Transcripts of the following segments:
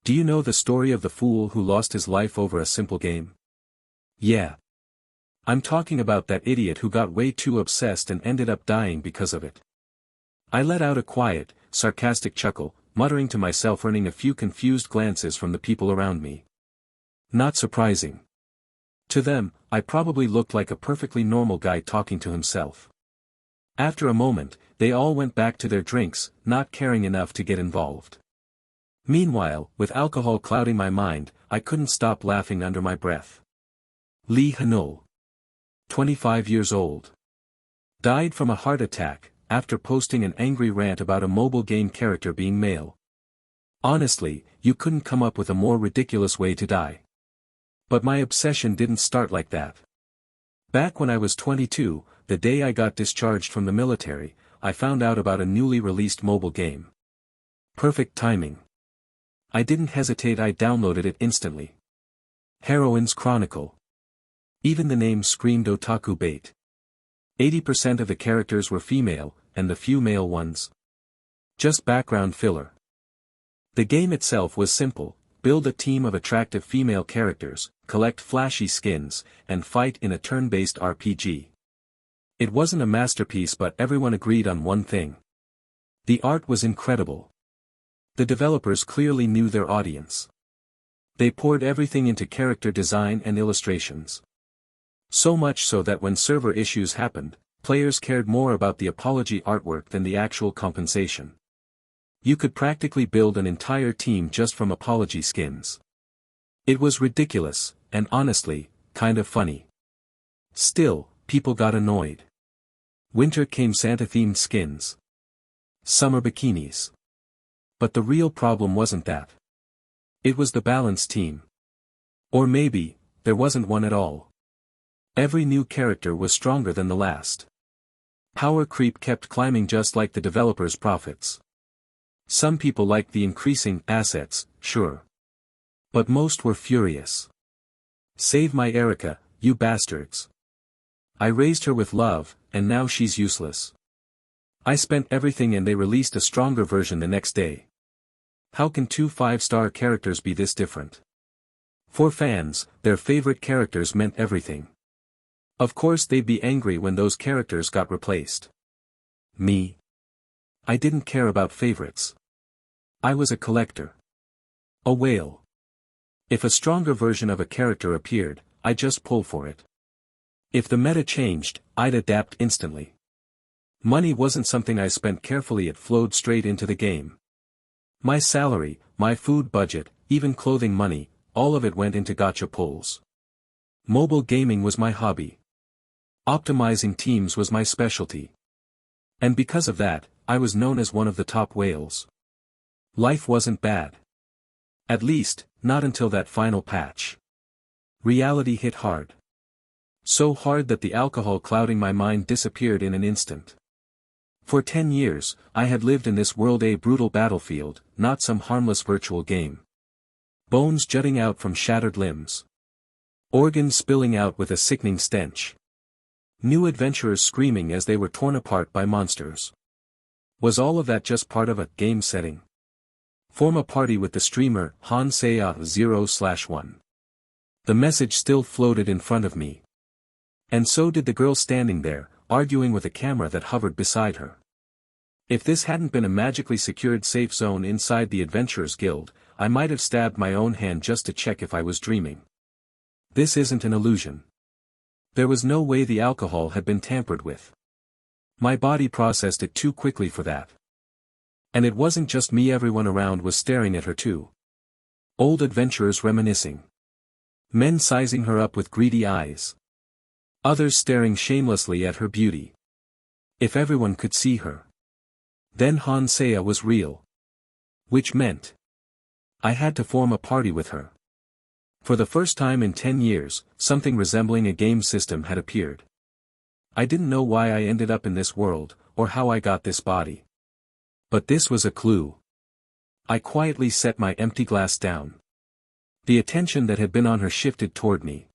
Do you know the story of the fool who lost his life over a simple game? Yeah. I'm talking about that idiot who got way too obsessed and ended up dying because of it. I let out a quiet, sarcastic chuckle, muttering to myself, earning a few confused glances from the people around me. Not surprising. To them, I probably looked like a perfectly normal guy talking to himself. After a moment, they all went back to their drinks, not caring enough to get involved. Meanwhile, with alcohol clouding my mind, I couldn't stop laughing under my breath. Lee Hanul, 25 years old, died from a heart attack after posting an angry rant about a mobile game character being male. Honestly, you couldn't come up with a more ridiculous way to die. But my obsession didn't start like that. Back when I was 22, the day I got discharged from the military, I found out about a newly released mobile game. Perfect timing. I didn't hesitate, I downloaded it instantly. Heroine's Chronicle. Even the name screamed otaku bait. 80% of the characters were female, and the few male ones, just background filler. The game itself was simple: build a team of attractive female characters, collect flashy skins, and fight in a turn-based RPG. It wasn't a masterpiece, but everyone agreed on one thing. The art was incredible. The developers clearly knew their audience. They poured everything into character design and illustrations. So much so that when server issues happened, players cared more about the apology artwork than the actual compensation. You could practically build an entire team just from apology skins. It was ridiculous, and honestly, kind of funny. Still, people got annoyed. Winter came Santa-themed skins. Summer bikinis. But the real problem wasn't that. It was the balanced team. Or maybe, there wasn't one at all. Every new character was stronger than the last. Power creep kept climbing, just like the developers' profits. Some people liked the increasing assets, sure. But most were furious. Save my Erica, you bastards. I raised her with love, and now she's useless. I spent everything and they released a stronger version the next day. How can two 5-star characters be this different? For fans, their favorite characters meant everything. Of course they'd be angry when those characters got replaced. Me? I didn't care about favorites. I was a collector. A whale. If a stronger version of a character appeared, I'd just pull for it. If the meta changed, I'd adapt instantly. Money wasn't something I spent carefully, it flowed straight into the game. My salary, my food budget, even clothing money, all of it went into gacha pulls. Mobile gaming was my hobby. Optimizing teams was my specialty. And because of that, I was known as one of the top whales. Life wasn't bad. At least, not until that final patch. Reality hit hard. So hard that the alcohol clouding my mind disappeared in an instant. For 10 years, I had lived in this world, a brutal battlefield, not some harmless virtual game. Bones jutting out from shattered limbs. Organs spilling out with a sickening stench. New adventurers screaming as they were torn apart by monsters. Was all of that just part of a game setting? Form a party with the streamer, Hanseiya 0/1. The message still floated in front of me. And so did the girl standing there, arguing with a camera that hovered beside her. If this hadn't been a magically secured safe zone inside the Adventurers Guild, I might have stabbed my own hand just to check if I was dreaming. This isn't an illusion. There was no way the alcohol had been tampered with. My body processed it too quickly for that. And it wasn't just me, everyone around was staring at her too. Old adventurers reminiscing. Men sizing her up with greedy eyes. Others staring shamelessly at her beauty. If everyone could see her. Then Hanseiya was real. Which meant I had to form a party with her. For the first time in 10 years, something resembling a game system had appeared. I didn't know why I ended up in this world, or how I got this body. But this was a clue. I quietly set my empty glass down. The attention that had been on her shifted toward me.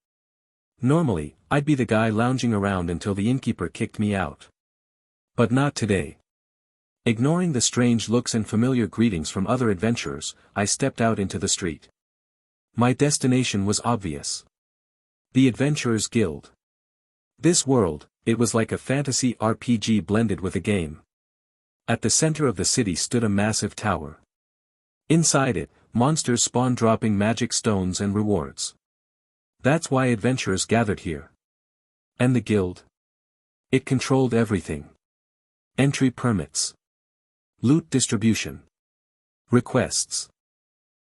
Normally, I'd be the guy lounging around until the innkeeper kicked me out. But not today. Ignoring the strange looks and familiar greetings from other adventurers, I stepped out into the street. My destination was obvious. The Adventurers Guild. This world, it was like a fantasy RPG blended with a game. At the center of the city stood a massive tower. Inside it, monsters spawned dropping magic stones and rewards. That's why adventurers gathered here. And the guild? It controlled everything. Entry permits. Loot distribution. Requests.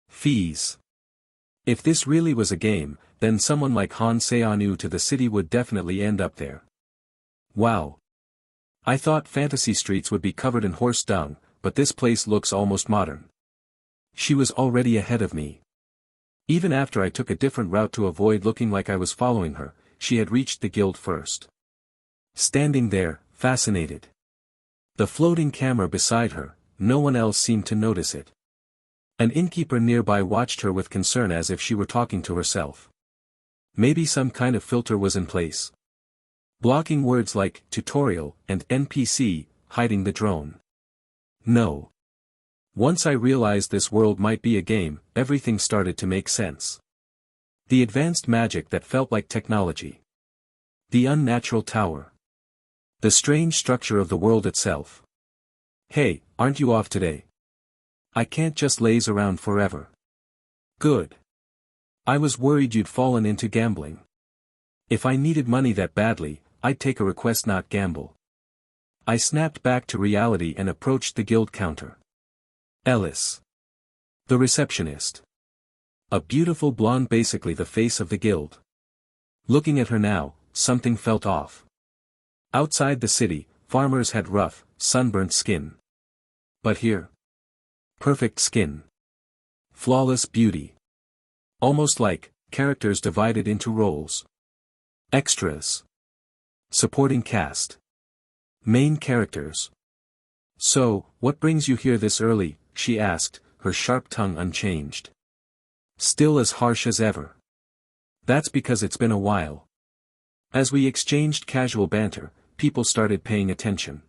Fees. If this really was a game, then someone like Han Seonu to the city would definitely end up there. Wow. I thought fantasy streets would be covered in horse dung, but this place looks almost modern. She was already ahead of me. Even after I took a different route to avoid looking like I was following her, she had reached the guild first. Standing there, fascinated. The floating camera beside her, no one else seemed to notice it. An innkeeper nearby watched her with concern as if she were talking to herself. Maybe some kind of filter was in place. Blocking words like tutorial and NPC, hiding the drone. No. Once I realized this world might be a game, everything started to make sense. The advanced magic that felt like technology. The unnatural tower. The strange structure of the world itself. Hey, aren't you off today? I can't just laze around forever. Good. I was worried you'd fallen into gambling. If I needed money that badly, I'd take a request not gamble. I snapped back to reality and approached the guild counter. Ellis. The receptionist. A beautiful blonde, basically the face of the guild. Looking at her now, something felt off. Outside the city, farmers had rough, sunburnt skin. But here? Perfect skin. Flawless beauty. Almost like characters divided into roles. Extras. Supporting cast. Main characters. So, what brings you here this early? She asked, her sharp tongue unchanged. Still as harsh as ever. That's because it's been a while. As we exchanged casual banter, people started paying attention.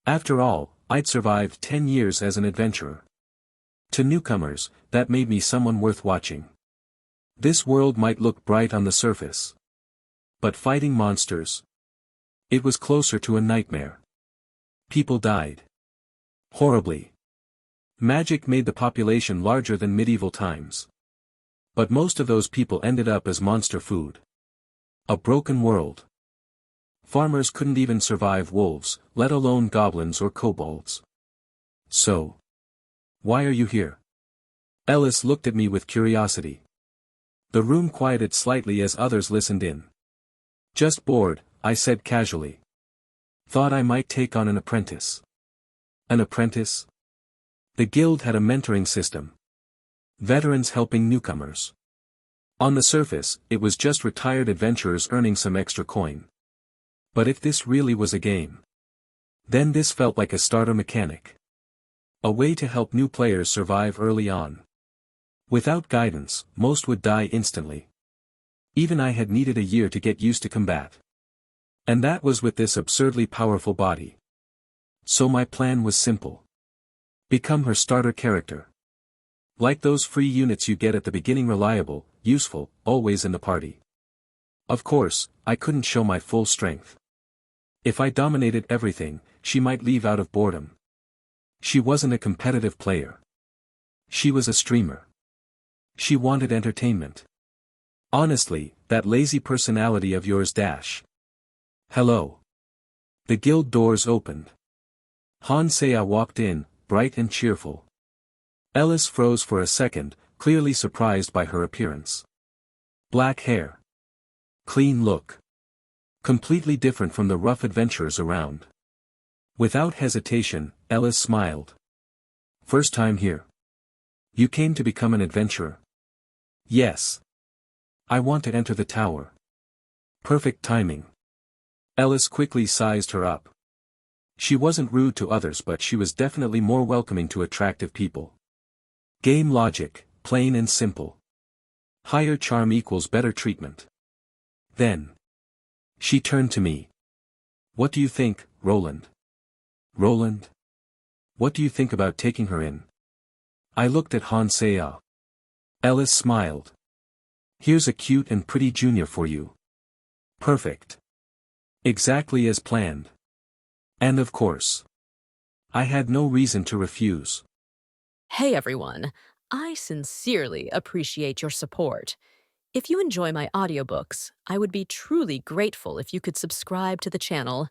After all, I'd survived 10 years as an adventurer. To newcomers, that made me someone worth watching. This world might look bright on the surface. But fighting monsters? It was closer to a nightmare. People died. Horribly. Magic made the population larger than medieval times. But most of those people ended up as monster food. A broken world. Farmers couldn't even survive wolves, let alone goblins or kobolds. So. Why are you here? Ellis looked at me with curiosity. The room quieted slightly as others listened in. Just bored, I said casually. Thought I might take on an apprentice. An apprentice? The guild had a mentoring system. Veterans helping newcomers. On the surface, it was just retired adventurers earning some extra coin. But if this really was a game, then this felt like a starter mechanic. A way to help new players survive early on. Without guidance, most would die instantly. Even I had needed a year to get used to combat. And that was with this absurdly powerful body. So my plan was simple. Become her starter character. Like those free units you get at the beginning, reliable, useful, always in the party. Of course, I couldn't show my full strength. If I dominated everything, she might leave out of boredom. She wasn't a competitive player. She was a streamer. She wanted entertainment. Honestly, that lazy personality of yours dash. Hello. The guild doors opened. Han Seiya walked in, bright and cheerful. Ellis froze for a second, clearly surprised by her appearance. Black hair. Clean look. Completely different from the rough adventurers around. Without hesitation, Ellis smiled. First time here. You came to become an adventurer? Yes. I want to enter the tower. Perfect timing. Ellis quickly sized her up. She wasn't rude to others, but she was definitely more welcoming to attractive people. Game logic, plain and simple. Higher charm equals better treatment. Then. She turned to me. What do you think, Roland? Roland? What do you think about taking her in? I looked at Han Saya. Ellis smiled. Here's a cute and pretty junior for you. Perfect. Exactly as planned. And of course, I had no reason to refuse. Hey everyone, I sincerely appreciate your support. If you enjoy my audiobooks, I would be truly grateful if you could subscribe to the channel.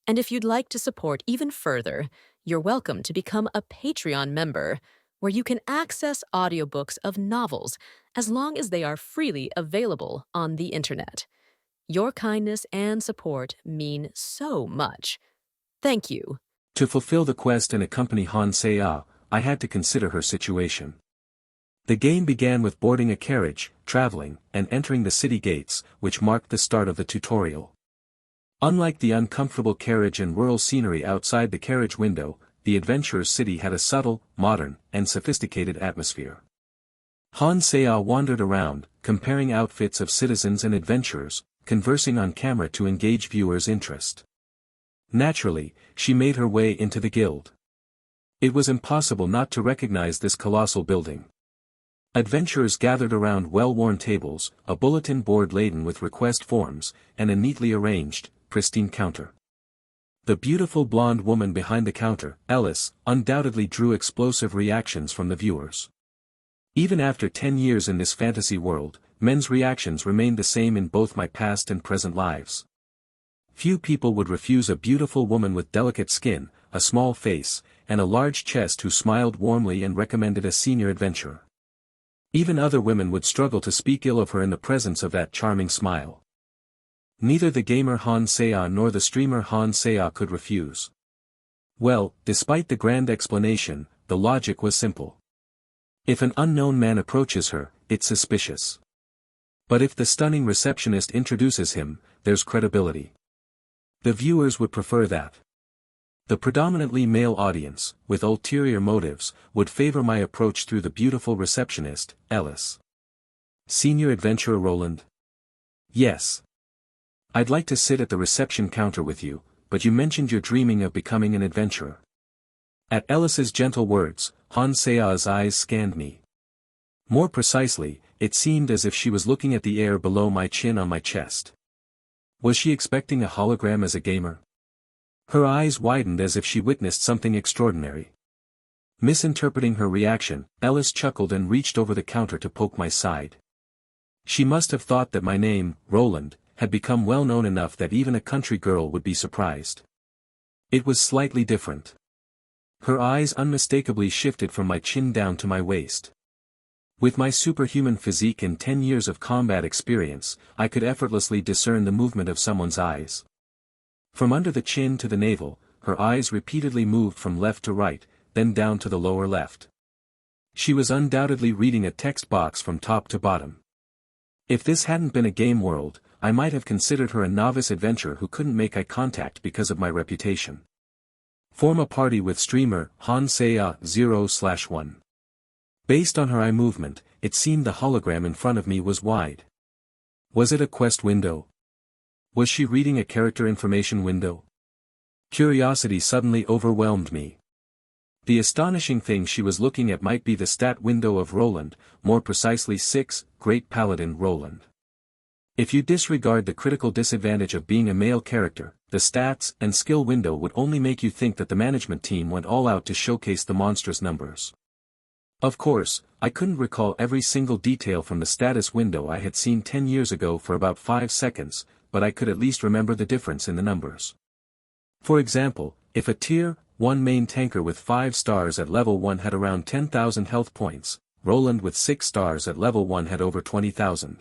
And if you'd like to support even further, you're welcome to become a Patreon member, where you can access audiobooks of novels as long as they are freely available on the internet. Your kindness and support mean so much. Thank you. To fulfill the quest and accompany Han Saya, I had to consider her situation. The game began with boarding a carriage, traveling, and entering the city gates, which marked the start of the tutorial. Unlike the uncomfortable carriage and rural scenery outside the carriage window, the adventurer's city had a subtle, modern, and sophisticated atmosphere. Han Saya wandered around, comparing outfits of citizens and adventurers, conversing on camera to engage viewers' interest. Naturally, she made her way into the guild. It was impossible not to recognize this colossal building. Adventurers gathered around well-worn tables, a bulletin board laden with request forms, and a neatly arranged, pristine counter. The beautiful blonde woman behind the counter, Ellis, undoubtedly drew explosive reactions from the viewers. Even after 10 years in this fantasy world, men's reactions remained the same in both my past and present lives. Few people would refuse a beautiful woman with delicate skin, a small face, and a large chest who smiled warmly and recommended a senior adventurer. Even other women would struggle to speak ill of her in the presence of that charming smile. Neither the gamer Han Saya nor the streamer Han Saya could refuse. Well, despite the grand explanation, the logic was simple. If an unknown man approaches her, it's suspicious. But if the stunning receptionist introduces him, there's credibility. The viewers would prefer that. The predominantly male audience, with ulterior motives, would favor my approach through the beautiful receptionist, Ellis. Senior adventurer Roland? Yes. I'd like to sit at the reception counter with you, but you mentioned you're dreaming of becoming an adventurer. At Ellis's gentle words, Han Saya's eyes scanned me. More precisely, it seemed as if she was looking at the air below my chin on my chest. Was she expecting a hologram as a gamer? Her eyes widened as if she witnessed something extraordinary. Misinterpreting her reaction, Ellis chuckled and reached over the counter to poke my side. She must have thought that my name, Roland, had become well known enough that even a country girl would be surprised. It was slightly different. Her eyes unmistakably shifted from my chin down to my waist. With my superhuman physique and 10 years of combat experience, I could effortlessly discern the movement of someone's eyes. From under the chin to the navel, her eyes repeatedly moved from left to right, then down to the lower left. She was undoubtedly reading a text box from top to bottom. If this hadn't been a game world, I might have considered her a novice adventurer who couldn't make eye contact because of my reputation. Form a party with streamer Han Saya 0/1. Based on her eye movement, it seemed the hologram in front of me was wide. Was it a quest window? Was she reading a character information window? Curiosity suddenly overwhelmed me. The astonishing thing she was looking at might be the stat window of Roland, more precisely 6, Great Paladin Roland. If you disregard the critical disadvantage of being a male character, the stats and skill window would only make you think that the management team went all out to showcase the monstrous numbers. Of course, I couldn't recall every single detail from the status window I had seen 10 years ago for about 5 seconds, but I could at least remember the difference in the numbers. For example, if a Tier 1 main tanker with 5 stars at level 1 had around 10,000 health points, Roland with 6 stars at level 1 had over 20,000.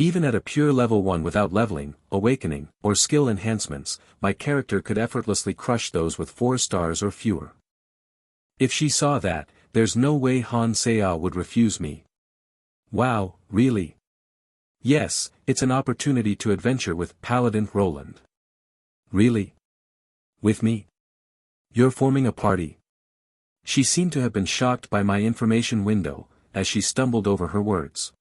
Even at a pure level 1 without leveling, awakening, or skill enhancements, my character could effortlessly crush those with 4 stars or fewer. If she saw that, there's no way Han Saya would refuse me. Wow, really? Yes, it's an opportunity to adventure with Paladin Roland. Really? With me? You're forming a party? She seemed to have been shocked by my information window, as she stumbled over her words.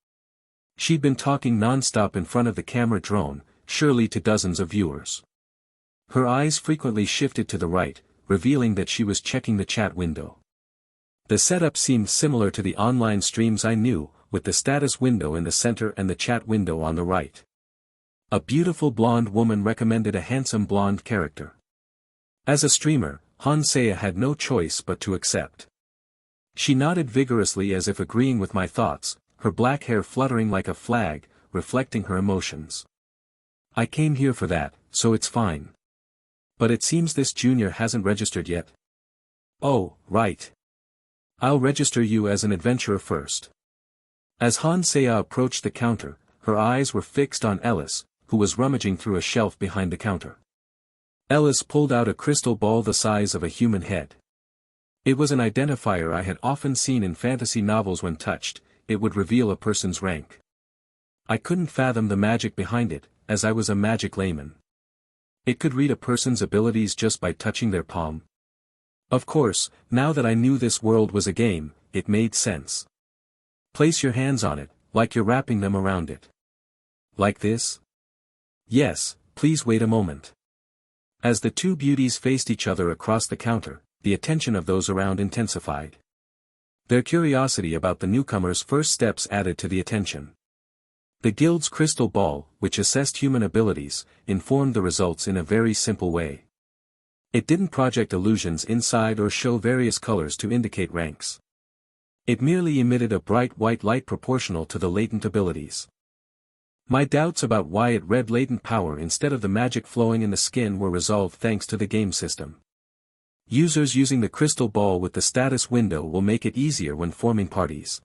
She'd been talking non-stop in front of the camera drone, surely to dozens of viewers. Her eyes frequently shifted to the right, revealing that she was checking the chat window. The setup seemed similar to the online streams I knew, with the status window in the center and the chat window on the right. A beautiful blonde woman recommended a handsome blonde character. As a streamer, Hansea had no choice but to accept. She nodded vigorously as if agreeing with my thoughts, her black hair fluttering like a flag, reflecting her emotions. I came here for that, so it's fine. But it seems this junior hasn't registered yet. Oh, right. I'll register you as an adventurer first. As Hansea approached the counter, her eyes were fixed on Ellis, who was rummaging through a shelf behind the counter. Ellis pulled out a crystal ball the size of a human head. It was an identifier I had often seen in fantasy novels. When touched, it would reveal a person's rank. I couldn't fathom the magic behind it, as I was a magic layman. It could read a person's abilities just by touching their palm. Of course, now that I knew this world was a game, it made sense. Place your hands on it, like you're wrapping them around it. Like this? Yes, please wait a moment. As the two beauties faced each other across the counter, the attention of those around intensified. Their curiosity about the newcomer's first steps added to the attention. The guild's crystal ball, which assessed human abilities, informed the results in a very simple way. It didn't project illusions inside or show various colors to indicate ranks. It merely emitted a bright white light proportional to the latent abilities. My doubts about why it read latent power instead of the magic flowing in the skin were resolved thanks to the game system. Users using the crystal ball with the status window will make it easier when forming parties.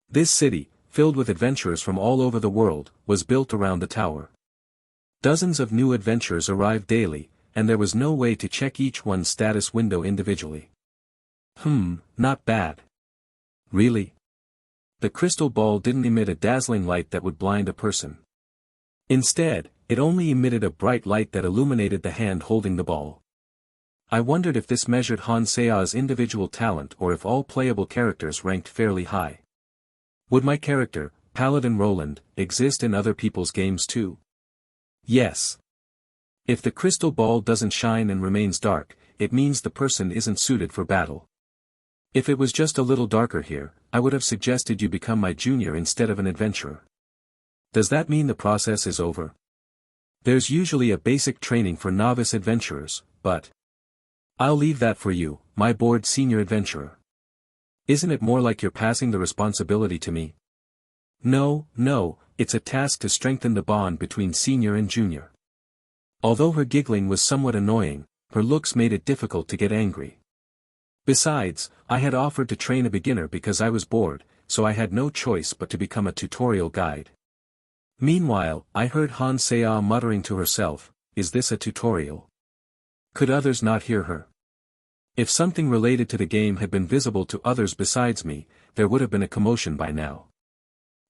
This city, filled with adventurers from all over the world, was built around the tower. Dozens of new adventurers arrived daily, and there was no way to check each one's status window individually. Not bad. Really? The crystal ball didn't emit a dazzling light that would blind a person. Instead, it only emitted a bright light that illuminated the hand holding the ball. I wondered if this measured Hansea's individual talent or if all playable characters ranked fairly high. Would my character, Paladin Roland, exist in other people's games too? Yes. If the crystal ball doesn't shine and remains dark, it means the person isn't suited for battle. If it was just a little darker here, I would have suggested you become my junior instead of an adventurer. Does that mean the process is over? There's usually a basic training for novice adventurers, but I'll leave that for you, my bored senior adventurer. Isn't it more like you're passing the responsibility to me? No, it's a task to strengthen the bond between senior and junior. Although her giggling was somewhat annoying, her looks made it difficult to get angry. Besides, I had offered to train a beginner because I was bored, so I had no choice but to become a tutorial guide. Meanwhile, I heard Hansea muttering to herself, "Is this a tutorial?" Could others not hear her? If something related to the game had been visible to others besides me, there would have been a commotion by now.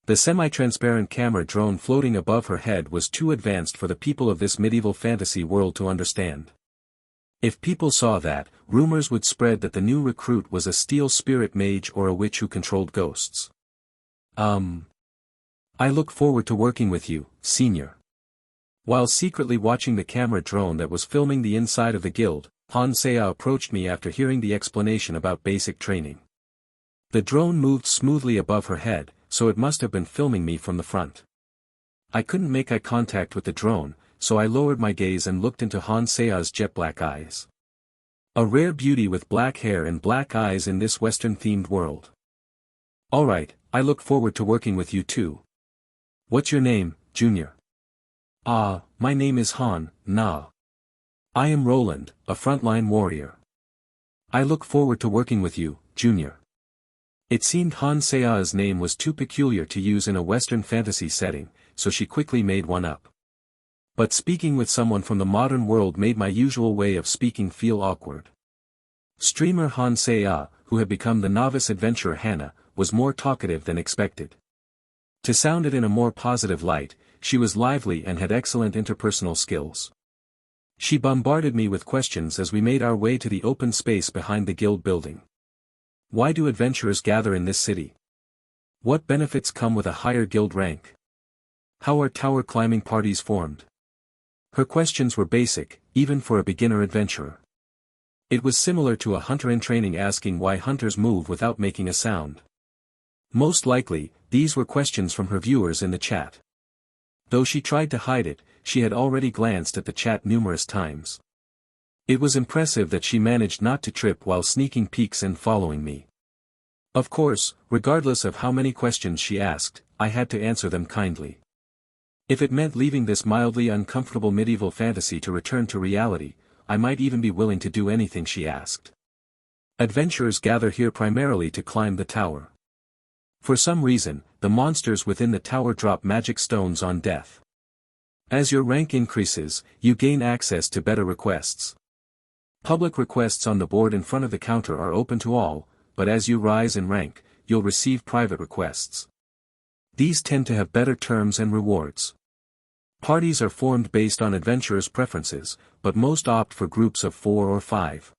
The semi-transparent camera drone floating above her head was too advanced for the people of this medieval fantasy world to understand. If people saw that, rumors would spread that the new recruit was a steel spirit mage or a witch who controlled ghosts. I look forward to working with you, senior. While secretly watching the camera drone that was filming the inside of the guild, Hansea approached me after hearing the explanation about basic training. The drone moved smoothly above her head, so it must have been filming me from the front. I couldn't make eye contact with the drone, so I lowered my gaze and looked into Hansea's jet-black eyes. A rare beauty with black hair and black eyes in this Western-themed world. Alright, I look forward to working with you too. What's your name, Junior? My name is Na. I am Roland, a frontline warrior. I look forward to working with you, Junior. It seemed Hansea's name was too peculiar to use in a Western fantasy setting, so she quickly made one up. But speaking with someone from the modern world made my usual way of speaking feel awkward. Streamer Hansea, who had become the novice adventurer Hannah, was more talkative than expected. To sound it in a more positive light, she was lively and had excellent interpersonal skills. She bombarded me with questions as we made our way to the open space behind the guild building. Why do adventurers gather in this city? What benefits come with a higher guild rank? How are tower climbing parties formed? Her questions were basic, even for a beginner adventurer. It was similar to a hunter in training asking why hunters move without making a sound. Most likely, these were questions from her viewers in the chat. Though she tried to hide it, she had already glanced at the chat numerous times. It was impressive that she managed not to trip while sneaking peeks and following me. Of course, regardless of how many questions she asked, I had to answer them kindly. If it meant leaving this mildly uncomfortable medieval fantasy to return to reality, I might even be willing to do anything she asked. Adventurers gather here primarily to climb the tower. For some reason, the monsters within the tower drop magic stones on death. As your rank increases, you gain access to better requests. Public requests on the board in front of the counter are open to all, but as you rise in rank, you'll receive private requests. These tend to have better terms and rewards. Parties are formed based on adventurers' preferences, but most opt for groups of 4 or 5.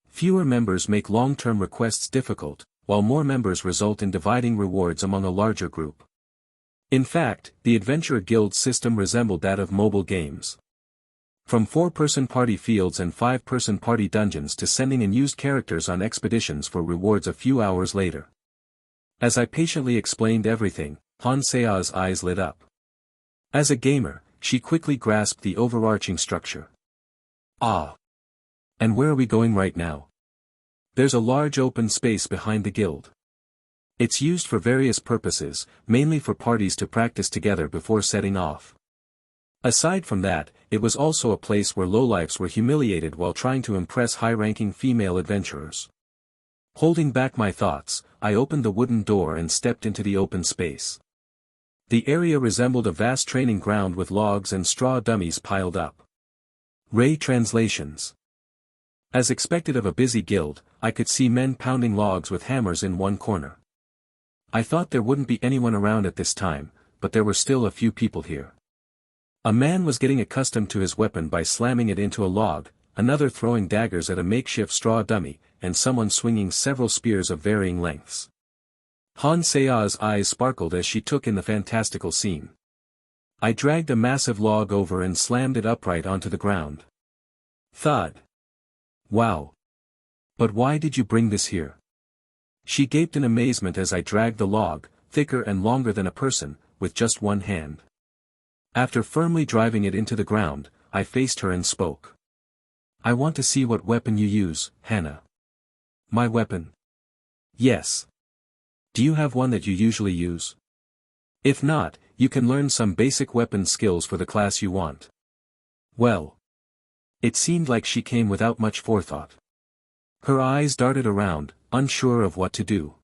Fewer members make long-term requests difficult, while more members result in dividing rewards among a larger group. In fact, the Adventurer Guild system resembled that of mobile games. From 4-person party fields and 5-person party dungeons to sending in used characters on expeditions for rewards a few hours later. As I patiently explained everything, Han Sea's eyes lit up. As a gamer, she quickly grasped the overarching structure. Ah! And where are we going right now? There's a large open space behind the guild. It's used for various purposes, mainly for parties to practice together before setting off. Aside from that, it was also a place where lowlifes were humiliated while trying to impress high-ranking female adventurers. Holding back my thoughts, I opened the wooden door and stepped into the open space. The area resembled a vast training ground with logs and straw dummies piled up. Ray translations. As expected of a busy guild, I could see men pounding logs with hammers in one corner. I thought there wouldn't be anyone around at this time, but there were still a few people here. A man was getting accustomed to his weapon by slamming it into a log, another throwing daggers at a makeshift straw dummy, and someone swinging several spears of varying lengths. Han Sea's eyes sparkled as she took in the fantastical scene. I dragged a massive log over and slammed it upright onto the ground. Thud. Wow. But why did you bring this here? She gaped in amazement as I dragged the log, thicker and longer than a person, with just one hand. After firmly driving it into the ground, I faced her and spoke. I want to see what weapon you use, Hannah. My weapon? Yes. Do you have one that you usually use? If not, you can learn some basic weapon skills for the class you want. Well. It seemed like she came without much forethought. Her eyes darted around, unsure of what to do.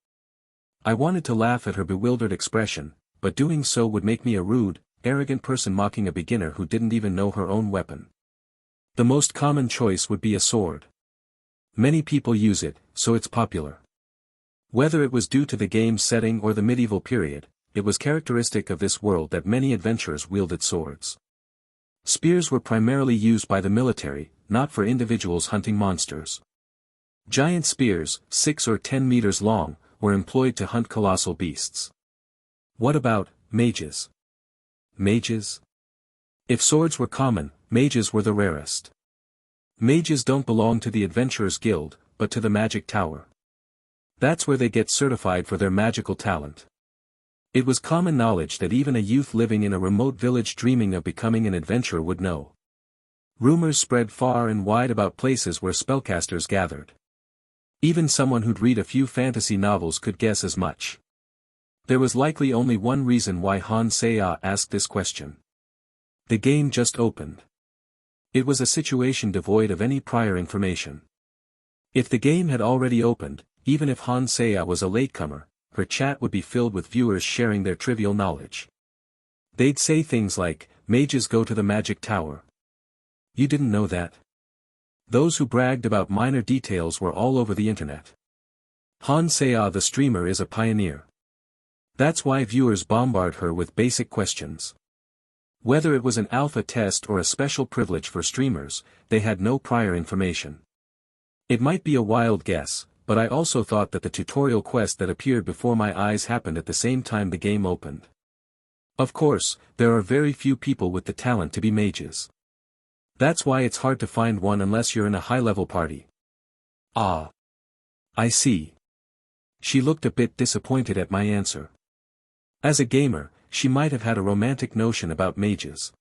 I wanted to laugh at her bewildered expression, but doing so would make me a rude, arrogant person mocking a beginner who didn't even know her own weapon. The most common choice would be a sword. Many people use it, so it's popular. Whether it was due to the game's setting or the medieval period, it was characteristic of this world that many adventurers wielded swords. Spears were primarily used by the military, not for individuals hunting monsters. Giant spears, 6 or 10 meters long, were employed to hunt colossal beasts. What about mages? Mages? If swords were common, mages were the rarest. Mages don't belong to the Adventurers Guild, but to the Magic Tower. That's where they get certified for their magical talent. It was common knowledge that even a youth living in a remote village dreaming of becoming an adventurer would know. Rumors spread far and wide about places where spellcasters gathered. Even someone who'd read a few fantasy novels could guess as much. There was likely only one reason why Han Sea asked this question. The game just opened. It was a situation devoid of any prior information. If the game had already opened, even if Han Sea was a latecomer, her chat would be filled with viewers sharing their trivial knowledge. They'd say things like, mages go to the Magic Tower. You didn't know that? Those who bragged about minor details were all over the internet. Han Sea the streamer is a pioneer. That's why viewers bombard her with basic questions. Whether it was an alpha test or a special privilege for streamers, they had no prior information. It might be a wild guess, but I also thought that the tutorial quest that appeared before my eyes happened at the same time the game opened. Of course, there are very few people with the talent to be mages. That's why it's hard to find one unless you're in a high-level party. Ah. I see. She looked a bit disappointed at my answer. As a gamer, she might have had a romantic notion about mages.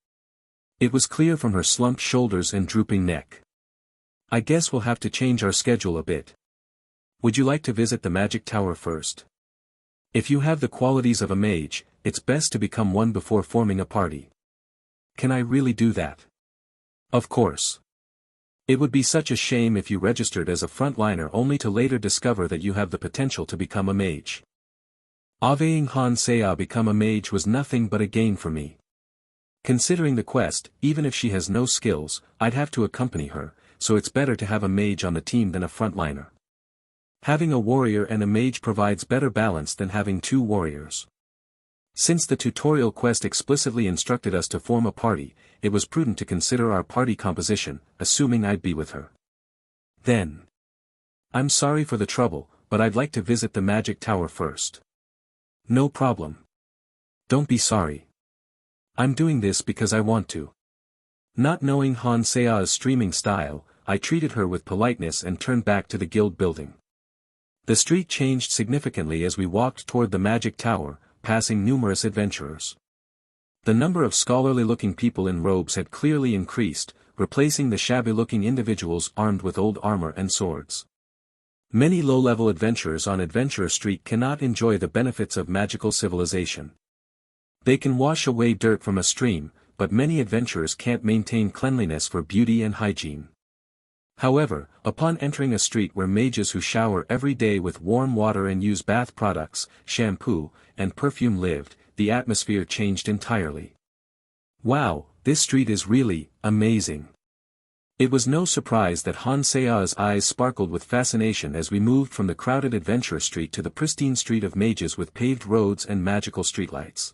It was clear from her slumped shoulders and drooping neck. I guess we'll have to change our schedule a bit. Would you like to visit the magic tower first? If you have the qualities of a mage, it's best to become one before forming a party. Can I really do that? Of course. It would be such a shame if you registered as a frontliner only to later discover that you have the potential to become a mage. Avaying Han Seya become a mage was nothing but a gain for me. Considering the quest, even if she has no skills, I'd have to accompany her, so it's better to have a mage on the team than a frontliner. Having a warrior and a mage provides better balance than having two warriors. Since the tutorial quest explicitly instructed us to form a party, it was prudent to consider our party composition, assuming I'd be with her. Then. I'm sorry for the trouble, but I'd like to visit the magic tower first. No problem. Don't be sorry. I'm doing this because I want to. Not knowing Han Sea's streaming style, I treated her with politeness and turned back to the guild building. The street changed significantly as we walked toward the magic tower, passing numerous adventurers. The number of scholarly-looking people in robes had clearly increased, replacing the shabby-looking individuals armed with old armor and swords. Many low-level adventurers on Adventurer Street cannot enjoy the benefits of magical civilization. They can wash away dirt from a stream, but many adventurers can't maintain cleanliness for beauty and hygiene. However, upon entering a street where mages who shower every day with warm water and use bath products, shampoo, and perfume lived, the atmosphere changed entirely. Wow, this street is really amazing. It was no surprise that Han Sea's eyes sparkled with fascination as we moved from the crowded Adventurer Street to the pristine street of mages with paved roads and magical streetlights.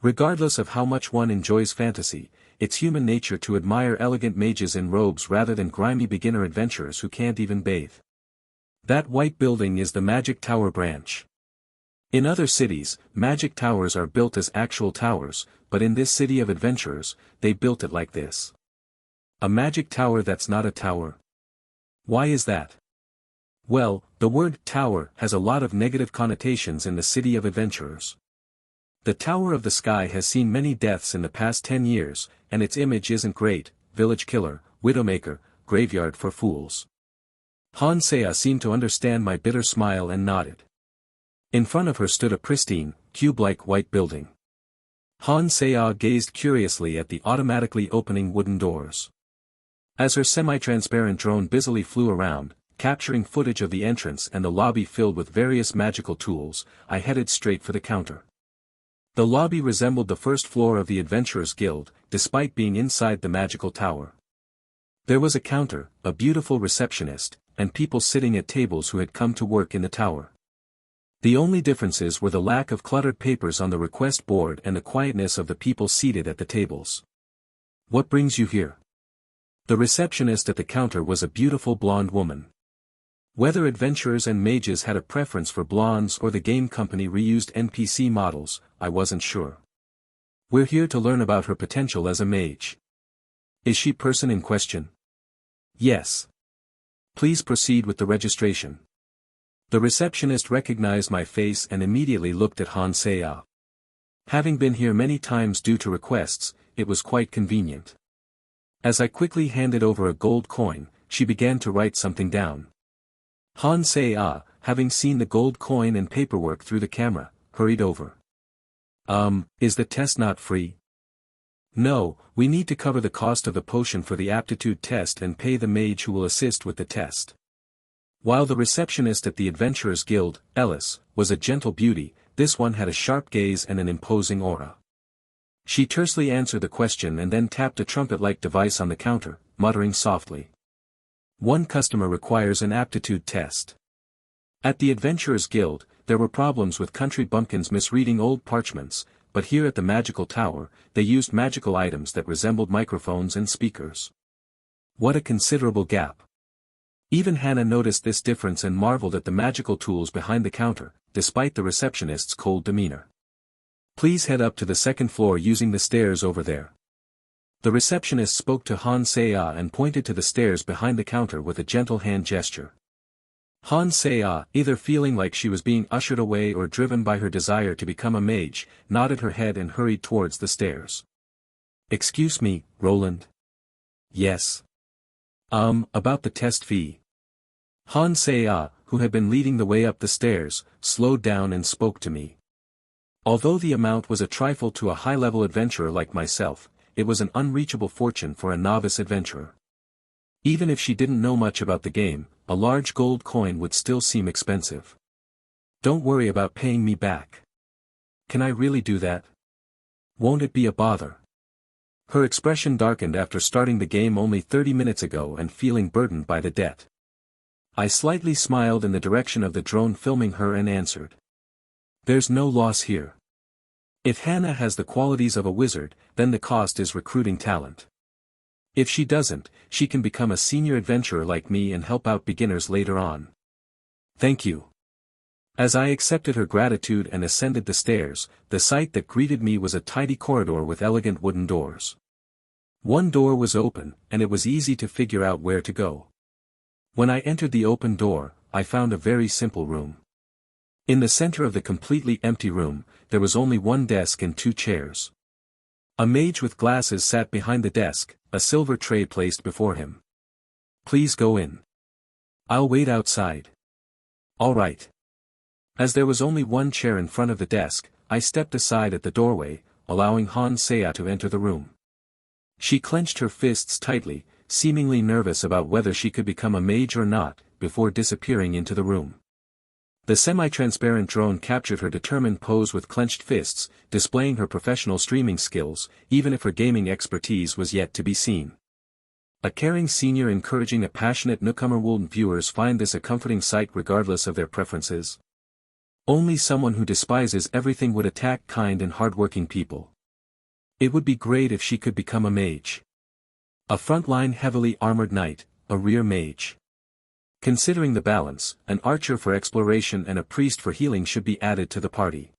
Regardless of how much one enjoys fantasy, it's human nature to admire elegant mages in robes rather than grimy beginner adventurers who can't even bathe. That white building is the Magic Tower branch. In other cities, magic towers are built as actual towers, but in this city of adventurers, they built it like this. A magic tower that's not a tower. Why is that? Well, the word tower has a lot of negative connotations in the city of adventurers. The Tower of the Sky has seen many deaths in the past 10 years, and its image isn't great: village killer, widowmaker, graveyard for fools. Han Seya seemed to understand my bitter smile and nodded. In front of her stood a pristine, cube-like white building. Han Seya gazed curiously at the automatically opening wooden doors. As her semi-transparent drone busily flew around, capturing footage of the entrance and the lobby filled with various magical tools, I headed straight for the counter. The lobby resembled the first floor of the Adventurers Guild, despite being inside the magical tower. There was a counter, a beautiful receptionist, and people sitting at tables who had come to work in the tower. The only differences were the lack of cluttered papers on the request board and the quietness of the people seated at the tables. What brings you here? The receptionist at the counter was a beautiful blonde woman. Whether adventurers and mages had a preference for blondes or the game company reused NPC models, I wasn't sure. We're here to learn about her potential as a mage. Is she person in question? Yes. Please proceed with the registration. The receptionist recognized my face and immediately looked at Han Seya. Having been here many times due to requests, it was quite convenient. As I quickly handed over a gold coin, she began to write something down. Han Seya, having seen the gold coin and paperwork through the camera, hurried over. Is the test not free? No, we need to cover the cost of the potion for the aptitude test and pay the mage who will assist with the test. While the receptionist at the Adventurers Guild, Ellis, was a gentle beauty, this one had a sharp gaze and an imposing aura. She tersely answered the question and then tapped a trumpet-like device on the counter, muttering softly. One customer requires an aptitude test. At the Adventurers Guild, there were problems with country bumpkins misreading old parchments, but here at the magical tower, they used magical items that resembled microphones and speakers. What a considerable gap. Even Hannah noticed this difference and marveled at the magical tools behind the counter, despite the receptionist's cold demeanor. Please head up to the second floor using the stairs over there. The receptionist spoke to Han Seya and pointed to the stairs behind the counter with a gentle hand gesture. Han Se-ah, either feeling like she was being ushered away or driven by her desire to become a mage, nodded her head and hurried towards the stairs. Excuse me, Roland? Yes. About the test fee. Han Se-ah, who had been leading the way up the stairs, slowed down and spoke to me. Although the amount was a trifle to a high-level adventurer like myself, it was an unreachable fortune for a novice adventurer. Even if she didn't know much about the game, a large gold coin would still seem expensive. Don't worry about paying me back. Can I really do that? Won't it be a bother? Her expression darkened after starting the game only 30 minutes ago and feeling burdened by the debt. I slightly smiled in the direction of the drone filming her and answered. There's no loss here. If Hannah has the qualities of a wizard, then the cost is recruiting talent. If she doesn't, she can become a senior adventurer like me and help out beginners later on. Thank you. As I accepted her gratitude and ascended the stairs, the sight that greeted me was a tidy corridor with elegant wooden doors. One door was open, and it was easy to figure out where to go. When I entered the open door, I found a very simple room. In the center of the completely empty room, there was only one desk and 2 chairs. A mage with glasses sat behind the desk, a silver tray placed before him. Please go in. I'll wait outside. All right. As there was only one chair in front of the desk, I stepped aside at the doorway, allowing Han Se-ah to enter the room. She clenched her fists tightly, seemingly nervous about whether she could become a mage or not, before disappearing into the room. The semi-transparent drone captured her determined pose with clenched fists, displaying her professional streaming skills, even if her gaming expertise was yet to be seen. A caring senior encouraging a passionate newcomer. Will viewers find this a comforting sight regardless of their preferences? Only someone who despises everything would attack kind and hardworking people. It would be great if she could become a mage. A frontline heavily armored knight, a rear mage. Considering the balance, an archer for exploration and a priest for healing should be added to the party.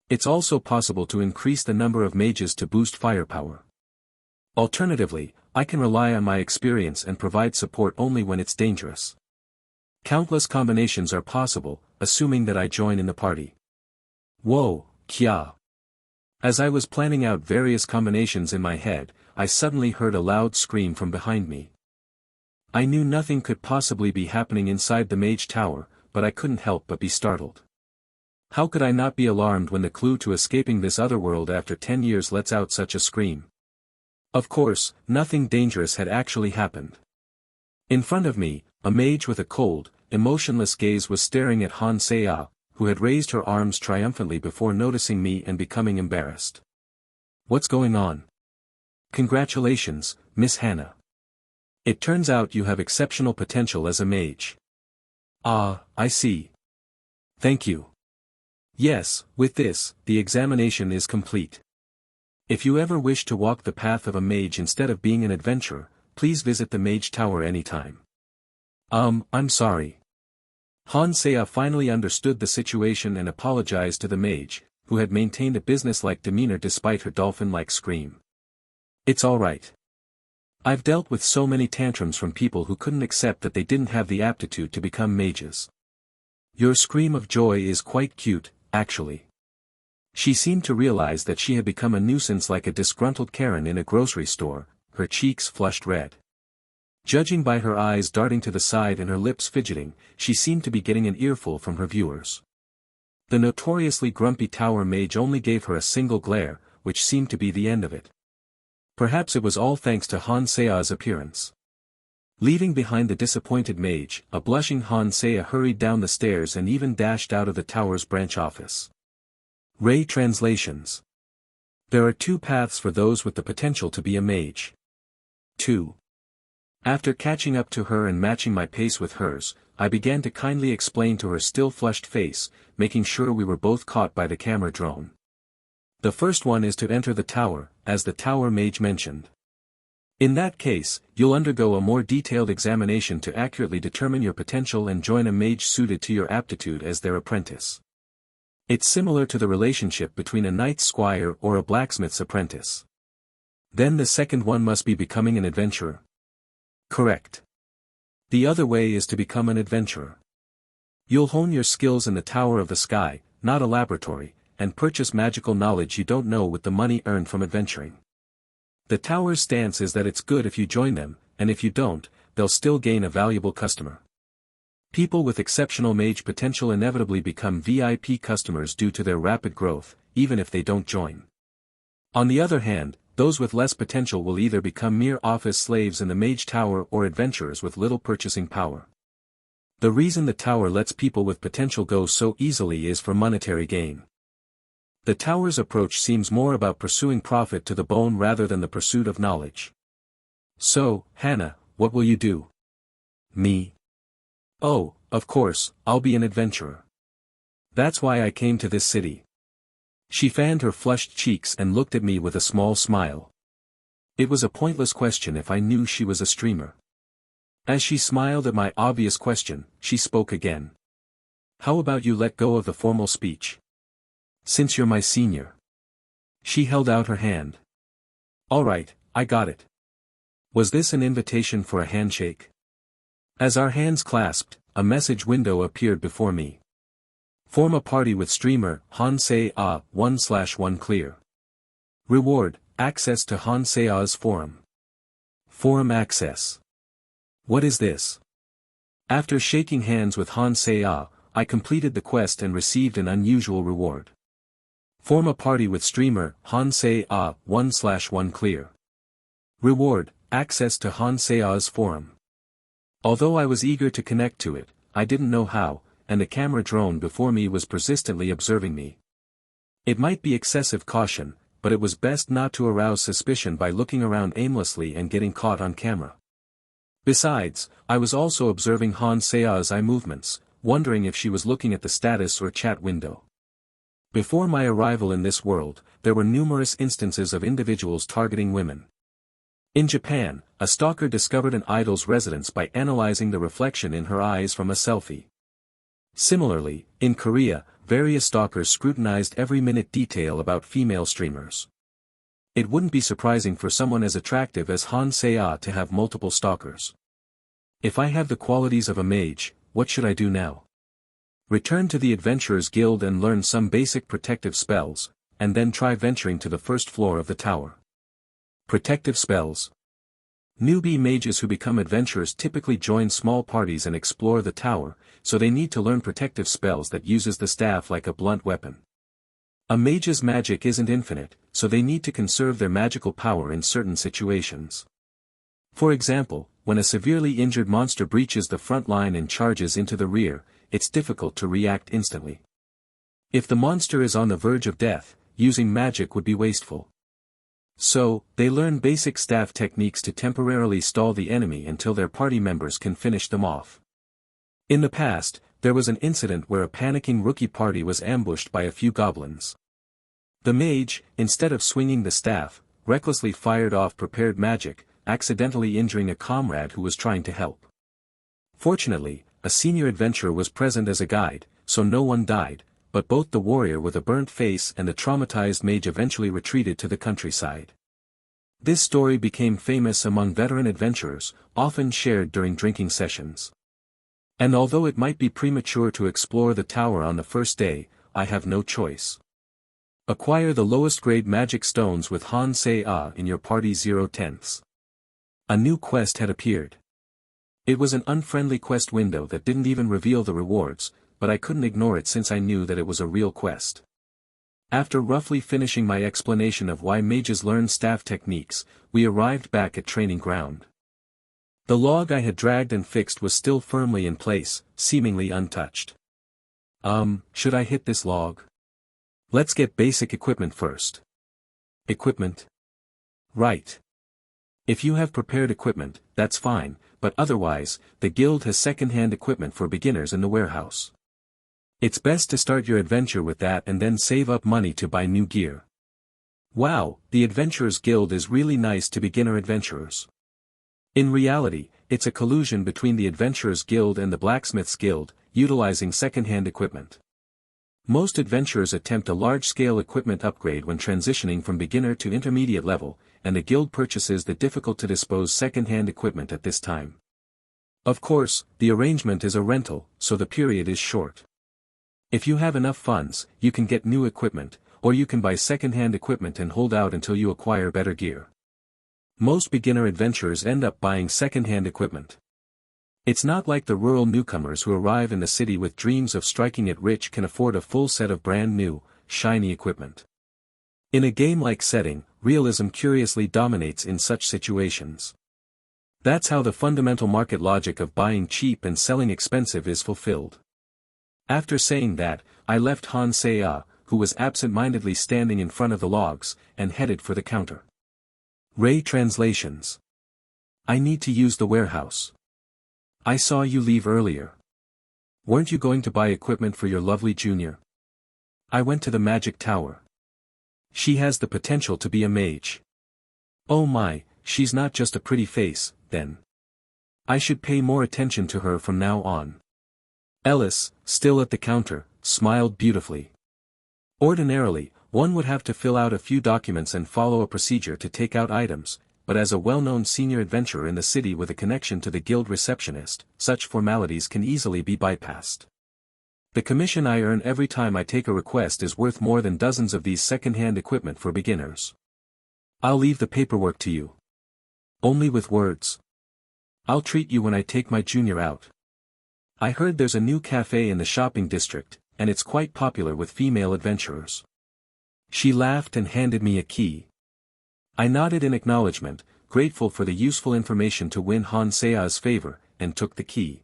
It's also possible to increase the number of mages to boost firepower. Alternatively, I can rely on my experience and provide support only when it's dangerous. Countless combinations are possible, assuming that I join in the party. Whoa, kya. As I was planning out various combinations in my head, I suddenly heard a loud scream from behind me. I knew nothing could possibly be happening inside the mage tower, but I couldn't help but be startled. How could I not be alarmed when the clue to escaping this other world after 10 years lets out such a scream? Of course, nothing dangerous had actually happened. In front of me, a mage with a cold, emotionless gaze was staring at Han Se-ah, who had raised her arms triumphantly before noticing me and becoming embarrassed. What's going on? Congratulations, Miss Hannah. It turns out you have exceptional potential as a mage. Ah, I see. Thank you. Yes, with this, the examination is complete. If you ever wish to walk the path of a mage instead of being an adventurer, please visit the mage tower anytime. I'm sorry. Han Se-ah finally understood the situation and apologized to the mage, who had maintained a businesslike demeanor despite her dolphin-like scream. It's all right. I've dealt with so many tantrums from people who couldn't accept that they didn't have the aptitude to become mages. Your scream of joy is quite cute, actually. She seemed to realize that she had become a nuisance like a disgruntled Karen in a grocery store, her cheeks flushed red. Judging by her eyes darting to the side and her lips fidgeting, she seemed to be getting an earful from her viewers. The notoriously grumpy tower mage only gave her a single glare, which seemed to be the end of it. Perhaps it was all thanks to Han Se-ah's appearance. Leaving behind the disappointed mage, a blushing Han Se-ah hurried down the stairs and even dashed out of the tower's branch office. Ray translations. There are 2 paths for those with the potential to be a mage. 2. After catching up to her and matching my pace with hers, I began to kindly explain to her still flushed face, making sure we were both caught by the camera drone. The first one is to enter the tower, as the tower mage mentioned. In that case, you'll undergo a more detailed examination to accurately determine your potential and join a mage suited to your aptitude as their apprentice. It's similar to the relationship between a knight's squire or a blacksmith's apprentice. Then the second one must be becoming an adventurer. Correct. The other way is to become an adventurer. You'll hone your skills in the Tower of the Sky, not a laboratory, and purchase magical knowledge you don't know with the money earned from adventuring. The tower's stance is that it's good if you join them, and if you don't, they'll still gain a valuable customer. People with exceptional mage potential inevitably become VIP customers due to their rapid growth, even if they don't join. On the other hand, those with less potential will either become mere office slaves in the mage tower or adventurers with little purchasing power. The reason the tower lets people with potential go so easily is for monetary gain. The tower's approach seems more about pursuing profit to the bone rather than the pursuit of knowledge. So, Hannah, what will you do? Me? Oh, of course, I'll be an adventurer. That's why I came to this city. She fanned her flushed cheeks and looked at me with a small smile. It was a pointless question if I knew she was a streamer. As she smiled at my obvious question, she spoke again. How about you let go of the formal speech? Since you're my senior. She held out her hand. All right, I got it. Was this an invitation for a handshake? As our hands clasped, a message window appeared before me. Form a party with streamer, Hansei 1/1 clear. Reward, access to Hansei's forum. Forum access. What is this? After shaking hands with Hansei, I completed the quest and received an unusual reward. Form a party with streamer, Hansei 1/1 clear. Reward, access to Hansei's forum. Although I was eager to connect to it, I didn't know how, and the camera drone before me was persistently observing me. It might be excessive caution, but it was best not to arouse suspicion by looking around aimlessly and getting caught on camera. Besides, I was also observing Hansei's eye movements, wondering if she was looking at the status or chat window. Before my arrival in this world, there were numerous instances of individuals targeting women. In Japan, a stalker discovered an idol's residence by analyzing the reflection in her eyes from a selfie. Similarly, in Korea, various stalkers scrutinized every minute detail about female streamers. It wouldn't be surprising for someone as attractive as Hansei to have multiple stalkers. If I have the qualities of a mage, what should I do now? Return to the Adventurers Guild and learn some basic protective spells, and then try venturing to the first floor of the tower. Protective spells. Newbie mages who become adventurers typically join small parties and explore the tower, so they need to learn protective spells that uses the staff like a blunt weapon. A mage's magic isn't infinite, so they need to conserve their magical power in certain situations. For example, when a severely injured monster breaches the front line and charges into the rear, it's difficult to react instantly. If the monster is on the verge of death, using magic would be wasteful. So, they learn basic staff techniques to temporarily stall the enemy until their party members can finish them off. In the past, there was an incident where a panicking rookie party was ambushed by a few goblins. The mage, instead of swinging the staff, recklessly fired off prepared magic, accidentally injuring a comrade who was trying to help. Fortunately, a senior adventurer was present as a guide, so no one died, but both the warrior with a burnt face and the traumatized mage eventually retreated to the countryside. This story became famous among veteran adventurers, often shared during drinking sessions. And although it might be premature to explore the tower on the first day, I have no choice. Acquire the lowest grade magic stones with Hansei in your party 0/10. A new quest had appeared. It was an unfriendly quest window that didn't even reveal the rewards, but I couldn't ignore it since I knew that it was a real quest. After roughly finishing my explanation of why mages learn staff techniques, we arrived back at training ground. The log I had dragged and fixed was still firmly in place, seemingly untouched. Should I hit this log? Let's get basic equipment first. Equipment? Right. If you have prepared equipment, that's fine, but otherwise, the guild has second-hand equipment for beginners in the warehouse. It's best to start your adventure with that and then save up money to buy new gear. Wow, the Adventurers Guild is really nice to beginner adventurers. In reality, it's a collusion between the Adventurers Guild and the Blacksmiths Guild, utilizing second-hand equipment. Most adventurers attempt a large-scale equipment upgrade when transitioning from beginner to intermediate level, and the guild purchases the difficult-to-dispose second-hand equipment at this time. Of course, the arrangement is a rental, so the period is short. If you have enough funds, you can get new equipment, or you can buy second-hand equipment and hold out until you acquire better gear. Most beginner adventurers end up buying second-hand equipment. It's not like the rural newcomers who arrive in the city with dreams of striking it rich can afford a full set of brand new, shiny equipment. In a game-like setting, realism curiously dominates in such situations. That's how the fundamental market logic of buying cheap and selling expensive is fulfilled. After saying that, I left Han Se-a, who was absent-mindedly standing in front of the logs, and headed for the counter. Ray translations. I need to use the warehouse. I saw you leave earlier. Weren't you going to buy equipment for your lovely junior? I went to the magic tower. She has the potential to be a mage. Oh my, she's not just a pretty face, then. I should pay more attention to her from now on. Ellis, still at the counter, smiled beautifully. Ordinarily, one would have to fill out a few documents and follow a procedure to take out items, but as a well-known senior adventurer in the city with a connection to the guild receptionist, such formalities can easily be bypassed. The commission I earn every time I take a request is worth more than dozens of these second-hand equipment for beginners. I'll leave the paperwork to you. Only with words. I'll treat you when I take my junior out. I heard there's a new cafe in the shopping district, and it's quite popular with female adventurers. She laughed and handed me a key. I nodded in acknowledgement, grateful for the useful information to win Han Se-a's favor, and took the key.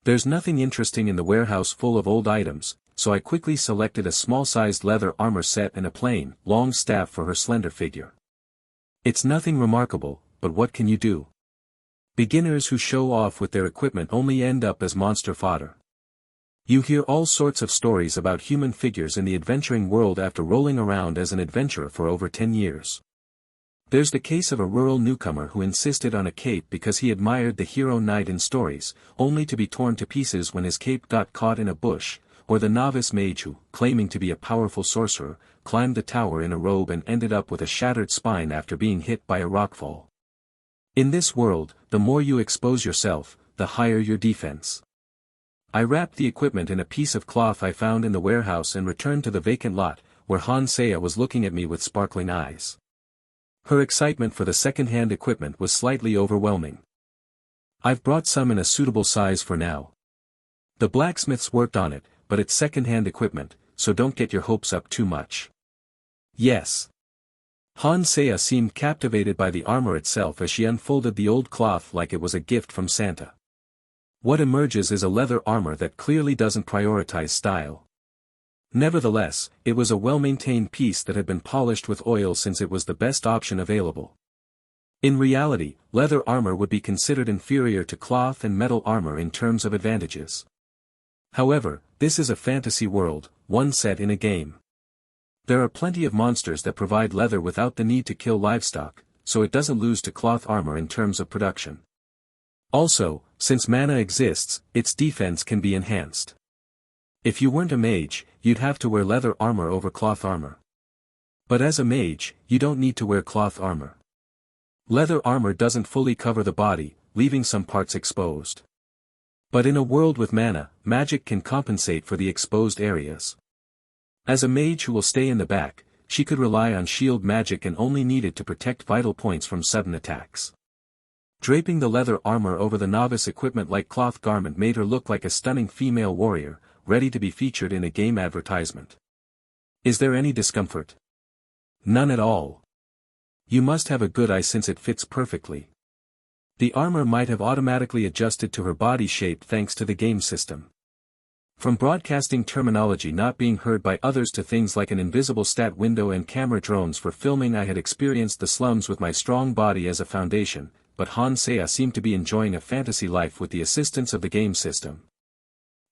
There's nothing interesting in the warehouse full of old items, so I quickly selected a small-sized leather armor set and a plain, long staff for her slender figure. It's nothing remarkable, but what can you do? Beginners who show off with their equipment only end up as monster fodder. You hear all sorts of stories about human figures in the adventuring world after rolling around as an adventurer for over 10 years. There's the case of a rural newcomer who insisted on a cape because he admired the hero knight in stories, only to be torn to pieces when his cape got caught in a bush, or the novice mage who, claiming to be a powerful sorcerer, climbed the tower in a robe and ended up with a shattered spine after being hit by a rockfall. In this world, the more you expose yourself, the higher your defense. I wrapped the equipment in a piece of cloth I found in the warehouse and returned to the vacant lot, where Han Se-a was looking at me with sparkling eyes. Her excitement for the second-hand equipment was slightly overwhelming. I've brought some in a suitable size for now. The blacksmiths worked on it, but it's second-hand equipment, so don't get your hopes up too much. Yes. Han Se-a seemed captivated by the armor itself as she unfolded the old cloth like it was a gift from Santa. What emerges is a leather armor that clearly doesn't prioritize style. Nevertheless, it was a well-maintained piece that had been polished with oil since it was the best option available. In reality, leather armor would be considered inferior to cloth and metal armor in terms of advantages. However, this is a fantasy world, one set in a game. There are plenty of monsters that provide leather without the need to kill livestock, so it doesn't lose to cloth armor in terms of production. Also, since mana exists, its defense can be enhanced. If you weren't a mage, you'd have to wear leather armor over cloth armor. But as a mage, you don't need to wear cloth armor. Leather armor doesn't fully cover the body, leaving some parts exposed. But in a world with mana, magic can compensate for the exposed areas. As a mage who will stay in the back, she could rely on shield magic and only needed to protect vital points from sudden attacks. Draping the leather armor over the novice equipment-like cloth garment made her look like a stunning female warrior, ready to be featured in a game advertisement. Is there any discomfort? None at all. You must have a good eye since it fits perfectly. The armor might have automatically adjusted to her body shape thanks to the game system. From broadcasting terminology not being heard by others to things like an invisible stat window and camera drones for filming, I had experienced the slums with my strong body as a foundation, but Han Se-a seemed to be enjoying a fantasy life with the assistance of the game system.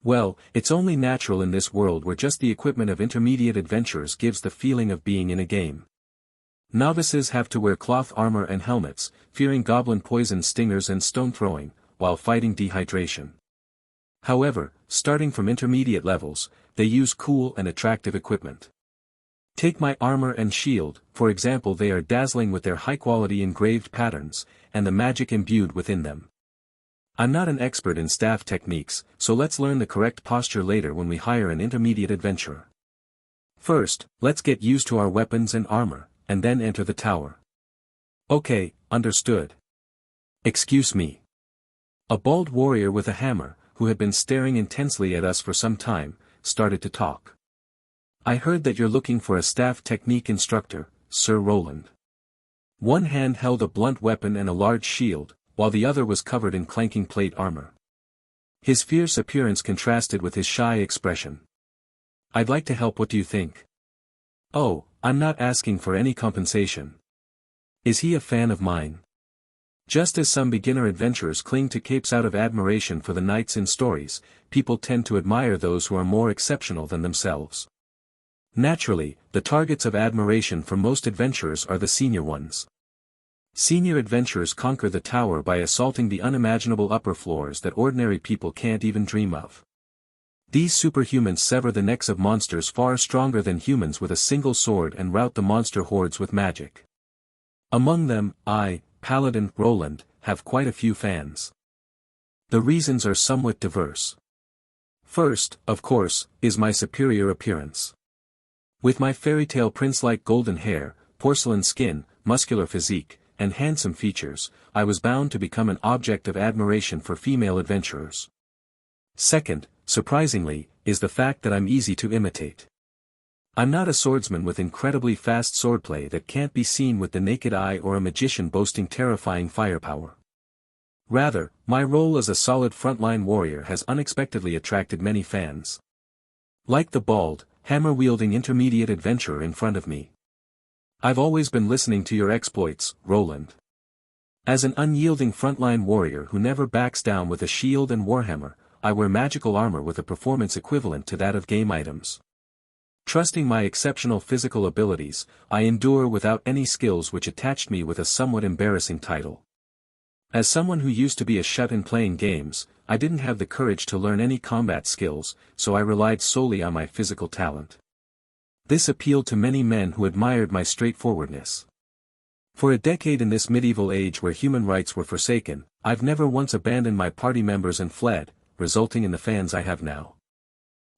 Well, it's only natural in this world where just the equipment of intermediate adventurers gives the feeling of being in a game. Novices have to wear cloth armor and helmets, fearing goblin poison stingers and stone throwing, while fighting dehydration. However, starting from intermediate levels, they use cool and attractive equipment. Take my armor and shield, for example. They are dazzling with their high-quality engraved patterns, and the magic imbued within them. I'm not an expert in staff techniques, so let's learn the correct posture later when we hire an intermediate adventurer. First, let's get used to our weapons and armor, and then enter the tower. Okay, understood. Excuse me. A bald warrior with a hammer, who had been staring intensely at us for some time, started to talk. I heard that you're looking for a staff technique instructor, Sir Roland. One hand held a blunt weapon and a large shield, while the other was covered in clanking plate armor. His fierce appearance contrasted with his shy expression. I'd like to help. What do you think? Oh, I'm not asking for any compensation. Is he a fan of mine? Just as some beginner adventurers cling to capes out of admiration for the knights in stories, people tend to admire those who are more exceptional than themselves. Naturally, the targets of admiration for most adventurers are the senior ones. Senior adventurers conquer the tower by assaulting the unimaginable upper floors that ordinary people can't even dream of. These superhumans sever the necks of monsters far stronger than humans with a single sword and rout the monster hordes with magic. Among them, I, Paladin Roland, have quite a few fans. The reasons are somewhat diverse. First, of course, is my superior appearance. With my fairy-tale prince-like golden hair, porcelain skin, muscular physique, and handsome features, I was bound to become an object of admiration for female adventurers. Second, surprisingly, is the fact that I'm easy to imitate. I'm not a swordsman with incredibly fast swordplay that can't be seen with the naked eye or a magician boasting terrifying firepower. Rather, my role as a solid frontline warrior has unexpectedly attracted many fans. Like the bald, hammer-wielding intermediate adventurer in front of me. I've always been listening to your exploits, Roland. As an unyielding frontline warrior who never backs down with a shield and warhammer, I wear magical armor with a performance equivalent to that of game items. Trusting my exceptional physical abilities, I endure without any skills, which attached me with a somewhat embarrassing title. As someone who used to be a shut-in playing games, I didn't have the courage to learn any combat skills, so I relied solely on my physical talent. This appealed to many men who admired my straightforwardness. For a decade in this medieval age where human rights were forsaken, I've never once abandoned my party members and fled, resulting in the fans I have now.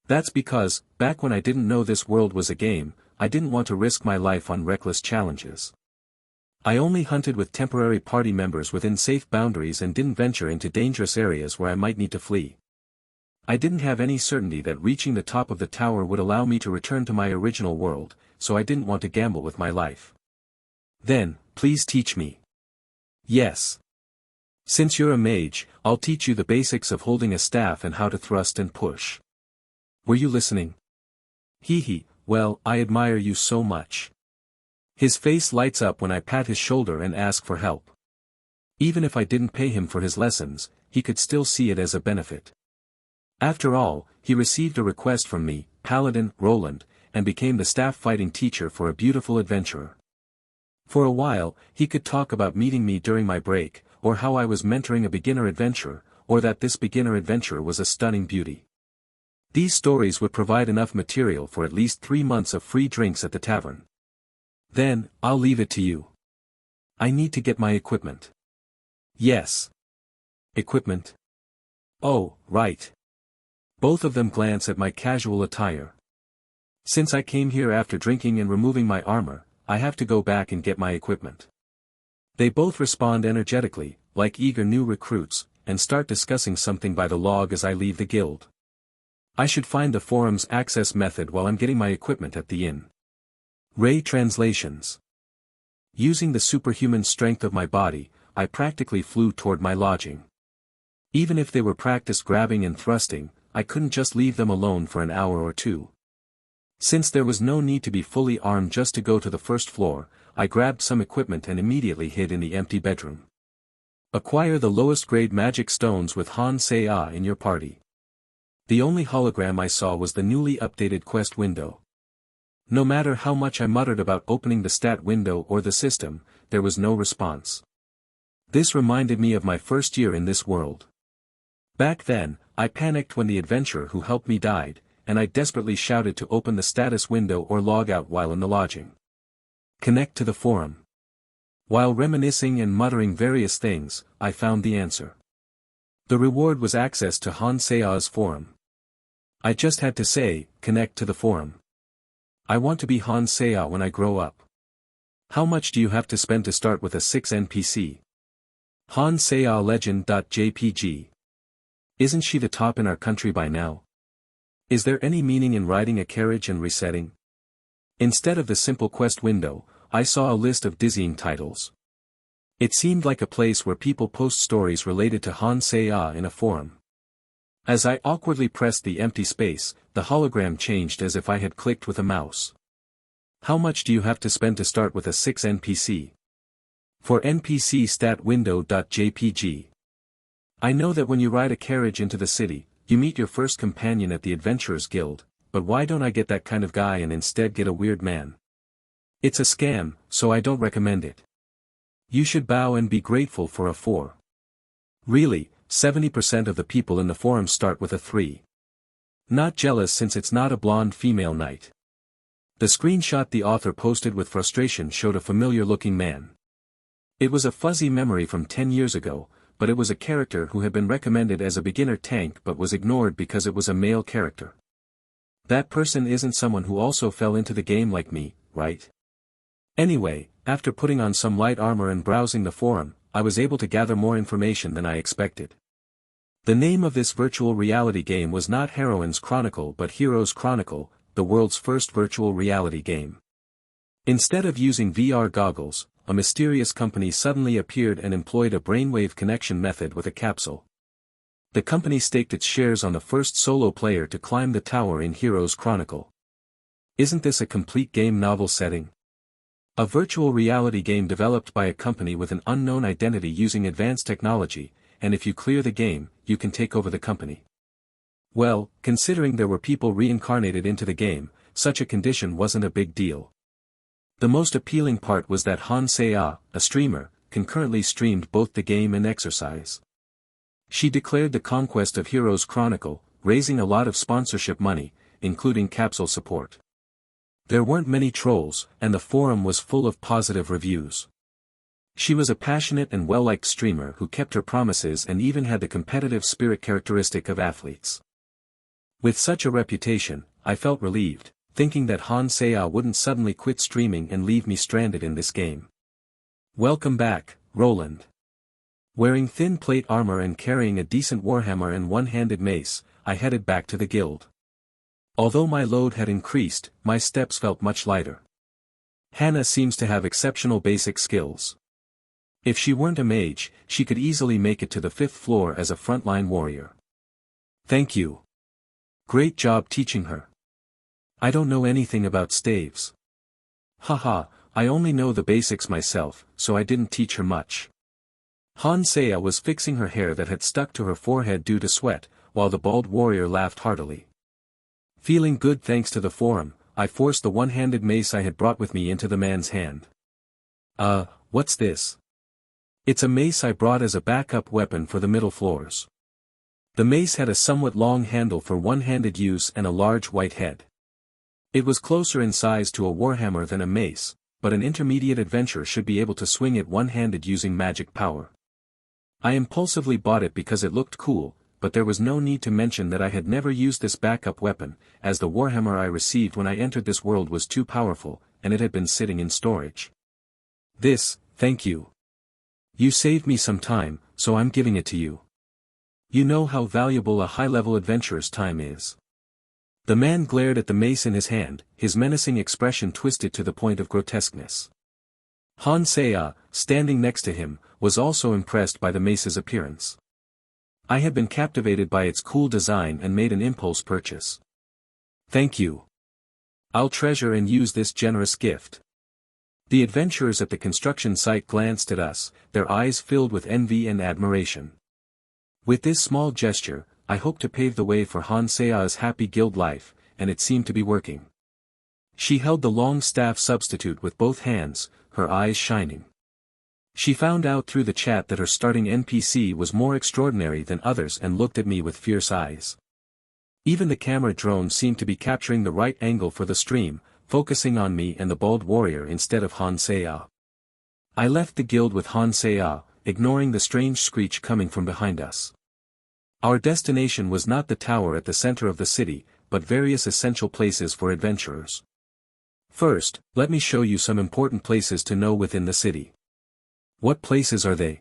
That's because, back when I didn't know this world was a game, I didn't want to risk my life on reckless challenges. I only hunted with temporary party members within safe boundaries and didn't venture into dangerous areas where I might need to flee. I didn't have any certainty that reaching the top of the tower would allow me to return to my original world, so I didn't want to gamble with my life. Then, please teach me. Yes. Since you're a mage, I'll teach you the basics of holding a staff and how to thrust and push. Were you listening? Hee, well, I admire you so much. His face lights up when I pat his shoulder and ask for help. Even if I didn't pay him for his lessons, he could still see it as a benefit. After all, he received a request from me, Paladin Roland, and became the staff fighting teacher for a beautiful adventurer. For a while, he could talk about meeting me during my break, or how I was mentoring a beginner adventurer, or that this beginner adventurer was a stunning beauty. These stories would provide enough material for at least 3 months of free drinks at the tavern. Then, I'll leave it to you. I need to get my equipment. Yes. Equipment? Oh, right. Both of them glance at my casual attire. Since I came here after drinking and removing my armor, I have to go back and get my equipment. They both respond energetically, like eager new recruits, and start discussing something by the log as I leave the guild. I should find the forum's access method while I'm getting my equipment at the inn. Ray translations. Using the superhuman strength of my body, I practically flew toward my lodging. Even if they were practiced grabbing and thrusting, I couldn't just leave them alone for an hour or two. Since there was no need to be fully armed just to go to the first floor, I grabbed some equipment and immediately hid in the empty bedroom. Acquire the lowest grade magic stones with Han Sei-Ah in your party. The only hologram I saw was the newly updated quest window. No matter how much I muttered about opening the stat window or the system, there was no response. This reminded me of my first year in this world. Back then, I panicked when the adventurer who helped me died, and I desperately shouted to open the status window or log out while in the lodging. Connect to the forum. While reminiscing and muttering various things, I found the answer. The reward was access to Han Sea's forum. I just had to say, connect to the forum. I want to be Han Sea when I grow up. How much do you have to spend to start with a 6 NPC? Han Sea legend.jpg. Isn't she the top in our country by now? Is there any meaning in riding a carriage and resetting? Instead of the simple quest window, I saw a list of dizzying titles. It seemed like a place where people post stories related to Han Sea in a forum. As I awkwardly pressed the empty space, the hologram changed as if I had clicked with a mouse. How much do you have to spend to start with a 6 NPC? For NPC stat window.jpg. I know that when you ride a carriage into the city, you meet your first companion at the Adventurers Guild, but why don't I get that kind of guy and instead get a weird man? It's a scam, so I don't recommend it. You should bow and be grateful for a 4. Really, 70% of the people in the forum start with a 3. Not jealous since it's not a blonde female knight. The screenshot the author posted with frustration showed a familiar-looking man. It was a fuzzy memory from 10 years ago, but it was a character who had been recommended as a beginner tank but was ignored because it was a male character. That person isn't someone who also fell into the game like me, right? Anyway, after putting on some light armor and browsing the forum, I was able to gather more information than I expected. The name of this virtual reality game was not Heroine's Chronicle but Heroes Chronicle, the world's first virtual reality game. Instead of using VR goggles, a mysterious company suddenly appeared and employed a brainwave connection method with a capsule. The company staked its shares on the first solo player to climb the tower in Heroes Chronicle. Isn't this a complete game novel setting? A virtual reality game developed by a company with an unknown identity using advanced technology, and if you clear the game, you can take over the company. Well, considering there were people reincarnated into the game, such a condition wasn't a big deal. The most appealing part was that Han Sea, a streamer, concurrently streamed both the game and exercise. She declared the conquest of Heroes Chronicle, raising a lot of sponsorship money, including capsule support. There weren't many trolls, and the forum was full of positive reviews. She was a passionate and well-liked streamer who kept her promises and even had the competitive spirit characteristic of athletes. With such a reputation, I felt relieved, thinking that Han Sea wouldn't suddenly quit streaming and leave me stranded in this game. Welcome back, Roland. Wearing thin plate armor and carrying a decent warhammer and one-handed mace, I headed back to the guild. Although my load had increased, my steps felt much lighter. Hannah seems to have exceptional basic skills. If she weren't a mage, she could easily make it to the 5th floor as a frontline warrior. Thank you. Great job teaching her. I don't know anything about staves. Haha, I only know the basics myself, so I didn't teach her much. Han Sea was fixing her hair that had stuck to her forehead due to sweat, while the bald warrior laughed heartily. Feeling good thanks to the forum, I forced the one-handed mace I had brought with me into the man's hand. What's this? It's a mace I brought as a backup weapon for the middle floors. The mace had a somewhat long handle for one-handed use and a large white head. It was closer in size to a warhammer than a mace, but an intermediate adventurer should be able to swing it one-handed using magic power. I impulsively bought it because it looked cool, but there was no need to mention that I had never used this backup weapon, as the warhammer I received when I entered this world was too powerful, and it had been sitting in storage. Thank you. You saved me some time, so I'm giving it to you. You know how valuable a high-level adventurer's time is. The man glared at the mace in his hand, his menacing expression twisted to the point of grotesqueness. Han Sea, standing next to him, was also impressed by the mace's appearance. I had been captivated by its cool design and made an impulse purchase. Thank you. I'll treasure and use this generous gift. The adventurers at the construction site glanced at us, their eyes filled with envy and admiration. With this small gesture, I hoped to pave the way for Han Sea's happy guild life, and it seemed to be working. She held the long staff substitute with both hands, her eyes shining. She found out through the chat that her starting NPC was more extraordinary than others and looked at me with fierce eyes. Even the camera drone seemed to be capturing the right angle for the stream, focusing on me and the bald warrior instead of Han Sea. I left the guild with Han Sea, ignoring the strange screech coming from behind us. Our destination was not the tower at the center of the city, but various essential places for adventurers. First, let me show you some important places to know within the city. What places are they?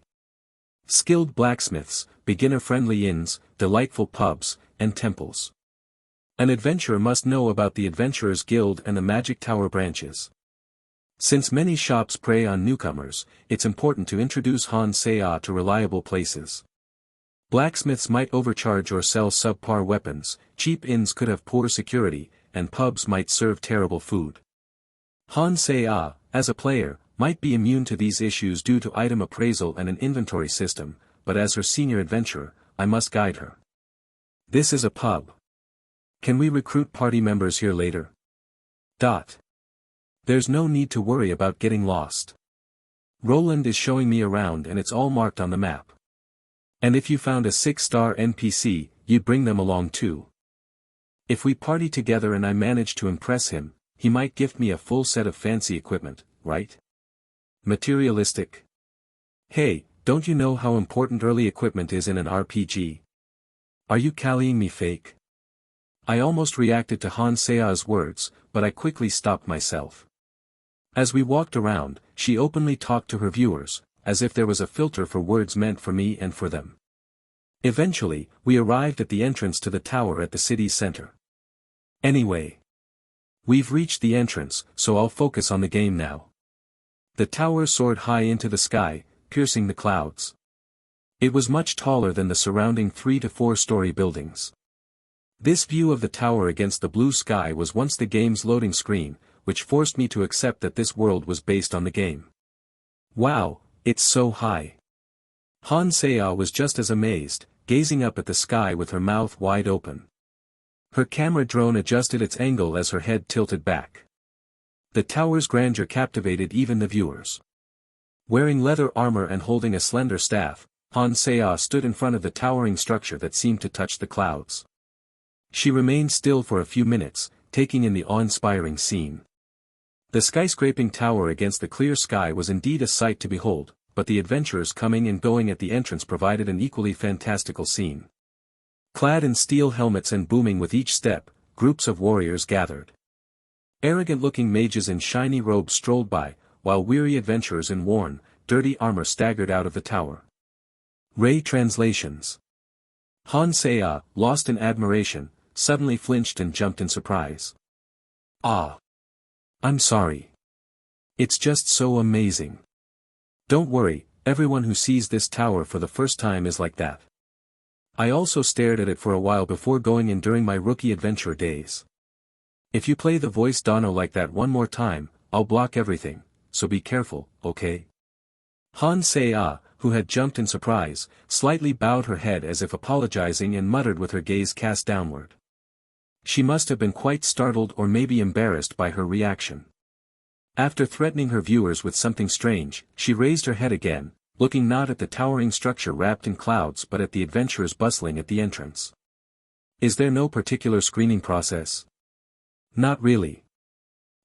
Skilled blacksmiths, beginner-friendly inns, delightful pubs, and temples. An adventurer must know about the Adventurers Guild and the Magic Tower branches. Since many shops prey on newcomers, it's important to introduce Han Seah to reliable places. Blacksmiths might overcharge or sell subpar weapons, cheap inns could have poor security, and pubs might serve terrible food. Han Seah, as a player, might be immune to these issues due to item appraisal and an inventory system, but as her senior adventurer, I must guide her. This is a pub. Can we recruit party members here later? There's no need to worry about getting lost. Roland is showing me around and it's all marked on the map. And if you found a 6-star NPC, you'd bring them along too. If we party together and I manage to impress him, he might gift me a full set of fancy equipment, right? Materialistic. Hey, don't you know how important early equipment is in an RPG? Are you calling me fake? I almost reacted to Han Seah's words, but I quickly stopped myself. As we walked around, she openly talked to her viewers, as if there was a filter for words meant for me and for them. Eventually, we arrived at the entrance to the tower at the city's center. Anyway, we've reached the entrance, so I'll focus on the game now. The tower soared high into the sky, piercing the clouds. It was much taller than the surrounding 3- to 4-story buildings. This view of the tower against the blue sky was once the game's loading screen, which forced me to accept that this world was based on the game. Wow, it's so high. Han Seah was just as amazed, gazing up at the sky with her mouth wide open. Her camera drone adjusted its angle as her head tilted back. The tower's grandeur captivated even the viewers. Wearing leather armor and holding a slender staff, Han Seah stood in front of the towering structure that seemed to touch the clouds. She remained still for a few minutes, taking in the awe-inspiring scene. The skyscraping tower against the clear sky was indeed a sight to behold, but the adventurers coming and going at the entrance provided an equally fantastical scene. Clad in steel helmets and booming with each step, groups of warriors gathered. Arrogant-looking mages in shiny robes strolled by, while weary adventurers in worn, dirty armor staggered out of the tower. Ray translations. Han Seah, lost in admiration, suddenly flinched and jumped in surprise. Ah! I'm sorry. It's just so amazing. Don't worry, everyone who sees this tower for the first time is like that. I also stared at it for a while before going in during my rookie adventure days. If you play the voice Dono like that one more time, I'll block everything, so be careful, okay? Han Seah, who had jumped in surprise, slightly bowed her head as if apologizing and muttered with her gaze cast downward. She must have been quite startled or maybe embarrassed by her reaction. After threatening her viewers with something strange, she raised her head again, looking not at the towering structure wrapped in clouds but at the adventurers bustling at the entrance. Is there no particular screening process? Not really.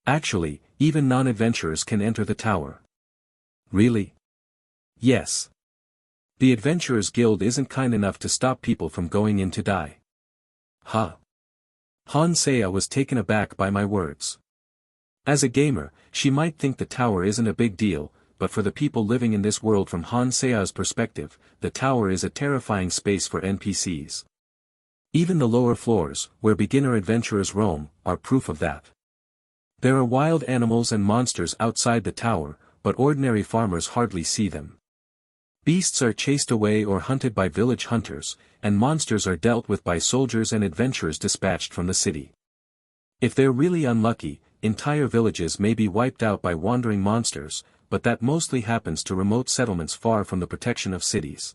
Actually, even non-adventurers can enter the tower. Really? Yes. The Adventurers Guild isn't kind enough to stop people from going in to die. Huh. Han Seah was taken aback by my words. As a gamer, she might think the tower isn't a big deal, but for the people living in this world from Han Seah's perspective, the tower is a terrifying space for NPCs. Even the lower floors, where beginner adventurers roam, are proof of that. There are wild animals and monsters outside the tower, but ordinary farmers hardly see them. Beasts are chased away or hunted by village hunters, and monsters are dealt with by soldiers and adventurers dispatched from the city. If they're really unlucky, entire villages may be wiped out by wandering monsters, but that mostly happens to remote settlements far from the protection of cities.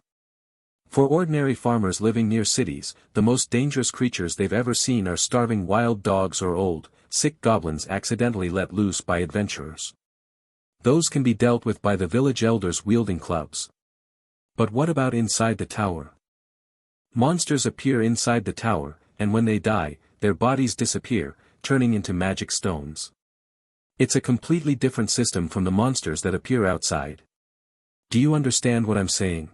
For ordinary farmers living near cities, the most dangerous creatures they've ever seen are starving wild dogs or old, sick goblins accidentally let loose by adventurers. Those can be dealt with by the village elders wielding clubs. But what about inside the tower? Monsters appear inside the tower, and when they die, their bodies disappear, turning into magic stones. It's a completely different system from the monsters that appear outside. Do you understand what I'm saying?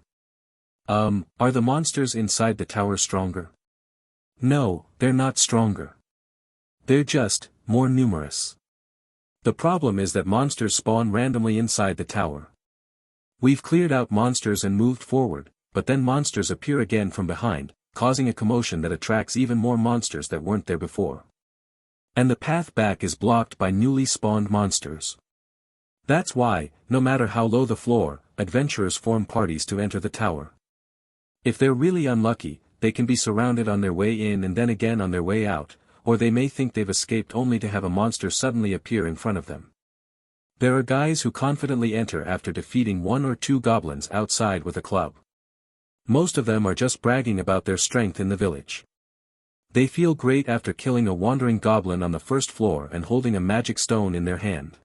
Are the monsters inside the tower stronger? No, they're not stronger. They're just more numerous. The problem is that monsters spawn randomly inside the tower. We've cleared out monsters and moved forward, but then monsters appear again from behind, causing a commotion that attracts even more monsters that weren't there before. And the path back is blocked by newly spawned monsters. That's why, no matter how low the floor, adventurers form parties to enter the tower. If they're really unlucky, they can be surrounded on their way in and then again on their way out, or they may think they've escaped only to have a monster suddenly appear in front of them. There are guys who confidently enter after defeating 1 or 2 goblins outside with a club. Most of them are just bragging about their strength in the village. They feel great after killing a wandering goblin on the first floor and holding a magic stone in their hand.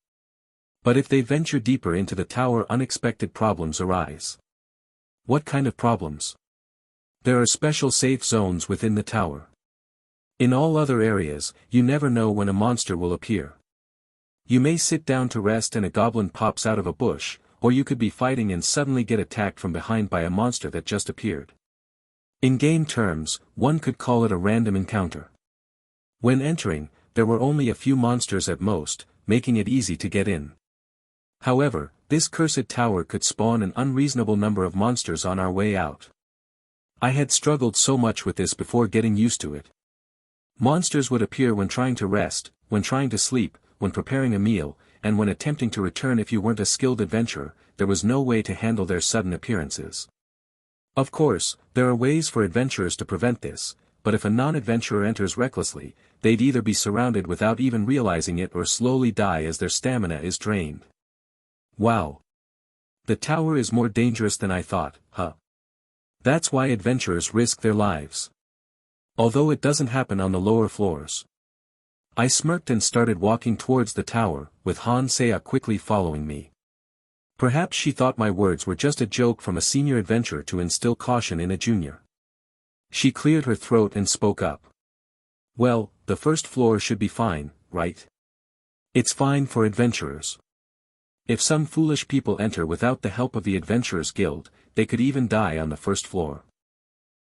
But if they venture deeper into the tower, unexpected problems arise. What kind of problems? There are special safe zones within the tower. In all other areas, you never know when a monster will appear. You may sit down to rest and a goblin pops out of a bush, or you could be fighting and suddenly get attacked from behind by a monster that just appeared. In game terms, one could call it a random encounter. When entering, there were only a few monsters at most, making it easy to get in. However, this cursed tower could spawn an unreasonable number of monsters on our way out. I had struggled so much with this before getting used to it. Monsters would appear when trying to rest, when trying to sleep, when preparing a meal, and when attempting to return. If you weren't a skilled adventurer, there was no way to handle their sudden appearances. Of course, there are ways for adventurers to prevent this, but if a non-adventurer enters recklessly, they'd either be surrounded without even realizing it or slowly die as their stamina is drained. Wow! The tower is more dangerous than I thought, huh? That's why adventurers risk their lives. Although it doesn't happen on the lower floors. I smirked and started walking towards the tower, with Hansea quickly following me. Perhaps she thought my words were just a joke from a senior adventurer to instill caution in a junior. She cleared her throat and spoke up. Well, the first floor should be fine, right? It's fine for adventurers. If some foolish people enter without the help of the Adventurers Guild, they could even die on the first floor.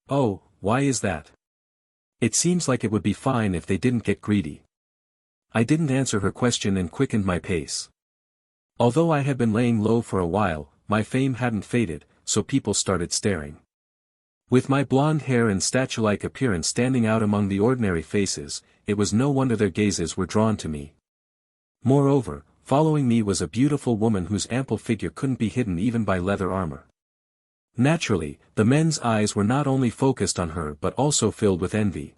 Oh, why is that? It seems like it would be fine if they didn't get greedy. I didn't answer her question and quickened my pace. Although I had been laying low for a while, my fame hadn't faded, so people started staring. With my blonde hair and statue-like appearance standing out among the ordinary faces, it was no wonder their gazes were drawn to me. Moreover, following me was a beautiful woman whose ample figure couldn't be hidden even by leather armor. Naturally, the men's eyes were not only focused on her but also filled with envy.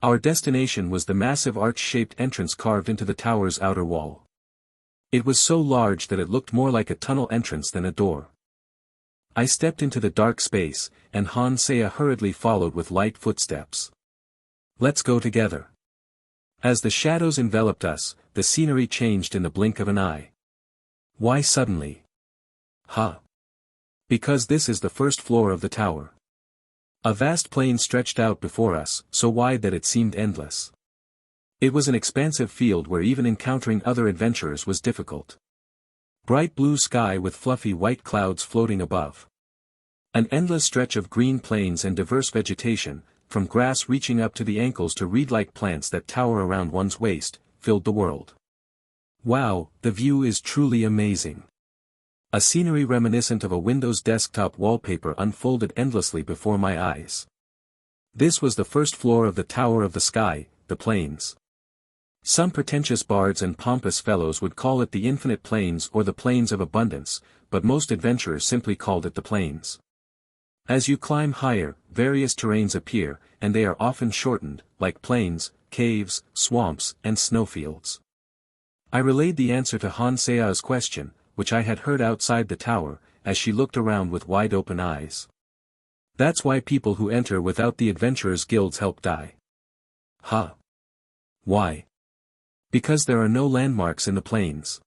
Our destination was the massive arch-shaped entrance carved into the tower's outer wall. It was so large that it looked more like a tunnel entrance than a door. I stepped into the dark space, and Hansea hurriedly followed with light footsteps. Let's go together. As the shadows enveloped us, the scenery changed in the blink of an eye. Why suddenly? Huh. Because this is the first floor of the tower. A vast plain stretched out before us, so wide that it seemed endless. It was an expansive field where even encountering other adventurers was difficult. Bright blue sky with fluffy white clouds floating above. An endless stretch of green plains and diverse vegetation, from grass reaching up to the ankles to reed-like plants that tower around one's waist, filled the world. Wow, the view is truly amazing. A scenery reminiscent of a Windows desktop wallpaper unfolded endlessly before my eyes. This was the first floor of the Tower of the Sky, the Plains. Some pretentious bards and pompous fellows would call it the Infinite Plains or the Plains of Abundance, but most adventurers simply called it the Plains. As you climb higher, various terrains appear, and they are often shortened, like plains, caves, swamps, and snowfields. I relayed the answer to Hansea's question, which I had heard outside the tower, as she looked around with wide-open eyes. That's why people who enter without the Adventurers Guild's help die. Huh. Why? Because there are no landmarks in the plains.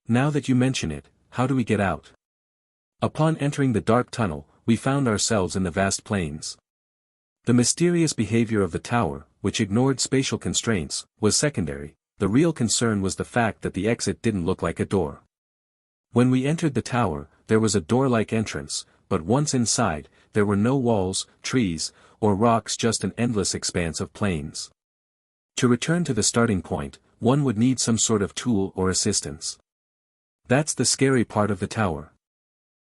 Now that you mention it, how do we get out? Upon entering the dark tunnel, we found ourselves in the vast plains. The mysterious behavior of the tower, which ignored spatial constraints, was secondary. The real concern was the fact that the exit didn't look like a door. When we entered the tower, there was a door-like entrance, but once inside, there were no walls, trees, or rocks, just an endless expanse of plains. To return to the starting point, one would need some sort of tool or assistance. That's the scary part of the tower.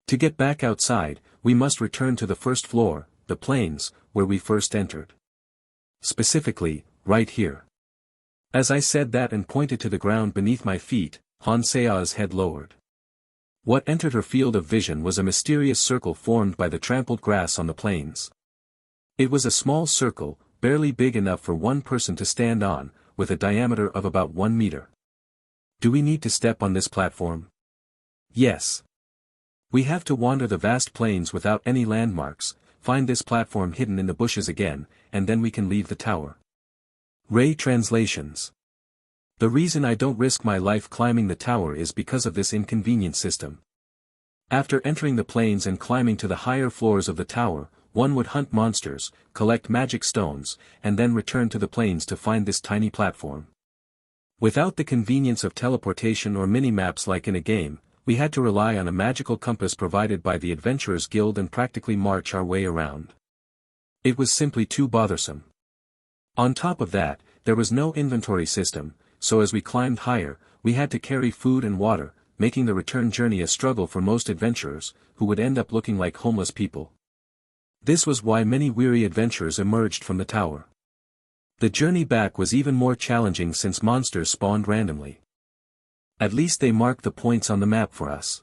To get back outside, we must return to the first floor, the plains, where we first entered. Specifically, right here. As I said that and pointed to the ground beneath my feet, Hansea's head lowered. What entered her field of vision was a mysterious circle formed by the trampled grass on the plains. It was a small circle, barely big enough for one person to stand on, with a diameter of about 1 meter. Do we need to step on this platform? Yes. We have to wander the vast plains without any landmarks, find this platform hidden in the bushes again, and then we can leave the tower. Ray translations. The reason I don't risk my life climbing the tower is because of this inconvenient system. After entering the plains and climbing to the higher floors of the tower, one would hunt monsters, collect magic stones, and then return to the plains to find this tiny platform. Without the convenience of teleportation or mini-maps like in a game, we had to rely on a magical compass provided by the Adventurers Guild and practically march our way around. It was simply too bothersome. On top of that, there was no inventory system, so as we climbed higher, we had to carry food and water, making the return journey a struggle for most adventurers, who would end up looking like homeless people. This was why many weary adventurers emerged from the tower. The journey back was even more challenging since monsters spawned randomly. At least they marked the points on the map for us.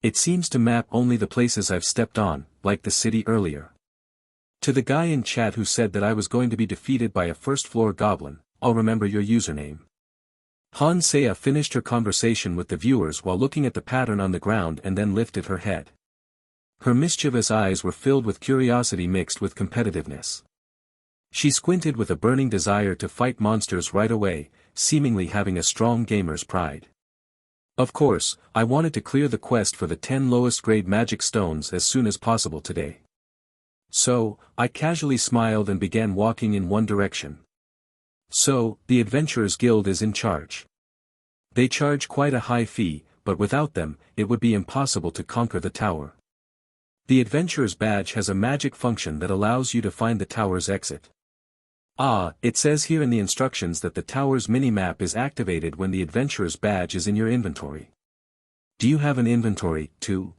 It seems to map only the places I've stepped on, like the city earlier. To the guy in chat who said that I was going to be defeated by a first-floor goblin, I'll remember your username. Hansea finished her conversation with the viewers while looking at the pattern on the ground and then lifted her head. Her mischievous eyes were filled with curiosity mixed with competitiveness. She squinted with a burning desire to fight monsters right away, seemingly having a strong gamer's pride. Of course, I wanted to clear the quest for the 10 lowest grade magic stones as soon as possible today. So, I casually smiled and began walking in one direction. So, the Adventurers Guild is in charge. They charge quite a high fee, but without them, it would be impossible to conquer the tower. The Adventurer's Badge has a magic function that allows you to find the tower's exit. It says here in the instructions that the tower's minimap is activated when the Adventurer's Badge is in your inventory. Do you have an inventory, too?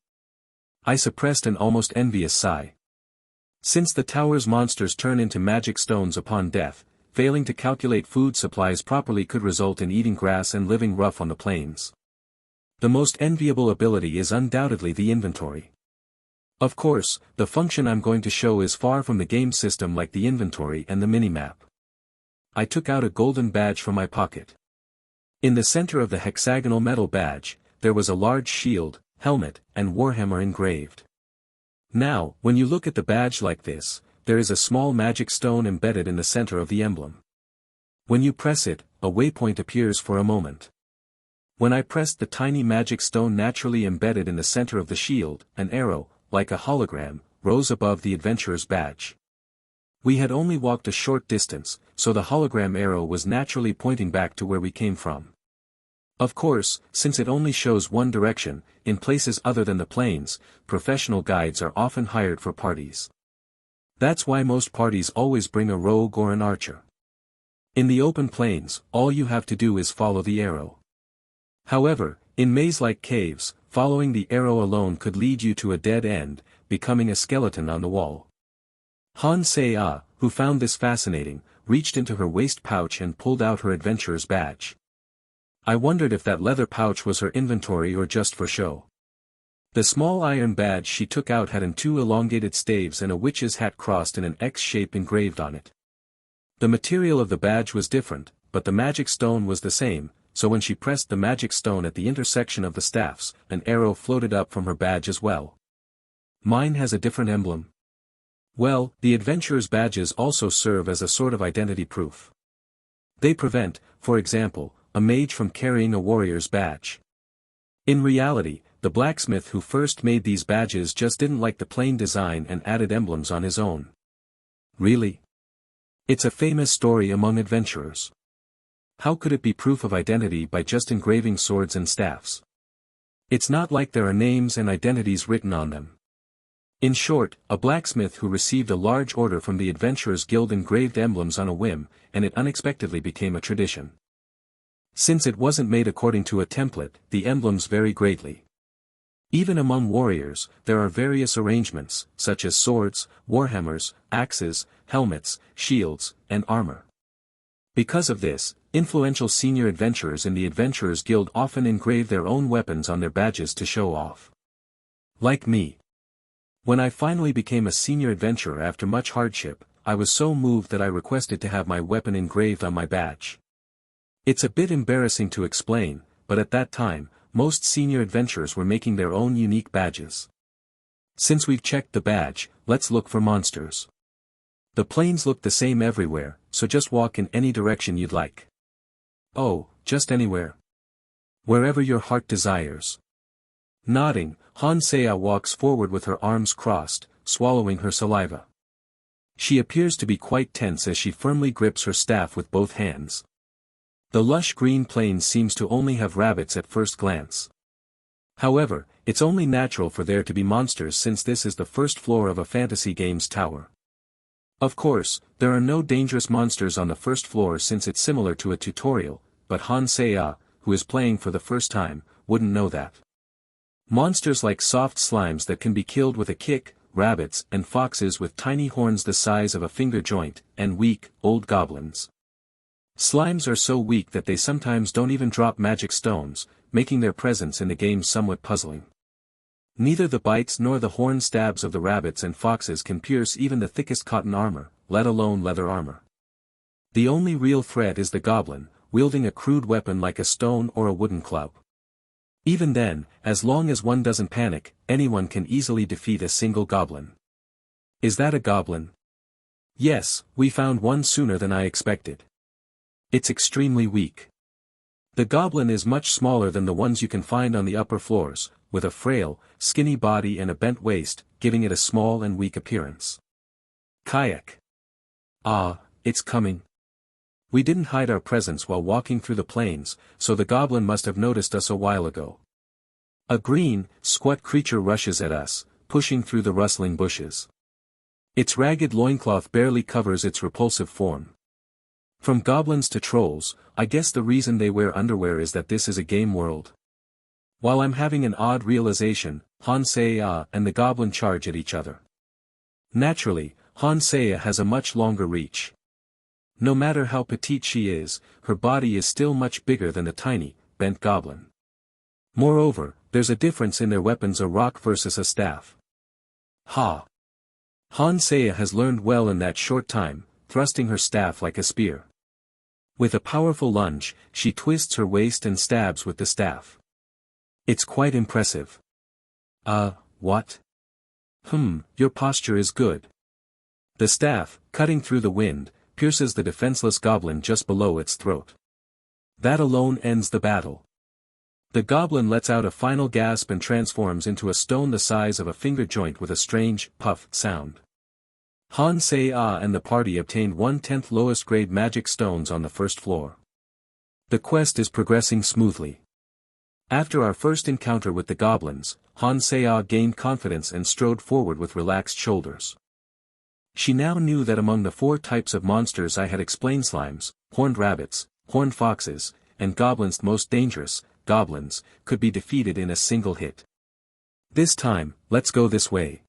I suppressed an almost envious sigh. Since the tower's monsters turn into magic stones upon death, failing to calculate food supplies properly could result in eating grass and living rough on the plains. The most enviable ability is undoubtedly the inventory. Of course, the function I'm going to show is far from the game system like the inventory and the minimap. I took out a golden badge from my pocket. In the center of the hexagonal metal badge, there was a large shield, helmet, and warhammer engraved. Now, when you look at the badge like this, there is a small magic stone embedded in the center of the emblem. When you press it, a waypoint appears for a moment. When I pressed the tiny magic stone naturally embedded in the center of the shield, an arrow, like a hologram, rose above the Adventurer's Badge. We had only walked a short distance, so the hologram arrow was naturally pointing back to where we came from. Of course, since it only shows one direction, in places other than the plains, professional guides are often hired for parties. That's why most parties always bring a rogue or an archer. In the open plains, all you have to do is follow the arrow. However, in maze-like caves, following the arrow alone could lead you to a dead end, becoming a skeleton on the wall. Hansea, who found this fascinating, reached into her waist pouch and pulled out her Adventurer's Badge. I wondered if that leather pouch was her inventory or just for show. The small iron badge she took out had two elongated staves and a witch's hat crossed in an X shape engraved on it. The material of the badge was different, but the magic stone was the same, so when she pressed the magic stone at the intersection of the staffs, an arrow floated up from her badge as well. Mine has a different emblem. Well, the Adventurer's Badges also serve as a sort of identity proof. They prevent, for example, a mage from carrying a warrior's badge. In reality, the blacksmith who first made these badges just didn't like the plain design and added emblems on his own. Really? It's a famous story among adventurers. How could it be proof of identity by just engraving swords and staffs? It's not like there are names and identities written on them. In short, a blacksmith who received a large order from the Adventurers Guild engraved emblems on a whim, and it unexpectedly became a tradition. Since it wasn't made according to a template, the emblems vary greatly. Even among warriors, there are various arrangements, such as swords, warhammers, axes, helmets, shields, and armor. Because of this, influential senior adventurers in the Adventurers Guild often engrave their own weapons on their badges to show off. Like me. When I finally became a senior adventurer after much hardship, I was so moved that I requested to have my weapon engraved on my badge. It's a bit embarrassing to explain, but at that time, most senior adventurers were making their own unique badges. Since we've checked the badge, let's look for monsters. The plains look the same everywhere, so just walk in any direction you'd like. Oh, just anywhere. Wherever your heart desires. Nodding, Hansea walks forward with her arms crossed, swallowing her saliva. She appears to be quite tense as she firmly grips her staff with both hands. The lush green plain seems to only have rabbits at first glance. However, it's only natural for there to be monsters since this is the first floor of a fantasy game's tower. Of course, there are no dangerous monsters on the first floor since it's similar to a tutorial, but Hansea, who is playing for the first time, wouldn't know that. Monsters like soft slimes that can be killed with a kick, rabbits and foxes with tiny horns the size of a finger joint, and weak, old goblins. Slimes are so weak that they sometimes don't even drop magic stones, making their presence in the game somewhat puzzling. Neither the bites nor the horn stabs of the rabbits and foxes can pierce even the thickest cotton armor, let alone leather armor. The only real threat is the goblin, wielding a crude weapon like a stone or a wooden club. Even then, as long as one doesn't panic, anyone can easily defeat a single goblin. Is that a goblin? Yes, we found one sooner than I expected. It's extremely weak. The goblin is much smaller than the ones you can find on the upper floors, with a frail, skinny body and a bent waist, giving it a small and weak appearance. Kayak. Ah, it's coming. We didn't hide our presence while walking through the plains, so the goblin must have noticed us a while ago. A green, squat creature rushes at us, pushing through the rustling bushes. Its ragged loincloth barely covers its repulsive form. From goblins to trolls, I guess the reason they wear underwear is that this is a game world. While I'm having an odd realization, Hansea and the goblin charge at each other. Naturally, Hansea has a much longer reach. No matter how petite she is, her body is still much bigger than the tiny, bent goblin. Moreover, there's a difference in their weapons: a rock versus a staff. Ha! Hansea has learned well in that short time, thrusting her staff like a spear. With a powerful lunge, she twists her waist and stabs with the staff. It's quite impressive. What? Your posture is good. The staff, cutting through the wind, pierces the defenseless goblin just below its throat. That alone ends the battle. The goblin lets out a final gasp and transforms into a stone the size of a finger joint with a strange, puff sound. Hansea and the party obtained 1/10 lowest grade magic stones on the first floor. The quest is progressing smoothly. After our first encounter with the goblins, Hansea gained confidence and strode forward with relaxed shoulders. She now knew that among the 4 types of monsters I had explained, slimes, horned rabbits, horned foxes, and goblins, most dangerous, goblins, could be defeated in a single hit. This time, let's go this way.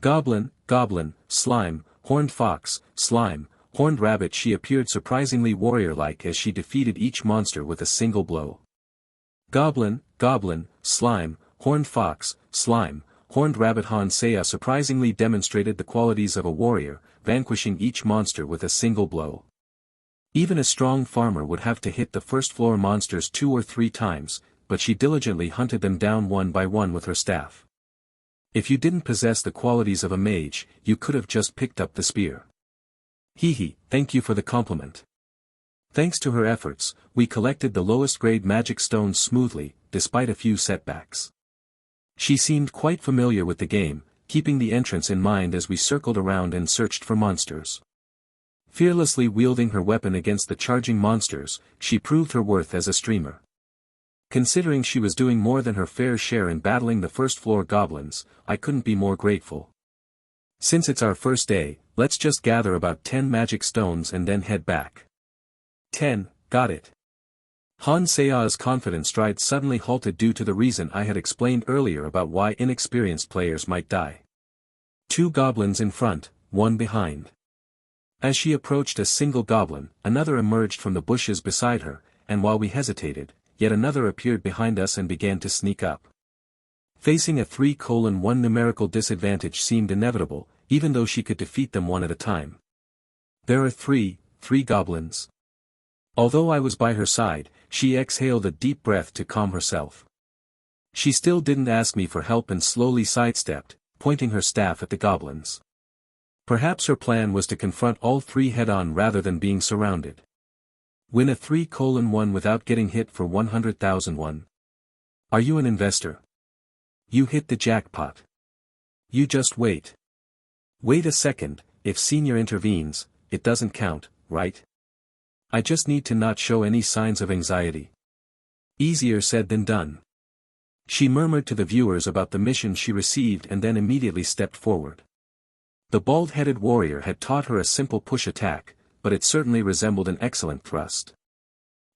Goblin, goblin, slime, horned fox, slime, horned rabbit. She appeared surprisingly warrior-like as she defeated each monster with a single blow. Goblin, goblin, slime, horned fox, slime, horned rabbit. Hansea surprisingly demonstrated the qualities of a warrior, vanquishing each monster with a single blow. Even a strong farmer would have to hit the first floor monsters 2 or 3 times, but she diligently hunted them down one by one with her staff. If you didn't possess the qualities of a mage, you could have just picked up the spear. Hee, thank you for the compliment. Thanks to her efforts, we collected the lowest grade magic stones smoothly, despite a few setbacks. She seemed quite familiar with the game, keeping the entrance in mind as we circled around and searched for monsters. Fearlessly wielding her weapon against the charging monsters, she proved her worth as a streamer. Considering she was doing more than her fair share in battling the first-floor goblins, I couldn't be more grateful. Since it's our first day, let's just gather about 10 magic stones and then head back. 10, got it. Han Sea's confident stride suddenly halted due to the reason I had explained earlier about why inexperienced players might die. 2 goblins in front, 1 behind. As she approached a single goblin, another emerged from the bushes beside her, and while we hesitated, yet another appeared behind us and began to sneak up. Facing a 3:1 numerical disadvantage seemed inevitable, even though she could defeat them one at a time. There are three goblins. Although I was by her side, she exhaled a deep breath to calm herself. She still didn't ask me for help and slowly sidestepped, pointing her staff at the goblins. Perhaps her plan was to confront all 3 head-on rather than being surrounded. Win a 3:1 without getting hit for 100,000 won. Are you an investor? You hit the jackpot. You just wait. Wait a second, if senior intervenes, it doesn't count, right? I just need to not show any signs of anxiety. Easier said than done. She murmured to the viewers about the mission she received and then immediately stepped forward. The bald-headed warrior had taught her a simple push attack, but it certainly resembled an excellent thrust.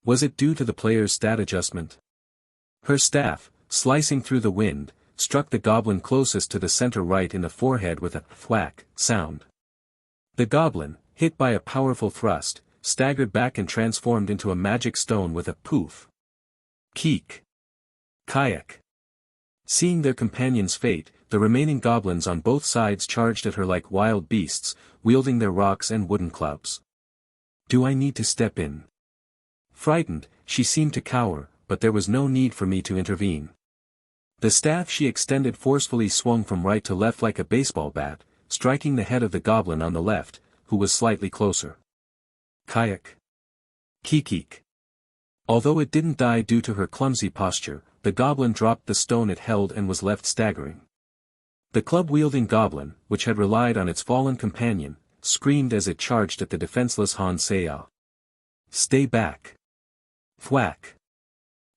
Was it due to the player's stat adjustment? Her staff, slicing through the wind, struck the goblin closest to the center right in the forehead with a thwack sound. The goblin, hit by a powerful thrust, staggered back and transformed into a magic stone with a poof. Keek. Kayak. Seeing their companion's fate, the remaining goblins on both sides charged at her like wild beasts, wielding their rocks and wooden clubs. Do I need to step in? Frightened, she seemed to cower, but there was no need for me to intervene. The staff she extended forcefully swung from right to left like a baseball bat, striking the head of the goblin on the left, who was slightly closer. Kayak. Kikik. Although it didn't die due to her clumsy posture, the goblin dropped the stone it held and was left staggering. The club-wielding goblin, which had relied on its fallen companion, screamed as it charged at the defenseless Han Sea. Stay back. Thwack.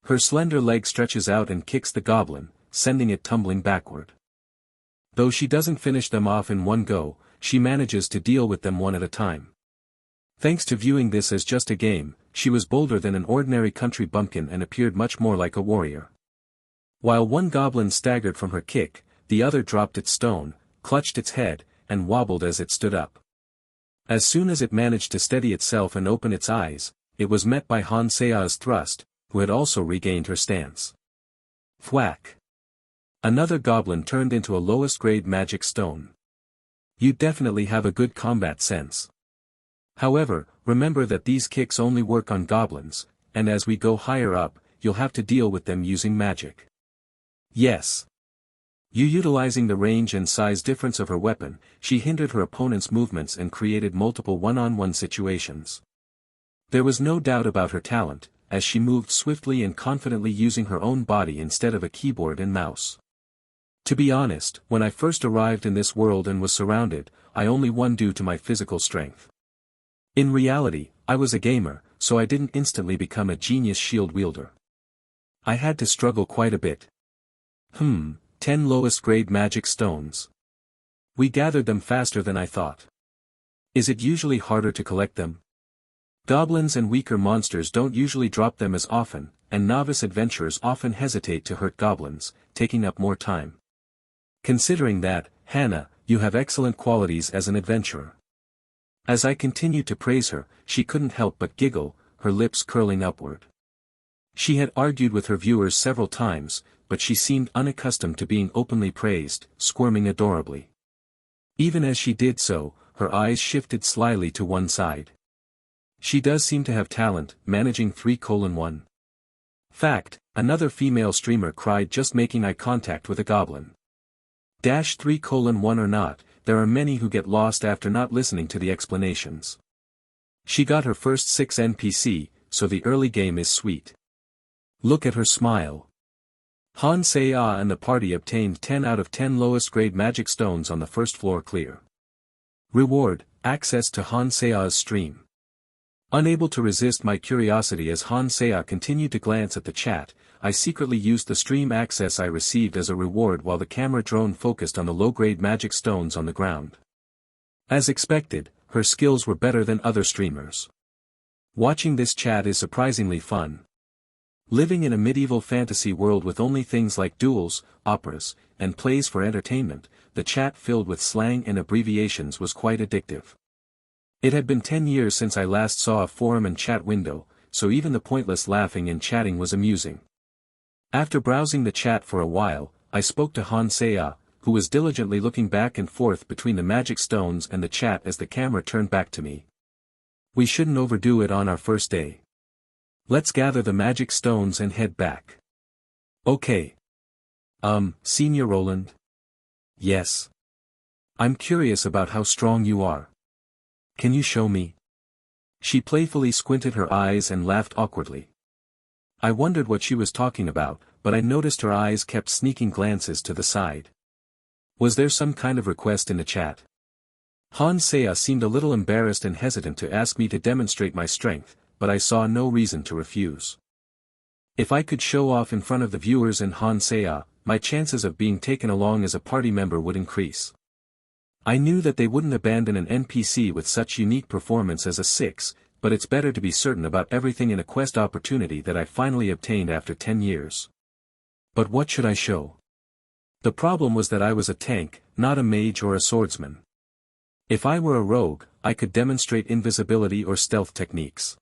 Her slender leg stretches out and kicks the goblin, sending it tumbling backward. Though she doesn't finish them off in one go, she manages to deal with them one at a time. Thanks to viewing this as just a game, she was bolder than an ordinary country bumpkin and appeared much more like a warrior. While one goblin staggered from her kick, the other dropped its stone, clutched its head, and wobbled as it stood up. As soon as it managed to steady itself and open its eyes, it was met by Han Sea's thrust, who had also regained her stance. Thwack. Another goblin turned into a lowest-grade magic stone. You definitely have a good combat sense. However, remember that these kicks only work on goblins, and as we go higher up, you'll have to deal with them using magic. Yes. Utilizing the range and size difference of her weapon, she hindered her opponent's movements and created multiple one-on-one situations. There was no doubt about her talent, as she moved swiftly and confidently using her own body instead of a keyboard and mouse. To be honest, when I first arrived in this world and was surrounded, I only won due to my physical strength. In reality, I was a gamer, so I didn't instantly become a genius shield wielder. I had to struggle quite a bit. 10 lowest grade magic stones. We gathered them faster than I thought. Is it usually harder to collect them? Goblins and weaker monsters don't usually drop them as often, and novice adventurers often hesitate to hurt goblins, taking up more time. Considering that, Hannah, you have excellent qualities as an adventurer. As I continued to praise her, she couldn't help but giggle, her lips curling upward. She had argued with her viewers several times, but she seemed unaccustomed to being openly praised, squirming adorably. Even as she did so, her eyes shifted slyly to one side. She does seem to have talent, managing 3:1. Fact, another female streamer cried just making eye contact with a goblin. 3:1 or not, there are many who get lost after not listening to the explanations. She got her first 6 NPC, so the early game is sweet. Look at her smile. Han Sea and the party obtained 10 out of 10 lowest grade magic stones on the first floor clear. Reward, access to Han Sea's stream. Unable to resist my curiosity as Hansea continued to glance at the chat, I secretly used the stream access I received as a reward while the camera drone focused on the low-grade magic stones on the ground. As expected, her skills were better than other streamers. Watching this chat is surprisingly fun. Living in a medieval fantasy world with only things like duels, operas, and plays for entertainment, the chat filled with slang and abbreviations was quite addictive. It had been 10 years since I last saw a forum and chat window, so even the pointless laughing and chatting was amusing. After browsing the chat for a while, I spoke to Hansea, who was diligently looking back and forth between the magic stones and the chat as the camera turned back to me. We shouldn't overdo it on our first day. Let's gather the magic stones and head back. Okay. Senior Roland? Yes. I'm curious about how strong you are. Can you show me? She playfully squinted her eyes and laughed awkwardly. I wondered what she was talking about, but I noticed her eyes kept sneaking glances to the side. Was there some kind of request in the chat? Hansea seemed a little embarrassed and hesitant to ask me to demonstrate my strength, but I saw no reason to refuse. If I could show off in front of the viewers and Hansea, my chances of being taken along as a party member would increase. I knew that they wouldn't abandon an NPC with such unique performance as a 6, but it's better to be certain about everything in a quest opportunity that I finally obtained after 10 years. But what should I show? The problem was that I was a tank, not a mage or a swordsman. If I were a rogue, I could demonstrate invisibility or stealth techniques.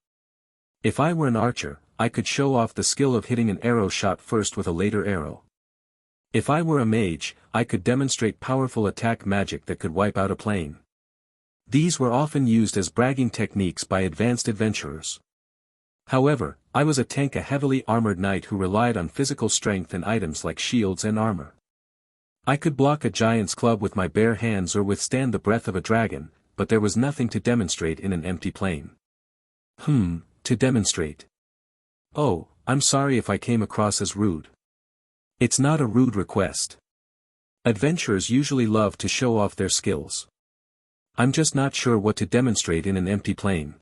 If I were an archer, I could show off the skill of hitting an arrow shot first with a later arrow. If I were a mage, I could demonstrate powerful attack magic that could wipe out a plane. These were often used as bragging techniques by advanced adventurers. However, I was a tank, a heavily armored knight who relied on physical strength and items like shields and armor. I could block a giant's club with my bare hands or withstand the breath of a dragon, but there was nothing to demonstrate in an empty plane. To demonstrate. Oh, I'm sorry if I came across as rude. It's not a rude request. Adventurers usually love to show off their skills. I'm just not sure what to demonstrate in an empty plane.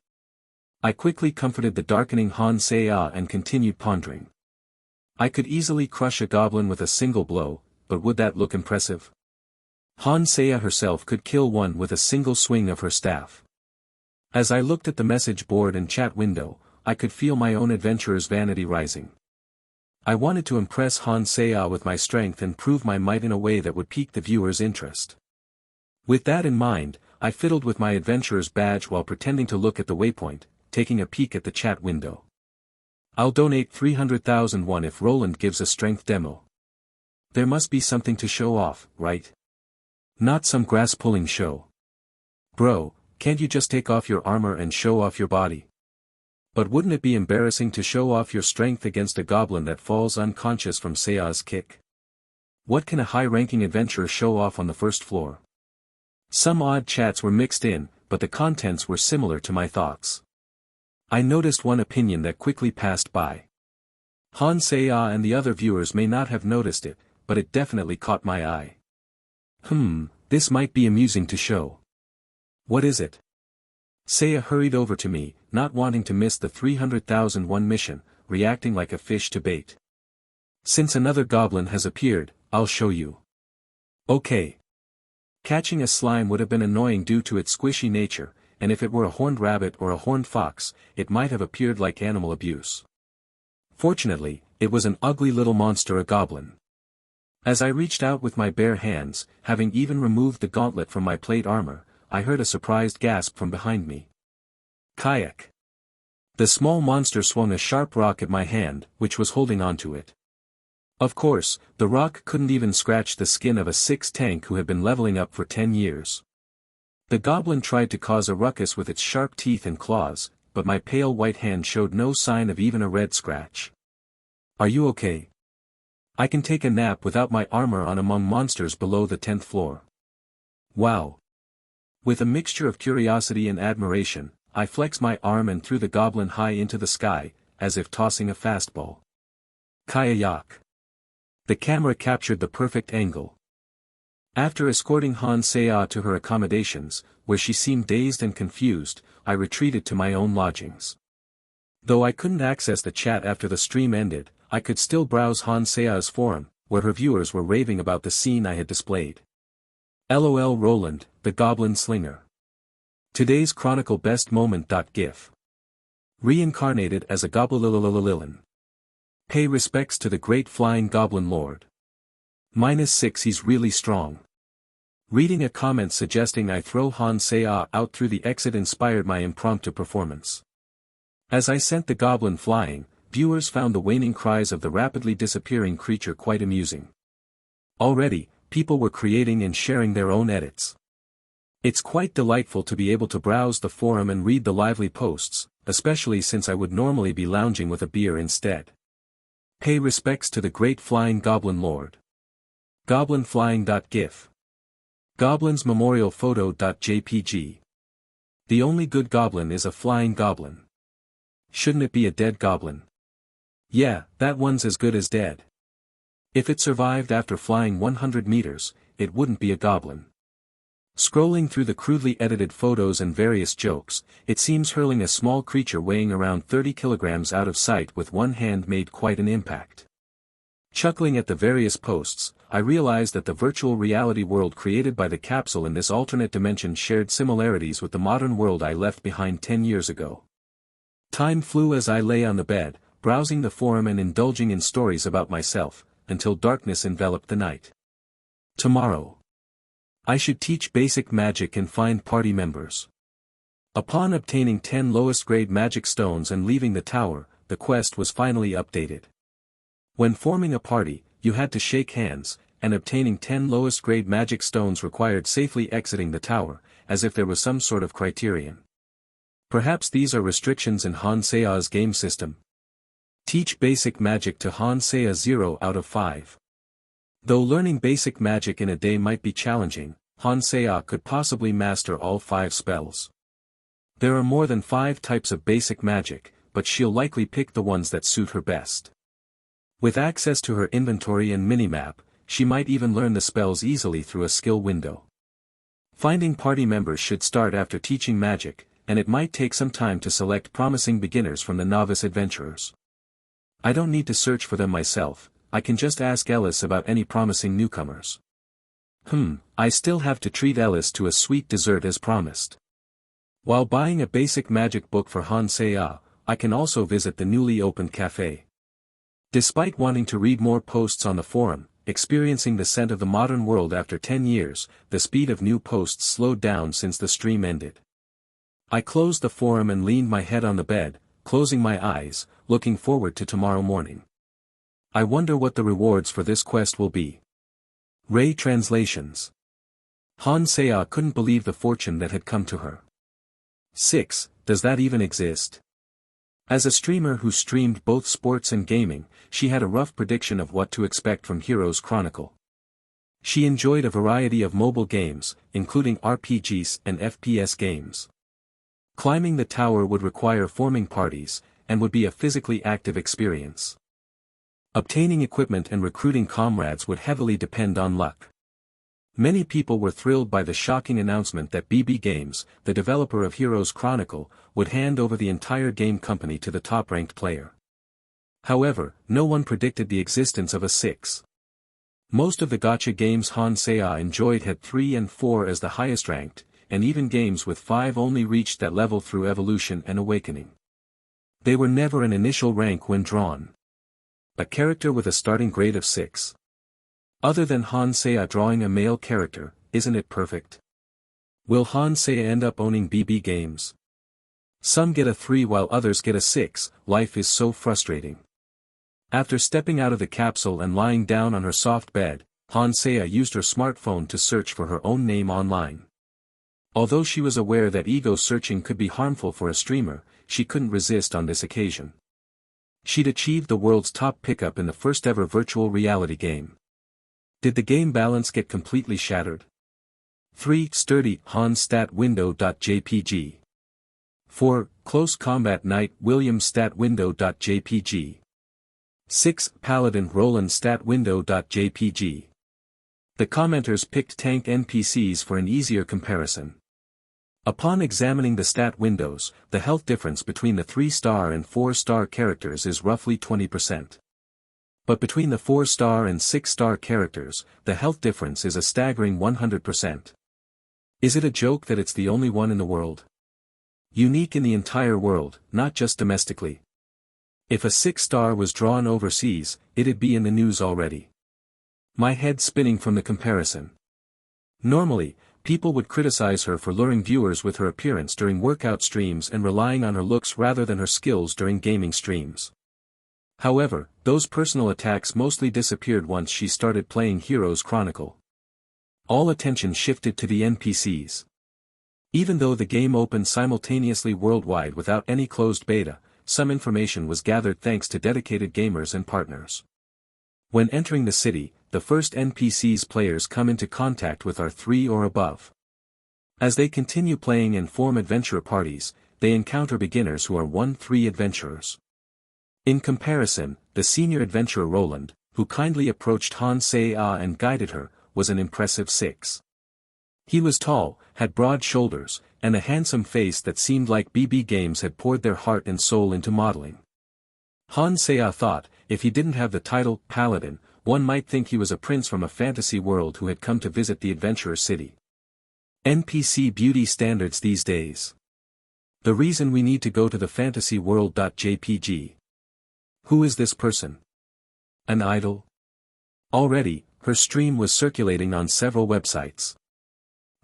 I quickly comforted the darkening Hansea and continued pondering. I could easily crush a goblin with a single blow, but would that look impressive? Hansea herself could kill one with a single swing of her staff. As I looked at the message board and chat window, I could feel my own adventurer's vanity rising. I wanted to impress Hansea with my strength and prove my might in a way that would pique the viewer's interest. With that in mind, I fiddled with my adventurer's badge while pretending to look at the waypoint, taking a peek at the chat window. I'll donate 300,001 if Roland gives a strength demo. There must be something to show off, right? Not some grass-pulling show. Bro, can't you just take off your armor and show off your body? But wouldn't it be embarrassing to show off your strength against a goblin that falls unconscious from Sea's kick? What can a high-ranking adventurer show off on the first floor? Some odd chats were mixed in, but the contents were similar to my thoughts. I noticed one opinion that quickly passed by. Hansea and the other viewers may not have noticed it, but it definitely caught my eye. This might be amusing to show. What is it? Saya hurried over to me, not wanting to miss the 300,001 mission, reacting like a fish to bait. Since another goblin has appeared, I'll show you. Okay. Catching a slime would have been annoying due to its squishy nature, and if it were a horned rabbit or a horned fox, it might have appeared like animal abuse. Fortunately, it was an ugly little monster, a goblin. As I reached out with my bare hands, having even removed the gauntlet from my plate armor, I heard a surprised gasp from behind me. Kayak. The small monster swung a sharp rock at my hand, which was holding onto it. Of course, the rock couldn't even scratch the skin of a 6 tank who had been leveling up for 10 years. The goblin tried to cause a ruckus with its sharp teeth and claws, but my pale white hand showed no sign of even a red scratch. Are you okay? I can take a nap without my armor on among monsters below the 10th floor. Wow. With a mixture of curiosity and admiration, I flexed my arm and threw the goblin high into the sky, as if tossing a fastball. Kayak. The camera captured the perfect angle. After escorting Han Seah to her accommodations, where she seemed dazed and confused, I retreated to my own lodgings. Though I couldn't access the chat after the stream ended, I could still browse Han Seah's forum, where her viewers were raving about the scene I had displayed. LOL Roland, the Goblin Slinger. Today's Chronicle Best Moment. GIF. Reincarnated as a goblin. Pay respects to the great flying goblin lord. -6 He's really strong. Reading a comment suggesting I throw Han Seah out through the exit inspired my impromptu performance. As I sent the goblin flying, viewers found the waning cries of the rapidly disappearing creature quite amusing. Already, people were creating and sharing their own edits. It's quite delightful to be able to browse the forum and read the lively posts, especially since I would normally be lounging with a beer instead. Pay respects to the great flying goblin lord. Goblin flying.gif. Goblin's memorial photo.jpg. The only good goblin is a flying goblin. Shouldn't it be a dead goblin? Yeah, that one's as good as dead. If it survived after flying 100 meters, it wouldn't be a goblin. Scrolling through the crudely edited photos and various jokes, it seems hurling a small creature weighing around 30 kilograms out of sight with one hand made quite an impact. Chuckling at the various posts, I realized that the virtual reality world created by the capsule in this alternate dimension shared similarities with the modern world I left behind 10 years ago. Time flew as I lay on the bed, browsing the forum and indulging in stories about myself, until darkness enveloped the night. Tomorrow. I should teach basic magic and find party members. Upon obtaining 10 lowest grade magic stones and leaving the tower, the quest was finally updated. When forming a party, you had to shake hands, and obtaining 10 lowest grade magic stones required safely exiting the tower, as if there was some sort of criterion. Perhaps these are restrictions in Han Seah's game system. Teach basic magic to Han Seah 0 out of 5. Though learning basic magic in a day might be challenging, Han Seah could possibly master all 5 spells. There are more than 5 types of basic magic, but she'll likely pick the ones that suit her best. With access to her inventory and minimap, she might even learn the spells easily through a skill window. Finding party members should start after teaching magic, and it might take some time to select promising beginners from the novice adventurers. I don't need to search for them myself, I can just ask Ellis about any promising newcomers. I still have to treat Ellis to a sweet dessert as promised. While buying a basic magic book for Han Seah, I can also visit the newly opened cafe. Despite wanting to read more posts on the forum, experiencing the scent of the modern world after 10 years, the speed of new posts slowed down since the stream ended. I closed the forum and leaned my head on the bed, closing my eyes, looking forward to tomorrow morning. I wonder what the rewards for this quest will be. Ray Translations. Han Seah couldn't believe the fortune that had come to her. 6. Does that even exist? As a streamer who streamed both sports and gaming, she had a rough prediction of what to expect from Heroes Chronicle. She enjoyed a variety of mobile games, including RPGs and FPS games. Climbing the tower would require forming parties, and would be a physically active experience. Obtaining equipment and recruiting comrades would heavily depend on luck. Many people were thrilled by the shocking announcement that BB Games, the developer of Heroes Chronicle, would hand over the entire game company to the top-ranked player. However, no one predicted the existence of a 6. Most of the gacha games Han Seah enjoyed had 3 and 4 as the highest ranked, and even games with 5 only reached that level through evolution and awakening. They were never an initial rank when drawn. A character with a starting grade of 6. Other than Han Seah drawing a male character, isn't it perfect? Will Han Seah end up owning BB Games? Some get a 3 while others get a 6, life is so frustrating. After stepping out of the capsule and lying down on her soft bed, Han Seah used her smartphone to search for her own name online. Although she was aware that ego searching could be harmful for a streamer, she couldn't resist on this occasion. She'd achieved the world's top pickup in the first ever virtual reality game. Did the game balance get completely shattered? 3. Sturdy Han stat window.jpg. 4. Close combat knight William stat window.jpg. 6. Paladin Roland stat window.jpg. The commenters picked tank NPCs for an easier comparison. Upon examining the stat windows, the health difference between the 3-star and 4-star characters is roughly 20%. But between the 4-star and 6-star characters, the health difference is a staggering 100%. Is it a joke that it's the only one in the world? Unique in the entire world, not just domestically. If a 6-star was drawn overseas, it'd be in the news already. My head spinning from the comparison. Normally, people would criticize her for luring viewers with her appearance during workout streams and relying on her looks rather than her skills during gaming streams. However, those personal attacks mostly disappeared once she started playing Heroes Chronicle. All attention shifted to the NPCs. Even though the game opened simultaneously worldwide without any closed beta, some information was gathered thanks to dedicated gamers and partners. When entering the city, the first NPCs players come into contact with are 3 or above. As they continue playing and form adventurer parties, they encounter beginners who are 1-3 adventurers. In comparison, the senior adventurer Roland, who kindly approached Han Se-ah and guided her, was an impressive 6. He was tall, had broad shoulders, and a handsome face that seemed like BB Games had poured their heart and soul into modeling. Han Se-ah thought, if he didn't have the title Paladin, one might think he was a prince from a fantasy world who had come to visit the adventurer city. NPC beauty standards these days. The reason we need to go to the fantasy world.jpg. Who is this person? An idol? Already, her stream was circulating on several websites.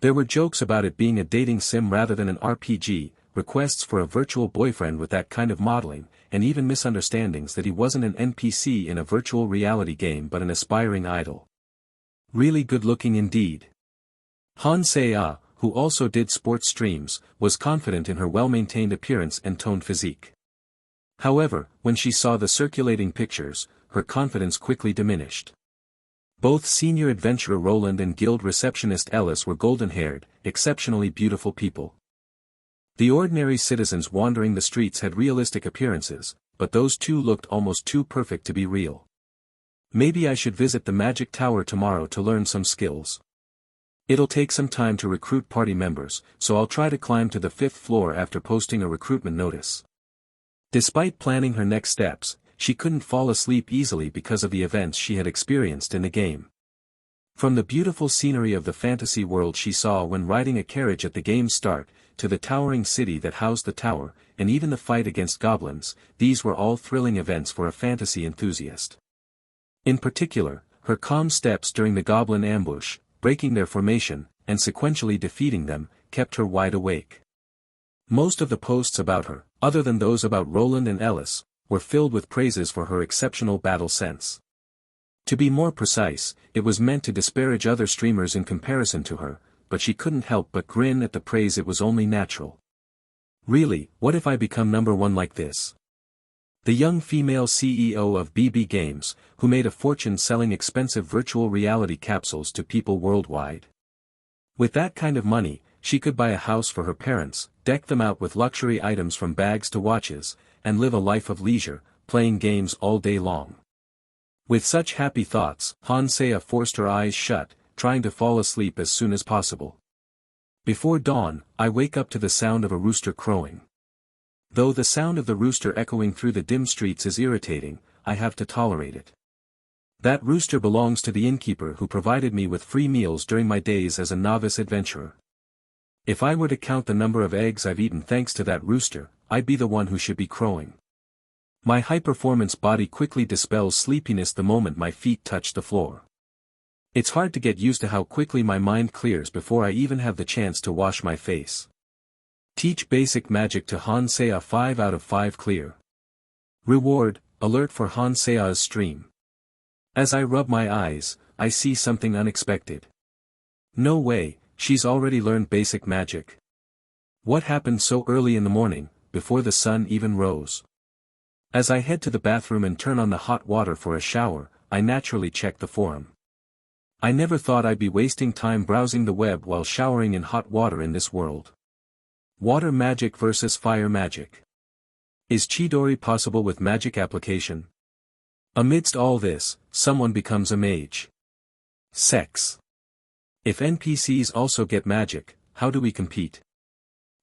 There were jokes about it being a dating sim rather than an RPG, requests for a virtual boyfriend with that kind of modeling, and even misunderstandings that he wasn't an NPC in a virtual reality game but an aspiring idol. Really good looking indeed. Han Se-ah, who also did sports streams, was confident in her well-maintained appearance and toned physique. However, when she saw the circulating pictures, her confidence quickly diminished. Both senior adventurer Roland and guild receptionist Ellis were golden-haired, exceptionally beautiful people. The ordinary citizens wandering the streets had realistic appearances, but those two looked almost too perfect to be real. Maybe I should visit the Magic Tower tomorrow to learn some skills. It'll take some time to recruit party members, so I'll try to climb to the 5th floor after posting a recruitment notice. Despite planning her next steps, she couldn't fall asleep easily because of the events she had experienced in the game. From the beautiful scenery of the fantasy world she saw when riding a carriage at the game's start, to the towering city that housed the tower, and even the fight against goblins, these were all thrilling events for a fantasy enthusiast. In particular, her calm steps during the goblin ambush, breaking their formation, and sequentially defeating them, kept her wide awake. Most of the posts about her, other than those about Roland and Ellis, were filled with praises for her exceptional battle sense. To be more precise, it was meant to disparage other streamers in comparison to her, but she couldn't help but grin at the praise. It was only natural. Really, what if I become number 1 like this? The young female CEO of BB Games, who made a fortune selling expensive virtual reality capsules to people worldwide. With that kind of money, she could buy a house for her parents, deck them out with luxury items from bags to watches, and live a life of leisure, playing games all day long. With such happy thoughts, Han Se-ah forced her eyes shut, trying to fall asleep as soon as possible. Before dawn, I wake up to the sound of a rooster crowing. Though the sound of the rooster echoing through the dim streets is irritating, I have to tolerate it. That rooster belongs to the innkeeper who provided me with free meals during my days as a novice adventurer. If I were to count the number of eggs I've eaten thanks to that rooster, I'd be the one who should be crowing. My high-performance body quickly dispels sleepiness the moment my feet touch the floor. It's hard to get used to how quickly my mind clears before I even have the chance to wash my face. Teach basic magic to Han Se-ah 5 out of 5 clear. Reward, alert for Han Se-ah's stream. As I rub my eyes, I see something unexpected. No way, she's already learned basic magic. What happened so early in the morning, before the sun even rose? As I head to the bathroom and turn on the hot water for a shower, I naturally check the forum. I never thought I'd be wasting time browsing the web while showering in hot water in this world. Water magic versus fire magic. Is Chidori possible with magic application? Amidst all this, someone becomes a mage. Sex. If NPCs also get magic, how do we compete?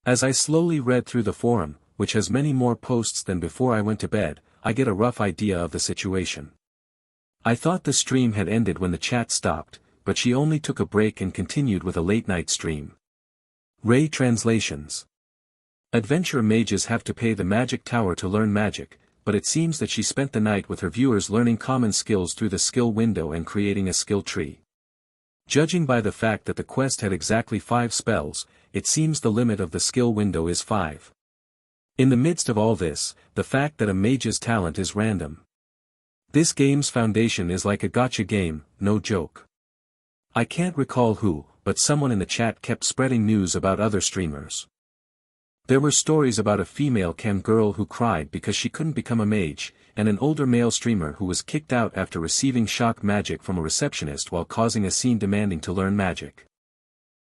As I slowly read through the forum, which has many more posts than before I went to bed, I get a rough idea of the situation. I thought the stream had ended when the chat stopped, but she only took a break and continued with a late-night stream. Ray translations. Adventure mages have to pay the magic tower to learn magic, but it seems that she spent the night with her viewers learning common skills through the skill window and creating a skill tree. Judging by the fact that the quest had exactly 5 spells, it seems the limit of the skill window is 5. In the midst of all this, the fact that a mage's talent is random. This game's foundation is like a gotcha game, no joke. I can't recall who, but someone in the chat kept spreading news about other streamers. There were stories about a female cam girl who cried because she couldn't become a mage, and an older male streamer who was kicked out after receiving shock magic from a receptionist while causing a scene demanding to learn magic.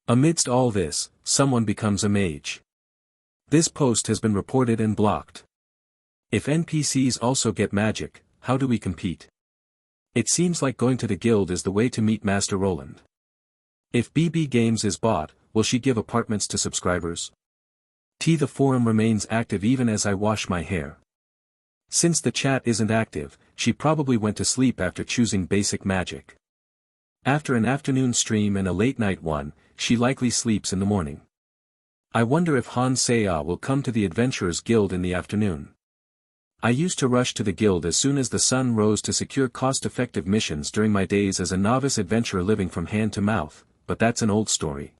Amidst all this, someone becomes a mage. This post has been reported and blocked. If NPCs also get magic, how do we compete? It seems like going to the guild is the way to meet Master Roland. If BB Games is bought, will she give apartments to subscribers? The forum remains active even as I wash my hair. Since the chat isn't active, she probably went to sleep after choosing basic magic. After an afternoon stream and a late night one, she likely sleeps in the morning. I wonder if Han Seiya will come to the Adventurers Guild in the afternoon. I used to rush to the guild as soon as the sun rose to secure cost-effective missions during my days as a novice adventurer living from hand to mouth, but that's an old story.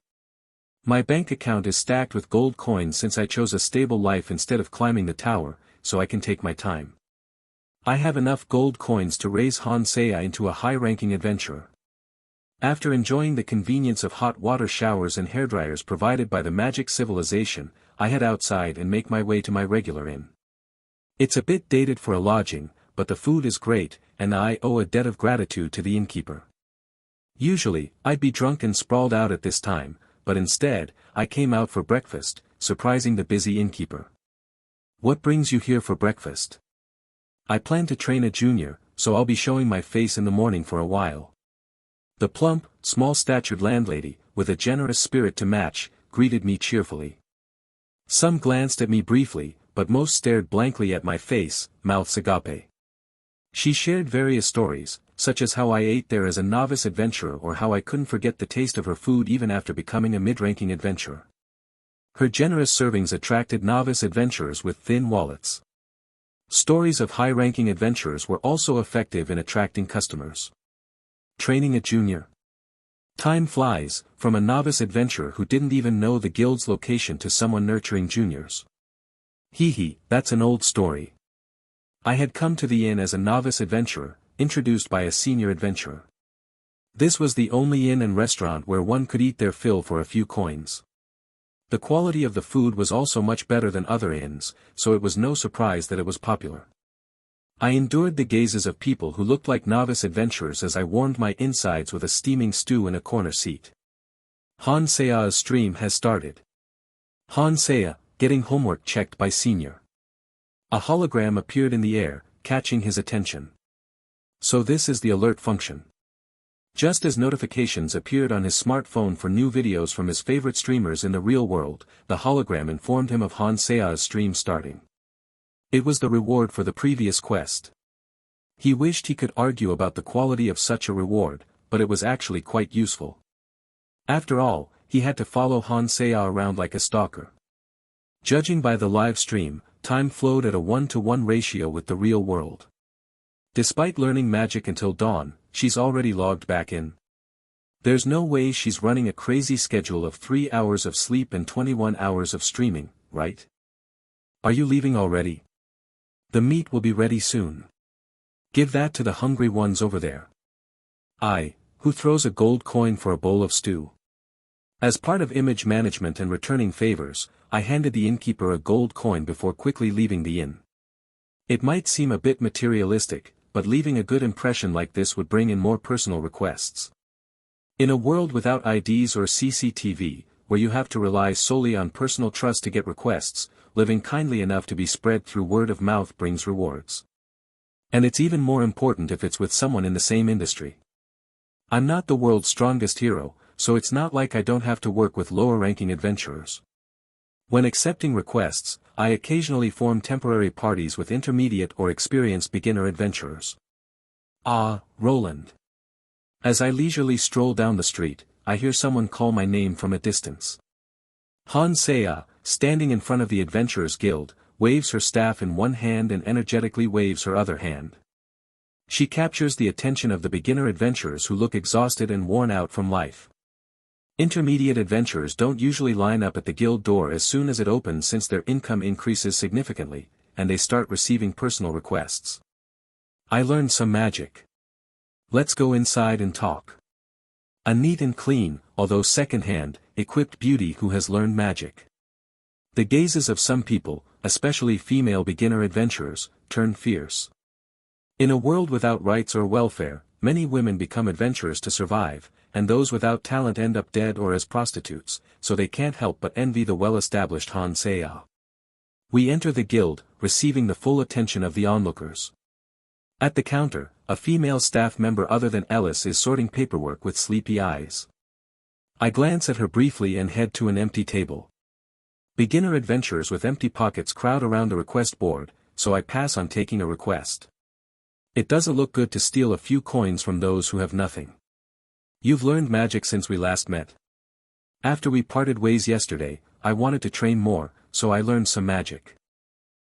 My bank account is stacked with gold coins since I chose a stable life instead of climbing the tower, so I can take my time. I have enough gold coins to raise Han Seiya into a high-ranking adventurer. After enjoying the convenience of hot water showers and hairdryers provided by the magic civilization, I head outside and make my way to my regular inn. It's a bit dated for a lodging, but the food is great, and I owe a debt of gratitude to the innkeeper. Usually, I'd be drunk and sprawled out at this time, but instead, I came out for breakfast, surprising the busy innkeeper. What brings you here for breakfast? I plan to train a junior, so I'll be showing my face in the morning for a while. The plump, small-statured landlady, with a generous spirit to match, greeted me cheerfully. Some glanced at me briefly, but most stared blankly at my face, mouths agape. She shared various stories, such as how I ate there as a novice adventurer or how I couldn't forget the taste of her food even after becoming a mid-ranking adventurer. Her generous servings attracted novice adventurers with thin wallets. Stories of high-ranking adventurers were also effective in attracting customers. Training a junior. Time flies, from a novice adventurer who didn't even know the guild's location to someone nurturing juniors. That's an old story. I had come to the inn as a novice adventurer, introduced by a senior adventurer. This was the only inn and restaurant where one could eat their fill for a few coins. The quality of the food was also much better than other inns, so it was no surprise that it was popular. I endured the gazes of people who looked like novice adventurers as I warmed my insides with a steaming stew in a corner seat. Han Seiya's stream has started. Han Seiya, getting homework checked by senior. A hologram appeared in the air, catching his attention. So this is the alert function. Just as notifications appeared on his smartphone for new videos from his favorite streamers in the real world, the hologram informed him of Han Seiya's stream starting. It was the reward for the previous quest. He wished he could argue about the quality of such a reward, but it was actually quite useful. After all, he had to follow Han Seiya around like a stalker. Judging by the live stream, time flowed at a 1-to-1 ratio with the real world. Despite learning magic until dawn, she's already logged back in. There's no way she's running a crazy schedule of 3 hours of sleep and 21 hours of streaming, right? Are you leaving already? The meat will be ready soon. Give that to the hungry ones over there. Who throws a gold coin for a bowl of stew? As part of image management and returning favors, I handed the innkeeper a gold coin before quickly leaving the inn. It might seem a bit materialistic, but leaving a good impression like this would bring in more personal requests. In a world without IDs or CCTV, where you have to rely solely on personal trust to get requests, living kindly enough to be spread through word of mouth brings rewards. And it's even more important if it's with someone in the same industry. I'm not the world's strongest hero, so it's not like I don't have to work with lower-ranking adventurers. When accepting requests, I occasionally form temporary parties with intermediate or experienced beginner adventurers. Ah, Roland. As I leisurely stroll down the street, I hear someone call my name from a distance. Hansea, standing in front of the Adventurers Guild, waves her staff in one hand and energetically waves her other hand. She captures the attention of the beginner adventurers who look exhausted and worn out from life. Intermediate adventurers don't usually line up at the guild door as soon as it opens since their income increases significantly, and they start receiving personal requests. I learned some magic. Let's go inside and talk. A neat and clean, although second-hand, equipped beauty who has learned magic. The gazes of some people, especially female beginner adventurers, turn fierce. In a world without rights or welfare, many women become adventurers to survive, and those without talent end up dead or as prostitutes, so they can't help but envy the well-established Hansea. We enter the guild, receiving the full attention of the onlookers. At the counter, a female staff member other than Ellis is sorting paperwork with sleepy eyes. I glance at her briefly and head to an empty table. Beginner adventurers with empty pockets crowd around the request board, so I pass on taking a request. It doesn't look good to steal a few coins from those who have nothing. You've learned magic since we last met. After we parted ways yesterday, I wanted to train more, so I learned some magic.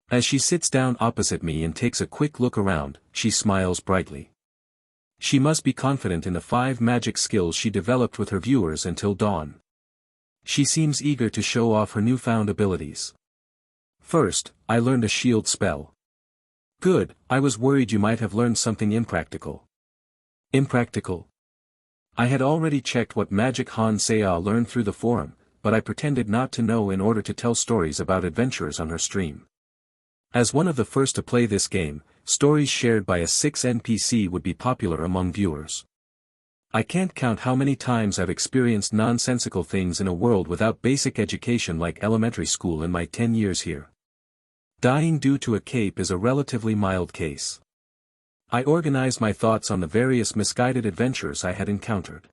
As she sits down opposite me and takes a quick look around, she smiles brightly. She must be confident in the 5 magic skills she developed with her viewers until dawn. She seems eager to show off her newfound abilities. First, I learned a shield spell. Good, I was worried you might have learned something impractical. Impractical? I had already checked what magic Hansea learned through the forum, but I pretended not to know in order to tell stories about adventurers on her stream. As one of the first to play this game, stories shared by a 6 NPC would be popular among viewers. I can't count how many times I've experienced nonsensical things in a world without basic education like elementary school in my 10 years here. Dying due to a cape is a relatively mild case. I organized my thoughts on the various misguided adventures I had encountered.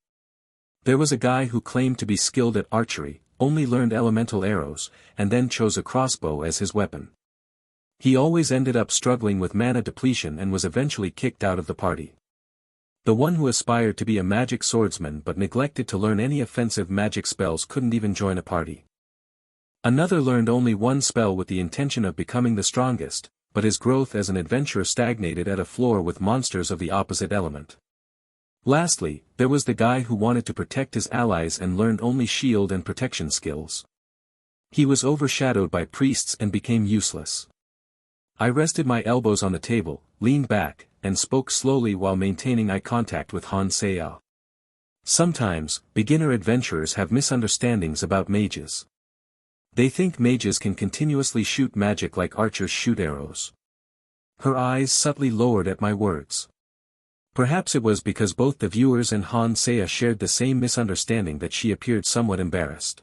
There was a guy who claimed to be skilled at archery, only learned elemental arrows, and then chose a crossbow as his weapon. He always ended up struggling with mana depletion and was eventually kicked out of the party. The one who aspired to be a magic swordsman but neglected to learn any offensive magic spells couldn't even join a party. Another learned only one spell with the intention of becoming the strongest, but his growth as an adventurer stagnated at a floor with monsters of the opposite element. Lastly, there was the guy who wanted to protect his allies and learned only shield and protection skills. He was overshadowed by priests and became useless. I rested my elbows on the table, leaned back, and spoke slowly while maintaining eye contact with Hansea. Sometimes, beginner adventurers have misunderstandings about mages. They think mages can continuously shoot magic like archers shoot arrows. Her eyes subtly lowered at my words. Perhaps it was because both the viewers and Hansea shared the same misunderstanding that she appeared somewhat embarrassed.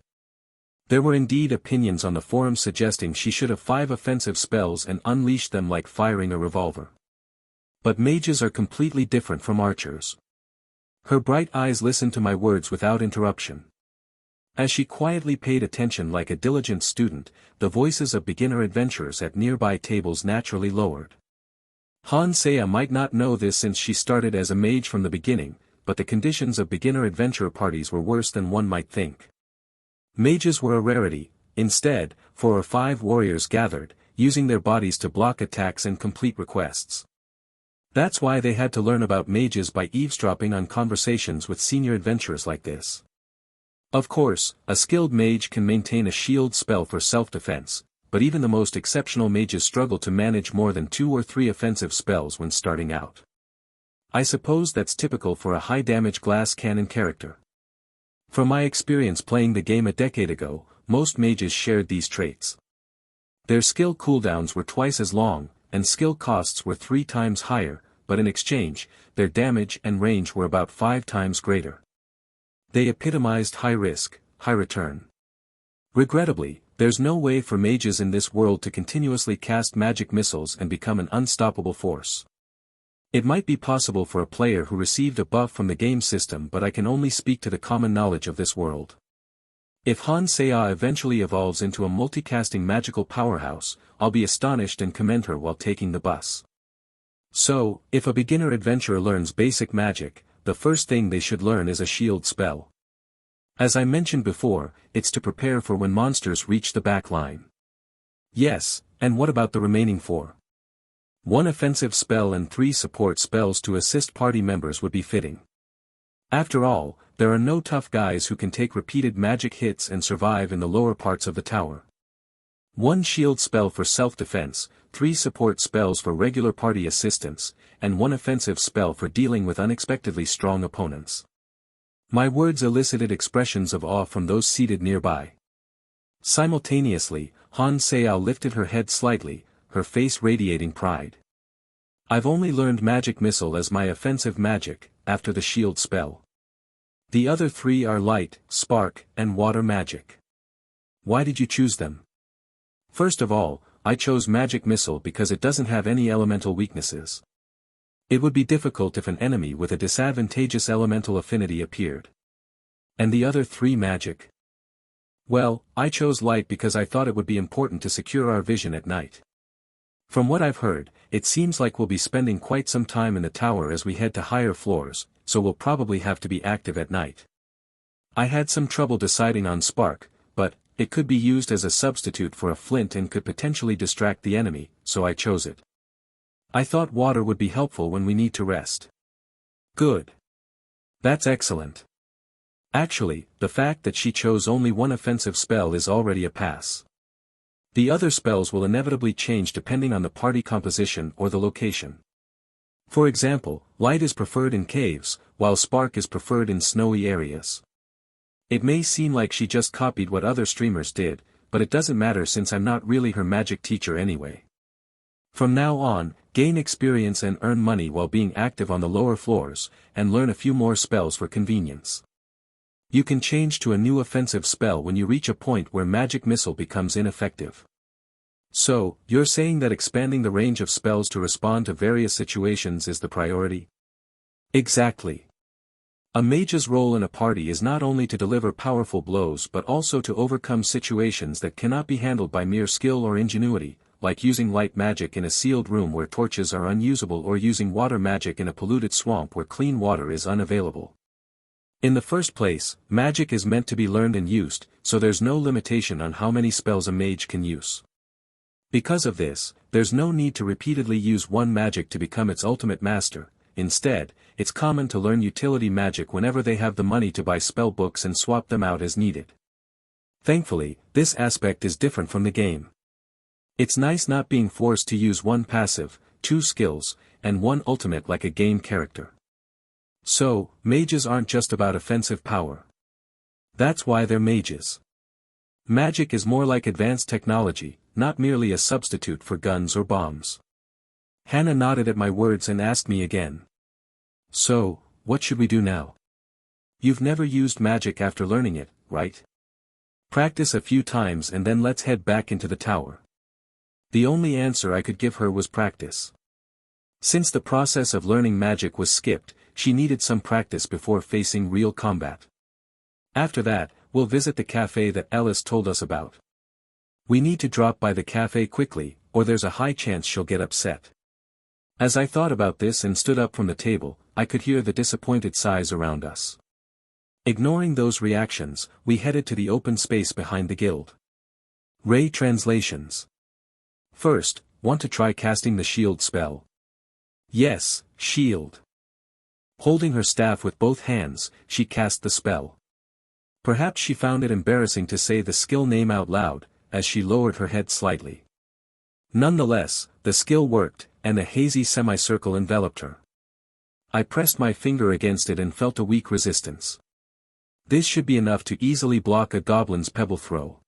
There were indeed opinions on the forum suggesting she should have 5 offensive spells and unleash them like firing a revolver. But mages are completely different from archers. Her bright eyes listened to my words without interruption. As she quietly paid attention like a diligent student, the voices of beginner adventurers at nearby tables naturally lowered. Hansea might not know this since she started as a mage from the beginning, but the conditions of beginner adventurer parties were worse than one might think. Mages were a rarity. Instead, 4 or 5 warriors gathered, using their bodies to block attacks and complete requests. That's why they had to learn about mages by eavesdropping on conversations with senior adventurers like this. Of course, a skilled mage can maintain a shield spell for self-defense, but even the most exceptional mages struggle to manage more than 2 or 3 offensive spells when starting out. I suppose that's typical for a high-damage glass cannon character. From my experience playing the game a decade ago, most mages shared these traits. Their skill cooldowns were twice as long, and skill costs were 3 times higher, but in exchange, their damage and range were about 5 times greater. They epitomized high risk, high return. Regrettably, there's no way for mages in this world to continuously cast magic missiles and become an unstoppable force. It might be possible for a player who received a buff from the game system, but I can only speak to the common knowledge of this world. If Han Seiya eventually evolves into a multicasting magical powerhouse, I'll be astonished and commend her while taking the bus. So, if a beginner adventurer learns basic magic, the first thing they should learn is a shield spell. As I mentioned before, it's to prepare for when monsters reach the back line. Yes, and what about the remaining 4? 1 offensive spell and 3 support spells to assist party members would be fitting. After all, there are no tough guys who can take repeated magic hits and survive in the lower parts of the tower. 1 shield spell for self-defense, 3 support spells for regular party assistance, and 1 offensive spell for dealing with unexpectedly strong opponents. My words elicited expressions of awe from those seated nearby. Simultaneously, Han Seiya lifted her head slightly, her face radiating pride. I've only learned magic missile as my offensive magic, after the shield spell. The other 3 are light, spark, and water magic. Why did you choose them? First of all, I chose magic missile because it doesn't have any elemental weaknesses. It would be difficult if an enemy with a disadvantageous elemental affinity appeared. And the other 3 magic? Well, I chose light because I thought it would be important to secure our vision at night. From what I've heard, it seems like we'll be spending quite some time in the tower as we head to higher floors, so we'll probably have to be active at night. I had some trouble deciding on spark, but it could be used as a substitute for a flint and could potentially distract the enemy, so I chose it. I thought water would be helpful when we need to rest. Good. That's excellent. Actually, the fact that she chose only 1 offensive spell is already a pass. The other spells will inevitably change depending on the party composition or the location. For example, light is preferred in caves, while spark is preferred in snowy areas. It may seem like she just copied what other streamers did, but it doesn't matter since I'm not really her magic teacher anyway. From now on, gain experience and earn money while being active on the lower floors, and learn a few more spells for convenience. You can change to a new offensive spell when you reach a point where magic missile becomes ineffective. So, you're saying that expanding the range of spells to respond to various situations is the priority? Exactly. A mage's role in a party is not only to deliver powerful blows but also to overcome situations that cannot be handled by mere skill or ingenuity, like using light magic in a sealed room where torches are unusable or using water magic in a polluted swamp where clean water is unavailable. In the first place, magic is meant to be learned and used, so there's no limitation on how many spells a mage can use. Because of this, there's no need to repeatedly use one magic to become its ultimate master. Instead, it's common to learn utility magic whenever they have the money to buy spell books and swap them out as needed. Thankfully, this aspect is different from the game. It's nice not being forced to use 1 passive, 2 skills, and 1 ultimate like a game character. So, mages aren't just about offensive power. That's why they're mages. Magic is more like advanced technology, not merely a substitute for guns or bombs. Hannah nodded at my words and asked me again. So, what should we do now? You've never used magic after learning it, right? Practice a few times and then let's head back into the tower. The only answer I could give her was practice. Since the process of learning magic was skipped, she needed some practice before facing real combat. After that, we'll visit the cafe that Alice told us about. We need to drop by the cafe quickly, or there's a high chance she'll get upset. As I thought about this and stood up from the table, I could hear the disappointed sighs around us. Ignoring those reactions, we headed to the open space behind the guild. Ray translations. First, want to try casting the shield spell? Yes, shield. Holding her staff with both hands, she cast the spell. Perhaps she found it embarrassing to say the skill name out loud, as she lowered her head slightly. Nonetheless, the skill worked, and a hazy semicircle enveloped her. I pressed my finger against it and felt a weak resistance. This should be enough to easily block a goblin's pebble throw.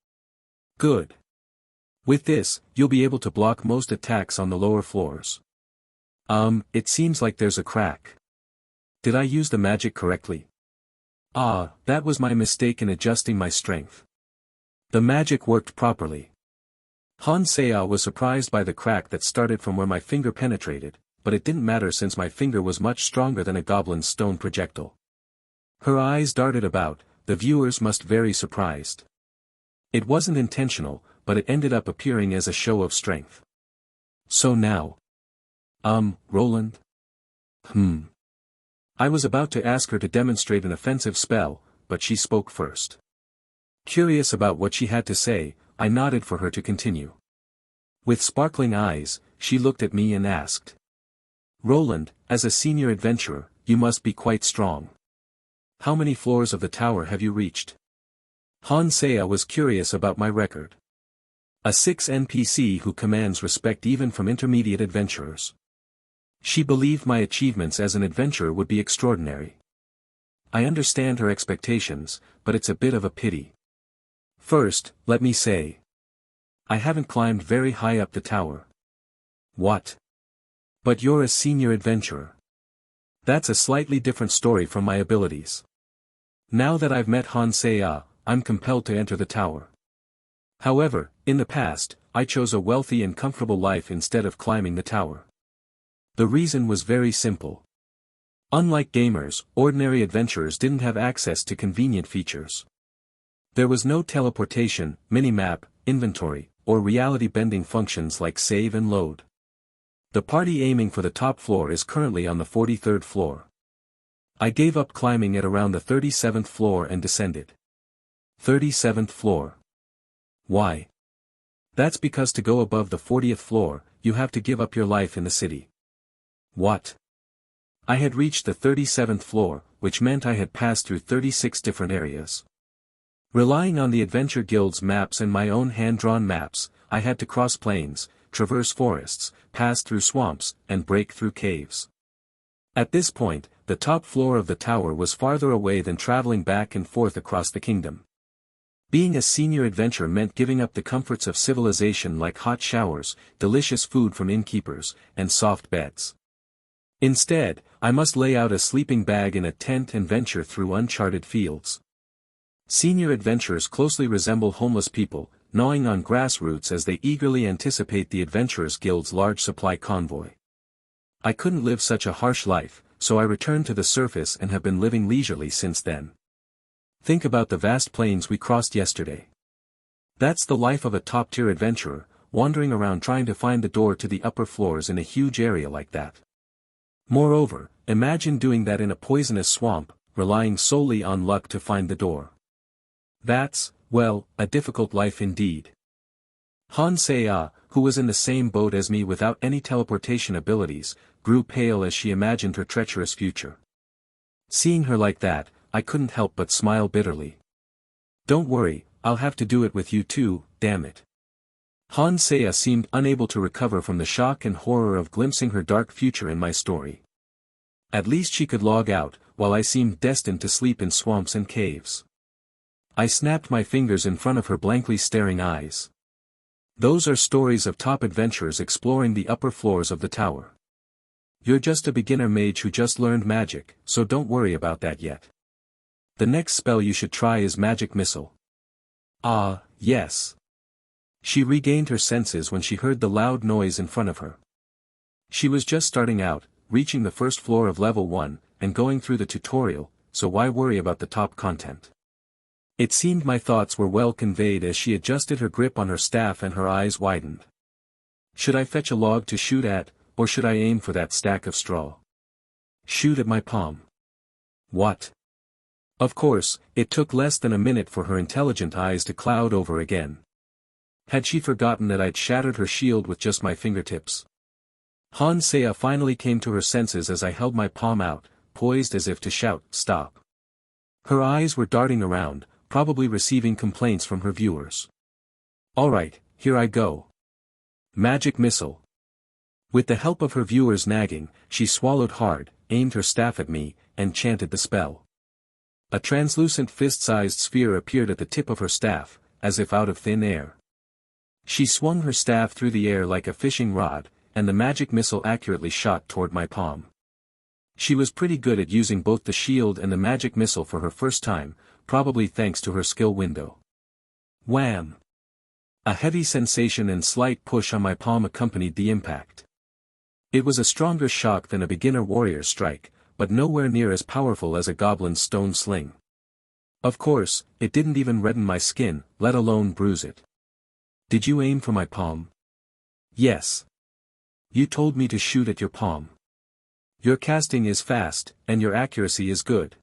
Good. With this, you'll be able to block most attacks on the lower floors. It seems like there's a crack. Did I use the magic correctly? Ah, that was my mistake in adjusting my strength. The magic worked properly. Han Seiya was surprised by the crack that started from where my finger penetrated, but it didn't matter since my finger was much stronger than a goblin's stone projectile. Her eyes darted about, the viewers must very surprised. It wasn't intentional, but it ended up appearing as a show of strength. So now. Roland? I was about to ask her to demonstrate an offensive spell, but she spoke first. Curious about what she had to say, I nodded for her to continue. With sparkling eyes, she looked at me and asked. Roland, as a senior adventurer, you must be quite strong. How many floors of the tower have you reached? Hansea was curious about my record. A 6 NPC who commands respect even from intermediate adventurers. She believed my achievements as an adventurer would be extraordinary. I understand her expectations, but it's a bit of a pity. First, let me say. I haven't climbed very high up the tower. What? But you're a senior adventurer. That's a slightly different story from my abilities. Now that I've met Hansea, I'm compelled to enter the tower. However, in the past, I chose a wealthy and comfortable life instead of climbing the tower. The reason was very simple. Unlike gamers, ordinary adventurers didn't have access to convenient features. There was no teleportation, minimap, inventory, or reality-bending functions like save and load. The party aiming for the top floor is currently on the 43rd floor. I gave up climbing at around the 37th floor and descended. 37th floor. Why? That's because to go above the 40th floor, you have to give up your life in the city. What? I had reached the 37th floor, which meant I had passed through 36 different areas. Relying on the Adventure Guild's maps and my own hand-drawn maps, I had to cross plains, traverse forests, pass through swamps, and break through caves. At this point, the top floor of the tower was farther away than traveling back and forth across the kingdom. Being a senior adventurer meant giving up the comforts of civilization like hot showers, delicious food from innkeepers, and soft beds. Instead, I must lay out a sleeping bag in a tent and venture through uncharted fields. Senior adventurers closely resemble homeless people, gnawing on grass roots as they eagerly anticipate the Adventurers Guild's large supply convoy. I couldn't live such a harsh life, so I returned to the surface and have been living leisurely since then. Think about the vast plains we crossed yesterday. That's the life of a top-tier adventurer, wandering around trying to find the door to the upper floors in a huge area like that. Moreover, imagine doing that in a poisonous swamp, relying solely on luck to find the door. That's, well, a difficult life indeed. Hansea, who was in the same boat as me without any teleportation abilities, grew pale as she imagined her treacherous future. Seeing her like that, I couldn't help but smile bitterly. Don't worry, I'll have to do it with you too, damn it. Hansea seemed unable to recover from the shock and horror of glimpsing her dark future in my story. At least she could log out, while I seemed destined to sleep in swamps and caves. I snapped my fingers in front of her blankly staring eyes. Those are stories of top adventurers exploring the upper floors of the tower. You're just a beginner mage who just learned magic, so don't worry about that yet. The next spell you should try is Magic Missile. Ah, yes. She regained her senses when she heard the loud noise in front of her. She was just starting out, reaching the first floor of level 1, and going through the tutorial, so why worry about the top content? It seemed my thoughts were well conveyed as she adjusted her grip on her staff and her eyes widened. Should I fetch a log to shoot at, or should I aim for that stack of straw? Shoot at my palm. What? Of course, it took less than a minute for her intelligent eyes to cloud over again. Had she forgotten that I'd shattered her shield with just my fingertips? Hansea finally came to her senses as I held my palm out, poised as if to shout, "Stop." Her eyes were darting around, probably receiving complaints from her viewers. Alright, here I go. Magic Missile. With the help of her viewers nagging, she swallowed hard, aimed her staff at me, and chanted the spell. A translucent fist-sized sphere appeared at the tip of her staff, as if out of thin air. She swung her staff through the air like a fishing rod, and the magic missile accurately shot toward my palm. She was pretty good at using both the shield and the magic missile for her first time, probably thanks to her skill window. Wham! A heavy sensation and slight push on my palm accompanied the impact. It was a stronger shock than a beginner warrior's strike, but nowhere near as powerful as a goblin's stone sling. Of course, it didn't even redden my skin, let alone bruise it. Did you aim for my palm? Yes. You told me to shoot at your palm. Your casting is fast, and your accuracy is good.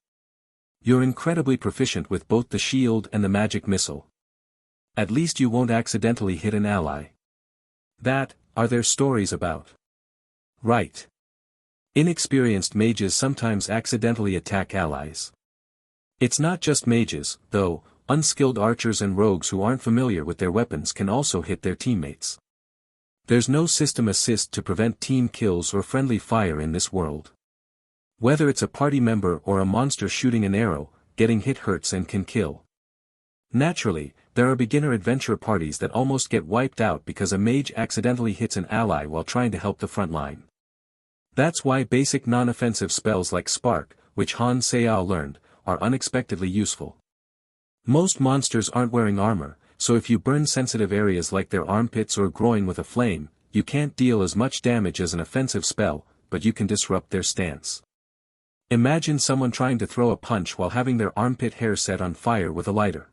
You're incredibly proficient with both the shield and the magic missile. At least you won't accidentally hit an ally. That, are there stories about? Right. Inexperienced mages sometimes accidentally attack allies. It's not just mages, though, unskilled archers and rogues who aren't familiar with their weapons can also hit their teammates. There's no system assist to prevent team kills or friendly fire in this world. Whether it's a party member or a monster shooting an arrow, getting hit hurts and can kill. Naturally, there are beginner adventure parties that almost get wiped out because a mage accidentally hits an ally while trying to help the front line. That's why basic non-offensive spells like Spark, which Han Seao learned, are unexpectedly useful. Most monsters aren't wearing armor, so if you burn sensitive areas like their armpits or groin with a flame, you can't deal as much damage as an offensive spell, but you can disrupt their stance. Imagine someone trying to throw a punch while having their armpit hair set on fire with a lighter.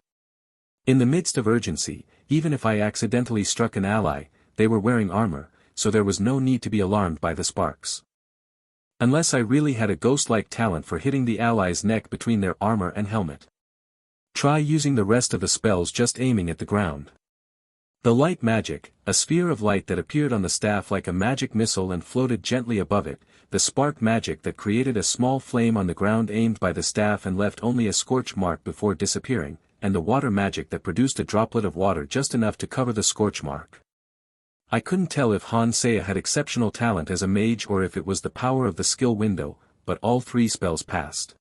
In the midst of urgency, even if I accidentally struck an ally, they were wearing armor, so there was no need to be alarmed by the sparks. Unless I really had a ghost-like talent for hitting the ally's neck between their armor and helmet. Try using the rest of the spells just aiming at the ground. The light magic, a sphere of light that appeared on the staff like a magic missile and floated gently above it, the spark magic that created a small flame on the ground aimed by the staff and left only a scorch mark before disappearing, and the water magic that produced a droplet of water just enough to cover the scorch mark. I couldn't tell if Han Seya had exceptional talent as a mage or if it was the power of the skill window, but all three spells passed.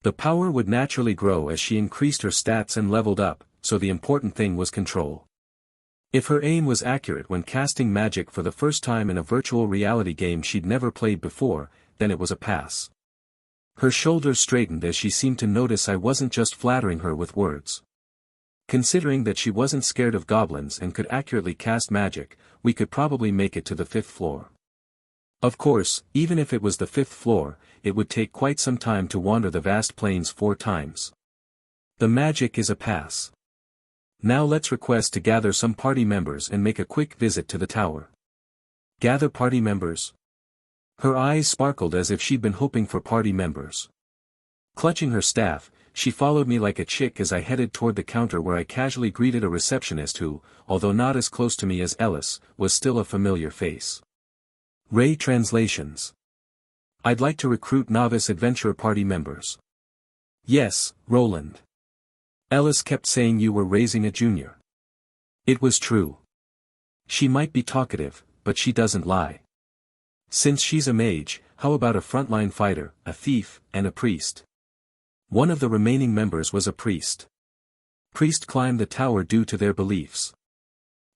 The power would naturally grow as she increased her stats and leveled up, so the important thing was control. If her aim was accurate when casting magic for the first time in a virtual reality game she'd never played before, then it was a pass. Her shoulders straightened as she seemed to notice I wasn't just flattering her with words. Considering that she wasn't scared of goblins and could accurately cast magic, we could probably make it to the 5th floor. Of course, even if it was the 5th floor, it would take quite some time to wander the vast plains 4 times. The magic is a pass. Now let's request to gather some party members and make a quick visit to the tower. Gather party members? Her eyes sparkled as if she'd been hoping for party members. Clutching her staff, she followed me like a chick as I headed toward the counter where I casually greeted a receptionist who, although not as close to me as Ellis, was still a familiar face. Ray Translations. I'd like to recruit novice adventurer party members. Yes, Roland. Ellis kept saying you were raising a junior. It was true. She might be talkative, but she doesn't lie. Since she's a mage, how about a frontline fighter, a thief, and a priest? One of the remaining members was a priest. Priest climbed the tower due to their beliefs.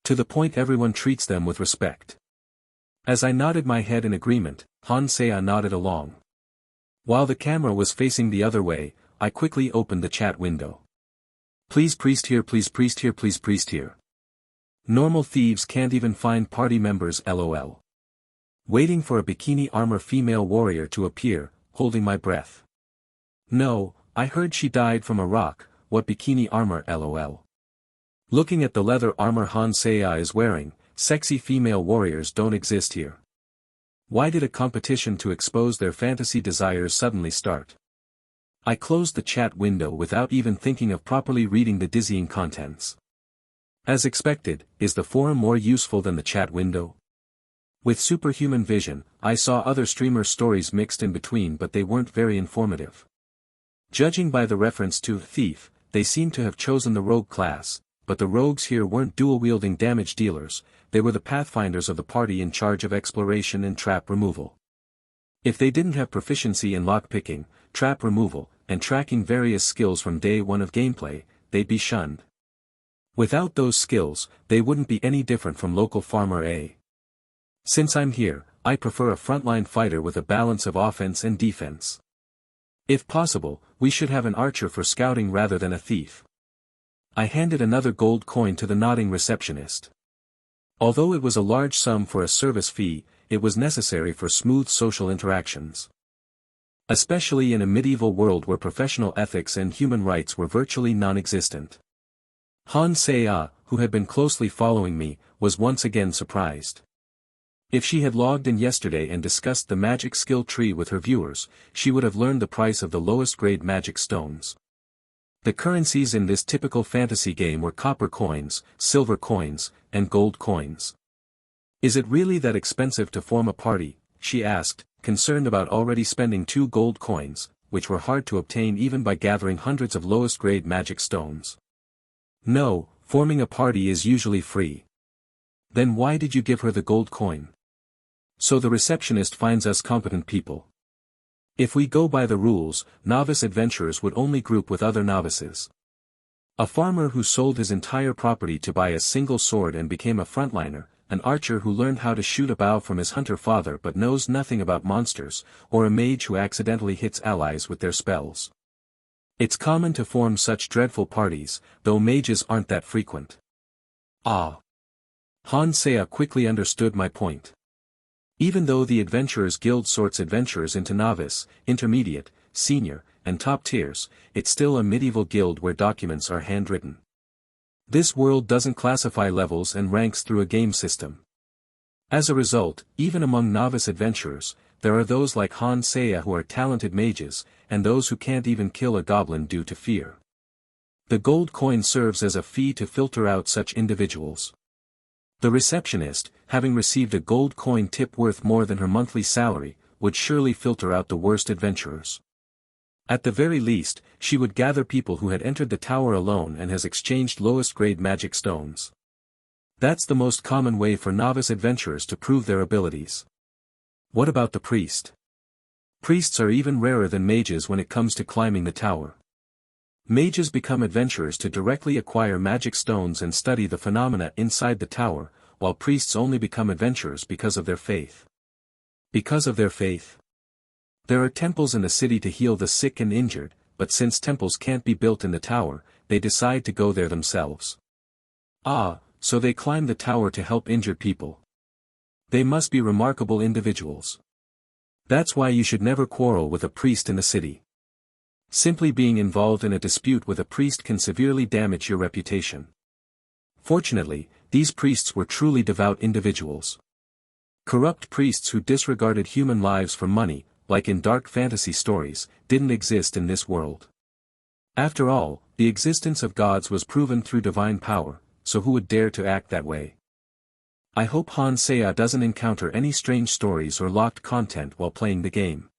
To the point everyone treats them with respect. As I nodded my head in agreement, Han Seya nodded along. While the camera was facing the other way, I quickly opened the chat window. Please priest here, please priest here, please priest here. Normal thieves can't even find party members, lol. Waiting for a bikini armor female warrior to appear, holding my breath. No, I heard she died from a rock, what bikini armor, lol. Looking at the leather armor Han Seya is wearing, sexy female warriors don't exist here. Why did a competition to expose their fantasy desires suddenly start? I closed the chat window without even thinking of properly reading the dizzying contents. As expected, is the forum more useful than the chat window? With superhuman vision, I saw other streamers' stories mixed in between, but they weren't very informative. Judging by the reference to thief, they seemed to have chosen the rogue class, but the rogues here weren't dual-wielding damage dealers, they were the pathfinders of the party in charge of exploration and trap removal. If they didn't have proficiency in lockpicking, trap removal, and tracking various skills from day 1 of gameplay, they'd be shunned. Without those skills, they wouldn't be any different from local farmer A. Since I'm here, I prefer a frontline fighter with a balance of offense and defense. If possible, we should have an archer for scouting rather than a thief. I handed another gold coin to the nodding receptionist. Although it was a large sum for a service fee, it was necessary for smooth social interactions. Especially in a medieval world where professional ethics and human rights were virtually non-existent. Han Se-ah, who had been closely following me, was once again surprised. If she had logged in yesterday and discussed the magic skill tree with her viewers, she would have learned the price of the lowest grade magic stones. The currencies in this typical fantasy game were copper coins, silver coins, and gold coins. Is it really that expensive to form a party? She asked, concerned about already spending 2 gold coins, which were hard to obtain even by gathering hundreds of lowest grade magic stones. No, forming a party is usually free. Then why did you give her the gold coin? So the receptionist finds us competent people. If we go by the rules, novice adventurers would only group with other novices. A farmer who sold his entire property to buy a single sword and became a frontliner, an archer who learned how to shoot a bow from his hunter father but knows nothing about monsters, or a mage who accidentally hits allies with their spells. It's common to form such dreadful parties, though mages aren't that frequent. Ah! Han Se-ah quickly understood my point. Even though the Adventurers Guild sorts adventurers into novice, intermediate, senior, and top tiers, it's still a medieval guild where documents are handwritten. This world doesn't classify levels and ranks through a game system. As a result, even among novice adventurers, there are those like Han Se-ah who are talented mages, and those who can't even kill a goblin due to fear. The gold coin serves as a fee to filter out such individuals. The receptionist, having received a gold coin tip worth more than her monthly salary, would surely filter out the worst adventurers. At the very least, she would gather people who had entered the tower alone and has exchanged lowest grade magic stones. That's the most common way for novice adventurers to prove their abilities. What about the priest? Priests are even rarer than mages when it comes to climbing the tower. Mages become adventurers to directly acquire magic stones and study the phenomena inside the tower, while priests only become adventurers because of their faith. Because of their faith? There are temples in the city to heal the sick and injured, but since temples can't be built in the tower, they decide to go there themselves. Ah, so they climb the tower to help injured people. They must be remarkable individuals. That's why you should never quarrel with a priest in the city. Simply being involved in a dispute with a priest can severely damage your reputation. Fortunately, these priests were truly devout individuals. Corrupt priests who disregarded human lives for money, like in dark fantasy stories, didn't exist in this world. After all, the existence of gods was proven through divine power, so who would dare to act that way? I hope Han Se-ah doesn't encounter any strange stories or locked content while playing the game.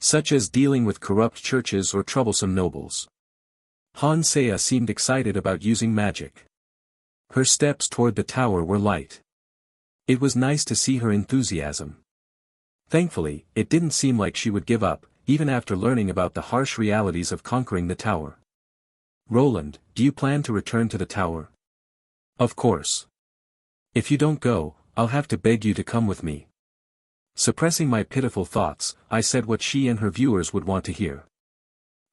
Such as dealing with corrupt churches or troublesome nobles. Han Se-ah seemed excited about using magic. Her steps toward the tower were light. It was nice to see her enthusiasm. Thankfully, it didn't seem like she would give up, even after learning about the harsh realities of conquering the tower. Roland, do you plan to return to the tower? Of course. If you don't go, I'll have to beg you to come with me. Suppressing my pitiful thoughts, I said what she and her viewers would want to hear.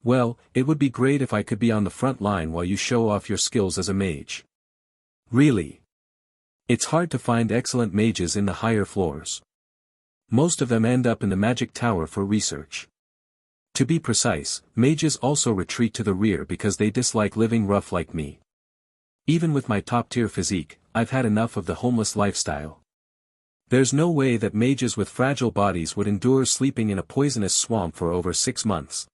Well, it would be great if I could be on the front line while you show off your skills as a mage. Really? It's hard to find excellent mages in the higher floors. Most of them end up in the magic tower for research. To be precise, mages also retreat to the rear because they dislike living rough like me. Even with my top-tier physique, I've had enough of the homeless lifestyle. There's no way that mages with fragile bodies would endure sleeping in a poisonous swamp for over 6 months.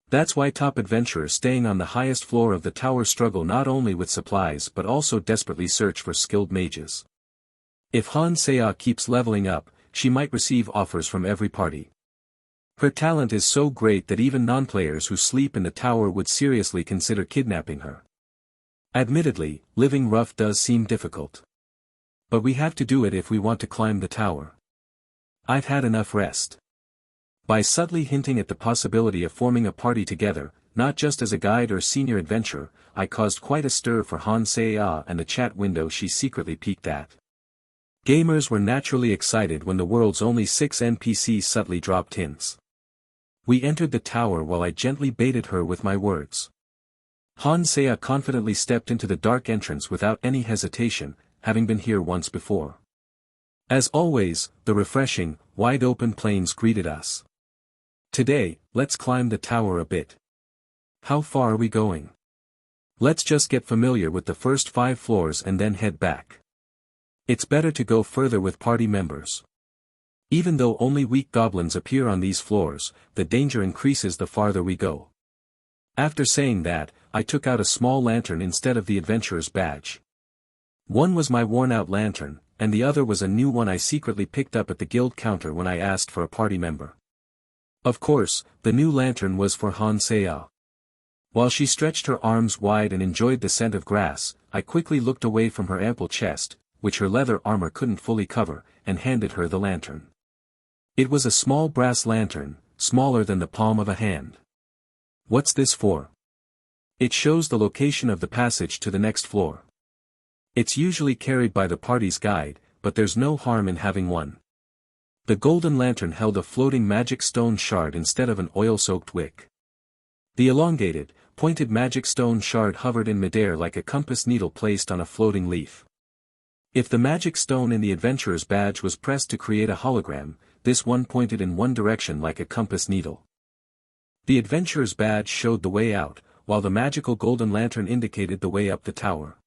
That's why top adventurers staying on the highest floor of the tower struggle not only with supplies but also desperately search for skilled mages. If Han Se-ah keeps leveling up, she might receive offers from every party. Her talent is so great that even non-players who sleep in the tower would seriously consider kidnapping her. Admittedly, living rough does seem difficult. But we have to do it if we want to climb the tower. I've had enough rest. By subtly hinting at the possibility of forming a party together, not just as a guide or senior adventurer, I caused quite a stir for Han Se-ah and the chat window she secretly peeked at. Gamers were naturally excited when the world's only 6 NPCs subtly dropped hints. We entered the tower while I gently baited her with my words. Han Se-ah confidently stepped into the dark entrance without any hesitation, having been here once before. As always, the refreshing, wide-open plains greeted us. Today, let's climb the tower a bit. How far are we going? Let's just get familiar with the first 5 floors and then head back. It's better to go further with party members. Even though only weak goblins appear on these floors, the danger increases the farther we go. After saying that, I took out a small lantern instead of the adventurer's badge. One was my worn-out lantern, and the other was a new one I secretly picked up at the guild counter when I asked for a party member. Of course, the new lantern was for Hansea. While she stretched her arms wide and enjoyed the scent of grass, I quickly looked away from her ample chest, which her leather armor couldn't fully cover, and handed her the lantern. It was a small brass lantern, smaller than the palm of a hand. What's this for? It shows the location of the passage to the next floor. It's usually carried by the party's guide, but there's no harm in having one. The golden lantern held a floating magic stone shard instead of an oil-soaked wick. The elongated, pointed magic stone shard hovered in midair like a compass needle placed on a floating leaf. If the magic stone in the adventurer's badge was pressed to create a hologram, this one pointed in one direction like a compass needle. The adventurer's badge showed the way out, while the magical golden lantern indicated the way up the tower.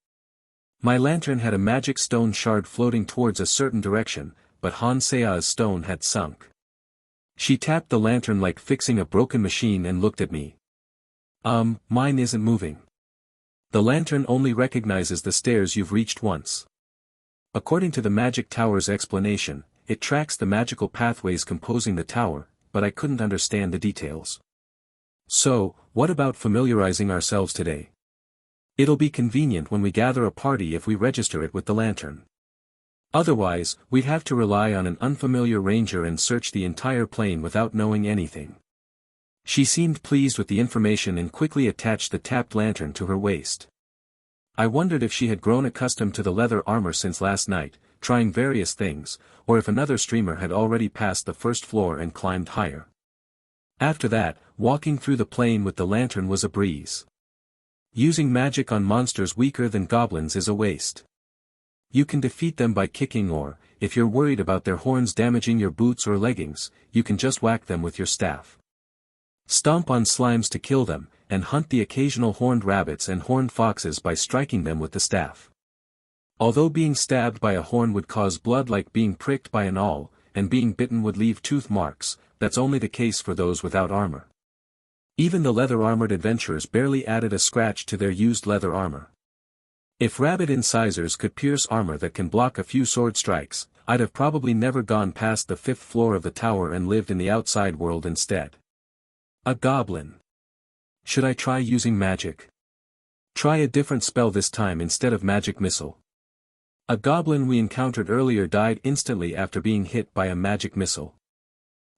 My lantern had a magic stone shard floating towards a certain direction, but Hansea's stone had sunk. She tapped the lantern like fixing a broken machine and looked at me. Mine isn't moving. The lantern only recognizes the stairs you've reached once. According to the magic tower's explanation, it tracks the magical pathways composing the tower, but I couldn't understand the details. So, what about familiarizing ourselves today? It'll be convenient when we gather a party if we register it with the lantern. Otherwise, we'd have to rely on an unfamiliar ranger and search the entire plane without knowing anything. She seemed pleased with the information and quickly attached the tapped lantern to her waist. I wondered if she had grown accustomed to the leather armor since last night, trying various things, or if another streamer had already passed the first floor and climbed higher. After that, walking through the plane with the lantern was a breeze. Using magic on monsters weaker than goblins is a waste. You can defeat them by kicking or, if you're worried about their horns damaging your boots or leggings, you can just whack them with your staff. Stomp on slimes to kill them, and hunt the occasional horned rabbits and horned foxes by striking them with the staff. Although being stabbed by a horn would cause blood like being pricked by an awl, and being bitten would leave tooth marks, that's only the case for those without armor. Even the leather-armored adventurers barely added a scratch to their used leather armor. If rabbit incisors could pierce armor that can block a few sword strikes, I'd have probably never gone past the 5th floor of the tower and lived in the outside world instead. A goblin. Should I try using magic? Try a different spell this time instead of magic missile. A goblin we encountered earlier died instantly after being hit by a magic missile.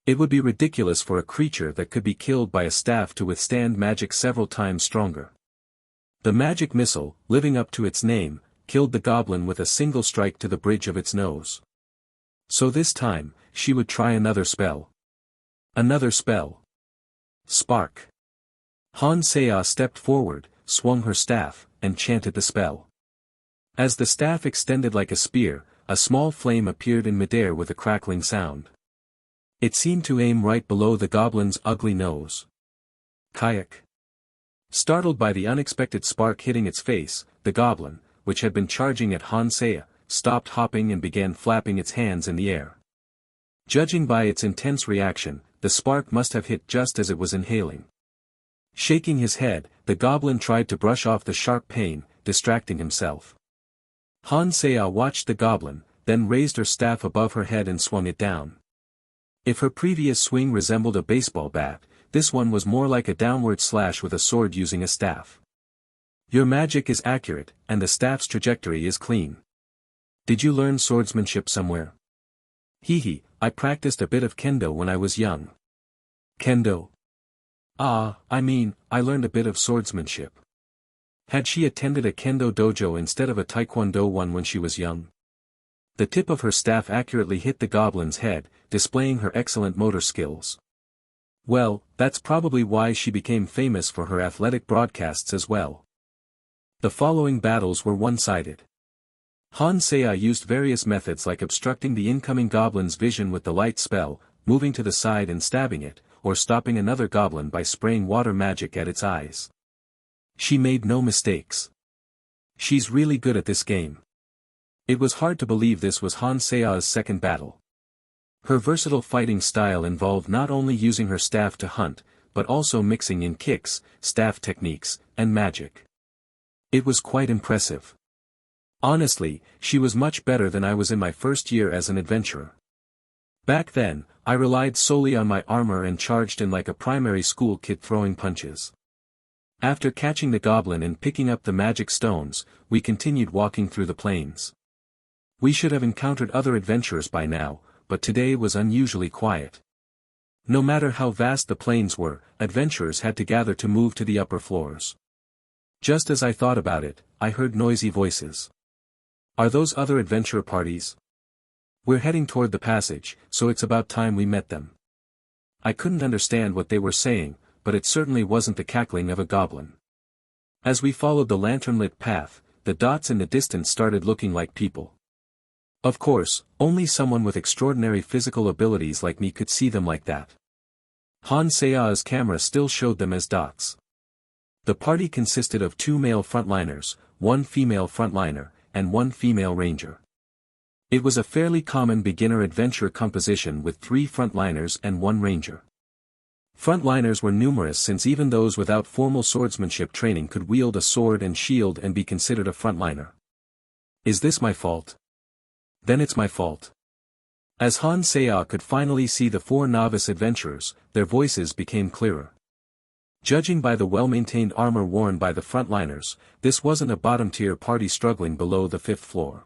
It would be ridiculous for a creature that could be killed by a staff to withstand magic several times stronger. The magic missile, living up to its name, killed the goblin with a single strike to the bridge of its nose. So this time, she would try another spell. Another spell. Spark. Hansea stepped forward, swung her staff, and chanted the spell. As the staff extended like a spear, a small flame appeared in midair with a crackling sound. It seemed to aim right below the goblin's ugly nose. Kayak. Startled by the unexpected spark hitting its face, the goblin, which had been charging at Hansea, stopped hopping and began flapping its hands in the air. Judging by its intense reaction, the spark must have hit just as it was inhaling. Shaking his head, the goblin tried to brush off the sharp pain, distracting himself. Hansea watched the goblin, then raised her staff above her head and swung it down. If her previous swing resembled a baseball bat, this one was more like a downward slash with a sword using a staff. Your magic is accurate, and the staff's trajectory is clean. Did you learn swordsmanship somewhere? Hehe, I practiced a bit of kendo when I was young. Kendo? I learned a bit of swordsmanship. Had she attended a kendo dojo instead of a taekwondo one when she was young? The tip of her staff accurately hit the goblin's head, displaying her excellent motor skills. Well, that's probably why she became famous for her athletic broadcasts as well. The following battles were one-sided. Seiya used various methods like obstructing the incoming goblin's vision with the light spell, moving to the side and stabbing it, or stopping another goblin by spraying water magic at its eyes. She made no mistakes. She's really good at this game. It was hard to believe this was Seiya's second battle. Her versatile fighting style involved not only using her staff to hunt, but also mixing in kicks, staff techniques, and magic. It was quite impressive. Honestly, she was much better than I was in my first year as an adventurer. Back then, I relied solely on my armor and charged in like a primary school kid throwing punches. After catching the goblin and picking up the magic stones, we continued walking through the plains. We should have encountered other adventurers by now, but today was unusually quiet. No matter how vast the plains were, adventurers had to gather to move to the upper floors. Just as I thought about it, I heard noisy voices. Are those other adventurer parties? We're heading toward the passage, so it's about time we met them. I couldn't understand what they were saying, but it certainly wasn't the cackling of a goblin. As we followed the lantern-lit path, the dots in the distance started looking like people. Of course, only someone with extraordinary physical abilities like me could see them like that. Seiya's camera still showed them as dots. The party consisted of 2 male frontliners, 1 female frontliner, and 1 female ranger. It was a fairly common beginner adventure composition with 3 frontliners and 1 ranger. Frontliners were numerous since even those without formal swordsmanship training could wield a sword and shield and be considered a frontliner. Is this my fault? Then it's my fault. As Seiya could finally see the 4 novice adventurers, their voices became clearer. Judging by the well-maintained armor worn by the frontliners, this wasn't a bottom-tier party struggling below the 5th floor.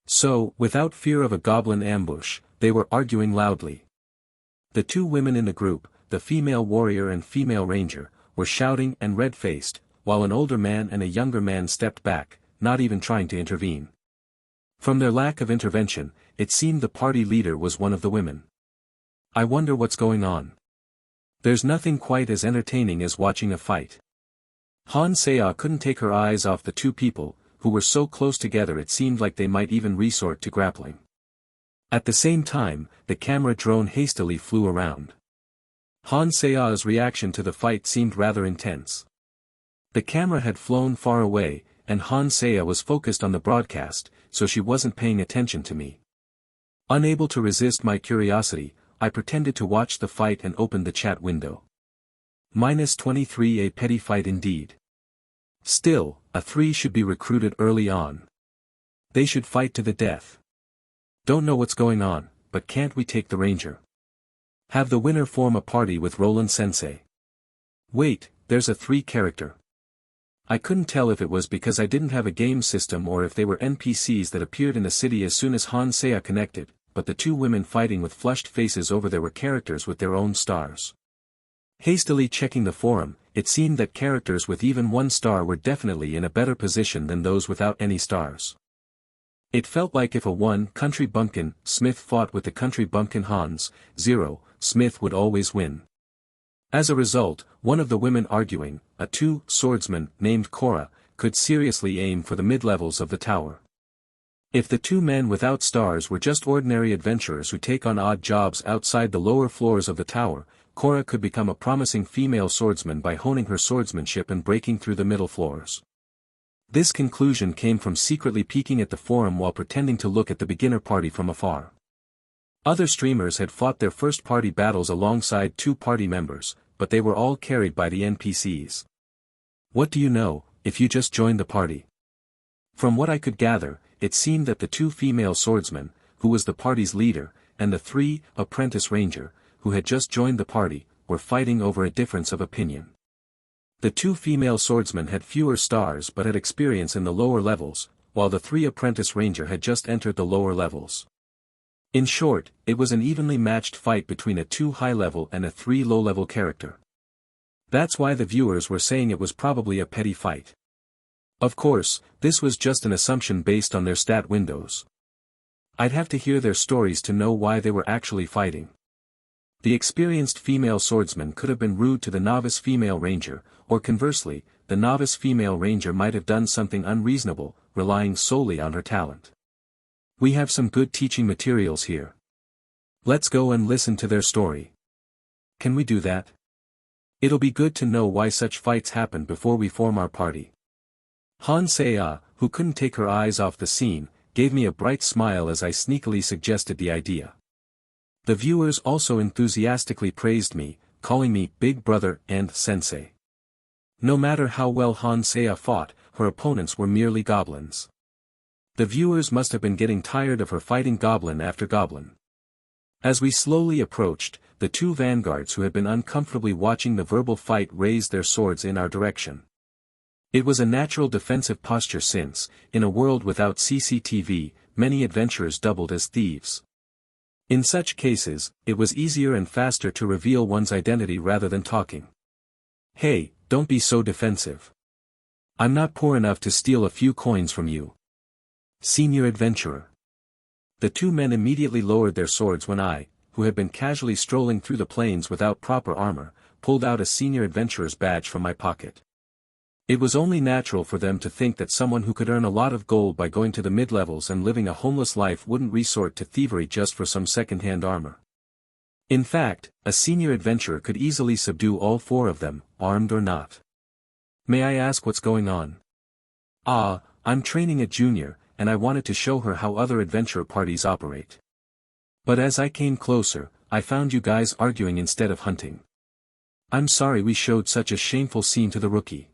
So, without fear of a goblin ambush, they were arguing loudly. The 2 women in the group, the female warrior and female ranger, were shouting and red-faced, while an older man and a younger man stepped back, not even trying to intervene. From their lack of intervention, it seemed the party leader was one of the women. I wonder what's going on. There's nothing quite as entertaining as watching a fight. Seiya couldn't take her eyes off the 2 people, who were so close together it seemed like they might even resort to grappling. At the same time, the camera drone hastily flew around. Seiya's reaction to the fight seemed rather intense. The camera had flown far away, and Seiya was focused on the broadcast, so she wasn't paying attention to me. Unable to resist my curiosity, I pretended to watch the fight and opened the chat window. -23 a petty fight indeed. Still, a 3 should be recruited early on. They should fight to the death. Don't know what's going on, but can't we take the ranger? Have the winner form a party with Roland-sensei. Wait, there's a 3 character. I couldn't tell if it was because I didn't have a game system or if they were NPCs that appeared in the city as soon as Seiya connected, but the 2 women fighting with flushed faces over there were characters with their own stars. Hastily checking the forum, it seemed that characters with even 1 star were definitely in a better position than those without any stars. It felt like if a 1 country bumpkin Smith fought with the country bumpkin Hans, 0, Smith would always win. As a result, one of the women arguing, a 2 swordsman named Cora, could seriously aim for the mid-levels of the tower. If the 2 men without stars were just ordinary adventurers who take on odd jobs outside the lower floors of the tower, Cora could become a promising female swordsman by honing her swordsmanship and breaking through the middle floors. This conclusion came from secretly peeking at the forum while pretending to look at the beginner party from afar. Other streamers had fought their first party battles alongside 2 party members, but they were all carried by the NPCs. What do you know, if you just joined the party? From what I could gather, it seemed that the 2 female swordsmen, who was the party's leader, and the 3 apprentice ranger, who had just joined the party, were fighting over a difference of opinion. The 2 female swordsmen had fewer stars but had experience in the lower levels, while the 3 apprentice ranger had just entered the lower levels. In short, it was an evenly matched fight between a 2 high-level and a 3 low-level character. That's why the viewers were saying it was probably a petty fight. Of course, this was just an assumption based on their stat windows. I'd have to hear their stories to know why they were actually fighting. The experienced female swordsman could have been rude to the novice female ranger, or conversely, the novice female ranger might have done something unreasonable, relying solely on her talent. We have some good teaching materials here. Let's go and listen to their story. Can we do that? It'll be good to know why such fights happen before we form our party. Hansea, who couldn't take her eyes off the scene, gave me a bright smile as I sneakily suggested the idea. The viewers also enthusiastically praised me, calling me Big Brother and Sensei. No matter how well Hansea fought, her opponents were merely goblins. The viewers must have been getting tired of her fighting goblin after goblin. As we slowly approached, the two vanguards who had been uncomfortably watching the verbal fight raised their swords in our direction. It was a natural defensive posture since, in a world without CCTV, many adventurers doubled as thieves. In such cases, it was easier and faster to reveal one's identity rather than talking. Hey, don't be so defensive. I'm not poor enough to steal a few coins from you. Senior adventurer. The two men immediately lowered their swords when I, who had been casually strolling through the plains without proper armor, pulled out a senior adventurer's badge from my pocket. It was only natural for them to think that someone who could earn a lot of gold by going to the mid-levels and living a homeless life wouldn't resort to thievery just for some second-hand armor. In fact, a senior adventurer could easily subdue all four of them, armed or not. May I ask what's going on? I'm training a junior, and I wanted to show her how other adventure parties operate. But as I came closer, I found you guys arguing instead of hunting. I'm sorry we showed such a shameful scene to the rookie.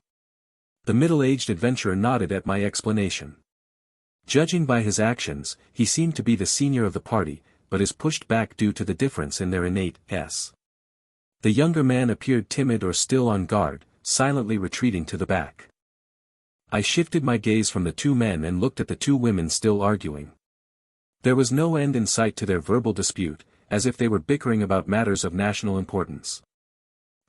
The middle-aged adventurer nodded at my explanation. Judging by his actions, he seemed to be the senior of the party, but is pushed back due to the difference in their innate S. The younger man appeared timid or still on guard, silently retreating to the back. I shifted my gaze from the two men and looked at the two women still arguing. There was no end in sight to their verbal dispute, as if they were bickering about matters of national importance.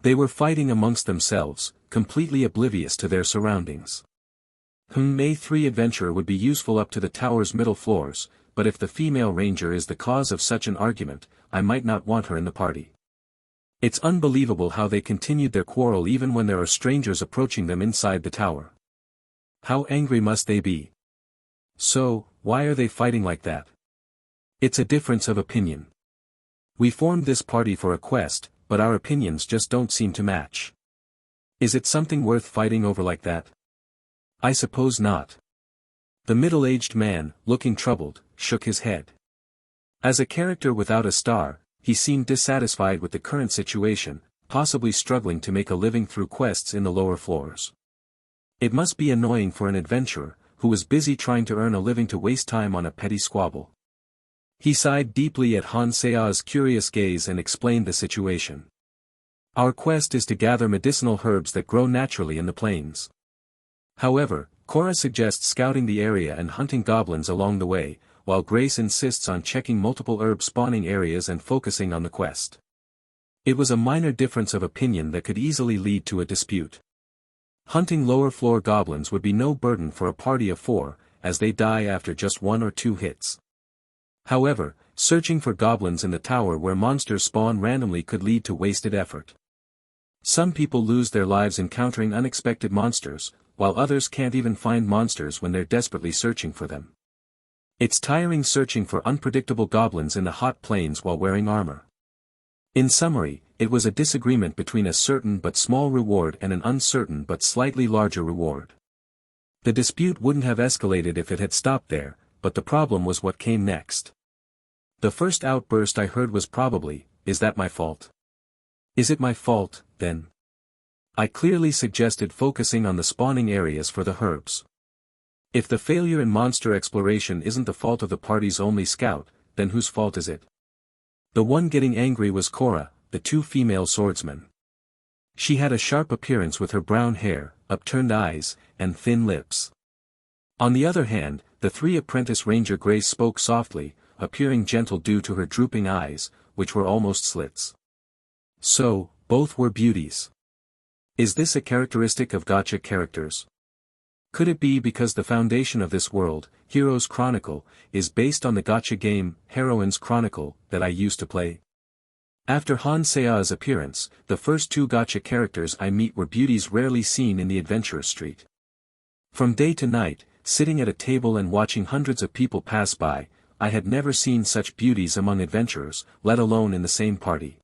They were fighting amongst themselves, completely oblivious to their surroundings. May 3 adventurer would be useful up to the tower's middle floors, but if the female ranger is the cause of such an argument, I might not want her in the party. It's unbelievable how they continued their quarrel even when there are strangers approaching them inside the tower. How angry must they be? So, why are they fighting like that? It's a difference of opinion. We formed this party for a quest, but our opinions just don't seem to match. Is it something worth fighting over like that? I suppose not. The middle-aged man, looking troubled, shook his head. As a character without a star, he seemed dissatisfied with the current situation, possibly struggling to make a living through quests in the lower floors. It must be annoying for an adventurer, who was busy trying to earn a living to waste time on a petty squabble. He sighed deeply at Hansea's curious gaze and explained the situation. Our quest is to gather medicinal herbs that grow naturally in the plains. However, Cora suggests scouting the area and hunting goblins along the way, while Grace insists on checking multiple herb spawning areas and focusing on the quest. It was a minor difference of opinion that could easily lead to a dispute. Hunting lower floor goblins would be no burden for a party of 4, as they die after just 1 or 2 hits. However, searching for goblins in the tower where monsters spawn randomly could lead to wasted effort. Some people lose their lives encountering unexpected monsters, while others can't even find monsters when they're desperately searching for them. It's tiring searching for unpredictable goblins in the hot plains while wearing armor. In summary, it was a disagreement between a certain but small reward and an uncertain but slightly larger reward. The dispute wouldn't have escalated if it had stopped there, but the problem was what came next. The first outburst I heard was probably, "Is that my fault?" Is it my fault, then? I clearly suggested focusing on the spawning areas for the herbs. If the failure in monster exploration isn't the fault of the party's only scout, then whose fault is it? The one getting angry was Cora, the 2 female swordsmen. She had a sharp appearance with her brown hair, upturned eyes, and thin lips. On the other hand, the 3 apprentice ranger Grace spoke softly, appearing gentle due to her drooping eyes, which were almost slits. So, both were beauties. Is this a characteristic of gacha characters? Could it be because the foundation of this world, Hero's Chronicle, is based on the gacha game, Heroine's Chronicle, that I used to play? After Hansea's appearance, the first 2 gacha characters I meet were beauties rarely seen in the Adventurers Street. From day to night, sitting at a table and watching hundreds of people pass by, I had never seen such beauties among adventurers, let alone in the same party.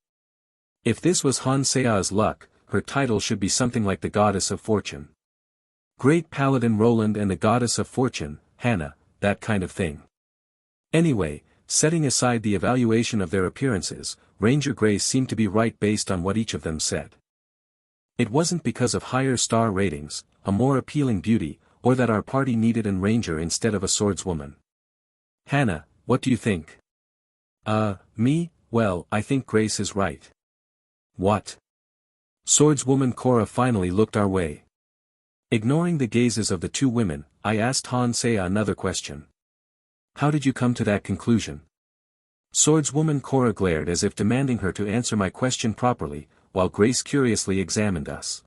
If this was Hansea's luck, her title should be something like the Goddess of Fortune. Great Paladin Roland and the Goddess of Fortune, Hannah, that kind of thing. Anyway, setting aside the evaluation of their appearances, Ranger Grace seemed to be right based on what each of them said. It wasn't because of higher star ratings, a more appealing beauty, or that our party needed a ranger instead of a swordswoman. Hannah, what do you think? Me? Well, I think Grace is right. What? Swordswoman Cora finally looked our way. Ignoring the gazes of the two women, I asked Hansea another question. How did you come to that conclusion? Swordswoman Cora glared as if demanding her to answer my question properly, while Grace curiously examined us.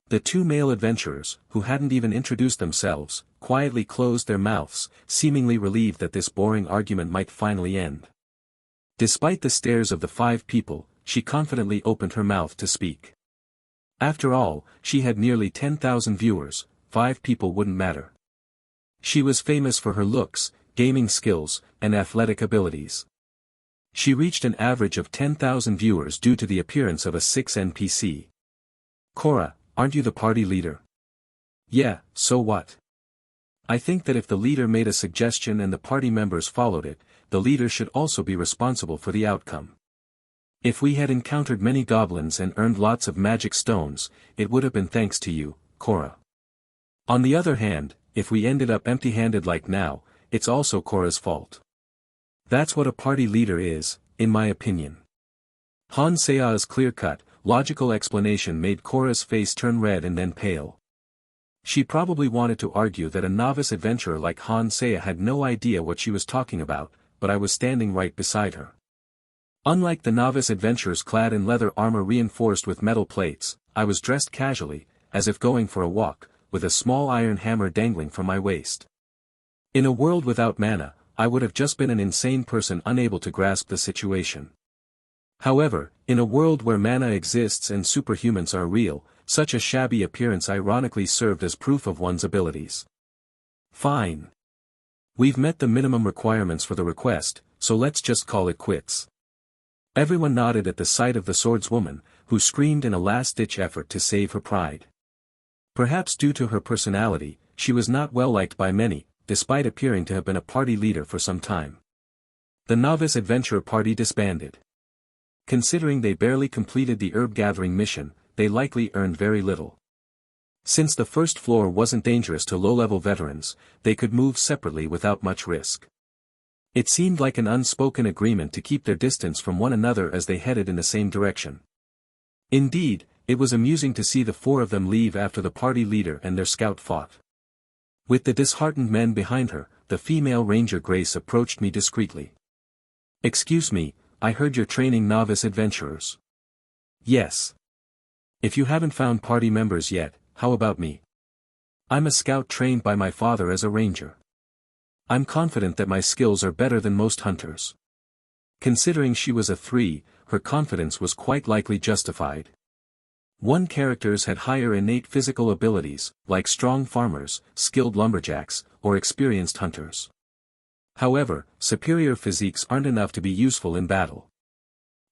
The two male adventurers, who hadn't even introduced themselves, quietly closed their mouths, seemingly relieved that this boring argument might finally end. Despite the stares of the 5 people, she confidently opened her mouth to speak. After all, she had nearly 10,000 viewers, 5 people wouldn't matter. She was famous for her looks, gaming skills, and athletic abilities. She reached an average of 10,000 viewers due to the appearance of a 6 NPC. Cora, aren't you the party leader? Yeah, so what? I think that if the leader made a suggestion and the party members followed it, the leader should also be responsible for the outcome. If we had encountered many goblins and earned lots of magic stones, it would have been thanks to you, Cora. On the other hand, if we ended up empty-handed like now, it's also Cora's fault. That's what a party leader is, in my opinion. Hansea's clear-cut, logical explanation made Cora's face turn red and then pale. She probably wanted to argue that a novice adventurer like Hansea had no idea what she was talking about, but I was standing right beside her. Unlike the novice adventurers clad in leather armor reinforced with metal plates, I was dressed casually, as if going for a walk, with a small iron hammer dangling from my waist. In a world without mana, I would have just been an insane person unable to grasp the situation. However, in a world where mana exists and superhumans are real, such a shabby appearance ironically served as proof of one's abilities. Fine. We've met the minimum requirements for the request, so let's just call it quits. Everyone nodded at the sight of the swordswoman, who screamed in a last-ditch effort to save her pride. Perhaps due to her personality, she was not well liked by many, despite appearing to have been a party leader for some time. The novice adventurer party disbanded. Considering they barely completed the herb-gathering mission, they likely earned very little. Since the first floor wasn't dangerous to low-level veterans, they could move separately without much risk. It seemed like an unspoken agreement to keep their distance from one another as they headed in the same direction. Indeed, it was amusing to see the 4 of them leave after the party leader and their scout fought. With the disheartened men behind her, the female ranger Grace approached me discreetly. "Excuse me, I heard you're training novice adventurers." "Yes. If you haven't found party members yet, how about me? I'm a scout trained by my father as a ranger. I'm confident that my skills are better than most hunters." Considering she was a 3, her confidence was quite likely justified. 1 characters had higher innate physical abilities, like strong farmers, skilled lumberjacks, or experienced hunters. However, superior physiques aren't enough to be useful in battle.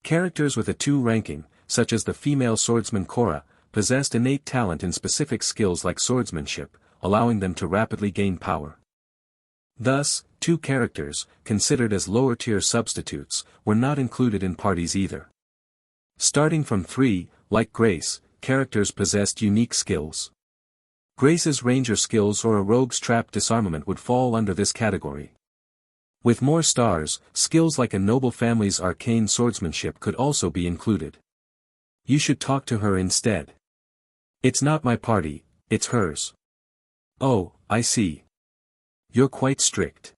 Characters with a 2 ranking, such as the female swordsman Cora, possessed innate talent in specific skills like swordsmanship, allowing them to rapidly gain power. Thus, 2 characters, considered as lower-tier substitutes, were not included in parties either. Starting from 3, like Grace, characters possessed unique skills. Grace's ranger skills or a rogue's trap disarmament would fall under this category. With more stars, skills like a noble family's arcane swordsmanship could also be included. You should talk to her instead. It's not my party, it's hers. Oh, I see. You're quite strict.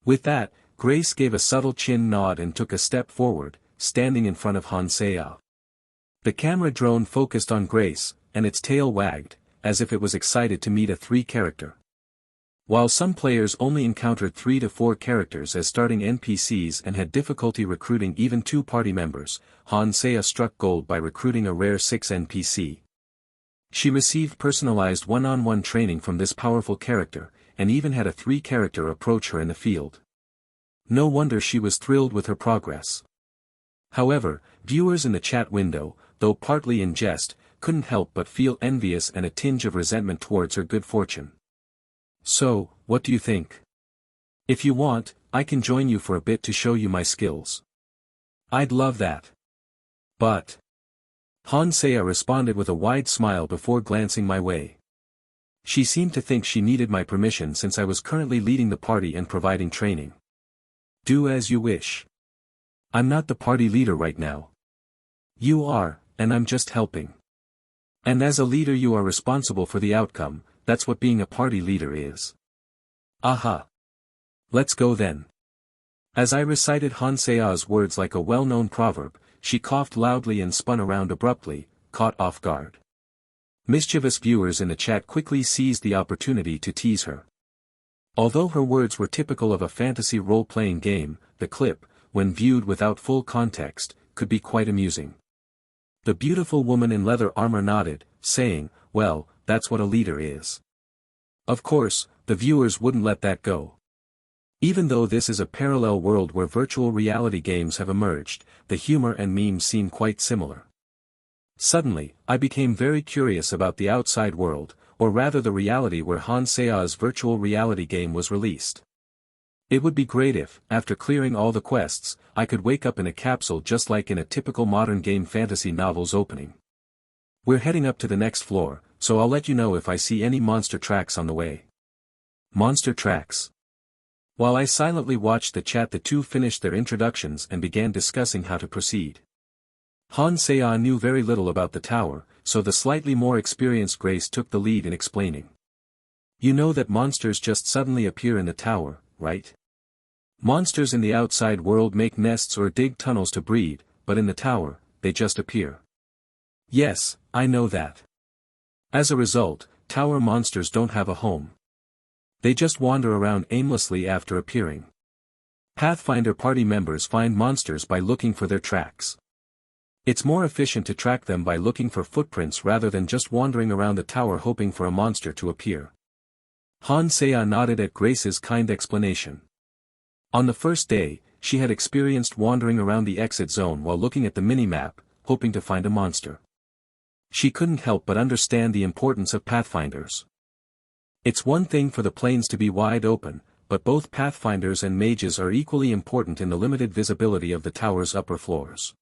With that, Grace gave a subtle chin nod and took a step forward, standing in front of Hansea. The camera drone focused on Grace, and its tail wagged, as if it was excited to meet a 3 character. While some players only encountered 3 to 4 characters as starting NPCs and had difficulty recruiting even 2 party members, Hansea struck gold by recruiting a rare 6 NPC. She received personalized one-on-one training from this powerful character, and even had a 3-character approach her in the field. No wonder she was thrilled with her progress. However, viewers in the chat window, though partly in jest, couldn't help but feel envious and a tinge of resentment towards her good fortune. So, what do you think? If you want, I can join you for a bit to show you my skills. I'd love that. But Hansea responded with a wide smile before glancing my way. She seemed to think she needed my permission since I was currently leading the party and providing training. Do as you wish. I'm not the party leader right now. You are, and I'm just helping. And as a leader you are responsible for the outcome, that's what being a party leader is. Aha. Let's go then. As I recited Hansea's words like a well-known proverb, she coughed loudly and spun around abruptly, caught off guard. Mischievous viewers in the chat quickly seized the opportunity to tease her. Although her words were typical of a fantasy role-playing game, the clip, when viewed without full context, could be quite amusing. The beautiful woman in leather armor nodded, saying, "Well, that's what a leader is." Of course, the viewers wouldn't let that go. Even though this is a parallel world where virtual reality games have emerged, the humor and memes seem quite similar. Suddenly, I became very curious about the outside world, or rather the reality where Hansea's virtual reality game was released. It would be great if, after clearing all the quests, I could wake up in a capsule just like in a typical modern game fantasy novel's opening. We're heading up to the next floor, so I'll let you know if I see any monster tracks on the way. Monster tracks. While I silently watched the chat, the two finished their introductions and began discussing how to proceed. Hansea knew very little about the tower, so the slightly more experienced Grace took the lead in explaining. You know that monsters just suddenly appear in the tower, right? Monsters in the outside world make nests or dig tunnels to breed, but in the tower, they just appear. Yes, I know that. As a result, tower monsters don't have a home. They just wander around aimlessly after appearing. Pathfinder party members find monsters by looking for their tracks. It's more efficient to track them by looking for footprints rather than just wandering around the tower hoping for a monster to appear. Hansea nodded at Grace's kind explanation. On the first day, she had experienced wandering around the exit zone while looking at the minimap, hoping to find a monster. She couldn't help but understand the importance of pathfinders. It's one thing for the plains to be wide open, but both pathfinders and mages are equally important in the limited visibility of the tower's upper floors.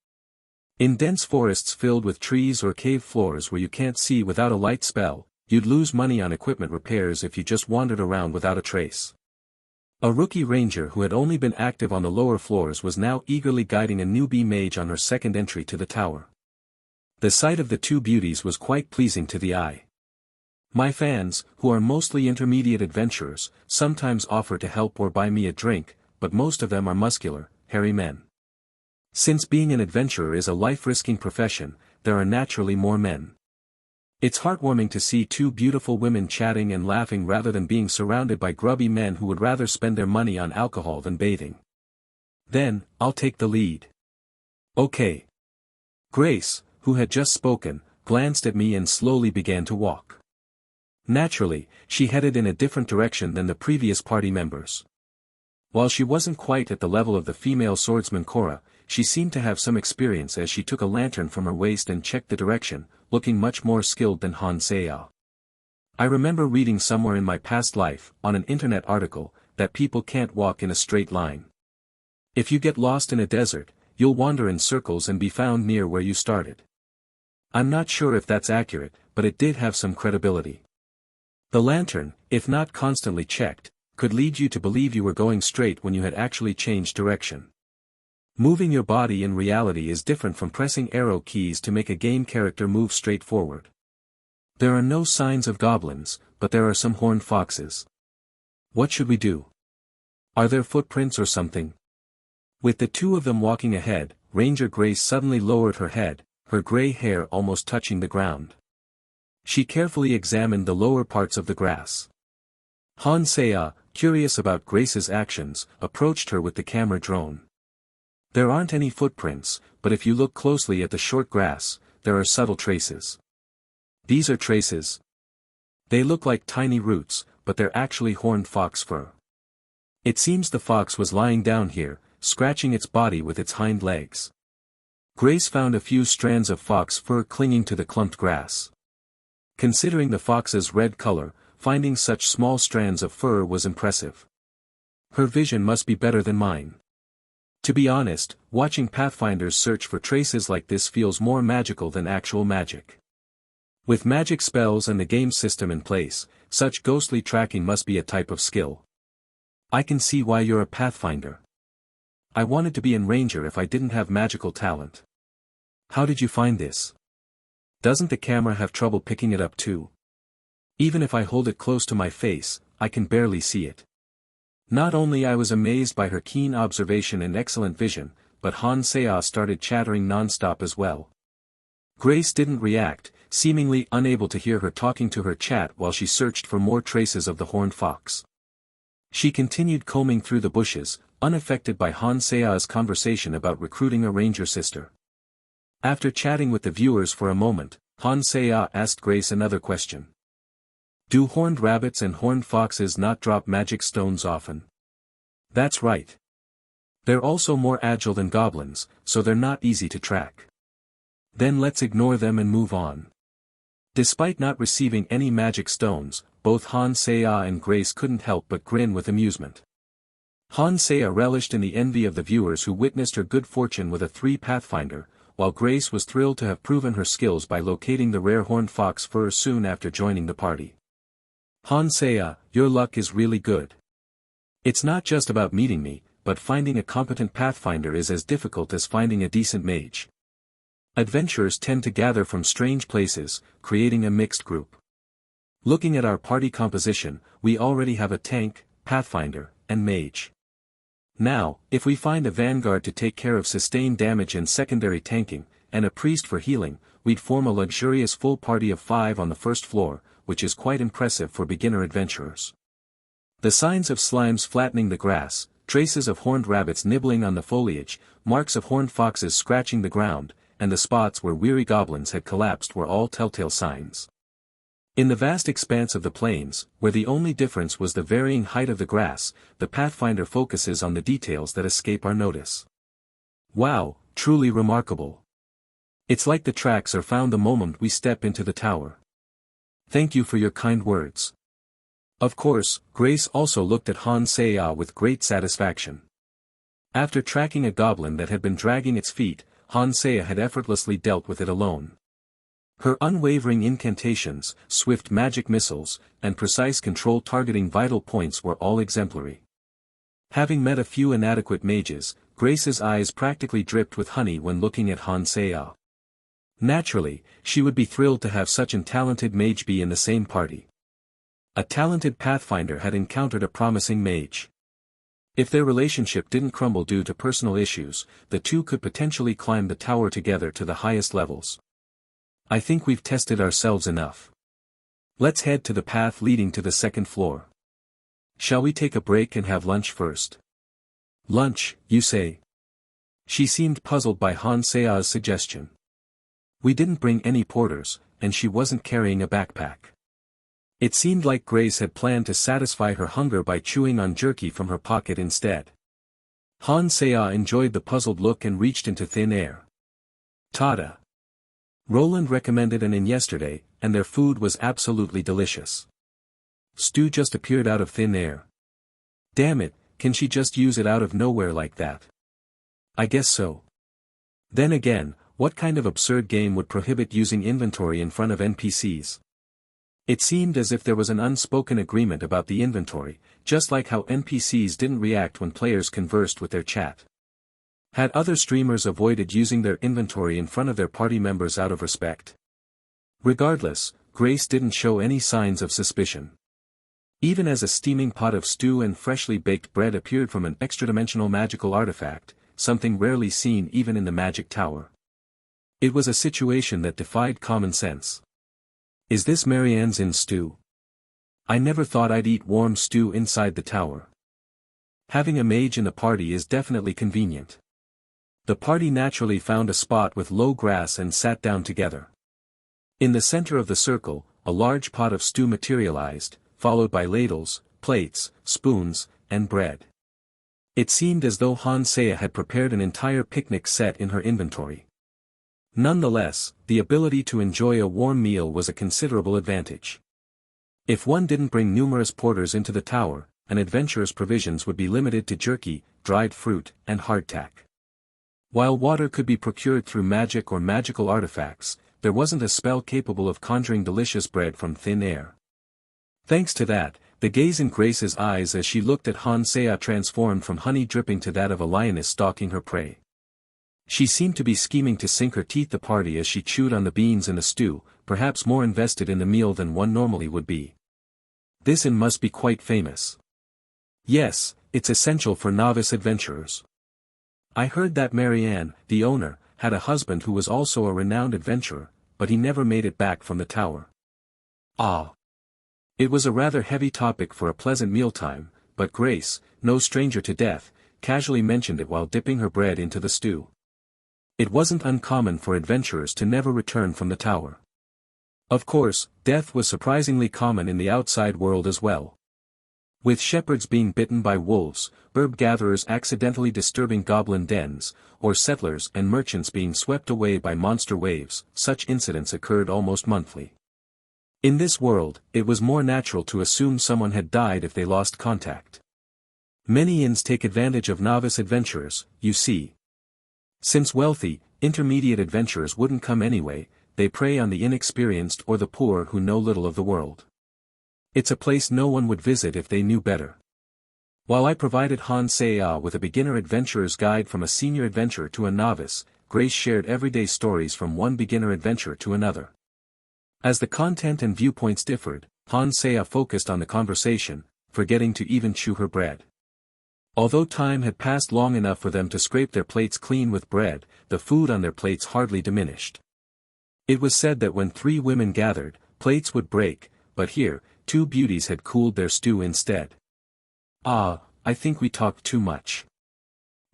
In dense forests filled with trees or cave floors where you can't see without a light spell, you'd lose money on equipment repairs if you just wandered around without a trace. A rookie ranger who had only been active on the lower floors was now eagerly guiding a newbie mage on her second entry to the tower. The sight of the two beauties was quite pleasing to the eye. My fans, who are mostly intermediate adventurers, sometimes offer to help or buy me a drink, but most of them are muscular, hairy men. Since being an adventurer is a life-risking profession, there are naturally more men. It's heartwarming to see two beautiful women chatting and laughing rather than being surrounded by grubby men who would rather spend their money on alcohol than bathing. Then, I'll take the lead. Okay. Grace, who had just spoken, glanced at me and slowly began to walk. Naturally, she headed in a different direction than the previous party members. While she wasn't quite at the level of the female swordsman Cora, she seemed to have some experience as she took a lantern from her waist and checked the direction, looking much more skilled than Hansea. I remember reading somewhere in my past life, on an internet article, that people can't walk in a straight line. If you get lost in a desert, you'll wander in circles and be found near where you started. I'm not sure if that's accurate, but it did have some credibility. The lantern, if not constantly checked, could lead you to believe you were going straight when you had actually changed direction. Moving your body in reality is different from pressing arrow keys to make a game character move straight forward. There are no signs of goblins, but there are some horned foxes. What should we do? Are there footprints or something? With the two of them walking ahead, Ranger Grace suddenly lowered her head, her gray hair almost touching the ground. She carefully examined the lower parts of the grass. Hansea, curious about Grace's actions, approached her with the camera drone. There aren't any footprints, but if you look closely at the short grass, there are subtle traces. These are traces. They look like tiny roots, but they're actually horned fox fur. It seems the fox was lying down here, scratching its body with its hind legs. Grace found a few strands of fox fur clinging to the clumped grass. Considering the fox's red color, finding such small strands of fur was impressive. Her vision must be better than mine. To be honest, watching Pathfinders search for traces like this feels more magical than actual magic. With magic spells and the game system in place, such ghostly tracking must be a type of skill. I can see why you're a Pathfinder. I wanted to be a ranger if I didn't have magical talent. How did you find this? Doesn't the camera have trouble picking it up too? Even if I hold it close to my face, I can barely see it. Not only I was amazed by her keen observation and excellent vision, but Han Seah started chattering non-stop as well. Grace didn't react, seemingly unable to hear her talking to her chat while she searched for more traces of the horned fox. She continued combing through the bushes, unaffected by Han Seah's conversation about recruiting a ranger sister. After chatting with the viewers for a moment, Han Seah asked Grace another question. Do horned rabbits and horned foxes not drop magic stones often? That's right. They're also more agile than goblins, so they're not easy to track. Then let's ignore them and move on. Despite not receiving any magic stones, both Han Seah and Grace couldn't help but grin with amusement. Han Seah relished in the envy of the viewers who witnessed her good fortune with a 3 Pathfinder, while Grace was thrilled to have proven her skills by locating the rare horned fox fur soon after joining the party. Han Seah, your luck is really good. It's not just about meeting me, but finding a competent Pathfinder is as difficult as finding a decent mage. Adventurers tend to gather from strange places, creating a mixed group. Looking at our party composition, we already have a tank, Pathfinder, and mage. Now, if we find a vanguard to take care of sustained damage and secondary tanking, and a priest for healing, we'd form a luxurious full party of 5 on the first floor, which is quite impressive for beginner adventurers. The signs of slimes flattening the grass, traces of horned rabbits nibbling on the foliage, marks of horned foxes scratching the ground, and the spots where weary goblins had collapsed were all telltale signs. In the vast expanse of the plains, where the only difference was the varying height of the grass, the Pathfinder focuses on the details that escape our notice. Wow, truly remarkable. It's like the tracks are found the moment we step into the tower. Thank you for your kind words. Of course, Grace also looked at Han Seah with great satisfaction. After tracking a goblin that had been dragging its feet, Han Seah had effortlessly dealt with it alone. Her unwavering incantations, swift magic missiles, and precise control targeting vital points were all exemplary. Having met a few inadequate mages, Grace's eyes practically dripped with honey when looking at Han Seah. Naturally, she would be thrilled to have such a talented mage be in the same party. A talented Pathfinder had encountered a promising mage. If their relationship didn't crumble due to personal issues, the two could potentially climb the tower together to the highest levels. I think we've tested ourselves enough. Let's head to the path leading to the second floor. Shall we take a break and have lunch first? Lunch, you say? She seemed puzzled by Han Seah's suggestion. We didn't bring any porters, and she wasn't carrying a backpack. It seemed like Grace had planned to satisfy her hunger by chewing on jerky from her pocket instead. Han Seah enjoyed the puzzled look and reached into thin air. Tada! Roland recommended an inn yesterday, and their food was absolutely delicious. Stew just appeared out of thin air. Damn it, can she just use it out of nowhere like that? I guess so. Then again, what kind of absurd game would prohibit using inventory in front of NPCs? It seemed as if there was an unspoken agreement about the inventory, just like how NPCs didn't react when players conversed with their chat. Had other streamers avoided using their inventory in front of their party members out of respect? Regardless, Grace didn't show any signs of suspicion. Even as a steaming pot of stew and freshly baked bread appeared from an extra-dimensional magical artifact, something rarely seen even in the Magic Tower. It was a situation that defied common sense. Is this Marianne's inn stew? I never thought I'd eat warm stew inside the tower. Having a mage in the party is definitely convenient. The party naturally found a spot with low grass and sat down together. In the center of the circle, a large pot of stew materialized, followed by ladles, plates, spoons, and bread. It seemed as though Hansea had prepared an entire picnic set in her inventory. Nonetheless, the ability to enjoy a warm meal was a considerable advantage. If one didn't bring numerous porters into the tower, an adventurer's provisions would be limited to jerky, dried fruit, and hardtack. While water could be procured through magic or magical artifacts, there wasn't a spell capable of conjuring delicious bread from thin air. Thanks to that, the gaze in Grace's eyes as she looked at Hansea transformed from honey dripping to that of a lioness stalking her prey. She seemed to be scheming to sink her teeth the party as she chewed on the beans in the stew, perhaps more invested in the meal than one normally would be. This inn must be quite famous. Yes, it's essential for novice adventurers. I heard that Marianne, the owner, had a husband who was also a renowned adventurer, but he never made it back from the tower. Ah! It was a rather heavy topic for a pleasant mealtime, but Grace, no stranger to death, casually mentioned it while dipping her bread into the stew. It wasn't uncommon for adventurers to never return from the tower. Of course, death was surprisingly common in the outside world as well. With shepherds being bitten by wolves, herb gatherers accidentally disturbing goblin dens, or settlers and merchants being swept away by monster waves, such incidents occurred almost monthly. In this world, it was more natural to assume someone had died if they lost contact. Many inns take advantage of novice adventurers, you see. Since wealthy, intermediate adventurers wouldn't come anyway, they prey on the inexperienced or the poor who know little of the world. It's a place no one would visit if they knew better. While I provided Hansea with a beginner adventurer's guide from a senior adventurer to a novice, Grace shared everyday stories from one beginner adventurer to another. As the content and viewpoints differed, Hansea focused on the conversation, forgetting to even chew her bread. Although time had passed long enough for them to scrape their plates clean with bread, the food on their plates hardly diminished. It was said that when 3 women gathered, plates would break, but here, 2 beauties had cooled their stew instead. Ah, I think we talked too much.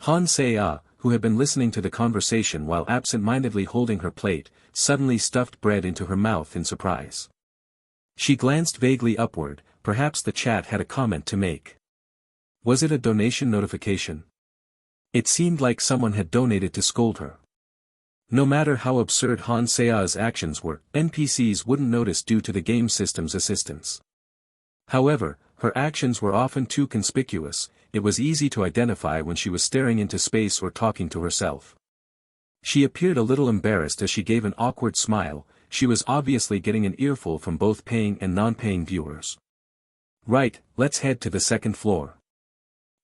Hansea, who had been listening to the conversation while absent-mindedly holding her plate, suddenly stuffed bread into her mouth in surprise. She glanced vaguely upward, perhaps the chat had a comment to make. Was it a donation notification? It seemed like someone had donated to scold her. No matter how absurd Hansea's actions were, NPCs wouldn't notice due to the game system's assistance. However, her actions were often too conspicuous, it was easy to identify when she was staring into space or talking to herself. She appeared a little embarrassed as she gave an awkward smile, she was obviously getting an earful from both paying and non-paying viewers. Right, let's head to the 2nd floor.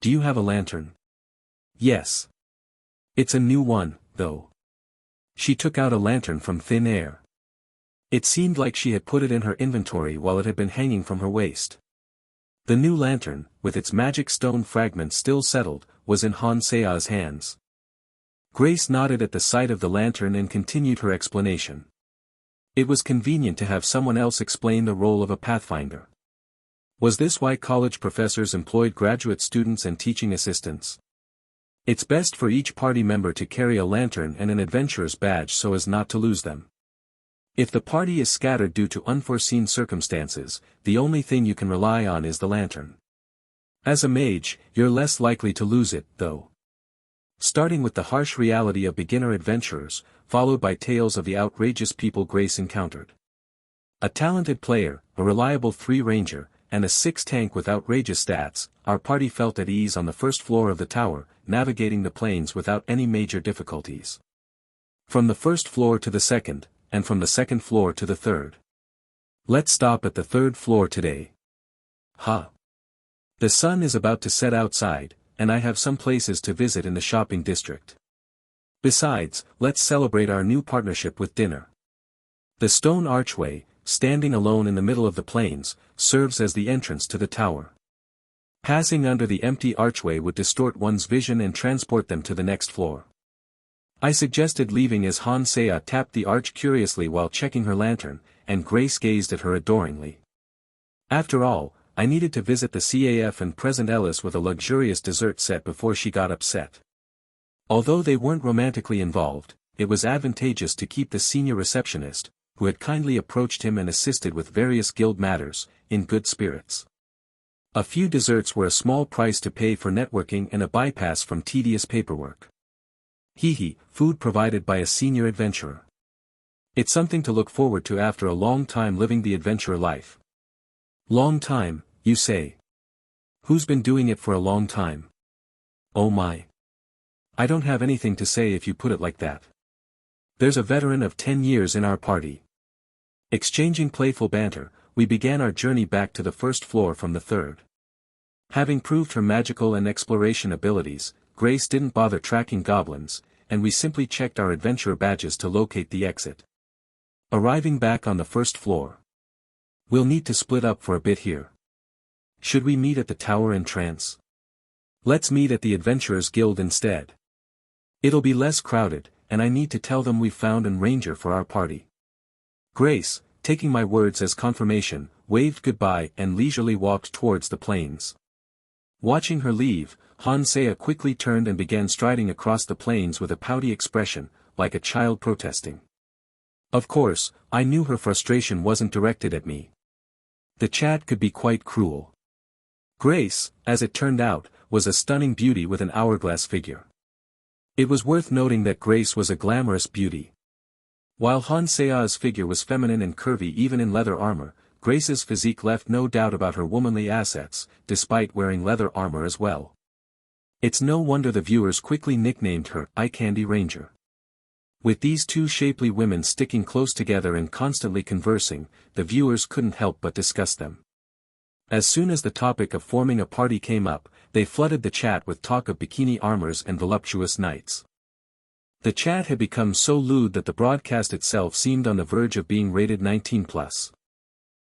Do you have a lantern? Yes. It's a new one, though. She took out a lantern from thin air. It seemed like she had put it in her inventory while it had been hanging from her waist. The new lantern, with its magic stone fragments still settled, was in Hansea's hands. Grace nodded at the sight of the lantern and continued her explanation. It was convenient to have someone else explain the role of a pathfinder. Was this why college professors employed graduate students and teaching assistants? It's best for each party member to carry a lantern and an adventurer's badge so as not to lose them. If the party is scattered due to unforeseen circumstances, the only thing you can rely on is the lantern. As a mage, you're less likely to lose it, though. Starting with the harsh reality of beginner adventurers, followed by tales of the outrageous people Grace encountered. A talented player, a reliable 3-ranger, and a 6-tank with outrageous stats, our party felt at ease on the 1st floor of the tower, navigating the plains without any major difficulties. From the 1st floor to the 2nd, and from the 2nd floor to the 3rd. Let's stop at the 3rd floor today. Ha! The sun is about to set outside, and I have some places to visit in the shopping district. Besides, let's celebrate our new partnership with dinner. The stone archway, standing alone in the middle of the plains, serves as the entrance to the tower. Passing under the empty archway would distort one's vision and transport them to the next floor. I suggested leaving as Hansea tapped the arch curiously while checking her lantern, and Grace gazed at her adoringly. After all, I needed to visit the CAF and present Ellis with a luxurious dessert set before she got upset. Although they weren't romantically involved, it was advantageous to keep the senior receptionist, who had kindly approached him and assisted with various guild matters, in good spirits. A few desserts were a small price to pay for networking and a bypass from tedious paperwork. Food provided by a senior adventurer. It's something to look forward to after a long time living the adventurer life. Long time, you say? Who's been doing it for a long time? Oh my. I don't have anything to say if you put it like that. There's a veteran of 10 years in our party. Exchanging playful banter, we began our journey back to the first floor from the third. Having proved her magical and exploration abilities, Grace didn't bother tracking goblins, and we simply checked our adventurer badges to locate the exit. Arriving back on the first floor. We'll need to split up for a bit here. Should we meet at the tower entrance? Let's meet at the Adventurers Guild instead. It'll be less crowded, and I need to tell them we've found an ranger for our party. Grace, taking my words as confirmation, waved goodbye and leisurely walked towards the plains. Watching her leave, Hansea quickly turned and began striding across the plains with a pouty expression, like a child protesting. Of course, I knew her frustration wasn't directed at me. The chat could be quite cruel. Grace, as it turned out, was a stunning beauty with an hourglass figure. It was worth noting that Grace was a glamorous beauty. While Hansea's figure was feminine and curvy even in leather armor, Grace's physique left no doubt about her womanly assets, despite wearing leather armor as well. It's no wonder the viewers quickly nicknamed her Eye Candy Ranger. With these two shapely women sticking close together and constantly conversing, the viewers couldn't help but discuss them. As soon as the topic of forming a party came up, they flooded the chat with talk of bikini armors and voluptuous nights. The chat had become so lewd that the broadcast itself seemed on the verge of being rated 19+.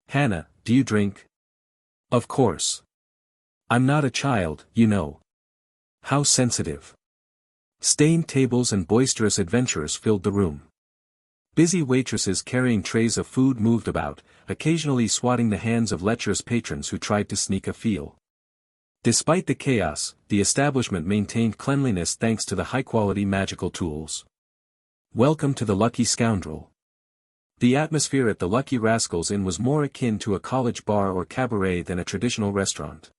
Hannah, do you drink? Of course. I'm not a child, you know. How sensitive. Stained tables and boisterous adventurers filled the room. Busy waitresses carrying trays of food moved about, occasionally swatting the hands of lecherous patrons who tried to sneak a feel. Despite the chaos, the establishment maintained cleanliness thanks to the high-quality magical tools. Welcome to the Lucky Scoundrel. The atmosphere at the Lucky Rascals Inn was more akin to a college bar or cabaret than a traditional restaurant.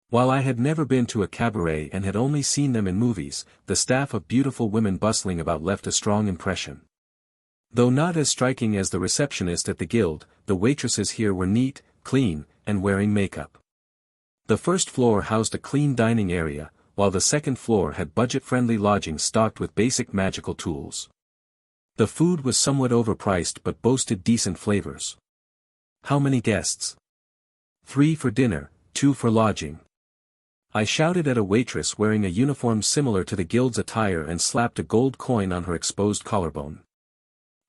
While I had never been to a cabaret and had only seen them in movies, the staff of beautiful women bustling about left a strong impression. Though not as striking as the receptionist at the guild, the waitresses here were neat, clean, and wearing makeup. The first floor housed a clean dining area, while the second floor had budget-friendly lodging stocked with basic magical tools. The food was somewhat overpriced but boasted decent flavors. How many guests? 3 for dinner, 2 for lodging. I shouted at a waitress wearing a uniform similar to the guild's attire and slapped a gold coin on her exposed collarbone.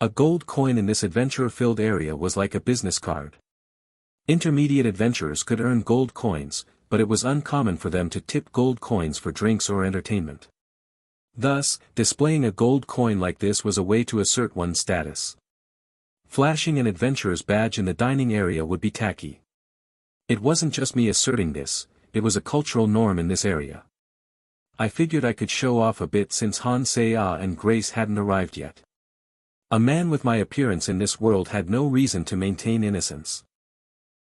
A gold coin in this adventurer-filled area was like a business card. Intermediate adventurers could earn gold coins, but it was uncommon for them to tip gold coins for drinks or entertainment. Thus, displaying a gold coin like this was a way to assert one's status. Flashing an adventurer's badge in the dining area would be tacky. It wasn't just me asserting this, it was a cultural norm in this area. I figured I could show off a bit since Hansea and Grace hadn't arrived yet. A man with my appearance in this world had no reason to maintain innocence.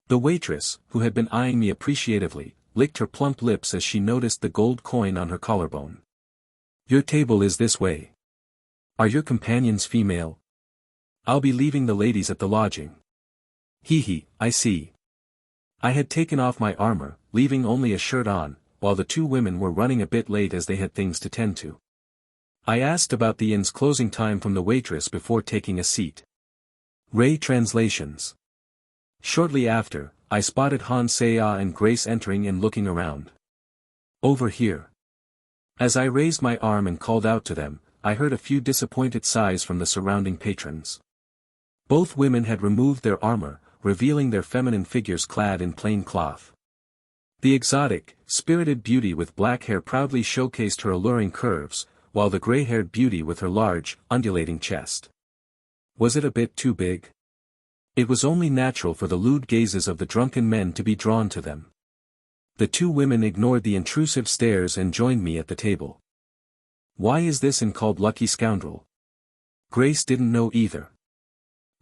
The waitress, who had been eyeing me appreciatively, licked her plump lips as she noticed the gold coin on her collarbone. Your table is this way. Are your companions female? I'll be leaving the ladies at the lodging. I see. I had taken off my armor, leaving only a shirt on, while the two women were running a bit late as they had things to tend to. I asked about the inn's closing time from the waitress before taking a seat. Ray translations. Shortly after, I spotted Hansea and Grace entering and looking around. Over here. As I raised my arm and called out to them, I heard a few disappointed sighs from the surrounding patrons. Both women had removed their armor, revealing their feminine figures clad in plain cloth. The exotic, spirited beauty with black hair proudly showcased her alluring curves, while the gray-haired beauty with her large, undulating chest. Was it a bit too big? It was only natural for the lewd gazes of the drunken men to be drawn to them. The two women ignored the intrusive stares and joined me at the table. Why is this inn called Lucky Scoundrel? Grace didn't know either.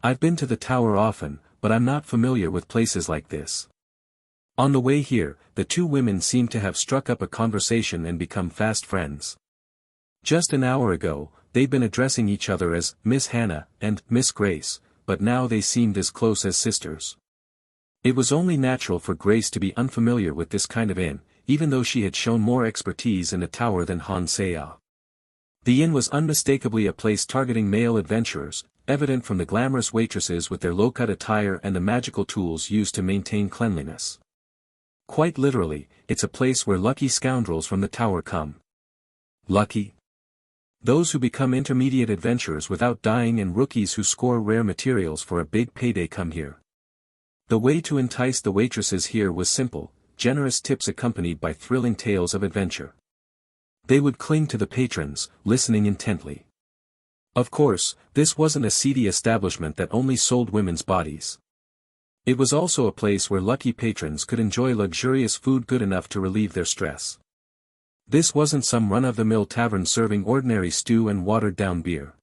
I've been to the tower often, but I'm not familiar with places like this. On the way here, the two women seemed to have struck up a conversation and become fast friends. Just an hour ago, they'd been addressing each other as Miss Hannah and Miss Grace, but now they seemed as close as sisters. It was only natural for Grace to be unfamiliar with this kind of inn, even though she had shown more expertise in the tower than Han Seya. The inn was unmistakably a place targeting male adventurers, evident from the glamorous waitresses with their low-cut attire and the magical tools used to maintain cleanliness. Quite literally, it's a place where lucky scoundrels from the tower come. Lucky? Those who become intermediate adventurers without dying and rookies who score rare materials for a big payday come here. The way to entice the waitresses here was simple, generous tips accompanied by thrilling tales of adventure. They would cling to the patrons, listening intently. Of course, this wasn't a seedy establishment that only sold women's bodies. It was also a place where lucky patrons could enjoy luxurious food good enough to relieve their stress. This wasn't some run-of-the-mill tavern serving ordinary stew and watered-down beer.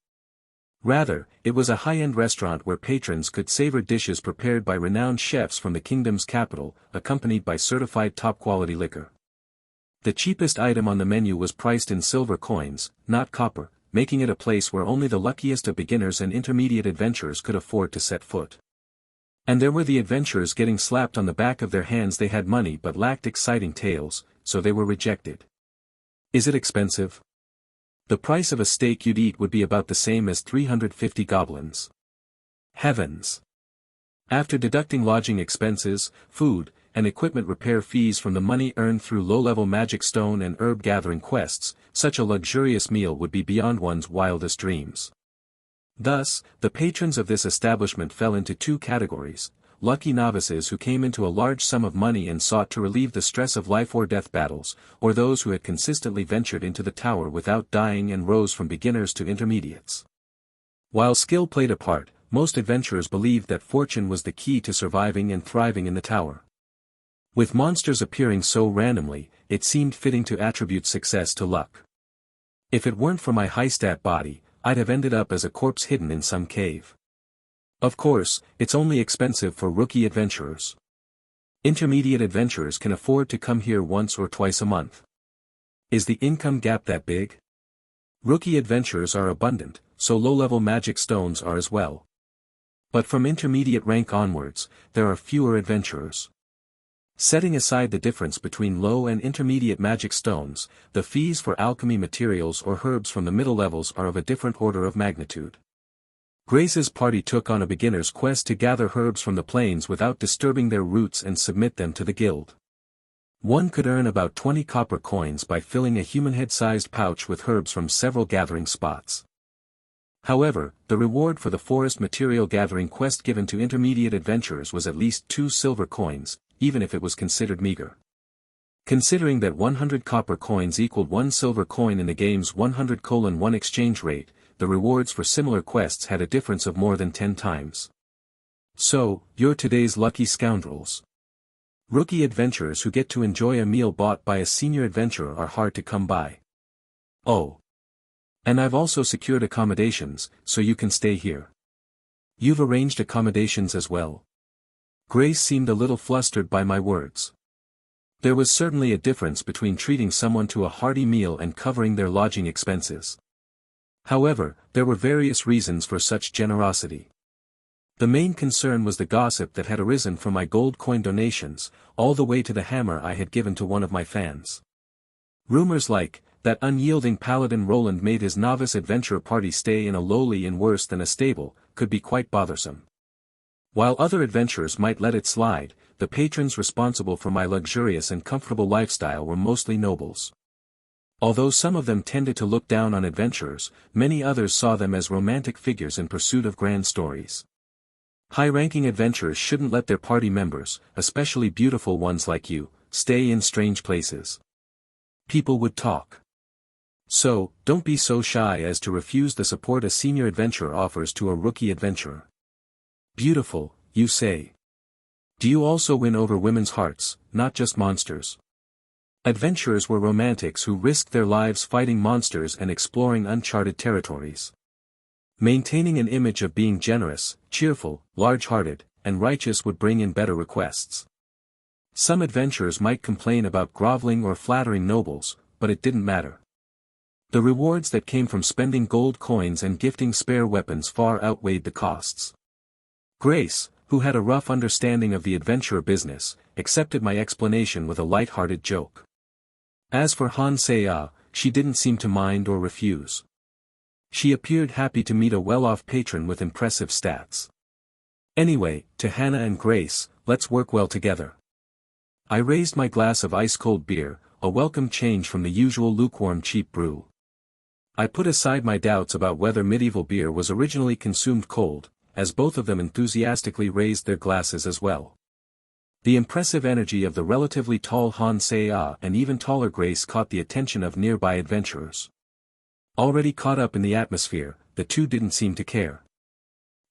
Rather, it was a high-end restaurant where patrons could savor dishes prepared by renowned chefs from the kingdom's capital, accompanied by certified top-quality liquor. The cheapest item on the menu was priced in silver coins, not copper, making it a place where only the luckiest of beginners and intermediate adventurers could afford to set foot. And there were the adventurers getting slapped on the back of their hands they had money but lacked exciting tales, so they were rejected. Is it expensive? The price of a steak you'd eat would be about the same as 350 goblins. Heavens! After deducting lodging expenses, food, and equipment repair fees from the money earned through low-level magic stone and herb-gathering quests, such a luxurious meal would be beyond one's wildest dreams. Thus, the patrons of this establishment fell into two categories: lucky novices who came into a large sum of money and sought to relieve the stress of life-or-death battles, or those who had consistently ventured into the tower without dying and rose from beginners to intermediates. While skill played a part, most adventurers believed that fortune was the key to surviving and thriving in the tower. With monsters appearing so randomly, it seemed fitting to attribute success to luck. If it weren't for my high-stat body, I'd have ended up as a corpse hidden in some cave. Of course, it's only expensive for rookie adventurers. Intermediate adventurers can afford to come here once or twice a month. Is the income gap that big? Rookie adventurers are abundant, so low-level magic stones are as well. But from intermediate rank onwards, there are fewer adventurers. Setting aside the difference between low and intermediate magic stones, the fees for alchemy materials or herbs from the middle levels are of a different order of magnitude. Grace's party took on a beginner's quest to gather herbs from the plains without disturbing their roots and submit them to the guild. One could earn about 20 copper coins by filling a human head-sized pouch with herbs from several gathering spots. However, the reward for the forest material gathering quest given to intermediate adventurers was at least 2 silver coins, even if it was considered meager. Considering that 100 copper coins equaled 1 silver coin in the game's 100:1 exchange rate, the rewards for similar quests had a difference of more than 10 times. So, you're today's lucky scoundrels. Rookie adventurers who get to enjoy a meal bought by a senior adventurer are hard to come by. Oh. And I've also secured accommodations, so you can stay here. You've arranged accommodations as well? Grace seemed a little flustered by my words. There was certainly a difference between treating someone to a hearty meal and covering their lodging expenses. However, there were various reasons for such generosity. The main concern was the gossip that had arisen from my gold coin donations, all the way to the hammer I had given to one of my fans. Rumors like, that unyielding paladin Roland made his novice adventurer party stay in a lowly inn worse than a stable, could be quite bothersome. While other adventurers might let it slide, the patrons responsible for my luxurious and comfortable lifestyle were mostly nobles. Although some of them tended to look down on adventurers, many others saw them as romantic figures in pursuit of grand stories. High-ranking adventurers shouldn't let their party members, especially beautiful ones like you, stay in strange places. People would talk. So, don't be so shy as to refuse the support a senior adventurer offers to a rookie adventurer. Beautiful, you say. Do you also win over women's hearts, not just monsters? Adventurers were romantics who risked their lives fighting monsters and exploring uncharted territories. Maintaining an image of being generous, cheerful, large-hearted, and righteous would bring in better requests. Some adventurers might complain about groveling or flattering nobles, but it didn't matter. The rewards that came from spending gold coins and gifting spare weapons far outweighed the costs. Grace, who had a rough understanding of the adventurer business, accepted my explanation with a light-hearted joke. As for Hansei, she didn't seem to mind or refuse. She appeared happy to meet a well-off patron with impressive stats. Anyway, to Hannah and Grace, let's work well together. I raised my glass of ice-cold beer, a welcome change from the usual lukewarm cheap brew. I put aside my doubts about whether medieval beer was originally consumed cold, as both of them enthusiastically raised their glasses as well. The impressive energy of the relatively tall Hansei and even taller Grace caught the attention of nearby adventurers. Already caught up in the atmosphere, the two didn't seem to care.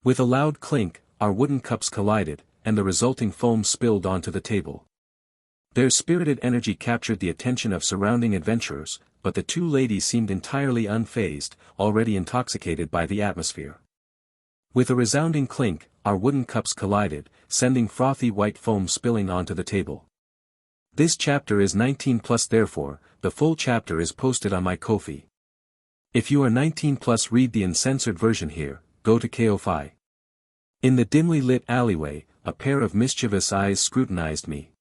With a loud clink, our wooden cups collided, and the resulting foam spilled onto the table. Their spirited energy captured the attention of surrounding adventurers, but the two ladies seemed entirely unfazed, already intoxicated by the atmosphere. With a resounding clink, our wooden cups collided, sending frothy white foam spilling onto the table. This chapter is 19+, therefore, the full chapter is posted on my Ko-fi. If you are 19+, read the uncensored version here, go to Ko-fi. In the dimly lit alleyway, a pair of mischievous eyes scrutinized me.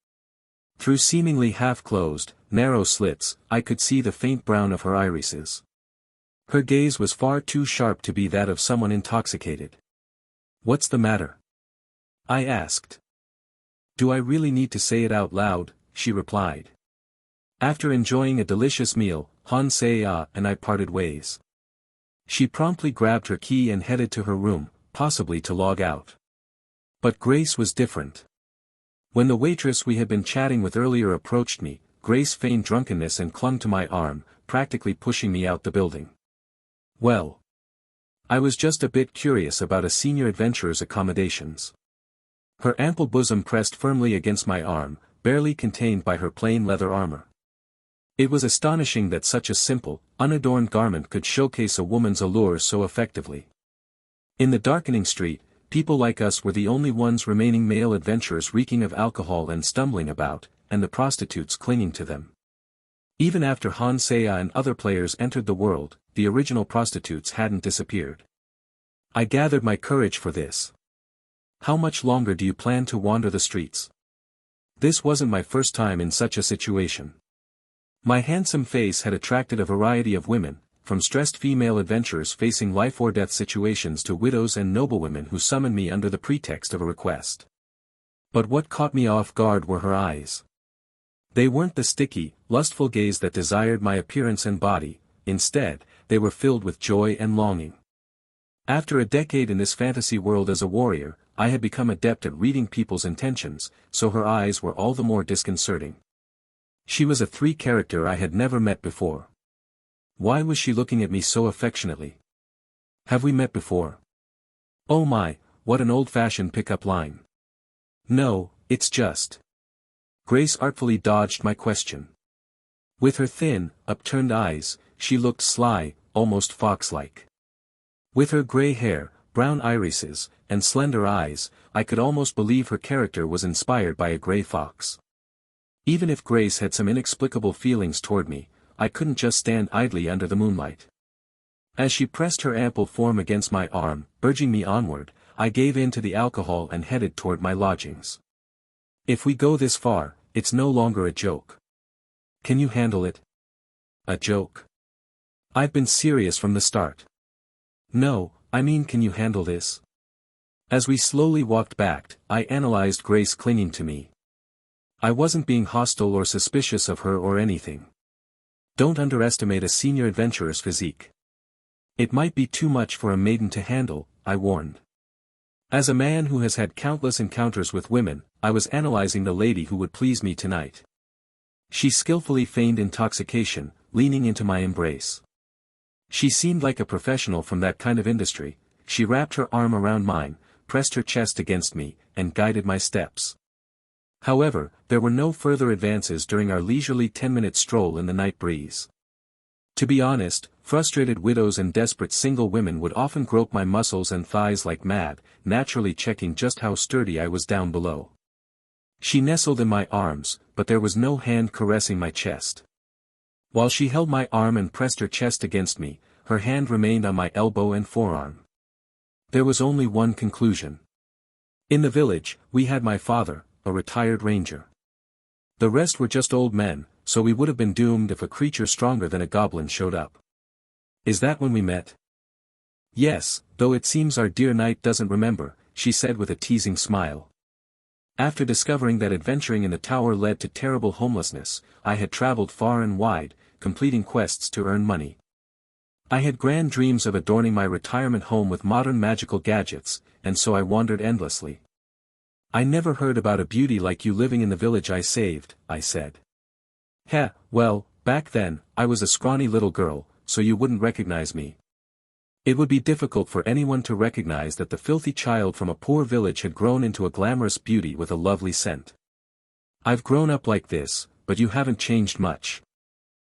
Through seemingly half-closed, narrow slits, I could see the faint brown of her irises. Her gaze was far too sharp to be that of someone intoxicated. "What's the matter?" I asked. "Do I really need to say it out loud?" she replied. After enjoying a delicious meal, Hansei and I parted ways. She promptly grabbed her key and headed to her room, possibly to log out. But Grace was different. When the waitress we had been chatting with earlier approached me, Grace feigned drunkenness and clung to my arm, practically pushing me out the building. Well, I was just a bit curious about a senior adventurer's accommodations. Her ample bosom pressed firmly against my arm, barely contained by her plain leather armor. It was astonishing that such a simple, unadorned garment could showcase a woman's allure so effectively. In the darkening street, people like us were the only ones remaining male adventurers reeking of alcohol and stumbling about, and the prostitutes clinging to them. Even after Hansei and other players entered the world, the original prostitutes hadn't disappeared. I gathered my courage for this. "How much longer do you plan to wander the streets?" This wasn't my first time in such a situation. My handsome face had attracted a variety of women, from stressed female adventurers facing life-or-death situations to widows and noblewomen who summoned me under the pretext of a request. But what caught me off guard were her eyes. They weren't the sticky, lustful gaze that desired my appearance and body, instead, they were filled with joy and longing. After a decade in this fantasy world as a warrior, I had become adept at reading people's intentions, so her eyes were all the more disconcerting. She was a three-character I had never met before. Why was she looking at me so affectionately? Have we met before? Oh my, what an old-fashioned pick-up line. No, it's just. Grace artfully dodged my question. With her thin, upturned eyes, she looked sly, almost fox-like. With her gray hair, brown irises, and slender eyes, I could almost believe her character was inspired by a gray fox. Even if Grace had some inexplicable feelings toward me, I couldn't just stand idly under the moonlight. As she pressed her ample form against my arm, urging me onward, I gave in to the alcohol and headed toward my lodgings. If we go this far, it's no longer a joke. Can you handle it? A joke? I've been serious from the start. No, I mean, can you handle this? As we slowly walked back, I analyzed Grace clinging to me. I wasn't being hostile or suspicious of her or anything. Don't underestimate a senior adventurer's physique. It might be too much for a maiden to handle, I warned. As a man who has had countless encounters with women, I was analyzing the lady who would please me tonight. She skillfully feigned intoxication, leaning into my embrace. She seemed like a professional from that kind of industry. She wrapped her arm around mine, pressed her chest against me, and guided my steps. However, there were no further advances during our leisurely 10-minute stroll in the night breeze. To be honest, frustrated widows and desperate single women would often grope my muscles and thighs like mad, naturally checking just how sturdy I was down below. She nestled in my arms, but there was no hand caressing my chest. While she held my arm and pressed her chest against me, her hand remained on my elbow and forearm. There was only one conclusion. In the village, we had my father, a retired ranger. The rest were just old men, so we would have been doomed if a creature stronger than a goblin showed up. Is that when we met? Yes, though it seems our dear knight doesn't remember, she said with a teasing smile. After discovering that adventuring in the tower led to terrible homelessness, I had traveled far and wide, completing quests to earn money. I had grand dreams of adorning my retirement home with modern magical gadgets, and so I wandered endlessly. I never heard about a beauty like you living in the village I saved, I said. Heh, well, back then, I was a scrawny little girl, so you wouldn't recognize me. It would be difficult for anyone to recognize that the filthy child from a poor village had grown into a glamorous beauty with a lovely scent. I've grown up like this, but you haven't changed much.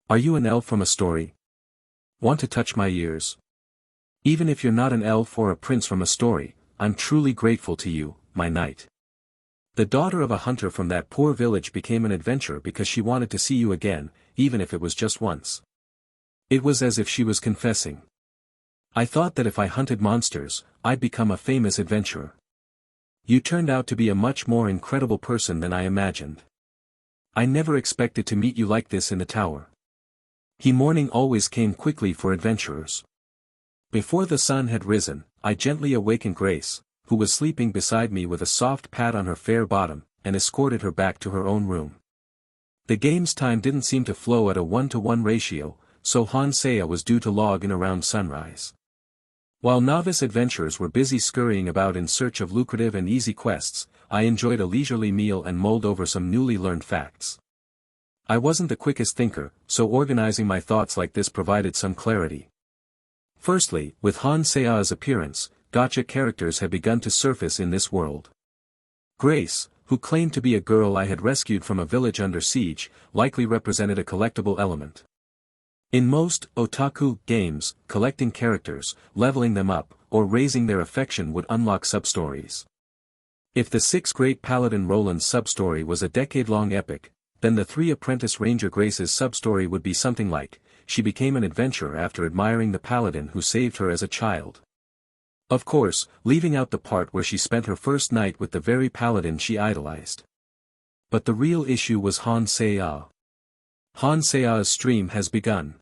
Are you an elf from a story? Want to touch my ears? Even if you're not an elf or a prince from a story, I'm truly grateful to you, my knight. The daughter of a hunter from that poor village became an adventurer because she wanted to see you again, even if it was just once. It was as if she was confessing. I thought that if I hunted monsters, I'd become a famous adventurer. You turned out to be a much more incredible person than I imagined. I never expected to meet you like this in the tower. Morning always came quickly for adventurers. Before the sun had risen, I gently awakened Grace, who was sleeping beside me with a soft pat on her fair bottom, and escorted her back to her own room. The game's time didn't seem to flow at a 1-to-1 ratio, so Hansea was due to log in around sunrise. While novice adventurers were busy scurrying about in search of lucrative and easy quests, I enjoyed a leisurely meal and mulled over some newly learned facts. I wasn't the quickest thinker, so organizing my thoughts like this provided some clarity. Firstly, with Hansea's appearance, gotcha characters had begun to surface in this world. Grace, who claimed to be a girl I had rescued from a village under siege, likely represented a collectible element. In most otaku games, collecting characters, leveling them up, or raising their affection would unlock substories. If the Six Great Paladin Roland's substory was a decade-long epic, then the Three Apprentice Ranger Grace's substory would be something like, she became an adventurer after admiring the paladin who saved her as a child. Of course, leaving out the part where she spent her first night with the very paladin she idolized. But the real issue was Hansea. Hansea's stream has begun.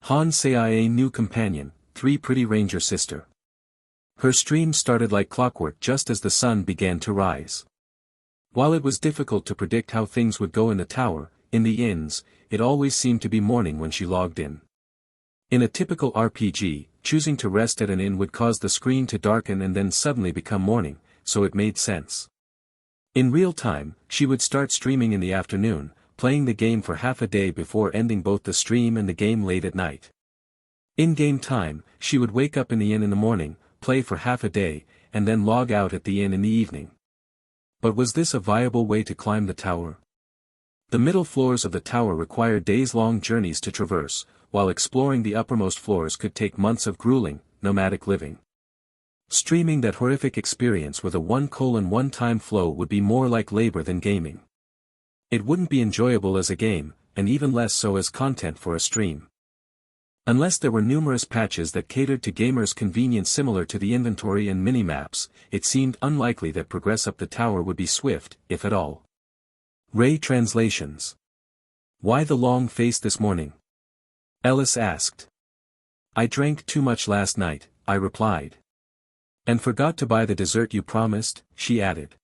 Hansea, a new companion, Three Pretty Ranger Sister. Her stream started like clockwork just as the sun began to rise. While it was difficult to predict how things would go in the tower, in the inns, it always seemed to be morning when she logged in. In a typical RPG, choosing to rest at an inn would cause the screen to darken and then suddenly become morning, so it made sense. In real time, she would start streaming in the afternoon, playing the game for half a day before ending both the stream and the game late at night. In game time, she would wake up in the inn in the morning, play for half a day, and then log out at the inn in the evening. But was this a viable way to climb the tower? The middle floors of the tower required days-long journeys to traverse, while exploring the uppermost floors could take months of grueling, nomadic living. Streaming that horrific experience with a 1:1 time flow would be more like labor than gaming. It wouldn't be enjoyable as a game, and even less so as content for a stream. Unless there were numerous patches that catered to gamers' convenience similar to the inventory and mini-maps, it seemed unlikely that progress up the tower would be swift, if at all. Ray translations. Why the long face this morning? Ellis asked. I drank too much last night, I replied. And forgot to buy the dessert you promised, she added.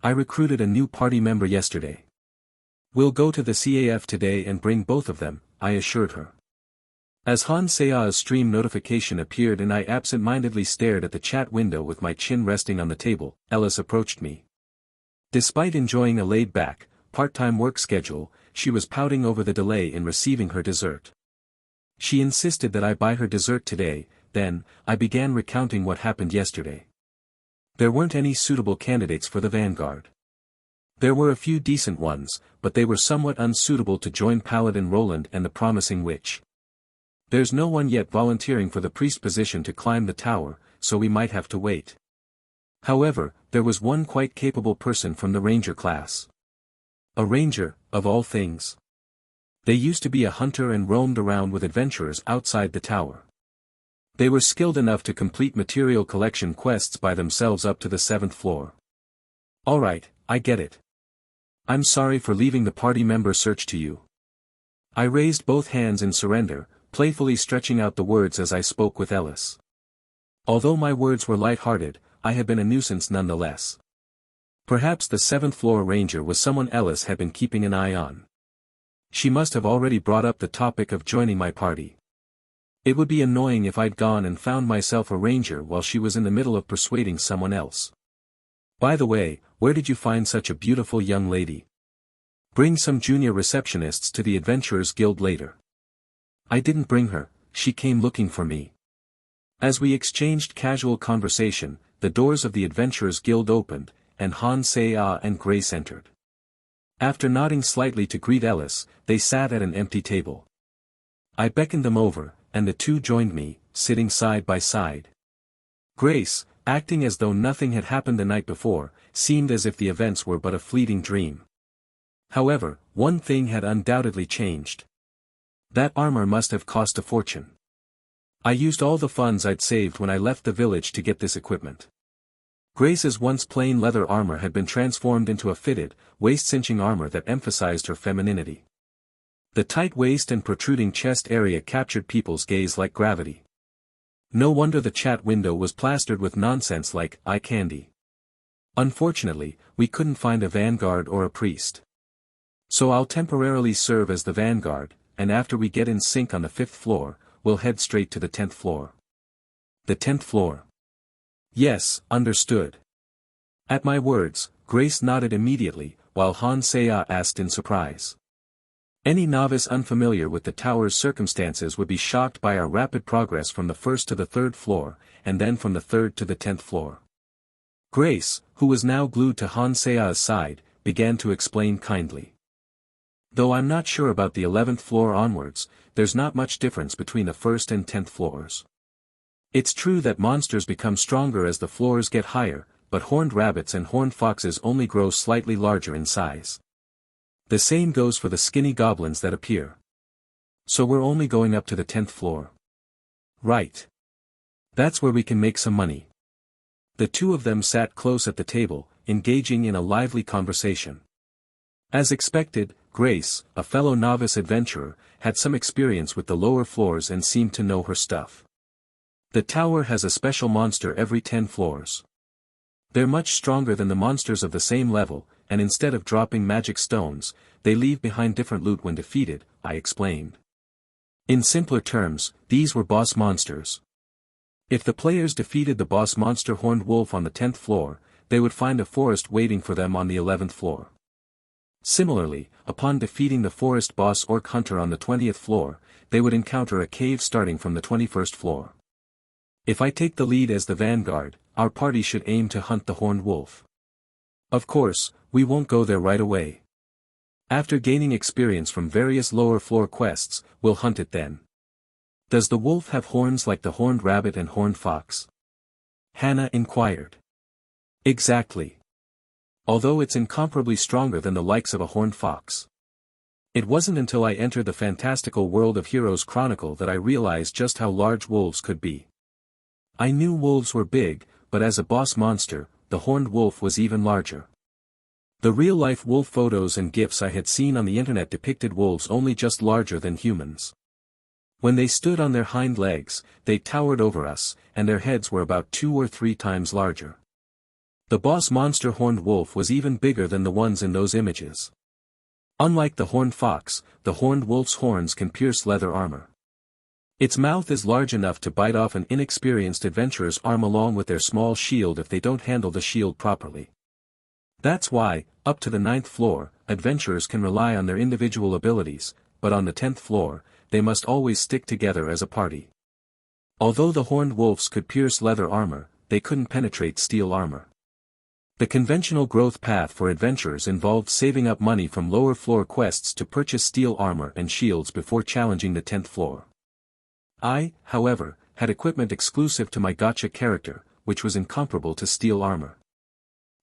I recruited a new party member yesterday. We'll go to the CAF today and bring both of them, I assured her. As Hansea's stream notification appeared and I absent-mindedly stared at the chat window with my chin resting on the table, Ellis approached me. Despite enjoying a laid-back, part-time work schedule, she was pouting over the delay in receiving her dessert. She insisted that I buy her dessert today, then, I began recounting what happened yesterday. There weren't any suitable candidates for the vanguard. There were a few decent ones, but they were somewhat unsuitable to join Paladin Roland and the Promising Witch. There's no one yet volunteering for the priest position to climb the tower, so we might have to wait. However, there was one quite capable person from the ranger class. A ranger, of all things. They used to be a hunter and roamed around with adventurers outside the tower. They were skilled enough to complete material collection quests by themselves up to the 7th floor. Alright, I get it. I'm sorry for leaving the party member search to you. I raised both hands in surrender, playfully stretching out the words as I spoke with Ellis. Although my words were light-hearted, I had been a nuisance nonetheless. Perhaps the 7th floor ranger was someone Ellis had been keeping an eye on. She must have already brought up the topic of joining my party. It would be annoying if I'd gone and found myself a ranger while she was in the middle of persuading someone else. By the way, where did you find such a beautiful young lady? Bring some junior receptionists to the Adventurers Guild later. I didn't bring her, she came looking for me. As we exchanged casual conversation, the doors of the Adventurers Guild opened, and Han Se-ah and Grace entered. After nodding slightly to greet Ellis, they sat at an empty table. I beckoned them over, and the two joined me, sitting side by side. Grace, acting as though nothing had happened the night before, seemed as if the events were but a fleeting dream. However, one thing had undoubtedly changed. That armor must have cost a fortune. I used all the funds I'd saved when I left the village to get this equipment. Grace's once plain leather armor had been transformed into a fitted, waist-cinching armor that emphasized her femininity. The tight waist and protruding chest area captured people's gaze like gravity. No wonder the chat window was plastered with nonsense like eye candy. Unfortunately, we couldn't find a vanguard or a priest. So I'll temporarily serve as the vanguard, and after we get in sync on the 5th floor, we'll head straight to the 10th floor. The 10th floor. Yes, understood. At my words, Grace nodded immediately, while Han Se-ah asked in surprise. Any novice unfamiliar with the tower's circumstances would be shocked by our rapid progress from the 1st to the 3rd floor, and then from the 3rd to the 10th floor. Grace, who was now glued to Han Se-ah's side, began to explain kindly. Though I'm not sure about the 11th floor onwards, there's not much difference between the 1st and 10th floors. It's true that monsters become stronger as the floors get higher, but horned rabbits and horned foxes only grow slightly larger in size. The same goes for the skinny goblins that appear. So we're only going up to the 10th floor. Right. That's where we can make some money. The two of them sat close at the table, engaging in a lively conversation. As expected, Grace, a fellow novice adventurer, had some experience with the lower floors and seemed to know her stuff. The tower has a special monster every 10 floors. They're much stronger than the monsters of the same level, and instead of dropping magic stones, they leave behind different loot when defeated, I explained. In simpler terms, these were boss monsters. If the players defeated the boss monster Horned Wolf on the 10th floor, they would find a forest waiting for them on the 11th floor. Similarly, upon defeating the forest boss Orc Hunter on the 20th floor, they would encounter a cave starting from the 21st floor. If I take the lead as the vanguard, our party should aim to hunt the Horned Wolf. Of course, we won't go there right away. After gaining experience from various lower floor quests, we'll hunt it then. Does the wolf have horns like the horned rabbit and horned fox? Hannah inquired. Exactly. Although it's incomparably stronger than the likes of a horned fox. It wasn't until I entered the fantastical world of Heroes Chronicle that I realized just how large wolves could be. I knew wolves were big, but as a boss monster, the horned wolf was even larger. The real-life wolf photos and GIFs I had seen on the internet depicted wolves only just larger than humans. When they stood on their hind legs, they towered over us, and their heads were about 2 or 3 times larger. The boss monster horned wolf was even bigger than the ones in those images. Unlike the horned fox, the horned wolf's horns can pierce leather armor. Its mouth is large enough to bite off an inexperienced adventurer's arm along with their small shield if they don't handle the shield properly. That's why, up to the 9th floor, adventurers can rely on their individual abilities, but on the 10th floor, they must always stick together as a party. Although the horned wolves could pierce leather armor, they couldn't penetrate steel armor. The conventional growth path for adventurers involved saving up money from lower floor quests to purchase steel armor and shields before challenging the 10th floor. I, however, had equipment exclusive to my gacha character, which was incomparable to steel armor.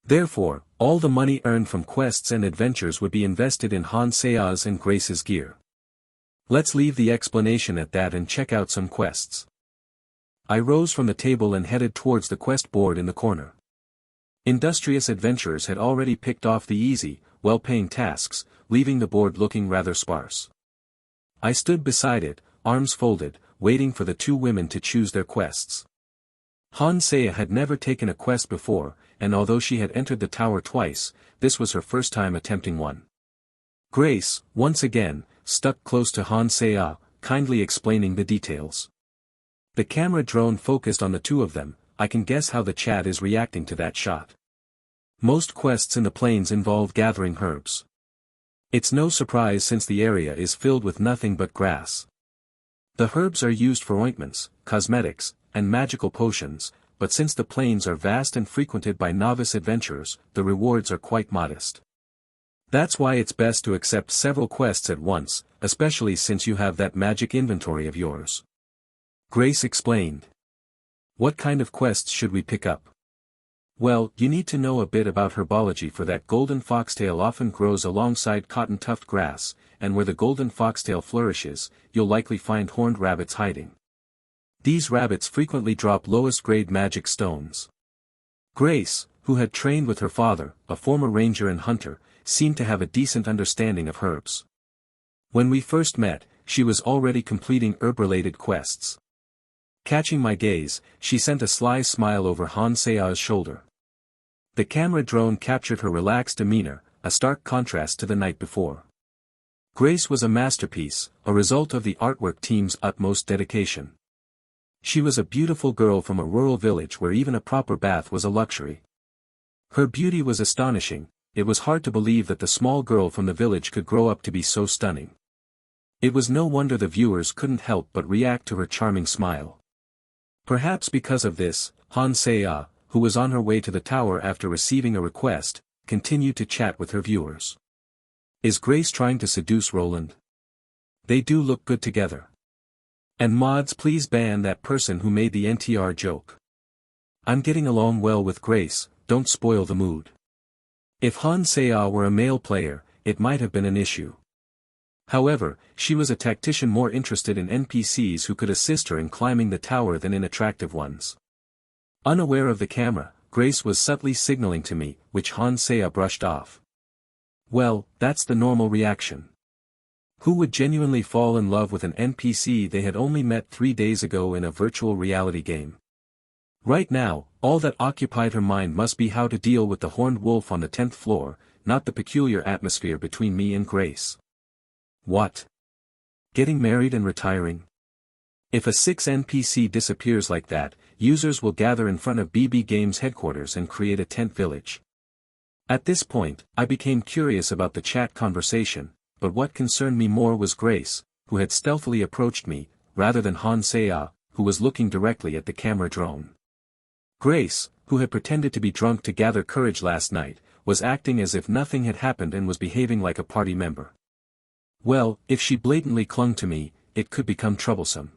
Therefore, all the money earned from quests and adventures would be invested in Hansea's and Grace's gear. Let's leave the explanation at that and check out some quests. I rose from the table and headed towards the quest board in the corner. Industrious adventurers had already picked off the easy, well-paying tasks, leaving the board looking rather sparse. I stood beside it, arms folded, waiting for the two women to choose their quests. Hansea had never taken a quest before, and although she had entered the tower twice, this was her first time attempting one. Grace, once again, stuck close to Hansea, kindly explaining the details. The camera drone focused on the two of them. I can guess how the chat is reacting to that shot. Most quests in the plains involve gathering herbs. It's no surprise since the area is filled with nothing but grass. The herbs are used for ointments, cosmetics, and magical potions, but since the plains are vast and frequented by novice adventurers, the rewards are quite modest. That's why it's best to accept several quests at once, especially since you have that magic inventory of yours. Grace explained. What kind of quests should we pick up? Well, you need to know a bit about herbology for that golden foxtail often grows alongside cotton tuft grass, and where the golden foxtail flourishes, you'll likely find horned rabbits hiding. These rabbits frequently drop lowest-grade magic stones. Grace, who had trained with her father, a former ranger and hunter, seemed to have a decent understanding of herbs. When we first met, she was already completing herb-related quests. Catching my gaze, she sent a sly smile over Hansea's shoulder. The camera drone captured her relaxed demeanor, a stark contrast to the night before. Grace was a masterpiece, a result of the artwork team's utmost dedication. She was a beautiful girl from a rural village where even a proper bath was a luxury. Her beauty was astonishing. It was hard to believe that the small girl from the village could grow up to be so stunning. It was no wonder the viewers couldn't help but react to her charming smile. Perhaps because of this, Hansea, who was on her way to the tower after receiving a request, continued to chat with her viewers. Is Grace trying to seduce Roland? They do look good together. And mods, please ban that person who made the NTR joke. I'm getting along well with Grace, don't spoil the mood. If Hansea were a male player, it might have been an issue. However, she was a tactician more interested in NPCs who could assist her in climbing the tower than in attractive ones. Unaware of the camera, Grace was subtly signaling to me, which Hansea brushed off. Well, that's the normal reaction. Who would genuinely fall in love with an NPC they had only met 3 days ago in a virtual reality game? Right now, all that occupied her mind must be how to deal with the horned wolf on the 10th floor, not the peculiar atmosphere between me and Grace. What? Getting married and retiring? If a 6 NPC disappears like that, users will gather in front of BB Games headquarters and create a tent village. At this point, I became curious about the chat conversation, but what concerned me more was Grace, who had stealthily approached me, rather than Hansea, who was looking directly at the camera drone. Grace, who had pretended to be drunk to gather courage last night, was acting as if nothing had happened and was behaving like a party member. Well, if she blatantly clung to me, it could become troublesome.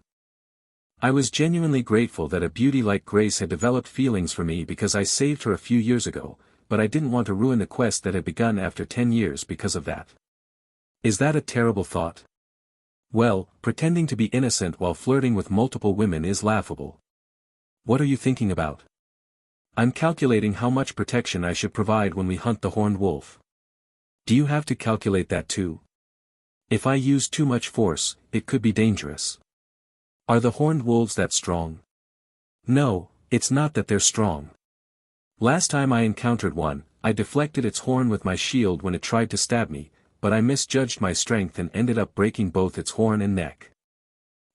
I was genuinely grateful that a beauty like Grace had developed feelings for me because I saved her a few years ago, but I didn't want to ruin the quest that had begun after 10 years because of that. Is that a terrible thought? Well, pretending to be innocent while flirting with multiple women is laughable. What are you thinking about? I'm calculating how much protection I should provide when we hunt the horned wolf. Do you have to calculate that too? If I use too much force, it could be dangerous. Are the horned wolves that strong? No, it's not that they're strong. Last time I encountered one, I deflected its horn with my shield when it tried to stab me, but I misjudged my strength and ended up breaking both its horn and neck.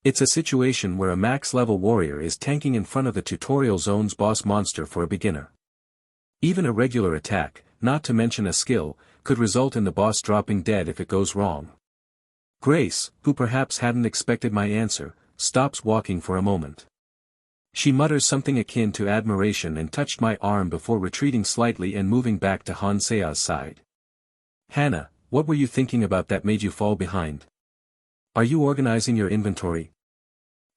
It's a situation where a max-level warrior is tanking in front of the tutorial zone's boss monster for a beginner. Even a regular attack, not to mention a skill, could result in the boss dropping dead if it goes wrong. Grace, who perhaps hadn't expected my answer, stops walking for a moment. She mutters something akin to admiration and touched my arm before retreating slightly and moving back to Hansea's side. Hannah, what were you thinking about that made you fall behind? Are you organizing your inventory?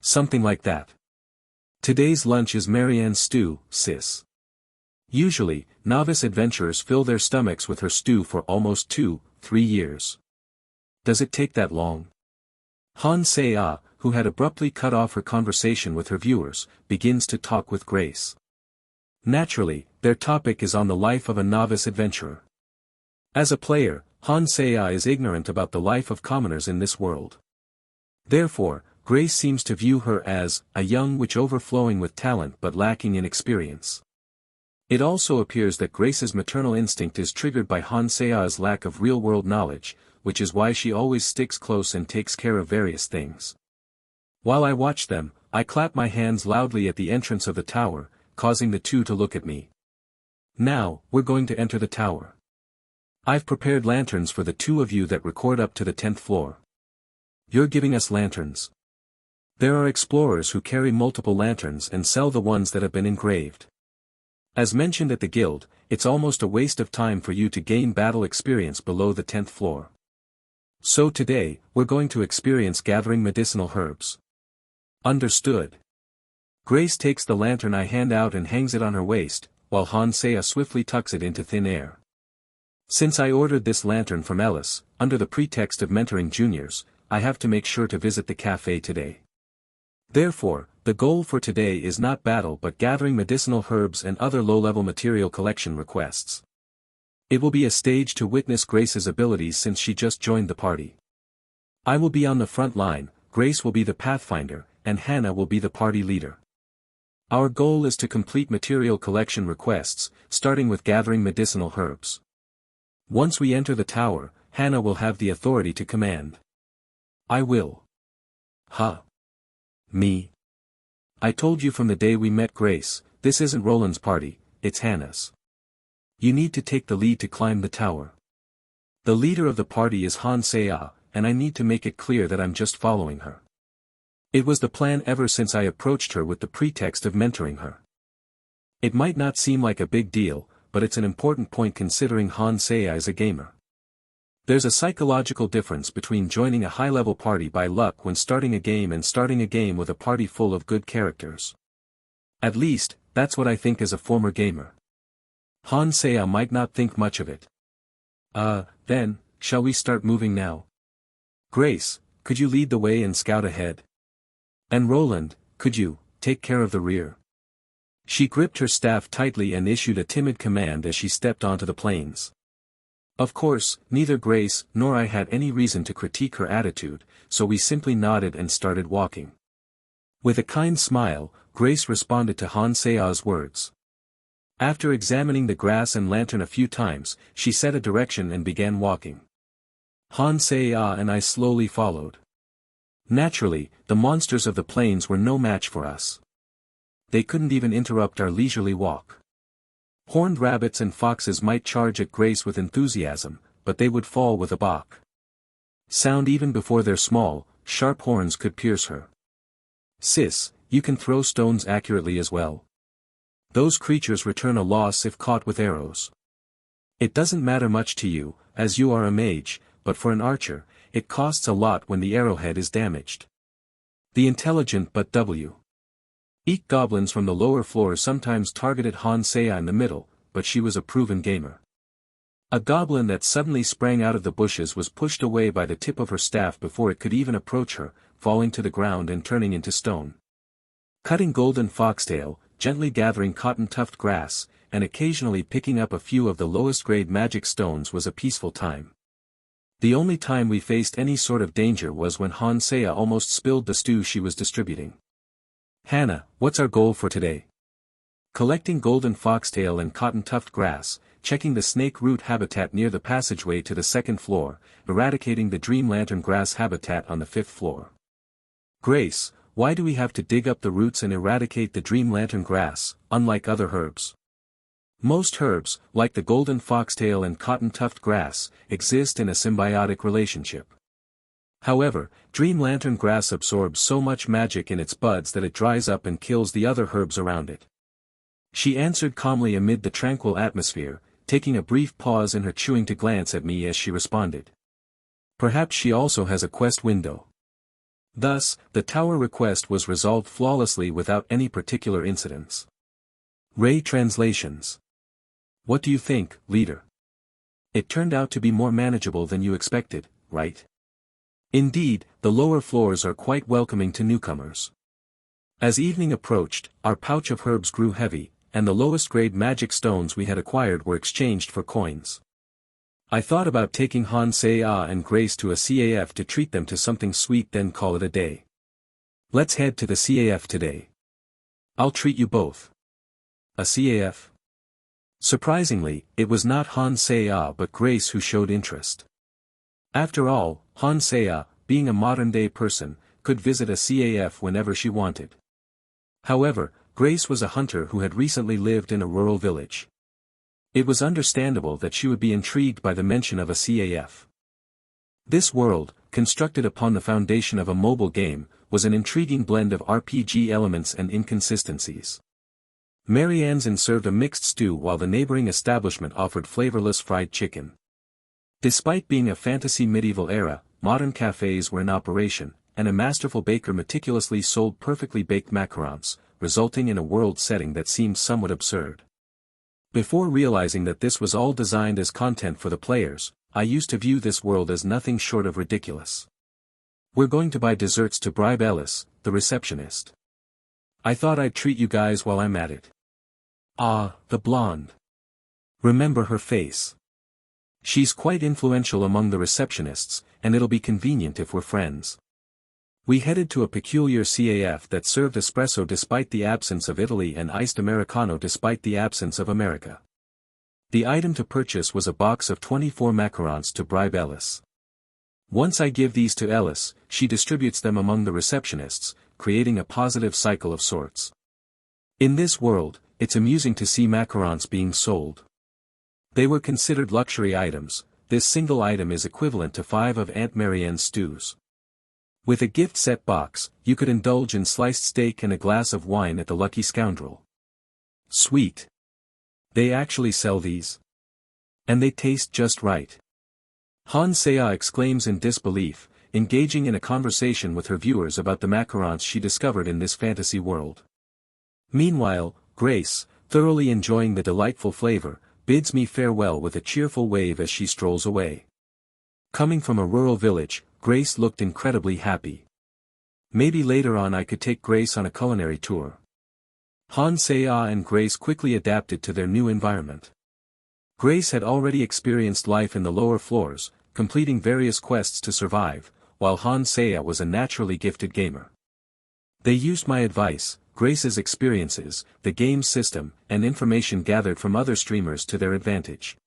Something like that. Today's lunch is Marianne's stew, sis. Usually, novice adventurers fill their stomachs with her stew for almost 2-3 years. Does it take that long? Han Se-ah, who had abruptly cut off her conversation with her viewers, begins to talk with Grace. Naturally, their topic is on the life of a novice adventurer. As a player, Han Se-ah is ignorant about the life of commoners in this world. Therefore, Grace seems to view her as a young witch overflowing with talent but lacking in experience. It also appears that Grace's maternal instinct is triggered by Han Se-ah's lack of real-world knowledge, which is why she always sticks close and takes care of various things. While I watch them, I clap my hands loudly at the entrance of the tower, causing the two to look at me. Now, we're going to enter the tower. I've prepared lanterns for the two of you that record up to the 10th floor. You're giving us lanterns. There are explorers who carry multiple lanterns and sell the ones that have been engraved. As mentioned at the guild, it's almost a waste of time for you to gain battle experience below the 10th floor. So today, we're going to experience gathering medicinal herbs. Understood. Grace takes the lantern I hand out and hangs it on her waist, while Han Se-ah swiftly tucks it into thin air. Since I ordered this lantern from Ellis, under the pretext of mentoring juniors, I have to make sure to visit the cafe today. Therefore, the goal for today is not battle but gathering medicinal herbs and other low-level material collection requests. It will be a stage to witness Grace's abilities since she just joined the party. I will be on the front line, Grace will be the pathfinder, and Hannah will be the party leader. Our goal is to complete material collection requests, starting with gathering medicinal herbs. Once we enter the tower, Hannah will have the authority to command. I will. Huh. Me. I told you from the day we met Grace, this isn't Roland's party, it's Hannah's. You need to take the lead to climb the tower. The leader of the party is Han Se-ah, and I need to make it clear that I'm just following her. It was the plan ever since I approached her with the pretext of mentoring her. It might not seem like a big deal, but it's an important point considering Han Se-ah is a gamer. There's a psychological difference between joining a high-level party by luck when starting a game and starting a game with a party full of good characters. At least, that's what I think as a former gamer. Han Se-ah might not think much of it. Then, shall we start moving now? Grace, could you lead the way and scout ahead? And Roland, could you take care of the rear? She gripped her staff tightly and issued a timid command as she stepped onto the plains. Of course, neither Grace nor I had any reason to critique her attitude, so we simply nodded and started walking. With a kind smile, Grace responded to Han Se-ah's words. After examining the grass and lantern a few times, she set a direction and began walking. Han Se-ah and I slowly followed. Naturally, the monsters of the plains were no match for us. They couldn't even interrupt our leisurely walk. Horned rabbits and foxes might charge at Grace with enthusiasm, but they would fall with a balk. Sound even before their small, sharp horns could pierce her. Sis, you can throw stones accurately as well. Those creatures return a loss if caught with arrows. It doesn't matter much to you, as you are a mage, but for an archer, it costs a lot when the arrowhead is damaged. The intelligent but Eek goblins from the lower floors sometimes targeted Han Se-ah in the middle, but she was a proven gamer. A goblin that suddenly sprang out of the bushes was pushed away by the tip of her staff before it could even approach her, falling to the ground and turning into stone. Cutting golden foxtail, gently gathering cotton tuft grass, and occasionally picking up a few of the lowest grade magic stones was a peaceful time. The only time we faced any sort of danger was when Han Se-ah almost spilled the stew she was distributing. Hannah, what's our goal for today? Collecting golden foxtail and cotton tuft grass, checking the snake root habitat near the passageway to the 2nd floor, eradicating the dream lantern grass habitat on the 5th floor. Grace, why do we have to dig up the roots and eradicate the dream lantern grass, unlike other herbs? Most herbs, like the golden foxtail and cotton tuft grass, exist in a symbiotic relationship. However, dream lantern grass absorbs so much magic in its buds that it dries up and kills the other herbs around it. She answered calmly amid the tranquil atmosphere, taking a brief pause in her chewing to glance at me as she responded. Perhaps she also has a quest window. Thus, the tower request was resolved flawlessly without any particular incidents. Ray translations. What do you think, leader? It turned out to be more manageable than you expected, right? Indeed, the lower floors are quite welcoming to newcomers. As evening approached, our pouch of herbs grew heavy, and the lowest grade magic stones we had acquired were exchanged for coins. I thought about taking Han Se-ah and Grace to a CAF to treat them to something sweet, then call it a day. Let's head to the CAF today. I'll treat you both. A CAF? Surprisingly, it was not Han Se-ah but Grace who showed interest. After all, Han Se-ah, being a modern-day person, could visit a CAF whenever she wanted. However, Grace was a hunter who had recently lived in a rural village. It was understandable that she would be intrigued by the mention of a CAF. This world, constructed upon the foundation of a mobile game, was an intriguing blend of RPG elements and inconsistencies. Mary Ann's served a mixed stew while the neighboring establishment offered flavorless fried chicken. Despite being a fantasy medieval era, modern cafes were in operation, and a masterful baker meticulously sold perfectly baked macarons, resulting in a world setting that seemed somewhat absurd. Before realizing that this was all designed as content for the players, I used to view this world as nothing short of ridiculous. We're going to buy desserts to bribe Ellis, the receptionist. I thought I'd treat you guys while I'm at it. Ah, the blonde. Remember her face. She's quite influential among the receptionists, and it'll be convenient if we're friends. We headed to a peculiar CAF that served espresso despite the absence of Italy and iced Americano despite the absence of America. The item to purchase was a box of 24 macarons to bribe Ellis. Once I give these to Ellis, she distributes them among the receptionists, creating a positive cycle of sorts. In this world, it's amusing to see macarons being sold. They were considered luxury items. This single item is equivalent to 5 of Aunt Marianne's stews. With a gift set box, you could indulge in sliced steak and a glass of wine at the Lucky Scoundrel. Sweet. They actually sell these. And they taste just right. Han Se-ah exclaims in disbelief, engaging in a conversation with her viewers about the macarons she discovered in this fantasy world. Meanwhile, Grace, thoroughly enjoying the delightful flavor, bids me farewell with a cheerful wave as she strolls away. Coming from a rural village, Grace looked incredibly happy. Maybe later on I could take Grace on a culinary tour. Han Se-ah and Grace quickly adapted to their new environment. Grace had already experienced life in the lower floors, completing various quests to survive, while Han Se-ah was a naturally gifted gamer. They used my advice, Grace's experiences, the game's system, and information gathered from other streamers to their advantage.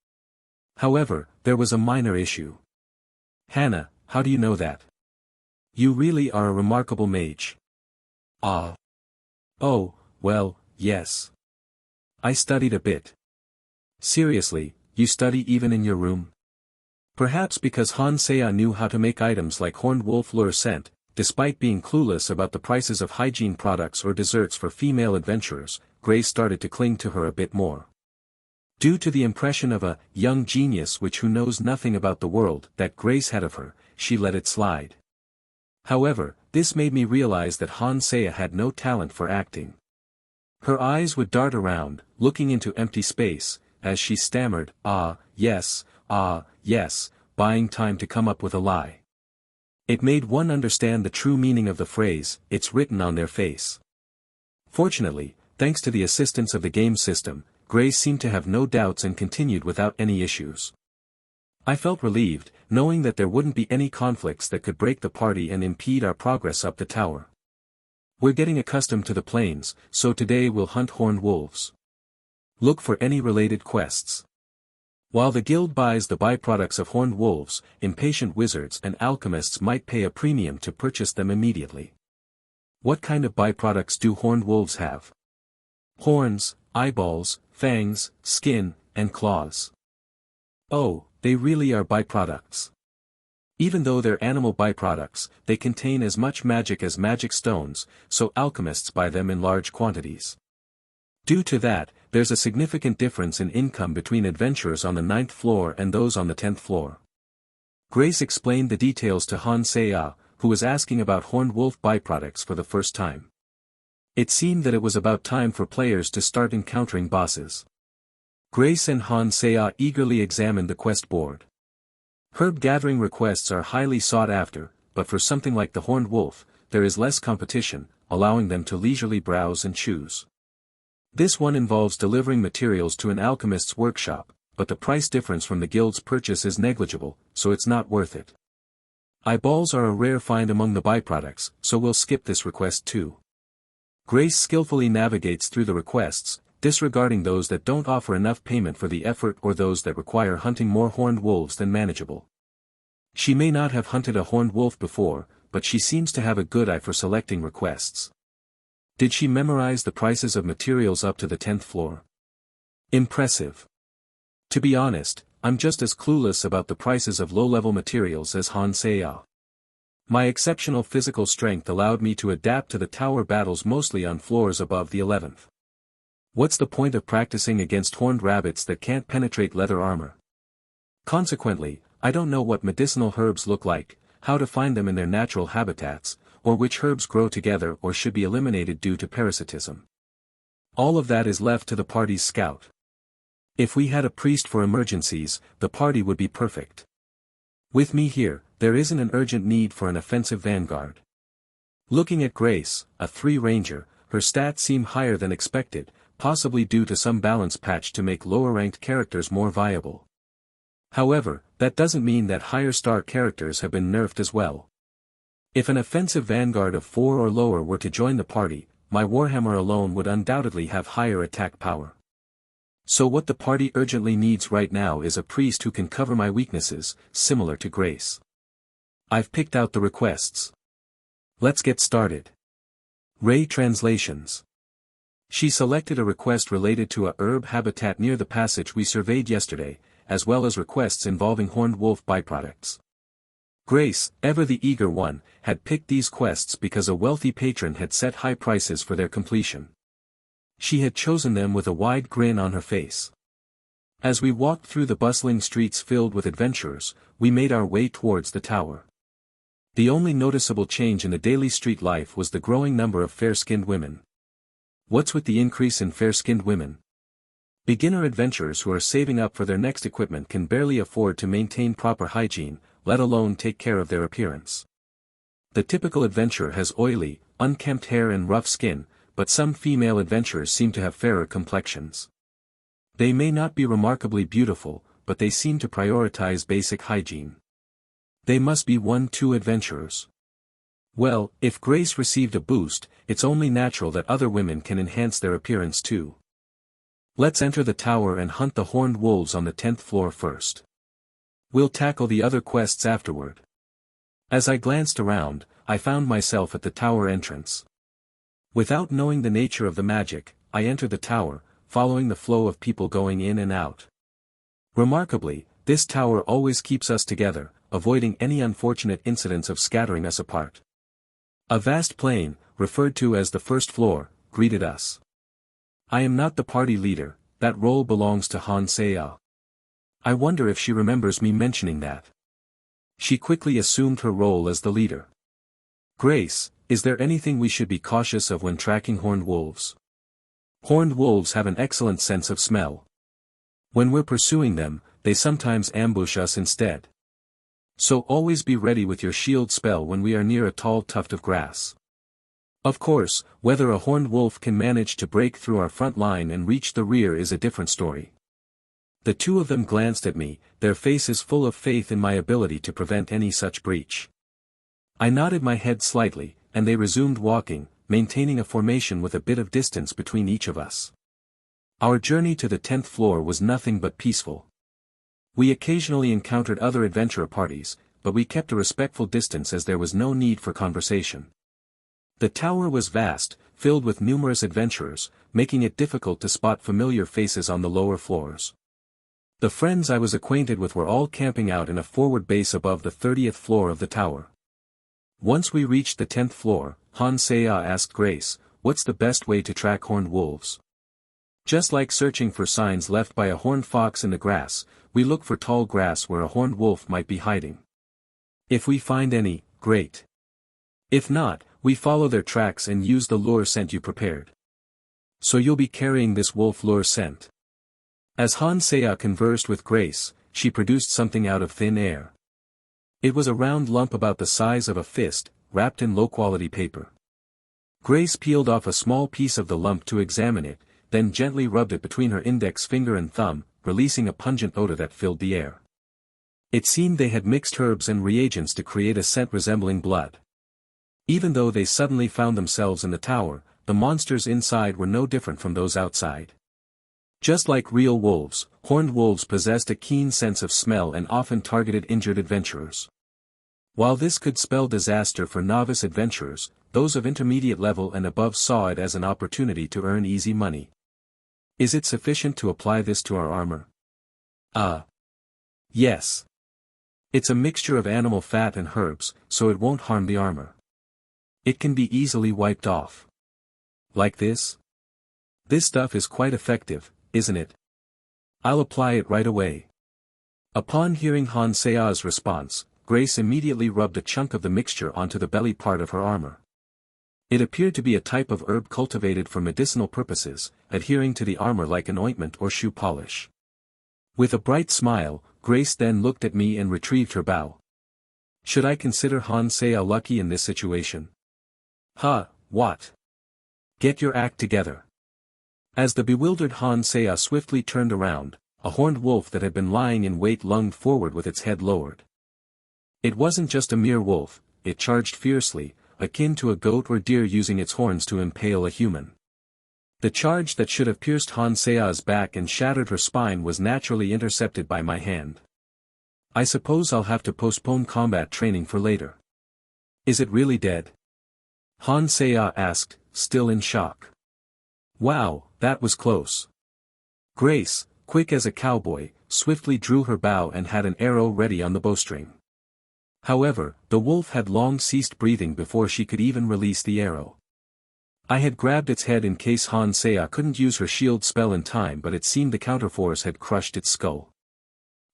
However, there was a minor issue. Hannah, how do you know that? You really are a remarkable mage. Ah. Oh, well, yes. I studied a bit. Seriously, you study even in your room? Perhaps because Han Se-ah knew how to make items like horned wolf lure scent, despite being clueless about the prices of hygiene products or desserts for female adventurers, Grace started to cling to her a bit more. Due to the impression of a young genius who knows nothing about the world that Grace had of her, she let it slide. However, this made me realize that Han Se-ah had no talent for acting. Her eyes would dart around, looking into empty space, as she stammered, ah, yes, buying time to come up with a lie. It made one understand the true meaning of the phrase, it's written on their face. Fortunately, thanks to the assistance of the game system, Grace seemed to have no doubts and continued without any issues. I felt relieved, knowing that there wouldn't be any conflicts that could break the party and impede our progress up the tower. We're getting accustomed to the plains, so today we'll hunt horned wolves. Look for any related quests. While the guild buys the byproducts of horned wolves, impatient wizards and alchemists might pay a premium to purchase them immediately. What kind of byproducts do horned wolves have? Horns, eyeballs, fangs, skin, and claws. Oh, they really are byproducts. Even though they're animal byproducts, they contain as much magic as magic stones, so alchemists buy them in large quantities. Due to that, there's a significant difference in income between adventurers on the 9th floor and those on the 10th floor. Grace explained the details to Han Se-ah, who was asking about horned wolf byproducts for the first time. It seemed that it was about time for players to start encountering bosses. Grace and Han Sea eagerly examined the quest board. Herb gathering requests are highly sought after, but for something like the horned wolf, there is less competition, allowing them to leisurely browse and choose. This one involves delivering materials to an alchemist's workshop, but the price difference from the guild's purchase is negligible, so it's not worth it. Eyeballs are a rare find among the byproducts, so we'll skip this request too. Grace skillfully navigates through the requests, disregarding those that don't offer enough payment for the effort or those that require hunting more horned wolves than manageable. She may not have hunted a horned wolf before, but she seems to have a good eye for selecting requests. Did she memorize the prices of materials up to the 10th floor? Impressive. To be honest, I'm just as clueless about the prices of low-level materials as Han Sea. My exceptional physical strength allowed me to adapt to the tower battles mostly on floors above the 11th. What's the point of practicing against horned rabbits that can't penetrate leather armor? Consequently, I don't know what medicinal herbs look like, how to find them in their natural habitats, or which herbs grow together or should be eliminated due to parasitism. All of that is left to the party's scout. If we had a priest for emergencies, the party would be perfect. With me here, there isn't an urgent need for an offensive vanguard. Looking at Grace, a 3 ranger, her stats seem higher than expected, possibly due to some balance patch to make lower-ranked characters more viable. However, that doesn't mean that higher-star characters have been nerfed as well. If an offensive vanguard of 4 or lower were to join the party, my Warhammer alone would undoubtedly have higher attack power. So what the party urgently needs right now is a priest who can cover my weaknesses, similar to Grace. I've picked out the requests. Let's get started. Ray translations. She selected a request related to a herb habitat near the passage we surveyed yesterday, as well as requests involving horned wolf byproducts. Grace, ever the eager one, had picked these quests because a wealthy patron had set high prices for their completion. She had chosen them with a wide grin on her face. As we walked through the bustling streets filled with adventurers, we made our way towards the tower. The only noticeable change in the daily street life was the growing number of fair-skinned women. What's with the increase in fair-skinned women? Beginner adventurers who are saving up for their next equipment can barely afford to maintain proper hygiene, let alone take care of their appearance. The typical adventurer has oily, unkempt hair and rough skin, but some female adventurers seem to have fairer complexions. They may not be remarkably beautiful, but they seem to prioritize basic hygiene. They must be 1-2 adventurers. Well, if Grace received a boost, it's only natural that other women can enhance their appearance too. Let's enter the tower and hunt the horned wolves on the 10th floor first. We'll tackle the other quests afterward. As I glanced around, I found myself at the tower entrance. Without knowing the nature of the magic, I entered the tower, following the flow of people going in and out. Remarkably, this tower always keeps us together, avoiding any unfortunate incidents of scattering us apart. A vast plain, referred to as the first floor, greeted us. I am not the party leader, that role belongs to Han Sea. I wonder if she remembers me mentioning that. She quickly assumed her role as the leader. Grace, is there anything we should be cautious of when tracking horned wolves? Horned wolves have an excellent sense of smell. When we're pursuing them, they sometimes ambush us instead. So always be ready with your shield spell when we are near a tall tuft of grass. Of course, whether a horned wolf can manage to break through our front line and reach the rear is a different story. The two of them glanced at me, their faces full of faith in my ability to prevent any such breach. I nodded my head slightly, and they resumed walking, maintaining a formation with a bit of distance between each of us. Our journey to the 10th floor was nothing but peaceful. We occasionally encountered other adventurer parties, but we kept a respectful distance as there was no need for conversation. The tower was vast, filled with numerous adventurers, making it difficult to spot familiar faces on the lower floors. The friends I was acquainted with were all camping out in a forward base above the 30th floor of the tower. Once we reached the 10th floor, Han Sea asked Grace, "What's the best way to track horned wolves?" Just like searching for signs left by a horned fox in the grass, we look for tall grass where a horned wolf might be hiding. If we find any, great. If not, we follow their tracks and use the lure scent you prepared. So you'll be carrying this wolf lure scent. As Han Seya conversed with Grace, she produced something out of thin air. It was a round lump about the size of a fist, wrapped in low-quality paper. Grace peeled off a small piece of the lump to examine it, then gently rubbed it between her index finger and thumb, releasing a pungent odor that filled the air. It seemed they had mixed herbs and reagents to create a scent resembling blood. Even though they suddenly found themselves in the tower, the monsters inside were no different from those outside. Just like real wolves, horned wolves possessed a keen sense of smell and often targeted injured adventurers. While this could spell disaster for novice adventurers, those of intermediate level and above saw it as an opportunity to earn easy money. Is it sufficient to apply this to our armor? Yes. It's a mixture of animal fat and herbs, so it won't harm the armor. It can be easily wiped off. Like this? This stuff is quite effective, isn't it? I'll apply it right away. Upon hearing Han Sea's response, Grace immediately rubbed a chunk of the mixture onto the belly part of her armor. It appeared to be a type of herb cultivated for medicinal purposes, adhering to the armor like an ointment or shoe polish. With a bright smile, Grace then looked at me and retrieved her bow. Should I consider Han Sea lucky in this situation? What? Get your act together. As the bewildered Han Sea swiftly turned around, a horned wolf that had been lying in wait lunged forward with its head lowered. It wasn't just a mere wolf, it charged fiercely, akin to a goat or deer using its horns to impale a human. The charge that should have pierced Han Sea's back and shattered her spine was naturally intercepted by my hand. I suppose I'll have to postpone combat training for later. Is it really dead? Han Sea asked, still in shock. Wow, that was close. Grace, quick as a cowboy, swiftly drew her bow and had an arrow ready on the bowstring. However, the wolf had long ceased breathing before she could even release the arrow. I had grabbed its head in case Han Sea couldn't use her shield spell in time, but it seemed the counterforce had crushed its skull.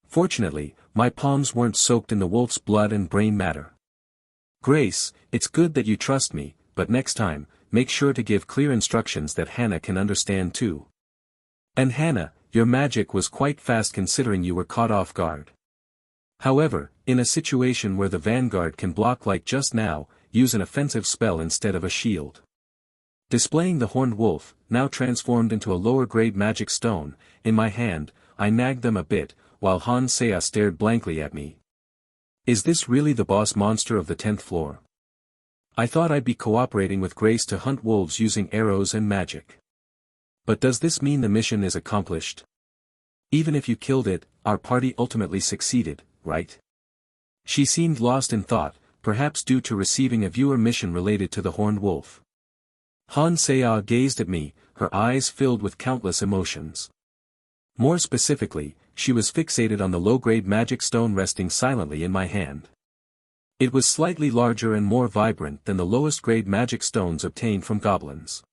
Fortunately, my palms weren't soaked in the wolf's blood and brain matter. Grace, it's good that you trust me, but next time, make sure to give clear instructions that Hannah can understand too. And Hannah, your magic was quite fast considering you were caught off guard. However, in a situation where the vanguard can block like just now, use an offensive spell instead of a shield. Displaying the horned wolf, now transformed into a lower-grade magic stone, in my hand, I nagged them a bit, while Han Sea stared blankly at me. Is this really the boss monster of the 10th floor? I thought I'd be cooperating with Grace to hunt wolves using arrows and magic. But does this mean the mission is accomplished? Even if you killed it, our party ultimately succeeded, right? She seemed lost in thought, perhaps due to receiving a viewer mission related to the horned wolf. Han Sea gazed at me, her eyes filled with countless emotions. More specifically, she was fixated on the low-grade magic stone resting silently in my hand. It was slightly larger and more vibrant than the lowest-grade magic stones obtained from goblins.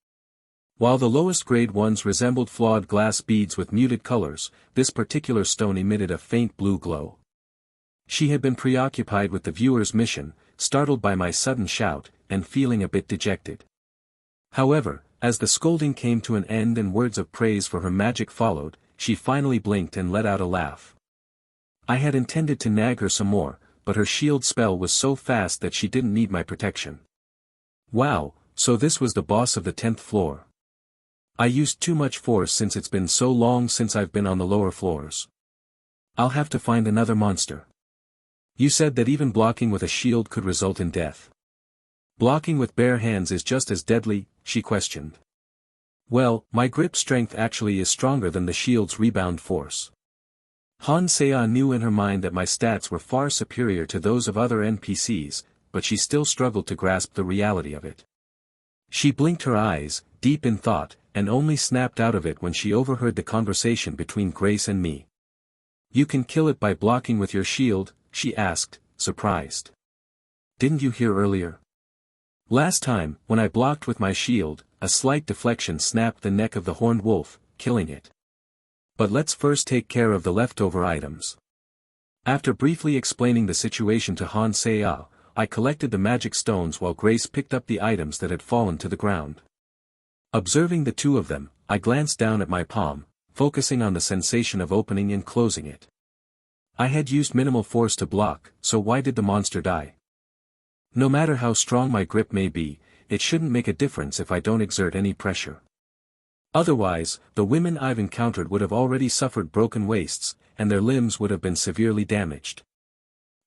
While the lowest-grade ones resembled flawed glass beads with muted colors, this particular stone emitted a faint blue glow. She had been preoccupied with the viewer's mission, startled by my sudden shout, and feeling a bit dejected. However, as the scolding came to an end and words of praise for her magic followed, she finally blinked and let out a laugh. I had intended to nag her some more, but her shield spell was so fast that she didn't need my protection. Wow, so this was the boss of the 10th floor. I used too much force since it's been so long since I've been on the lower floors. I'll have to find another monster. You said that even blocking with a shield could result in death. Blocking with bare hands is just as deadly, she questioned. Well, my grip strength actually is stronger than the shield's rebound force. Han Sea knew in her mind that my stats were far superior to those of other NPCs, but she still struggled to grasp the reality of it. She blinked her eyes, deep in thought, and only snapped out of it when she overheard the conversation between Grace and me. You can kill it by blocking with your shield, she asked, surprised. Didn't you hear earlier? Last time, when I blocked with my shield, a slight deflection snapped the neck of the horned wolf, killing it. But let's first take care of the leftover items. After briefly explaining the situation to Han Sea, I collected the magic stones while Grace picked up the items that had fallen to the ground. Observing the two of them, I glanced down at my palm, focusing on the sensation of opening and closing it. I had used minimal force to block, so why did the monster die? No matter how strong my grip may be, it shouldn't make a difference if I don't exert any pressure. Otherwise, the women I've encountered would have already suffered broken waists, and their limbs would have been severely damaged.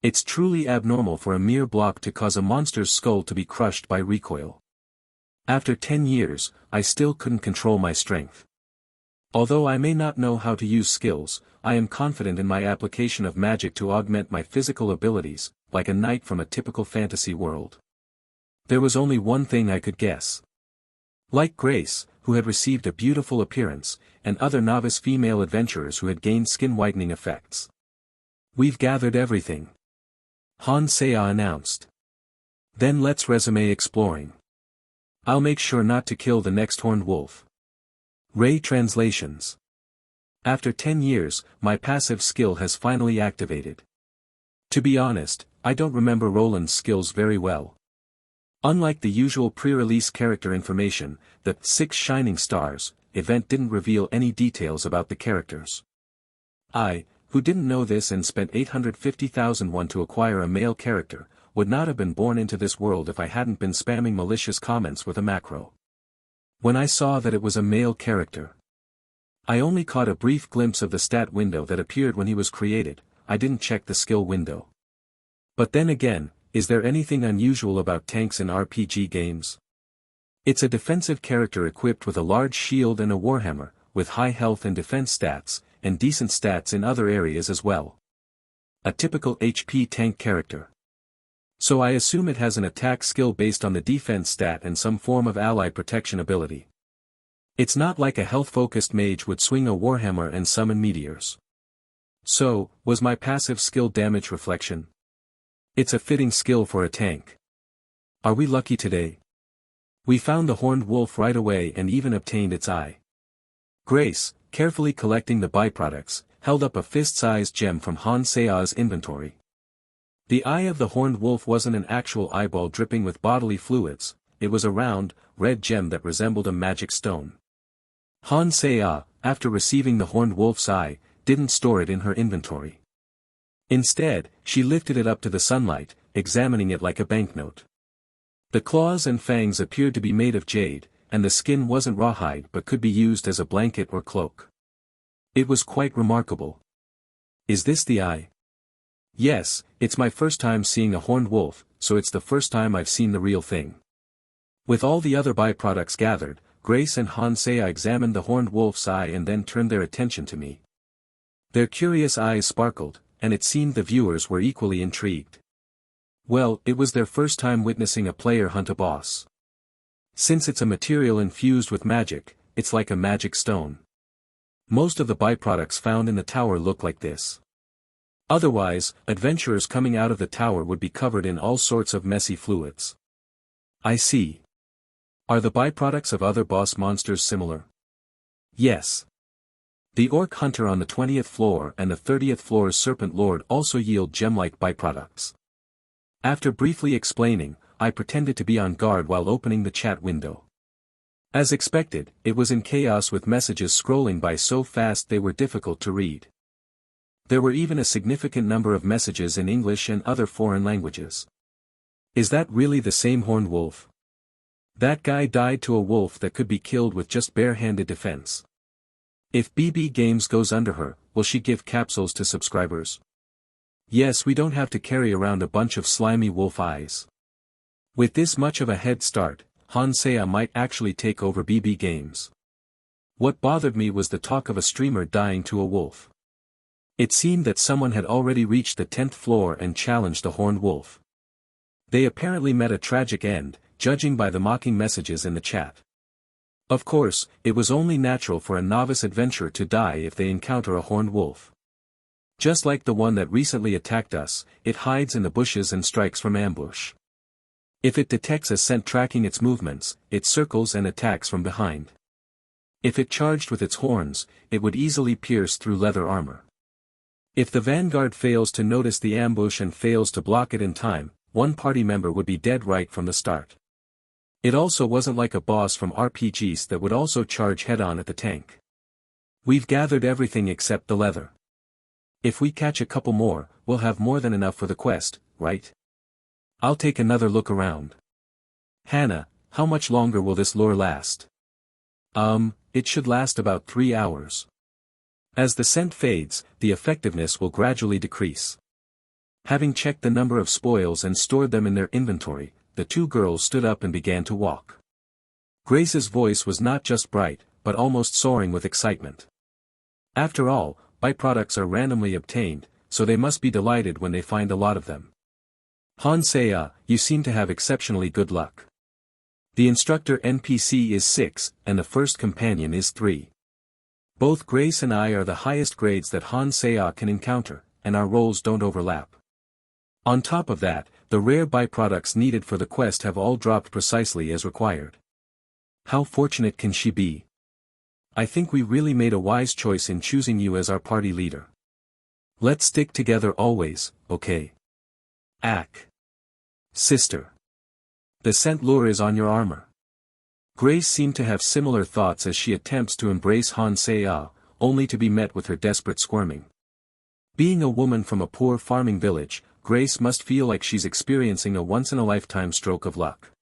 It's truly abnormal for a mere block to cause a monster's skull to be crushed by recoil. After 10 years, I still couldn't control my strength. Although I may not know how to use skills, I am confident in my application of magic to augment my physical abilities, like a knight from a typical fantasy world. There was only one thing I could guess. Like Grace, who had received a beautiful appearance, and other novice female adventurers who had gained skin-whitening effects. "We've gathered everything," Han Seiya announced. "Then let's resume exploring. I'll make sure not to kill the next horned wolf." Ray Translations. After 10 years, my passive skill has finally activated. To be honest, I don't remember Roland's skills very well. Unlike the usual pre-release character information, the 6 Shining Stars event didn't reveal any details about the characters. I, who didn't know this and spent 850,000 won to acquire a male character, would not have been born into this world if I hadn't been spamming malicious comments with a macro. When I saw that it was a male character, I only caught a brief glimpse of the stat window that appeared when he was created. I didn't check the skill window. But then again, is there anything unusual about tanks in RPG games? It's a defensive character equipped with a large shield and a warhammer, with high health and defense stats, and decent stats in other areas as well. A typical HP tank character. So I assume it has an attack skill based on the defense stat and some form of ally protection ability. It's not like a health-focused mage would swing a warhammer and summon meteors. So, was my passive skill damage reflection? It's a fitting skill for a tank. Are we lucky today? We found the horned wolf right away and even obtained its eye. Grace, carefully collecting the byproducts, held up a fist-sized gem from Han Seiya's inventory. The eye of the horned wolf wasn't an actual eyeball dripping with bodily fluids, it was a round, red gem that resembled a magic stone. Han Seiya, after receiving the horned wolf's eye, didn't store it in her inventory. Instead, she lifted it up to the sunlight, examining it like a banknote. The claws and fangs appeared to be made of jade, and the skin wasn't rawhide but could be used as a blanket or cloak. It was quite remarkable. Is this the eye? Yes, it's my first time seeing a horned wolf, so it's the first time I've seen the real thing. With all the other byproducts gathered, Grace and Han Seiya examined the horned wolf's eye and then turned their attention to me. Their curious eyes sparkled, and it seemed the viewers were equally intrigued. Well, it was their first time witnessing a player hunt a boss. Since it's a material infused with magic, it's like a magic stone. Most of the byproducts found in the tower look like this. Otherwise, adventurers coming out of the tower would be covered in all sorts of messy fluids. I see. Are the byproducts of other boss monsters similar? Yes. The Orc Hunter on the 20th floor and the 30th floor's Serpent Lord also yield gem-like byproducts. After briefly explaining, I pretended to be on guard while opening the chat window. As expected, it was in chaos with messages scrolling by so fast they were difficult to read. There were even a significant number of messages in English and other foreign languages. Is that really the same horned wolf? That guy died to a wolf that could be killed with just bare-handed defense. If BB Games goes under her, will she give capsules to subscribers? Yes, we don't have to carry around a bunch of slimy wolf eyes. With this much of a head start, Han Seiya might actually take over BB Games. What bothered me was the talk of a streamer dying to a wolf. It seemed that someone had already reached the 10th floor and challenged the horned wolf. They apparently met a tragic end, judging by the mocking messages in the chat. Of course, it was only natural for a novice adventurer to die if they encounter a horned wolf. Just like the one that recently attacked us, it hides in the bushes and strikes from ambush. If it detects a scent tracking its movements, it circles and attacks from behind. If it charged with its horns, it would easily pierce through leather armor. If the vanguard fails to notice the ambush and fails to block it in time, one party member would be dead right from the start. It also wasn't like a boss from RPGs that would also charge head-on at the tank. We've gathered everything except the leather. If we catch a couple more, we'll have more than enough for the quest, right? I'll take another look around. Hannah, how much longer will this lure last? It should last about 3 hours. As the scent fades, the effectiveness will gradually decrease. Having checked the number of spoils and stored them in their inventory, the two girls stood up and began to walk. Grace's voice was not just bright, but almost soaring with excitement. After all, byproducts are randomly obtained, so they must be delighted when they find a lot of them. Hansea, you seem to have exceptionally good luck. The instructor NPC is 6, and the first companion is 3. Both Grace and I are the highest grades that Hansea can encounter, and our roles don't overlap. On top of that, the rare byproducts needed for the quest have all dropped precisely as required. How fortunate can she be? I think we really made a wise choice in choosing you as our party leader. Let's stick together always, okay? Ack. Sister. The scent lure is on your armor. Grace seemed to have similar thoughts as she attempts to embrace Hansea, only to be met with her desperate squirming. Being a woman from a poor farming village, Grace must feel like she's experiencing a once-in-a-lifetime stroke of luck.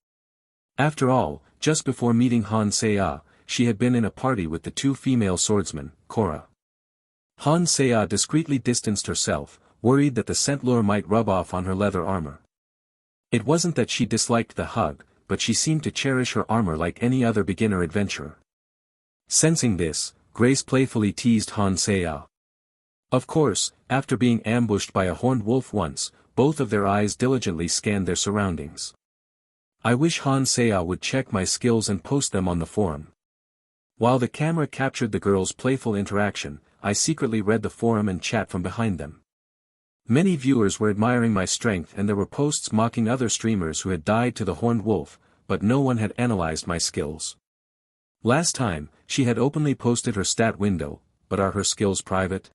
After all, just before meeting Hansea, she had been in a party with the 2 female swordsmen, Cora. Hansea discreetly distanced herself, worried that the scent lure might rub off on her leather armor. It wasn't that she disliked the hug, but she seemed to cherish her armor like any other beginner adventurer. Sensing this, Grace playfully teased Hansea. Of course, after being ambushed by a horned wolf once, both of their eyes diligently scanned their surroundings. I wish Hansea would check my skills and post them on the forum. While the camera captured the girls' playful interaction, I secretly read the forum and chat from behind them. Many viewers were admiring my strength and there were posts mocking other streamers who had died to the horned wolf, but no one had analyzed my skills. Last time, she had openly posted her stat window, but are her skills private?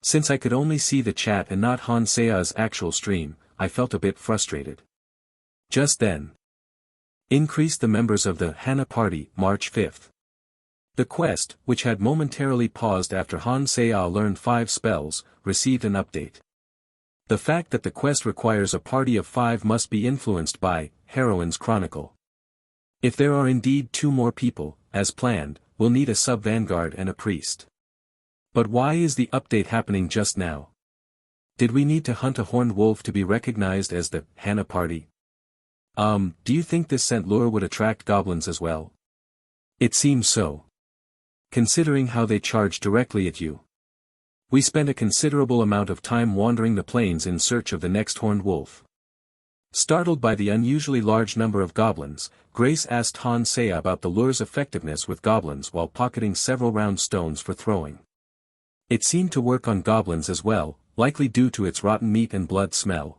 Since I could only see the chat and not Hansea's actual stream, I felt a bit frustrated. Just then. Increased the members of the Hannah Party, March 5th. The quest, which had momentarily paused after Hansea learned 5 spells, received an update. The fact that the quest requires a party of 5 must be influenced by Heroine's Chronicle. If there are indeed 2 more people, as planned, we'll need a sub-vanguard and a priest. But why is the update happening just now? Did we need to hunt a horned wolf to be recognized as the Hannah Party? Do you think this scent lure would attract goblins as well? It seems so. Considering how they charge directly at you. We spent a considerable amount of time wandering the plains in search of the next horned wolf. Startled by the unusually large number of goblins, Grace asked Hansea about the lure's effectiveness with goblins while pocketing several round stones for throwing. It seemed to work on goblins as well, likely due to its rotten meat and blood smell.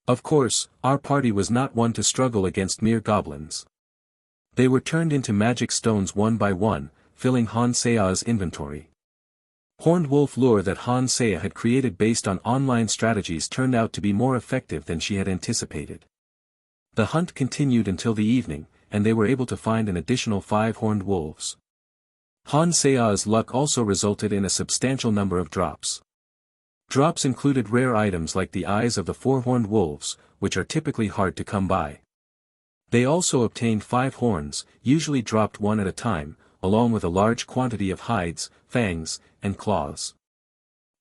Of course, our party was not one to struggle against mere goblins. They were turned into magic stones one by one, filling Hansea's inventory. Horned wolf lure that Hansea had created based on online strategies turned out to be more effective than she had anticipated. The hunt continued until the evening, and they were able to find an additional 5 horned wolves. Hansea's luck also resulted in a substantial number of drops. Drops included rare items like the eyes of the 4 horned wolves, which are typically hard to come by. They also obtained 5 horns, usually dropped 1 at a time, along with a large quantity of hides, fangs, and claws.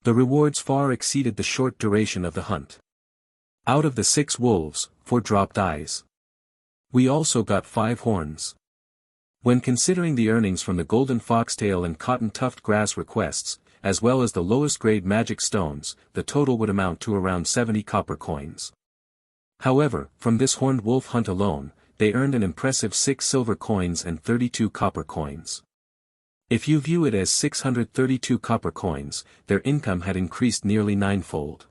The rewards far exceeded the short duration of the hunt. Out of the 6 wolves, 4 dropped eyes. We also got 5 horns. When considering the earnings from the golden foxtail and cotton tuft grass requests, as well as the lowest grade magic stones, the total would amount to around 70 copper coins. However, from this horned wolf hunt alone, they earned an impressive 6 silver coins and 32 copper coins. If you view it as 632 copper coins, their income had increased nearly 9-fold.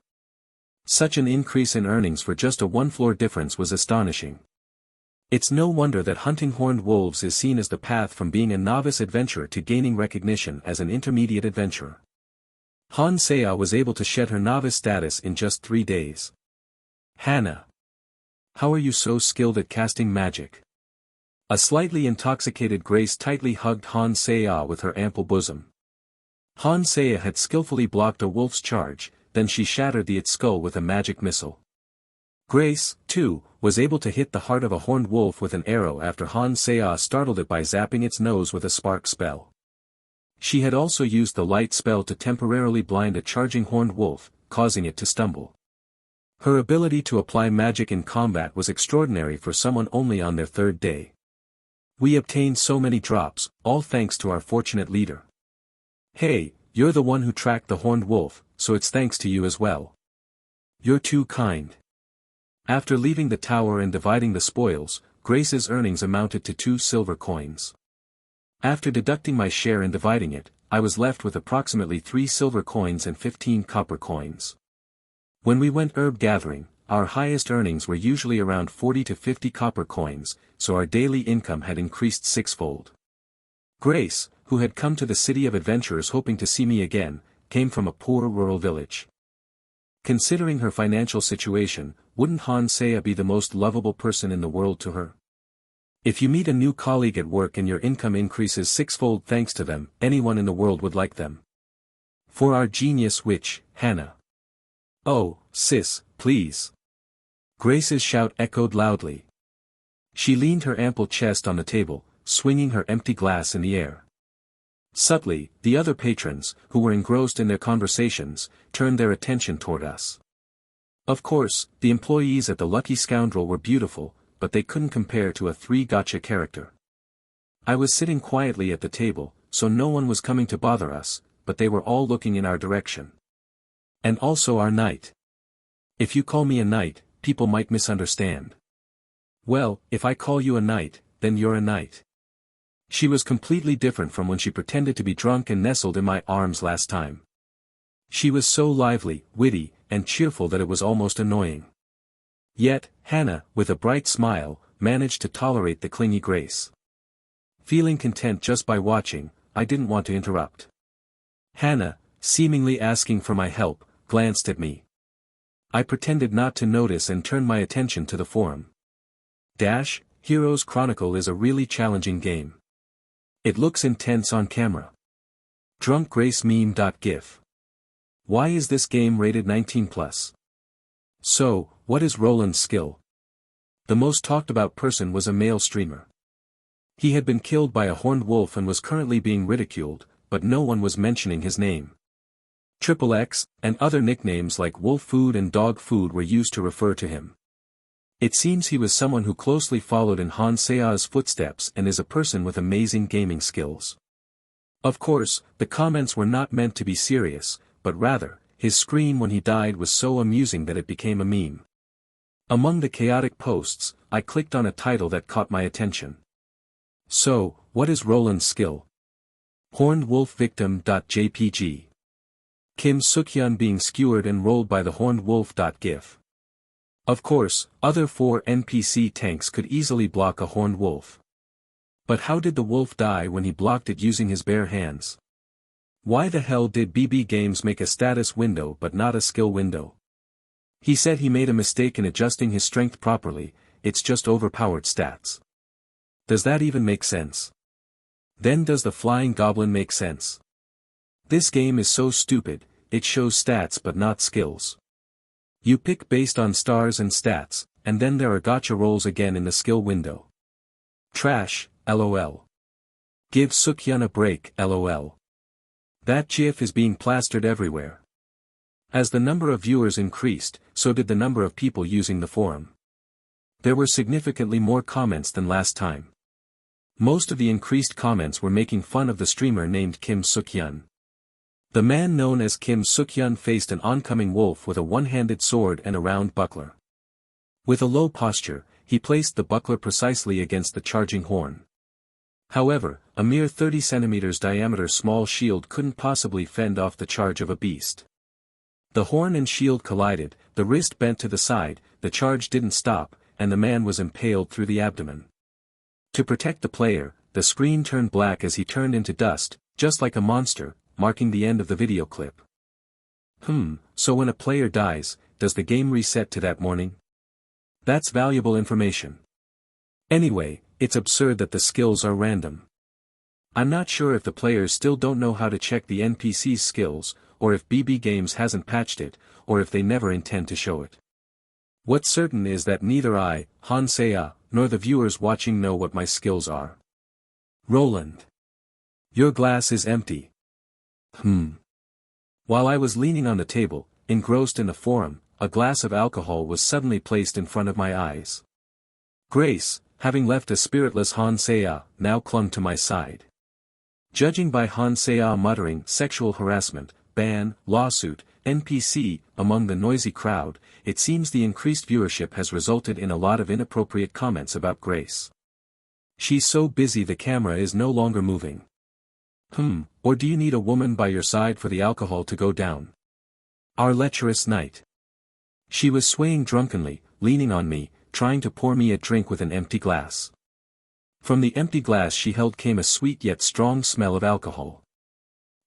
Such an increase in earnings for just a 1-floor difference was astonishing. It's no wonder that hunting horned wolves is seen as the path from being a novice adventurer to gaining recognition as an intermediate adventurer. Hansea was able to shed her novice status in just 3 days. Hannah. How are you so skilled at casting magic? A slightly intoxicated Grace tightly hugged Han Seiya with her ample bosom. Han Seiya had skillfully blocked a wolf's charge, then she shattered its skull with a magic missile. Grace, too, was able to hit the heart of a horned wolf with an arrow after Han Seiya startled it by zapping its nose with a spark spell. She had also used the light spell to temporarily blind a charging horned wolf, causing it to stumble. Her ability to apply magic in combat was extraordinary for someone only on their third day. We obtained so many drops, all thanks to our fortunate leader. Hey, you're the one who tracked the horned wolf, so it's thanks to you as well. You're too kind. After leaving the tower and dividing the spoils, Grace's earnings amounted to 2 silver coins. After deducting my share and dividing it, I was left with approximately 3 silver coins and 15 copper coins. When we went herb gathering, our highest earnings were usually around 40 to 50 copper coins, so our daily income had increased 6-fold. Grace, who had come to the city of adventurers hoping to see me again, came from a poor rural village. Considering her financial situation, wouldn't Han Seiya be the most lovable person in the world to her? If you meet a new colleague at work and your income increases 6-fold thanks to them, anyone in the world would like them. For our genius witch, Hannah. Oh, sis, please. Grace's shout echoed loudly. She leaned her ample chest on the table, swinging her empty glass in the air. Subtly, the other patrons, who were engrossed in their conversations, turned their attention toward us. Of course, the employees at the Lucky Scoundrel were beautiful, but they couldn't compare to a 3-gacha character. I was sitting quietly at the table, so no one was coming to bother us, but they were all looking in our direction. And also our knight. If you call me a knight, people might misunderstand. Well, if I call you a knight, then you're a knight. She was completely different from when she pretended to be drunk and nestled in my arms last time. She was so lively, witty, and cheerful that it was almost annoying. Yet, Hannah, with a bright smile, managed to tolerate the clingy Grace. Feeling content just by watching, I didn't want to interrupt. Hannah, seemingly asking for my help, glanced at me. I pretended not to notice and turned my attention to the forum. Heroes Chronicle is a really challenging game. It looks intense on camera. Drunk Grace meme.gif. Why is this game rated 19+? So, what is Roland's skill? The most talked about person was a male streamer. He had been killed by a horned wolf and was currently being ridiculed, but no one was mentioning his name. XXX, and other nicknames like wolf food and dog food were used to refer to him. It seems he was someone who closely followed in Han Seiya's footsteps and is a person with amazing gaming skills. Of course, the comments were not meant to be serious, but rather, his scream when he died was so amusing that it became a meme. Among the chaotic posts, I clicked on a title that caught my attention. So, what is Roland's skill? Horned wolf victim.jpg. Kim Sukhyun being skewered and rolled by the horned wolf.gif. Of course, other 4 NPC tanks could easily block a horned wolf. But how did the wolf die when he blocked it using his bare hands? Why the hell did BB Games make a status window but not a skill window? He said he made a mistake in adjusting his strength properly, it's just overpowered stats. Does that even make sense? Then does the flying goblin make sense? This game is so stupid, it shows stats but not skills. You pick based on stars and stats, and then there are gacha rolls again in the skill window. Trash, lol. Give Sukhyun a break, lol. That gif is being plastered everywhere. As the number of viewers increased, so did the number of people using the forum. There were significantly more comments than last time. Most of the increased comments were making fun of the streamer named Kim Sukhyun. The man known as Kim Sukhyun faced an oncoming wolf with a one-handed sword and a round buckler. With a low posture, he placed the buckler precisely against the charging horn. However, a mere 30 cm diameter small shield couldn't possibly fend off the charge of a beast. The horn and shield collided, the wrist bent to the side, the charge didn't stop, and the man was impaled through the abdomen. To protect the player, the screen turned black as he turned into dust, just like a monster, marking the end of the video clip. So when a player dies, does the game reset to that morning? That's valuable information. Anyway, it's absurd that the skills are random. I'm not sure if the players still don't know how to check the NPC's skills, or if BB Games hasn't patched it, or if they never intend to show it. What's certain is that neither I, Hansea, nor the viewers watching know what my skills are. Roland. Your glass is empty. While I was leaning on the table, engrossed in the forum, a glass of alcohol was suddenly placed in front of my eyes. Grace, having left a spiritless Hansea, now clung to my side. Judging by Hansea muttering sexual harassment, ban, lawsuit, NPC, among the noisy crowd, it seems the increased viewership has resulted in a lot of inappropriate comments about Grace. She's so busy the camera is no longer moving. Or do you need a woman by your side for the alcohol to go down? Our lecherous night. She was swaying drunkenly, leaning on me, trying to pour me a drink with an empty glass. From the empty glass she held came a sweet yet strong smell of alcohol.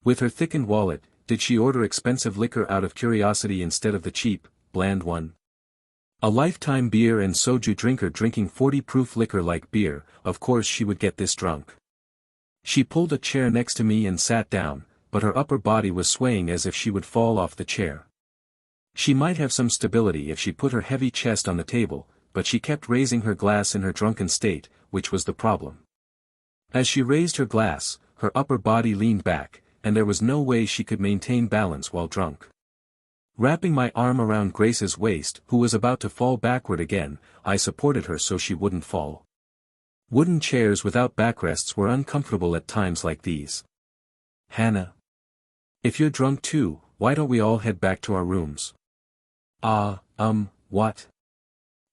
With her thickened wallet, did she order expensive liquor out of curiosity instead of the cheap, bland one? A lifetime beer and soju drinker drinking 40-proof liquor like beer, of course she would get this drunk. She pulled a chair next to me and sat down, but her upper body was swaying as if she would fall off the chair. She might have some stability if she put her heavy chest on the table, but she kept raising her glass in her drunken state, which was the problem. As she raised her glass, her upper body leaned back, and there was no way she could maintain balance while drunk. Wrapping my arm around Grace's waist, who was about to fall backward again, I supported her so she wouldn't fall. Wooden chairs without backrests were uncomfortable at times like these. Hannah. If you're drunk too, why don't we all head back to our rooms? What?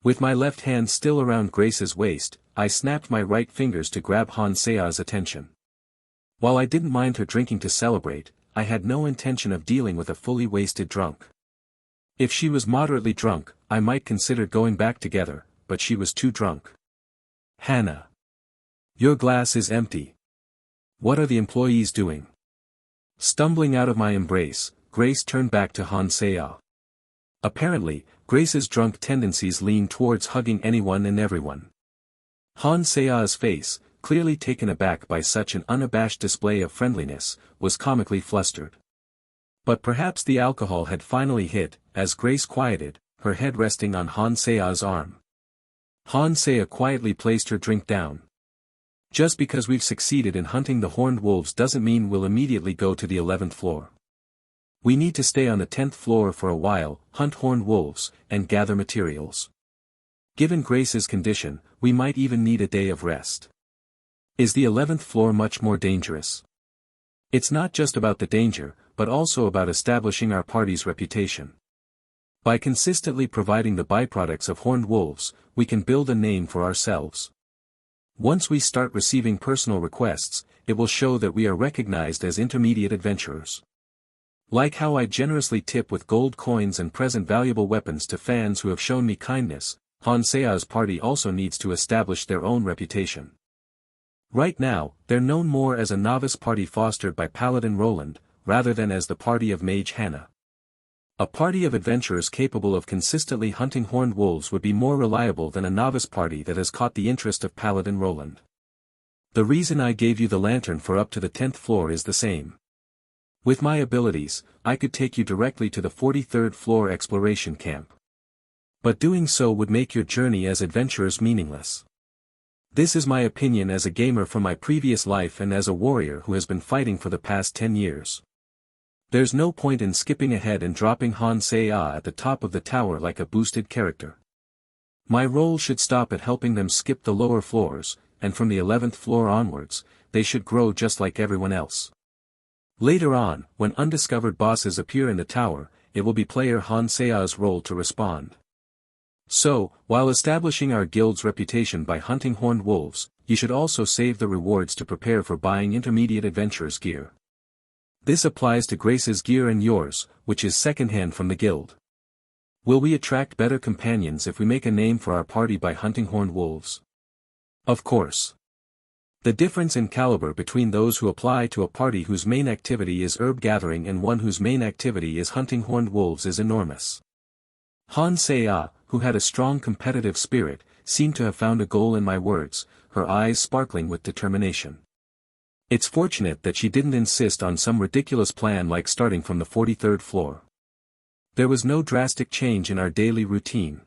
With my left hand still around Grace's waist, I snapped my right fingers to grab Hansea's attention. While I didn't mind her drinking to celebrate, I had no intention of dealing with a fully wasted drunk. If she was moderately drunk, I might consider going back together, but she was too drunk. Hannah. Your glass is empty. What are the employees doing? Stumbling out of my embrace, Grace turned back to Hansea. Apparently, Grace's drunk tendencies lean towards hugging anyone and everyone. Hansea's face, clearly taken aback by such an unabashed display of friendliness, was comically flustered. But perhaps the alcohol had finally hit, as Grace quieted, her head resting on Hansea's arm. Hansea quietly placed her drink down. Just because we've succeeded in hunting the horned wolves doesn't mean we'll immediately go to the 11th floor. We need to stay on the 10th floor for a while, hunt horned wolves, and gather materials. Given Grace's condition, we might even need a day of rest. Is the 11th floor much more dangerous? It's not just about the danger, but also about establishing our party's reputation. By consistently providing the byproducts of horned wolves, we can build a name for ourselves. Once we start receiving personal requests, it will show that we are recognized as intermediate adventurers. Like how I generously tip with gold coins and present valuable weapons to fans who have shown me kindness, Hansea's party also needs to establish their own reputation. Right now, they're known more as a novice party fostered by Paladin Roland, rather than as the party of Mage Hannah. A party of adventurers capable of consistently hunting horned wolves would be more reliable than a novice party that has caught the interest of Paladin Roland. The reason I gave you the lantern for up to the 10th floor is the same. With my abilities, I could take you directly to the 43rd floor exploration camp. But doing so would make your journey as adventurers meaningless. This is my opinion as a gamer from my previous life and as a warrior who has been fighting for the past 10 years. There's no point in skipping ahead and dropping Hansea at the top of the tower like a boosted character. My role should stop at helping them skip the lower floors, and from the 11th floor onwards, they should grow just like everyone else. Later on, when undiscovered bosses appear in the tower, it will be player Hansea's role to respond. So, while establishing our guild's reputation by hunting horned wolves, you should also save the rewards to prepare for buying intermediate adventurers gear. This applies to Grace's gear and yours, which is secondhand from the guild. Will we attract better companions if we make a name for our party by hunting horned wolves? Of course. The difference in caliber between those who apply to a party whose main activity is herb gathering and one whose main activity is hunting horned wolves is enormous. Hansea, who had a strong competitive spirit, seemed to have found a goal in my words, her eyes sparkling with determination. It's fortunate that she didn't insist on some ridiculous plan like starting from the 43rd floor. There was no drastic change in our daily routine.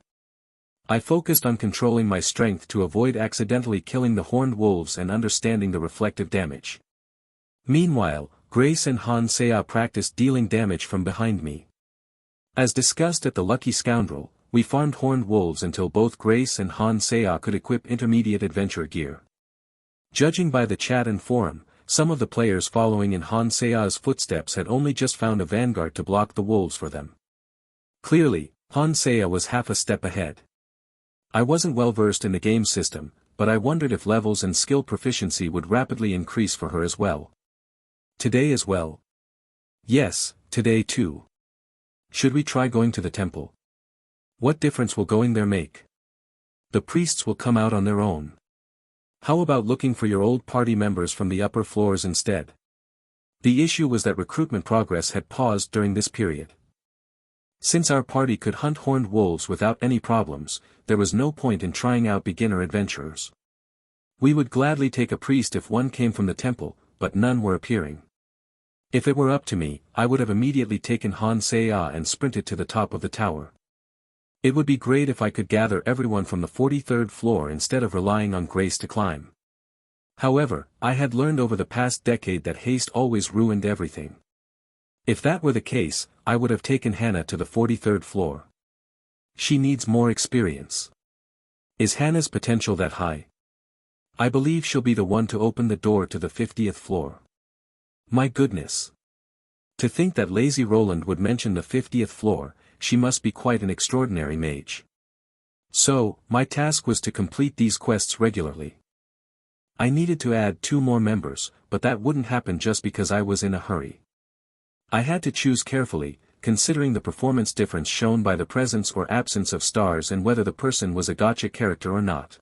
I focused on controlling my strength to avoid accidentally killing the horned wolves and understanding the reflective damage. Meanwhile, Grace and Han Sea practiced dealing damage from behind me. As discussed at the Lucky Scoundrel, we farmed horned wolves until both Grace and Han Sea could equip intermediate adventure gear. Judging by the chat and forum, some of the players following in Han Sea's footsteps had only just found a vanguard to block the wolves for them. Clearly, Han Sea was half a step ahead. I wasn't well versed in the game system, but I wondered if levels and skill proficiency would rapidly increase for her as well. Today as well? Yes, today too. Should we try going to the temple? What difference will going there make? The priests will come out on their own. How about looking for your old party members from the upper floors instead? The issue was that recruitment progress had paused during this period. Since our party could hunt horned wolves without any problems, there was no point in trying out beginner adventurers. We would gladly take a priest if one came from the temple, but none were appearing. If it were up to me, I would have immediately taken Han Sea and sprinted to the top of the tower. It would be great if I could gather everyone from the 43rd floor instead of relying on Grace to climb. However, I had learned over the past decade that haste always ruined everything. If that were the case, I would have taken Hannah to the 43rd floor. She needs more experience. Is Hannah's potential that high? I believe she'll be the one to open the door to the 50th floor. My goodness. To think that lazy Roland would mention the 50th floor, she must be quite an extraordinary mage. So, my task was to complete these quests regularly. I needed to add 2 more members, but that wouldn't happen just because I was in a hurry. I had to choose carefully, considering the performance difference shown by the presence or absence of stars and whether the person was a gacha character or not.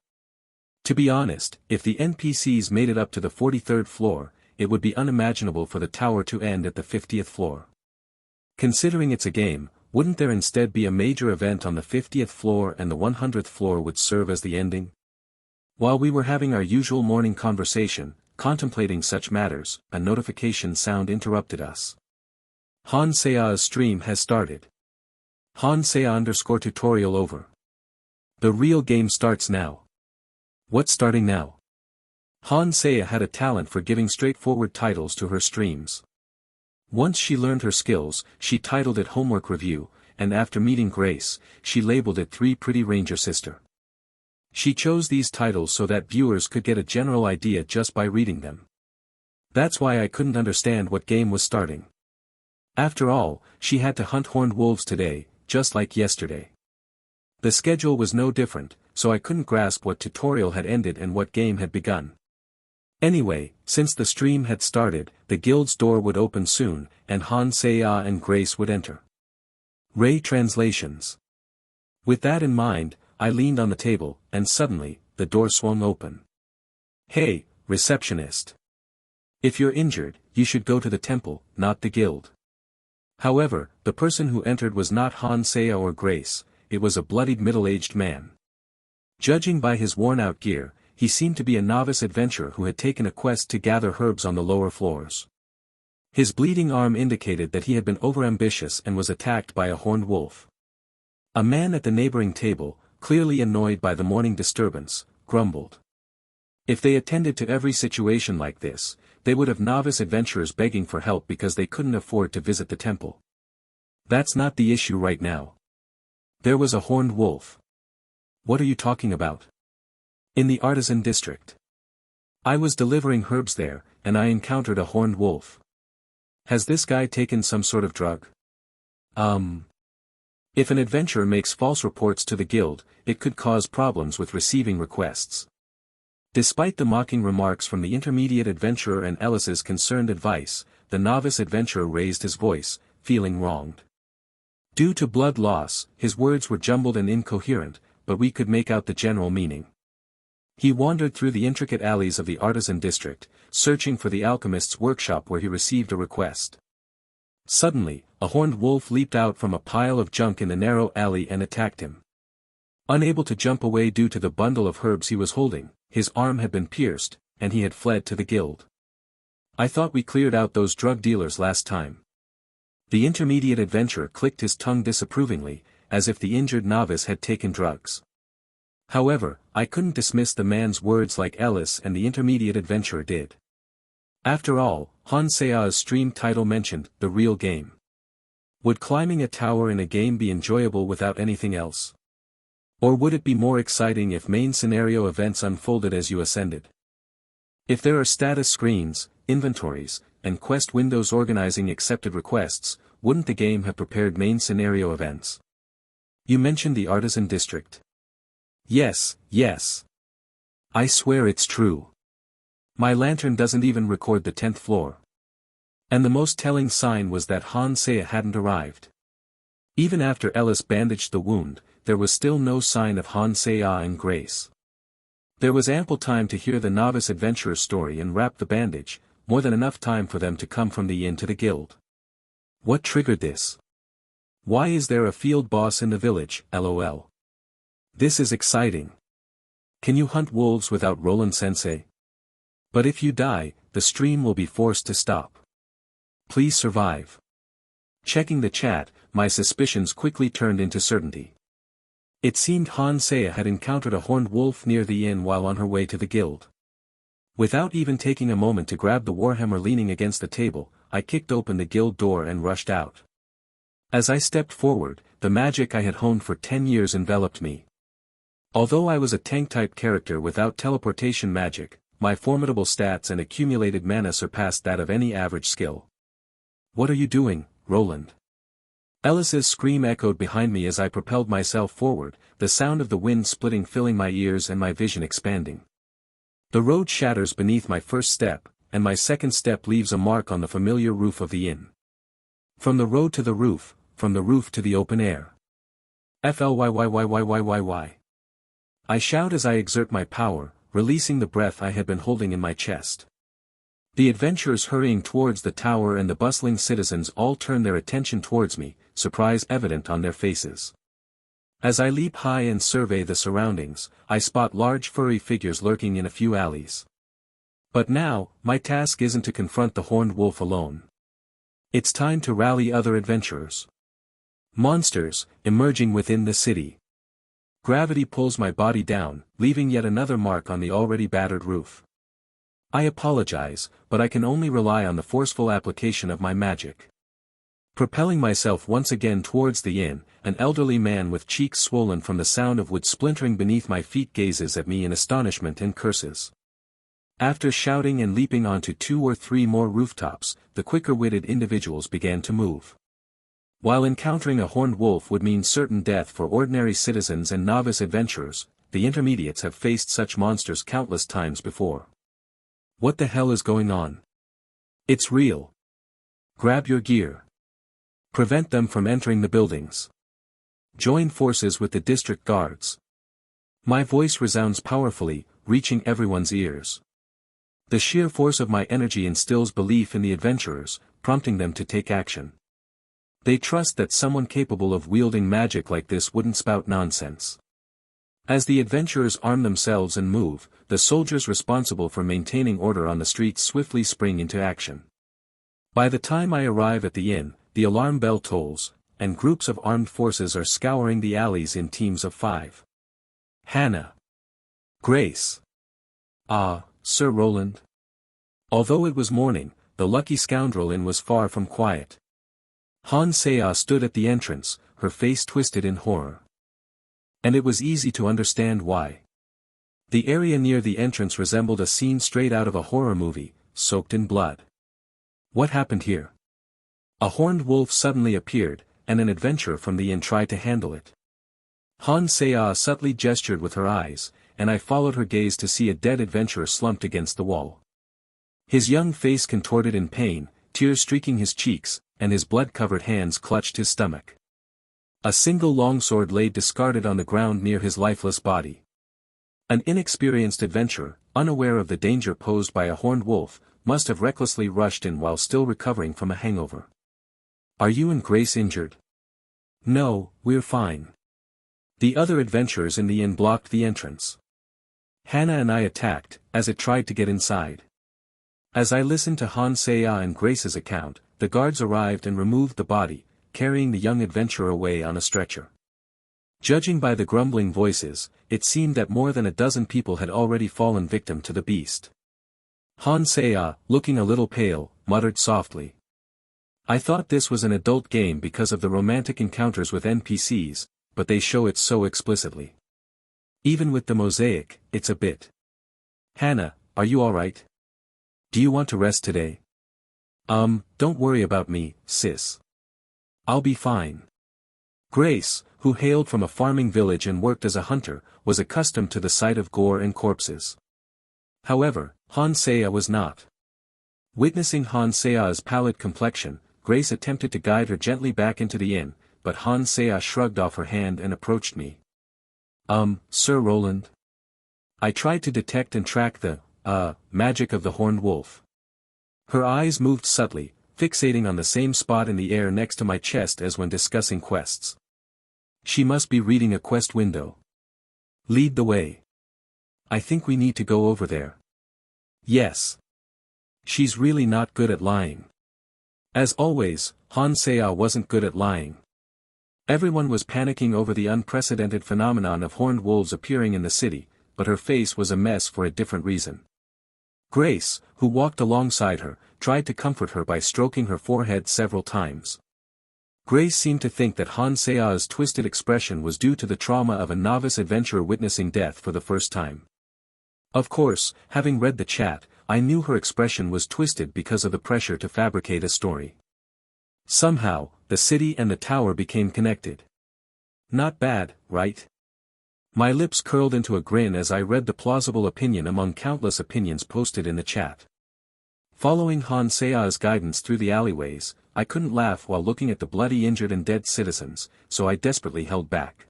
To be honest, if the NPCs made it up to the 43rd floor, it would be unimaginable for the tower to end at the 50th floor. Considering it's a game, wouldn't there instead be a major event on the 50th floor and the 100th floor would serve as the ending? While we were having our usual morning conversation, contemplating such matters, a notification sound interrupted us. Han Sea's stream has started. Han Sea _tutorial over. The real game starts now. What's starting now? Han Sea had a talent for giving straightforward titles to her streams. Once she learned her skills, she titled it Homework Review, and after meeting Grace, she labeled it 3 Pretty Ranger Sister. She chose these titles so that viewers could get a general idea just by reading them. That's why I couldn't understand what game was starting. After all, she had to hunt horned wolves today, just like yesterday. The schedule was no different, so I couldn't grasp what tutorial had ended and what game had begun. Anyway, since the stream had started, the guild's door would open soon, and Han Sea and Grace would enter. Ray translations. With that in mind, I leaned on the table, and suddenly, the door swung open. Hey, receptionist. If you're injured, you should go to the temple, not the guild. However, the person who entered was not Han Sea or Grace, it was a bloodied middle-aged man. Judging by his worn-out gear, he seemed to be a novice adventurer who had taken a quest to gather herbs on the lower floors. His bleeding arm indicated that he had been overambitious and was attacked by a horned wolf. A man at the neighboring table, clearly annoyed by the morning disturbance, grumbled. If they attended to every situation like this, they would have novice adventurers begging for help because they couldn't afford to visit the temple. That's not the issue right now. There was a horned wolf. What are you talking about? In the artisan district. I was delivering herbs there, and I encountered a horned wolf. Has this guy taken some sort of drug? If an adventurer makes false reports to the guild, it could cause problems with receiving requests. Despite the mocking remarks from the intermediate adventurer and Ellis's concerned advice, the novice adventurer raised his voice, feeling wronged. Due to blood loss, his words were jumbled and incoherent, but we could make out the general meaning. He wandered through the intricate alleys of the artisan district, searching for the alchemist's workshop where he received a request. Suddenly, a horned wolf leaped out from a pile of junk in the narrow alley and attacked him. Unable to jump away due to the bundle of herbs he was holding, his arm had been pierced, and he had fled to the guild. I thought we cleared out those drug dealers last time. The intermediate adventurer clicked his tongue disapprovingly, as if the injured novice had taken drugs. However, I couldn't dismiss the man's words like Ellis and the intermediate adventurer did. After all, Han Sea's stream title mentioned the real game. Would climbing a tower in a game be enjoyable without anything else? Or would it be more exciting if main scenario events unfolded as you ascended? If there are status screens, inventories, and quest windows organizing accepted requests, wouldn't the game have prepared main scenario events? You mentioned the artisan district. Yes, yes. I swear it's true. My lantern doesn't even record the 10th floor. And the most telling sign was that Han Sea hadn't arrived. Even after Ellis bandaged the wound, there was still no sign of Han Sea and Grace. There was ample time to hear the novice adventurer's story and wrap the bandage, more than enough time for them to come from the inn to the guild. What triggered this? Why is there a field boss in the village, lol? This is exciting. Can you hunt wolves without Roland-sensei? But if you die, the stream will be forced to stop. Please survive. Checking the chat, my suspicions quickly turned into certainty. It seemed Han Sea had encountered a horned wolf near the inn while on her way to the guild. Without even taking a moment to grab the warhammer leaning against the table, I kicked open the guild door and rushed out. As I stepped forward, the magic I had honed for 10 years enveloped me. Although I was a tank-type character without teleportation magic, my formidable stats and accumulated mana surpassed that of any average skill. What are you doing, Roland? Ellis's scream echoed behind me as I propelled myself forward, the sound of the wind splitting filling my ears and my vision expanding. The road shatters beneath my first step, and my second step leaves a mark on the familiar roof of the inn. From the road to the roof, from the roof to the open air. FLYYYYYYY. I shout as I exert my power, releasing the breath I had been holding in my chest. The adventurers hurrying towards the tower and the bustling citizens all turn their attention towards me, surprise evident on their faces. As I leap high and survey the surroundings, I spot large furry figures lurking in a few alleys. But now, my task isn't to confront the horned wolf alone. It's time to rally other adventurers. Monsters, emerging within the city. Gravity pulls my body down, leaving yet another mark on the already battered roof. I apologize, but I can only rely on the forceful application of my magic. Propelling myself once again towards the inn, an elderly man with cheeks swollen from the sound of wood splintering beneath my feet gazes at me in astonishment and curses. After shouting and leaping onto 2 or 3 more rooftops, the quicker-witted individuals began to move. While encountering a horned wolf would mean certain death for ordinary citizens and novice adventurers, the intermediates have faced such monsters countless times before. What the hell is going on? It's real. Grab your gear. Prevent them from entering the buildings. Join forces with the district guards. My voice resounds powerfully, reaching everyone's ears. The sheer force of my energy instills belief in the adventurers, prompting them to take action. They trust that someone capable of wielding magic like this wouldn't spout nonsense. As the adventurers arm themselves and move, the soldiers responsible for maintaining order on the streets swiftly spring into action. By the time I arrive at the inn, the alarm bell tolls, and groups of armed forces are scouring the alleys in teams of 5. Hannah. Grace. Ah, Sir Roland. Although it was morning, the lucky scoundrel inn was far from quiet. Han Sea stood at the entrance, her face twisted in horror. And it was easy to understand why. The area near the entrance resembled a scene straight out of a horror movie, soaked in blood. What happened here? A horned wolf suddenly appeared, and an adventurer from the inn tried to handle it. Han Sea subtly gestured with her eyes, and I followed her gaze to see a dead adventurer slumped against the wall. His young face contorted in pain, tears streaking his cheeks, and his blood-covered hands clutched his stomach. A single longsword lay discarded on the ground near his lifeless body. An inexperienced adventurer, unaware of the danger posed by a horned wolf, must have recklessly rushed in while still recovering from a hangover. Are you and Grace injured? No, we're fine. The other adventurers in the inn blocked the entrance. Hannah and I attacked, as it tried to get inside. As I listened to Han Seya and Grace's account, the guards arrived and removed the body, carrying the young adventurer away on a stretcher. Judging by the grumbling voices, it seemed that more than a dozen people had already fallen victim to the beast. Han Seya, looking a little pale, muttered softly. I thought this was an adult game because of the romantic encounters with NPCs, but they show it so explicitly. Even with the mosaic, it's a bit. Hannah, are you alright? Do you want to rest today? Don't worry about me, sis. I'll be fine. Grace, who hailed from a farming village and worked as a hunter, was accustomed to the sight of gore and corpses. However, Han Seya was not. Witnessing Han Seya's pallid complexion, Grace attempted to guide her gently back into the inn, but Han Seya shrugged off her hand and approached me. Sir Roland? I tried to detect and track the, magic of the horned wolf. Her eyes moved subtly, fixating on the same spot in the air next to my chest as when discussing quests. She must be reading a quest window. Lead the way. I think we need to go over there. Yes. She's really not good at lying. As always, Han Seya wasn't good at lying. Everyone was panicking over the unprecedented phenomenon of horned wolves appearing in the city, but her face was a mess for a different reason. Grace, who walked alongside her, tried to comfort her by stroking her forehead several times. Grace seemed to think that Han Seya's twisted expression was due to the trauma of a novice adventurer witnessing death for the first time. Of course, having read the chat, I knew her expression was twisted because of the pressure to fabricate a story. Somehow, the city and the tower became connected. Not bad, right? My lips curled into a grin as I read the plausible opinion among countless opinions posted in the chat. Following Han Seya's guidance through the alleyways, I couldn't laugh while looking at the bloody injured and dead citizens, so I desperately held back.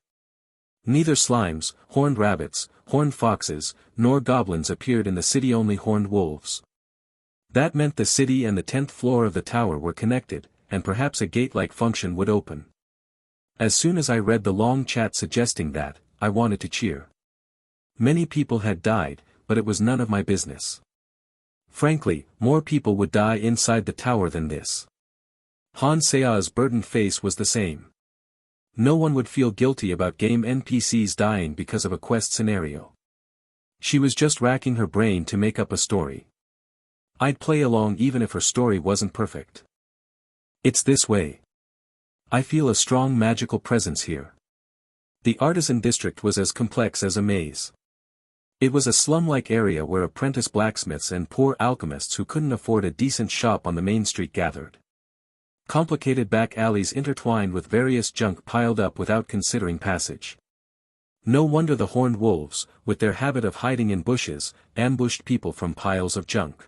Neither slimes, horned rabbits, horned foxes, nor goblins appeared in the city, only horned wolves. That meant the city and the 10th floor of the tower were connected, and perhaps a gate-like function would open. As soon as I read the long chat suggesting that, I wanted to cheer. Many people had died, but it was none of my business. Frankly, more people would die inside the tower than this. Han Seya's burdened face was the same. No one would feel guilty about game NPCs dying because of a quest scenario. She was just racking her brain to make up a story. I'd play along even if her story wasn't perfect. It's this way. I feel a strong magical presence here. The artisan district was as complex as a maze. It was a slum-like area where apprentice blacksmiths and poor alchemists who couldn't afford a decent shop on the main street gathered. Complicated back alleys intertwined with various junk piled up without considering passage. No wonder the horned wolves, with their habit of hiding in bushes, ambushed people from piles of junk.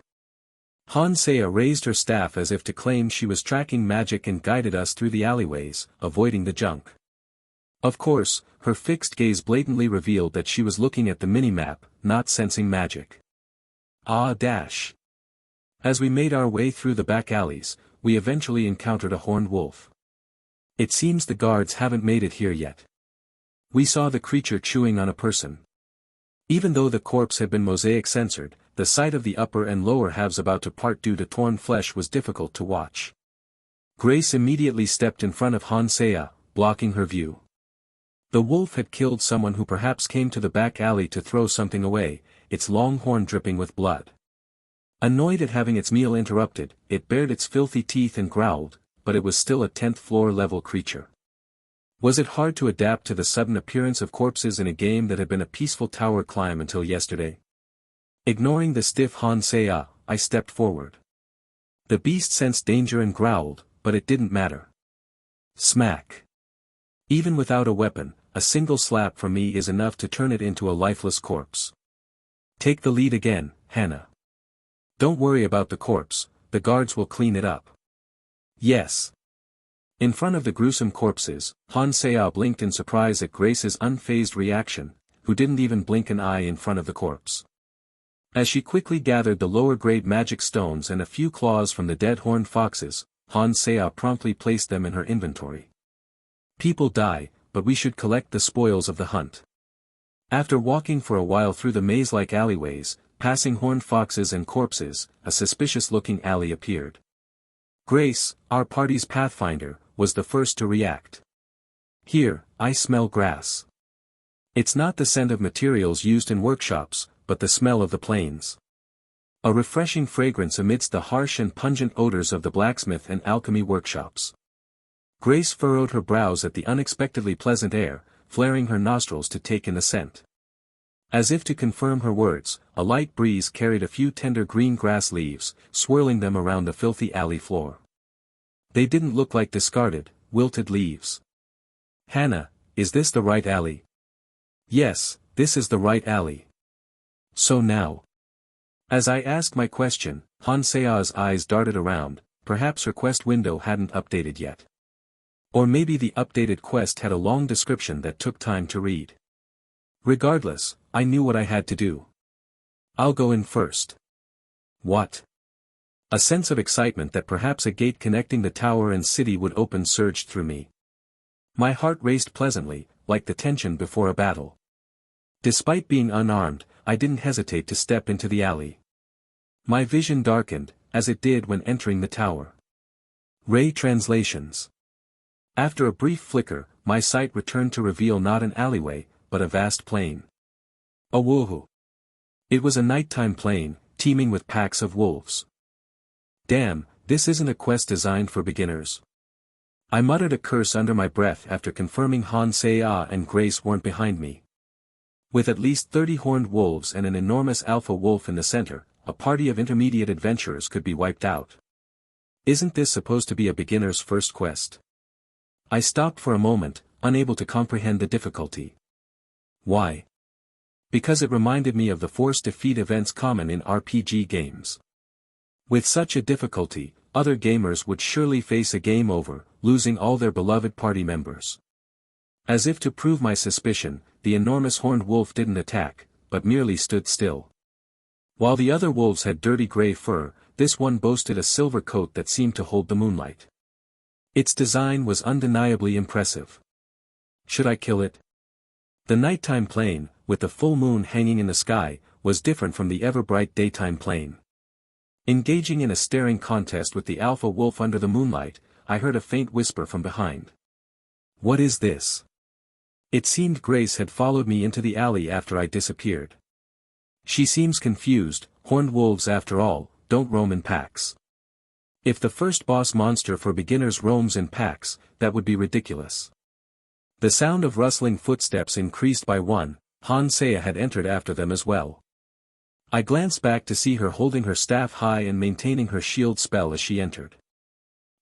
Han Seya raised her staff as if to claim she was tracking magic and guided us through the alleyways, avoiding the junk. Of course, her fixed gaze blatantly revealed that she was looking at the minimap, not sensing magic. Dash. As we made our way through the back alleys, we eventually encountered a horned wolf. It seems the guards haven't made it here yet. We saw the creature chewing on a person. Even though the corpse had been mosaic censored, the sight of the upper and lower halves about to part due to torn flesh was difficult to watch. Grace immediately stepped in front of Han Seya, blocking her view. The wolf had killed someone who perhaps came to the back alley to throw something away, its long horn dripping with blood. Annoyed at having its meal interrupted, it bared its filthy teeth and growled, but it was still a 10th floor level creature. Was it hard to adapt to the sudden appearance of corpses in a game that had been a peaceful tower climb until yesterday? Ignoring the stiff Han Seya, I stepped forward. The beast sensed danger and growled, but it didn't matter. Smack. Even without a weapon, a single slap from me is enough to turn it into a lifeless corpse. Take the lead again, Hannah. Don't worry about the corpse, the guards will clean it up. Yes. In front of the gruesome corpses, Han Seya blinked in surprise at Grace's unfazed reaction, who didn't even blink an eye in front of the corpse. As she quickly gathered the lower-grade magic stones and a few claws from the dead horned foxes, Han Seya promptly placed them in her inventory. People die, but we should collect the spoils of the hunt. After walking for a while through the maze-like alleyways, passing horned foxes and corpses, a suspicious-looking alley appeared. Grace, our party's pathfinder, was the first to react. Here, I smell grass. It's not the scent of materials used in workshops, but the smell of the plains. A refreshing fragrance amidst the harsh and pungent odors of the blacksmith and alchemy workshops. Grace furrowed her brows at the unexpectedly pleasant air, flaring her nostrils to take in the scent. As if to confirm her words, a light breeze carried a few tender green grass leaves, swirling them around the filthy alley floor. They didn't look like discarded, wilted leaves. Hannah, is this the right alley? Yes, this is the right alley. So now. As I asked my question, Hansea's eyes darted around, perhaps her quest window hadn't updated yet. Or maybe the updated quest had a long description that took time to read. Regardless, I knew what I had to do. I'll go in first. What? A sense of excitement that perhaps a gate connecting the tower and city would open surged through me. My heart raced pleasantly, like the tension before a battle. Despite being unarmed, I didn't hesitate to step into the alley. My vision darkened, as it did when entering the tower. Ray translations. After a brief flicker, my sight returned to reveal not an alleyway, but a vast plain. A woohoo. It was a nighttime plain, teeming with packs of wolves. Damn, this isn't a quest designed for beginners. I muttered a curse under my breath after confirming Hansea and Grace weren't behind me. With at least 30 horned wolves and an enormous alpha wolf in the center, a party of intermediate adventurers could be wiped out. Isn't this supposed to be a beginner's first quest? I stopped for a moment, unable to comprehend the difficulty. Why? Because it reminded me of the forced defeat events common in RPG games. With such a difficulty, other gamers would surely face a game over, losing all their beloved party members. As if to prove my suspicion, the enormous horned wolf didn't attack, but merely stood still. While the other wolves had dirty gray fur, this one boasted a silver coat that seemed to hold the moonlight. Its design was undeniably impressive. Should I kill it? The nighttime plain, with the full moon hanging in the sky, was different from the ever-bright daytime plain. Engaging in a staring contest with the alpha wolf under the moonlight, I heard a faint whisper from behind. What is this? It seemed Grace had followed me into the alley after I disappeared. She seems confused. Horned wolves after all, don't roam in packs. If the first boss monster for beginners roams in packs, that would be ridiculous. The sound of rustling footsteps increased by one. Hansea had entered after them as well. I glanced back to see her holding her staff high and maintaining her shield spell as she entered.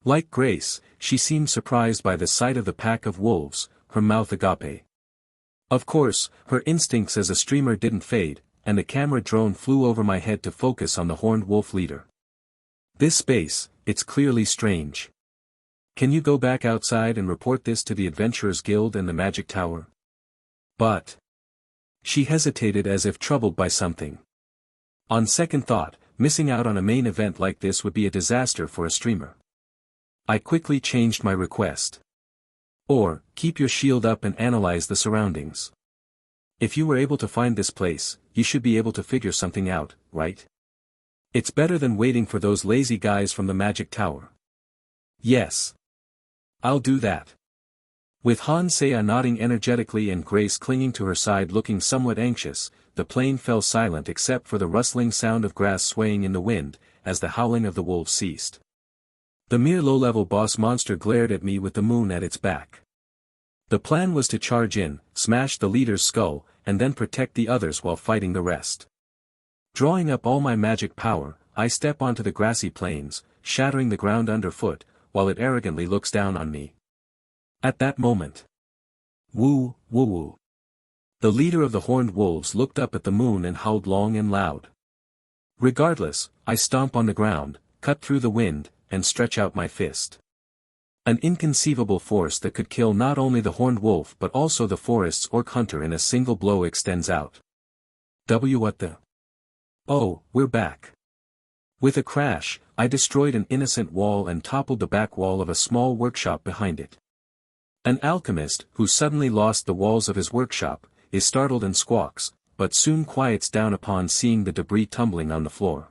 Like Grace, she seemed surprised by the sight of the pack of wolves, her mouth agape. Of course, her instincts as a streamer didn't fade, and the camera drone flew over my head to focus on the horned wolf leader. This space, it's clearly strange. Can you go back outside and report this to the Adventurers Guild and the Magic Tower? But... She hesitated as if troubled by something. On second thought, missing out on a main event like this would be a disaster for a streamer. I quickly changed my request. Or, keep your shield up and analyze the surroundings. If you were able to find this place, you should be able to figure something out, right? It's better than waiting for those lazy guys from the Magic Tower. Yes. I'll do that. With Hansea nodding energetically and Grace clinging to her side looking somewhat anxious, the plain fell silent except for the rustling sound of grass swaying in the wind, as the howling of the wolves ceased. The mere low-level boss monster glared at me with the moon at its back. The plan was to charge in, smash the leader's skull, and then protect the others while fighting the rest. Drawing up all my magic power, I step onto the grassy plains, shattering the ground underfoot, while it arrogantly looks down on me. At that moment. Woo, woo woo. The leader of the horned wolves looked up at the moon and howled long and loud. Regardless, I stomp on the ground, cut through the wind, and stretch out my fist. An inconceivable force that could kill not only the horned wolf but also the forest's orc hunter in a single blow extends out. What the? Oh, we're back. With a crash, I destroyed an innocent wall and toppled the back wall of a small workshop behind it. An alchemist, who suddenly lost the walls of his workshop, is startled and squawks, but soon quiets down upon seeing the debris tumbling on the floor.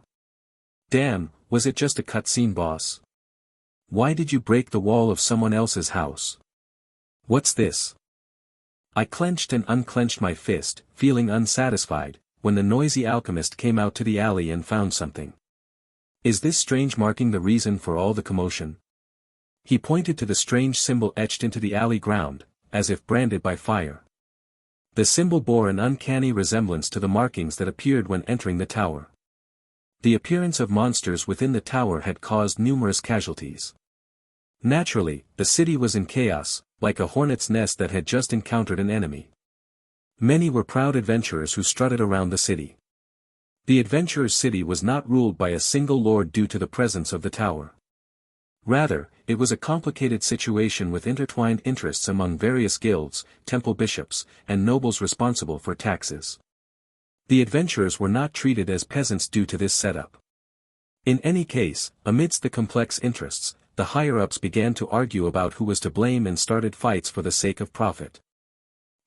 Damn, was it just a cutscene, boss? Why did you break the wall of someone else's house? What's this? I clenched and unclenched my fist, feeling unsatisfied, when the noisy alchemist came out to the alley and found something. Is this strange marking the reason for all the commotion? He pointed to the strange symbol etched into the alley ground, as if branded by fire. The symbol bore an uncanny resemblance to the markings that appeared when entering the tower. The appearance of monsters within the tower had caused numerous casualties. Naturally, the city was in chaos, like a hornet's nest that had just encountered an enemy. Many were proud adventurers who strutted around the city. The adventurers' city was not ruled by a single lord due to the presence of the tower. Rather, it was a complicated situation with intertwined interests among various guilds, temple bishops, and nobles responsible for taxes. The adventurers were not treated as peasants due to this setup. In any case, amidst the complex interests, the higher-ups began to argue about who was to blame and started fights for the sake of profit.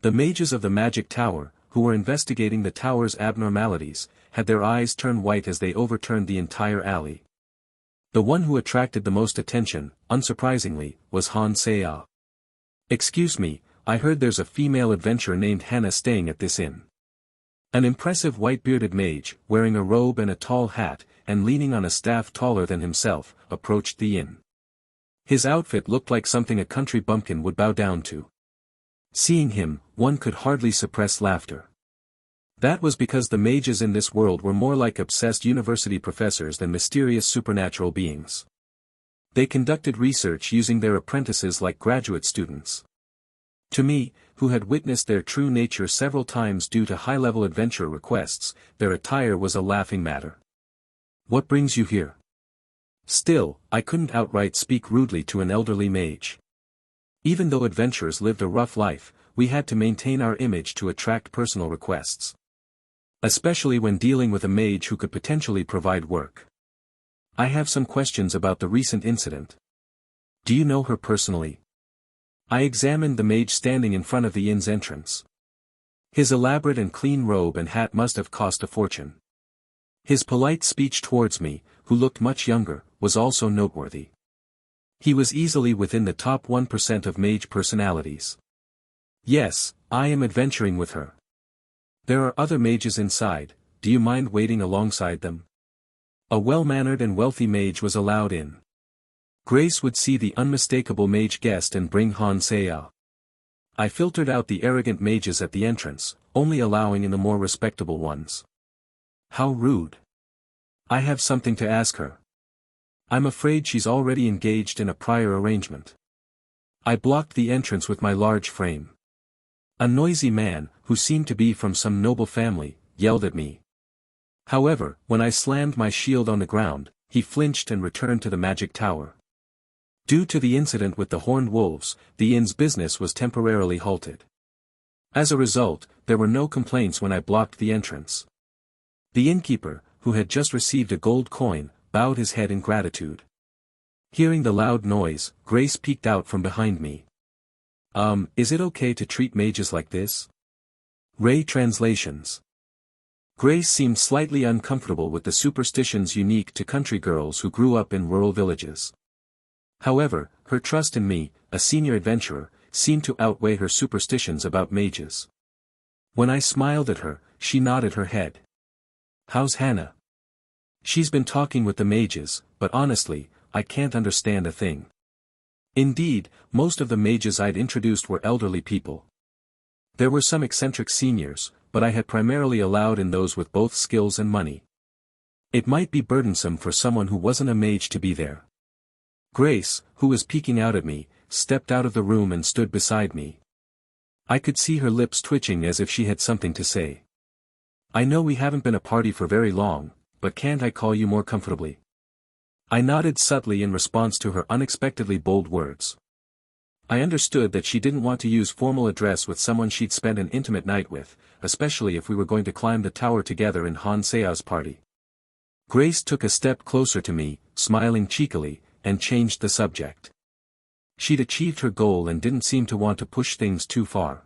The mages of the magic tower, who were investigating the tower's abnormalities, had their eyes turn white as they overturned the entire alley. The one who attracted the most attention, unsurprisingly, was Han Seya. "Excuse me, I heard there's a female adventurer named Hannah staying at this inn." An impressive white-bearded mage, wearing a robe and a tall hat, and leaning on a staff taller than himself, approached the inn. His outfit looked like something a country bumpkin would bow down to. Seeing him, one could hardly suppress laughter. That was because the mages in this world were more like obsessed university professors than mysterious supernatural beings. They conducted research using their apprentices like graduate students. To me, who had witnessed their true nature several times due to high-level adventure requests, their attire was a laughing matter. "What brings you here?" Still, I couldn't outright speak rudely to an elderly mage. Even though adventurers lived a rough life, we had to maintain our image to attract personal requests. Especially when dealing with a mage who could potentially provide work. "I have some questions about the recent incident." "Do you know her personally?" I examined the mage standing in front of the inn's entrance. His elaborate and clean robe and hat must have cost a fortune. His polite speech towards me, who looked much younger, was also noteworthy. He was easily within the top 1% of mage personalities. "Yes, I am adventuring with her. There are other mages inside, do you mind waiting alongside them?" A well-mannered and wealthy mage was allowed in. Grace would see the unmistakable mage guest and bring Han Seya. I filtered out the arrogant mages at the entrance, only allowing in the more respectable ones. How rude. I have something to ask her. I'm afraid she's already engaged in a prior arrangement. I blocked the entrance with my large frame. A noisy man, who seemed to be from some noble family, yelled at me. However, when I slammed my shield on the ground, he flinched and returned to the magic tower. Due to the incident with the horned wolves, the inn's business was temporarily halted. As a result, there were no complaints when I blocked the entrance. The innkeeper, who had just received a gold coin, bowed his head in gratitude. Hearing the loud noise, Grace peeked out from behind me. Is it okay to treat mages like this?" Ray translations. Grace seemed slightly uncomfortable with the superstitions unique to country girls who grew up in rural villages. However, her trust in me, a senior adventurer, seemed to outweigh her superstitions about mages. When I smiled at her, she nodded her head. "How's Hannah?" "She's been talking with the mages, but honestly, I can't understand a thing." Indeed, most of the mages I'd introduced were elderly people. There were some eccentric seniors, but I had primarily allowed in those with both skills and money. It might be burdensome for someone who wasn't a mage to be there. Grace, who was peeking out at me, stepped out of the room and stood beside me. I could see her lips twitching as if she had something to say. "I know we haven't been a party for very long, but can't I call you more comfortably?" I nodded subtly in response to her unexpectedly bold words. I understood that she didn't want to use formal address with someone she'd spent an intimate night with, especially if we were going to climb the tower together in Han Sea's party. Grace took a step closer to me, smiling cheekily, and changed the subject. She'd achieved her goal and didn't seem to want to push things too far.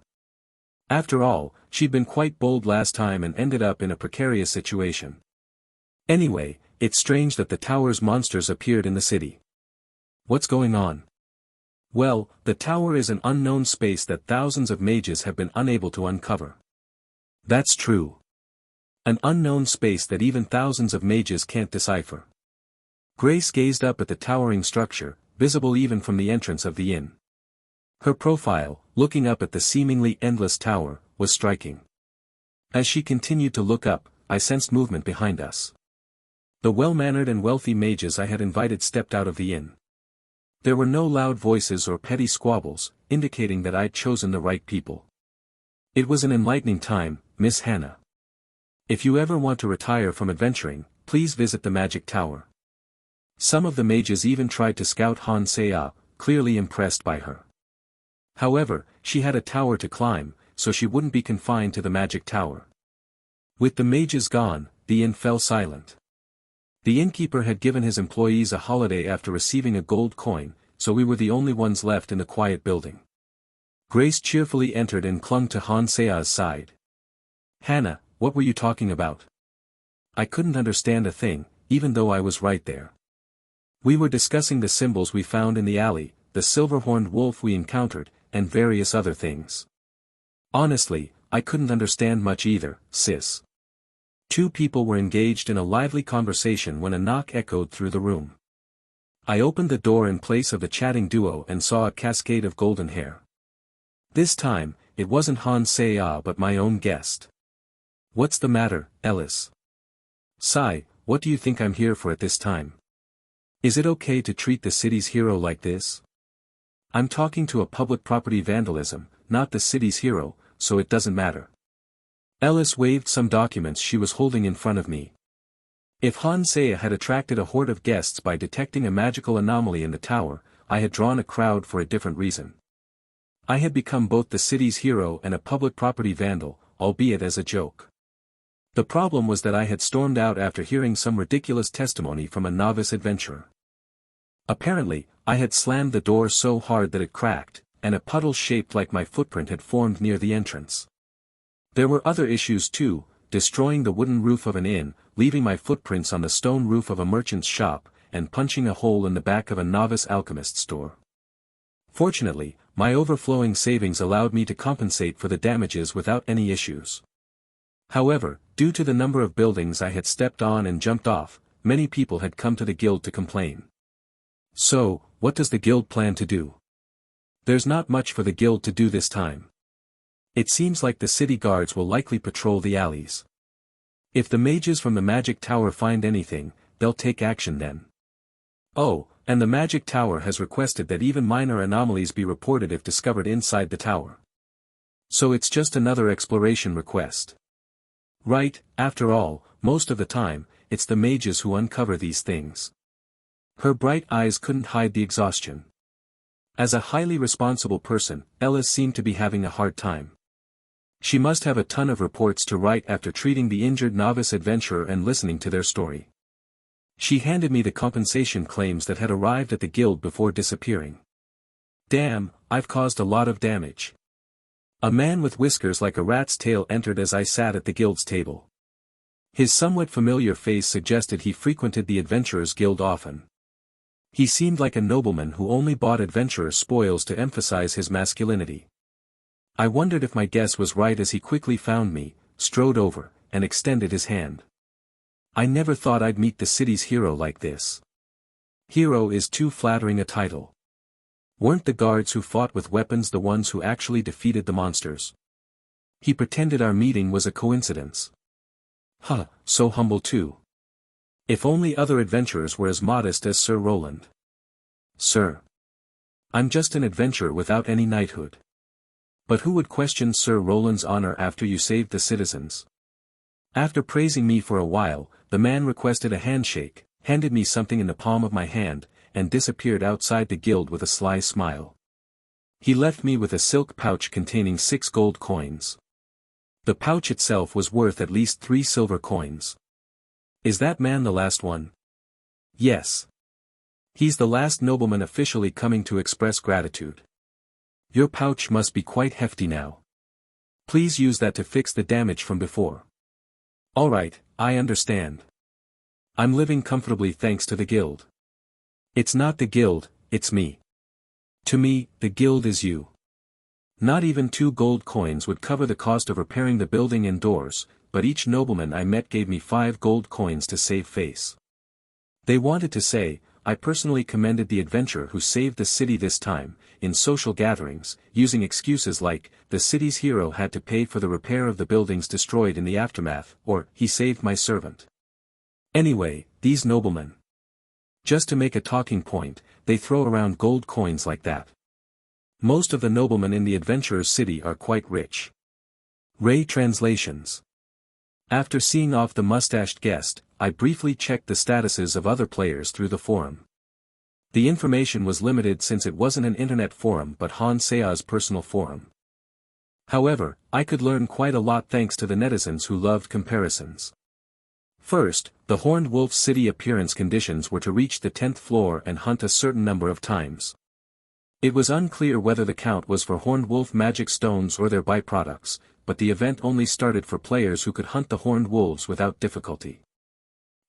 After all, she'd been quite bold last time and ended up in a precarious situation. Anyway, it's strange that the tower's monsters appeared in the city. What's going on? Well, the tower is an unknown space that thousands of mages have been unable to uncover. That's true. An unknown space that even thousands of mages can't decipher. Grace gazed up at the towering structure, visible even from the entrance of the inn. Her profile, looking up at the seemingly endless tower, was striking. As she continued to look up, I sensed movement behind us. The well-mannered and wealthy mages I had invited stepped out of the inn. There were no loud voices or petty squabbles, indicating that I'd chosen the right people. It was an enlightening time, Miss Hannah. If you ever want to retire from adventuring, please visit the Magic Tower. Some of the mages even tried to scout Han Seya, clearly impressed by her. However, she had a tower to climb, so she wouldn't be confined to the Magic Tower. With the mages gone, the inn fell silent. The innkeeper had given his employees a holiday after receiving a gold coin, so we were the only ones left in the quiet building. Grace cheerfully entered and clung to Han Seya's side. Hannah, what were you talking about? I couldn't understand a thing, even though I was right there. We were discussing the symbols we found in the alley, the silver-horned wolf we encountered, and various other things. Honestly, I couldn't understand much either, sis. Two people were engaged in a lively conversation when a knock echoed through the room. I opened the door in place of the chatting duo and saw a cascade of golden hair. This time, it wasn't Han Seya but my own guest. What's the matter, Ellis? Sai, what do you think I'm here for at this time? Is it okay to treat the city's hero like this? I'm talking to a public property vandalism, not the city's hero, so it doesn't matter. Ellis waved some documents she was holding in front of me. If Han Seya had attracted a horde of guests by detecting a magical anomaly in the tower, I had drawn a crowd for a different reason. I had become both the city's hero and a public property vandal, albeit as a joke. The problem was that I had stormed out after hearing some ridiculous testimony from a novice adventurer. Apparently, I had slammed the door so hard that it cracked, and a puddle shaped like my footprint had formed near the entrance. There were other issues too, destroying the wooden roof of an inn, leaving my footprints on the stone roof of a merchant's shop, and punching a hole in the back of a novice alchemist's store. Fortunately, my overflowing savings allowed me to compensate for the damages without any issues. However, due to the number of buildings I had stepped on and jumped off, many people had come to the guild to complain. So, what does the guild plan to do? There's not much for the guild to do this time. It seems like the city guards will likely patrol the alleys. If the mages from the Magic Tower find anything, they'll take action then. Oh, and the Magic Tower has requested that even minor anomalies be reported if discovered inside the tower. So it's just another exploration request. Right, after all, most of the time, it's the mages who uncover these things. Her bright eyes couldn't hide the exhaustion. As a highly responsible person, Ellis seemed to be having a hard time. She must have a ton of reports to write after treating the injured novice adventurer and listening to their story. She handed me the compensation claims that had arrived at the guild before disappearing. Damn, I've caused a lot of damage. A man with whiskers like a rat's tail entered as I sat at the guild's table. His somewhat familiar face suggested he frequented the Adventurers Guild often. He seemed like a nobleman who only bought adventurer spoils to emphasize his masculinity. I wondered if my guess was right as he quickly found me, strode over, and extended his hand. I never thought I'd meet the city's hero like this. Hero is too flattering a title. Weren't the guards who fought with weapons the ones who actually defeated the monsters? He pretended our meeting was a coincidence. Huh, so humble too. If only other adventurers were as modest as Sir Roland. Sir. I'm just an adventurer without any knighthood. But who would question Sir Roland's honor after you saved the citizens? After praising me for a while, the man requested a handshake, handed me something in the palm of my hand, and disappeared outside the guild with a sly smile. He left me with a silk pouch containing 6 gold coins. The pouch itself was worth at least 3 silver coins. Is that man the last one? Yes. He's the last nobleman officially coming to express gratitude. Your pouch must be quite hefty now. Please use that to fix the damage from before. Alright, I understand. I'm living comfortably thanks to the guild. It's not the guild, it's me. To me, the guild is you. Not even 2 gold coins would cover the cost of repairing the building and doors, but each nobleman I met gave me 5 gold coins to save face. They wanted to say, I personally commended the adventurer who saved the city this time, in social gatherings, using excuses like, the city's hero had to pay for the repair of the buildings destroyed in the aftermath, or, he saved my servant. Anyway, these noblemen. Just to make a talking point, they throw around gold coins like that. Most of the noblemen in the adventurer's city are quite rich. Ray translations. After seeing off the mustached guest, I briefly checked the statuses of other players through the forum. The information was limited since it wasn't an internet forum but Han Sea's personal forum. However, I could learn quite a lot thanks to the netizens who loved comparisons. First, the Horned Wolf's city appearance conditions were to reach the 10th floor and hunt a certain number of times. It was unclear whether the count was for Horned Wolf magic stones or their byproducts, but the event only started for players who could hunt the Horned Wolves without difficulty.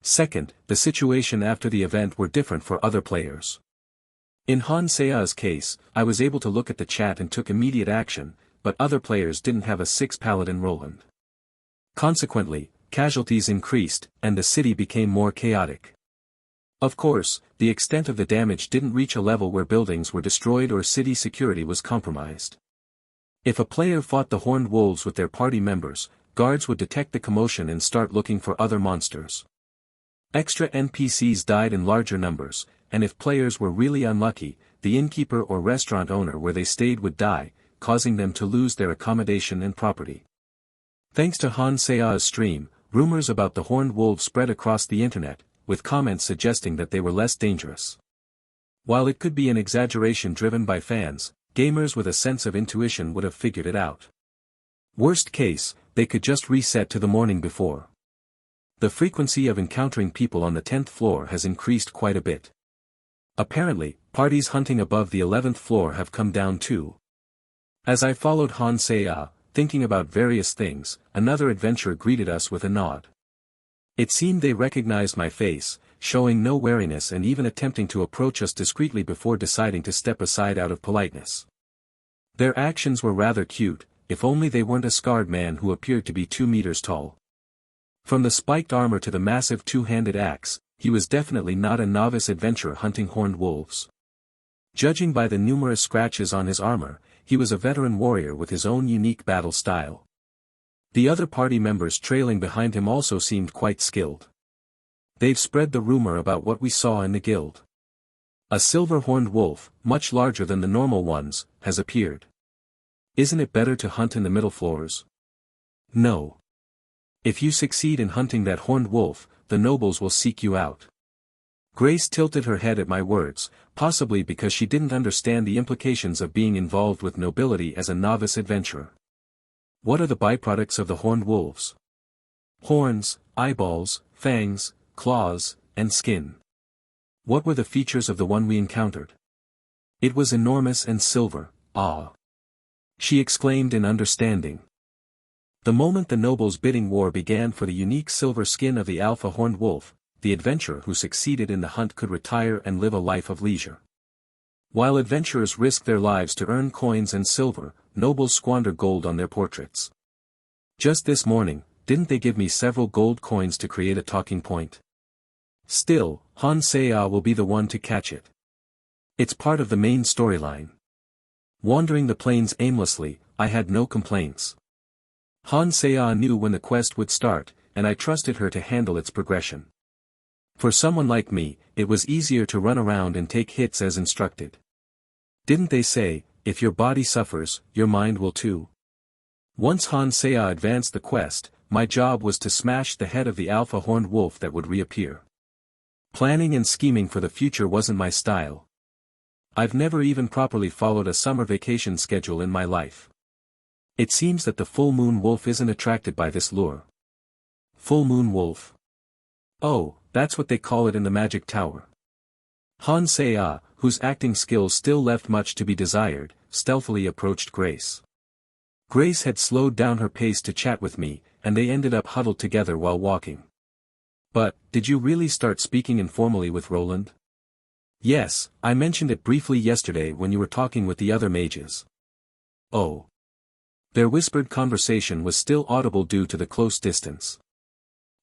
Second, the situation after the event were different for other players. In Han Sea's case, I was able to look at the chat and took immediate action, but other players didn't have a 6 Paladin Roland. Consequently, casualties increased, and the city became more chaotic. Of course, the extent of the damage didn't reach a level where buildings were destroyed or city security was compromised. If a player fought the Horned Wolves with their party members, guards would detect the commotion and start looking for other monsters. Extra NPCs died in larger numbers, and if players were really unlucky, the innkeeper or restaurant owner where they stayed would die, causing them to lose their accommodation and property. Thanks to Han Sea's stream, rumors about the Horned Wolves spread across the internet, with comments suggesting that they were less dangerous. While it could be an exaggeration driven by fans, gamers with a sense of intuition would have figured it out. Worst case, they could just reset to the morning before. The frequency of encountering people on the 10th floor has increased quite a bit. Apparently, parties hunting above the 11th floor have come down too. As I followed Han Sea, thinking about various things, another adventurer greeted us with a nod. It seemed they recognized my face, showing no wariness and even attempting to approach us discreetly before deciding to step aside out of politeness. Their actions were rather cute, if only they weren't a scarred man who appeared to be 2 meters tall. From the spiked armor to the massive 2-handed axe, he was definitely not a novice adventurer hunting Horned Wolves. Judging by the numerous scratches on his armor, he was a veteran warrior with his own unique battle style. The other party members trailing behind him also seemed quite skilled. They've spread the rumor about what we saw in the guild. A silver Horned Wolf, much larger than the normal ones, has appeared. Isn't it better to hunt in the middle floors? No. If you succeed in hunting that Horned Wolf, the nobles will seek you out. Grace tilted her head at my words, possibly because she didn't understand the implications of being involved with nobility as a novice adventurer. What are the byproducts of the Horned Wolves? Horns, eyeballs, fangs, claws, and skin. What were the features of the one we encountered? It was enormous and silver, ah! She exclaimed in understanding. The moment the nobles' bidding war began for the unique silver skin of the Alpha Horned Wolf, the adventurer who succeeded in the hunt could retire and live a life of leisure. While adventurers risk their lives to earn coins and silver, nobles squander gold on their portraits. Just this morning, didn't they give me several gold coins to create a talking point? Still, Han Sea will be the one to catch it. It's part of the main storyline. Wandering the plains aimlessly, I had no complaints. Han Sea knew when the quest would start, and I trusted her to handle its progression. For someone like me, it was easier to run around and take hits as instructed. Didn't they say, if your body suffers, your mind will too? Once Han Sea advanced the quest, my job was to smash the head of the Alpha Horned Wolf that would reappear. Planning and scheming for the future wasn't my style. I've never even properly followed a summer vacation schedule in my life. It seems that the full moon wolf isn't attracted by this lure. Full moon wolf. Oh, that's what they call it in the magic tower. Han Se-ah, whose acting skills still left much to be desired, stealthily approached Grace. Grace had slowed down her pace to chat with me, and they ended up huddled together while walking. But, did you really start speaking informally with Roland? Yes, I mentioned it briefly yesterday when you were talking with the other mages. Oh. Their whispered conversation was still audible due to the close distance.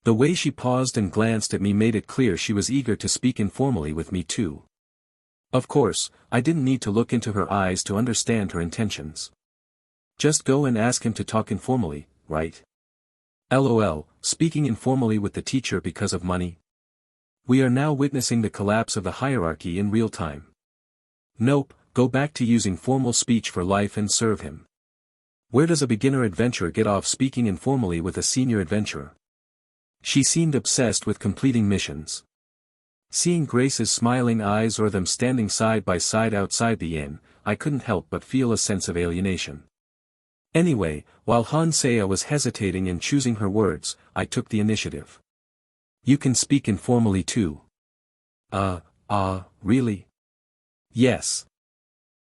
The way she paused and glanced at me made it clear she was eager to speak informally with me too. Of course, I didn't need to look into her eyes to understand her intentions. Just go and ask him to talk informally, right? LOL, speaking informally with the teacher because of money? We are now witnessing the collapse of the hierarchy in real time. Nope, go back to using formal speech for life and serve him. Where does a beginner adventurer get off speaking informally with a senior adventurer? She seemed obsessed with completing missions. Seeing Grace's smiling eyes or them standing side by side outside the inn, I couldn't help but feel a sense of alienation. Anyway, while Han Se-ah was hesitating and choosing her words, I took the initiative. You can speak informally too. Really? Yes.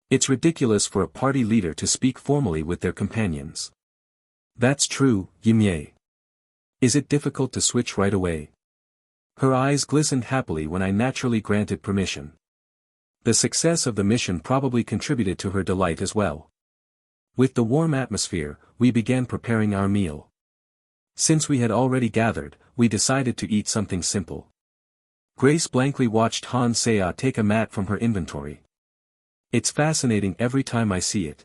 It's ridiculous for a party leader to speak formally with their companions. That's true, Yimye. Is it difficult to switch right away? Her eyes glistened happily when I naturally granted permission. The success of the mission probably contributed to her delight as well. With the warm atmosphere, we began preparing our meal. Since we had already gathered, we decided to eat something simple. Grace blankly watched Han Se-ah take a mat from her inventory. It's fascinating every time I see it.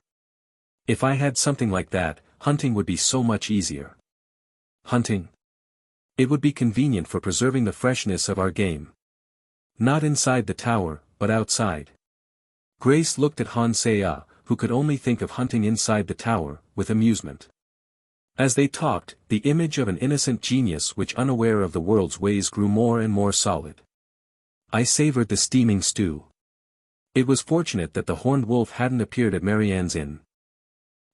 If I had something like that, hunting would be so much easier. Hunting? It would be convenient for preserving the freshness of our game. Not inside the tower, but outside. Grace looked at Han Se-ah, who could only think of hunting inside the tower, with amusement. As they talked, the image of an innocent genius which unaware of the world's ways grew more and more solid. I savored the steaming stew. It was fortunate that the horned wolf hadn't appeared at Marianne's inn.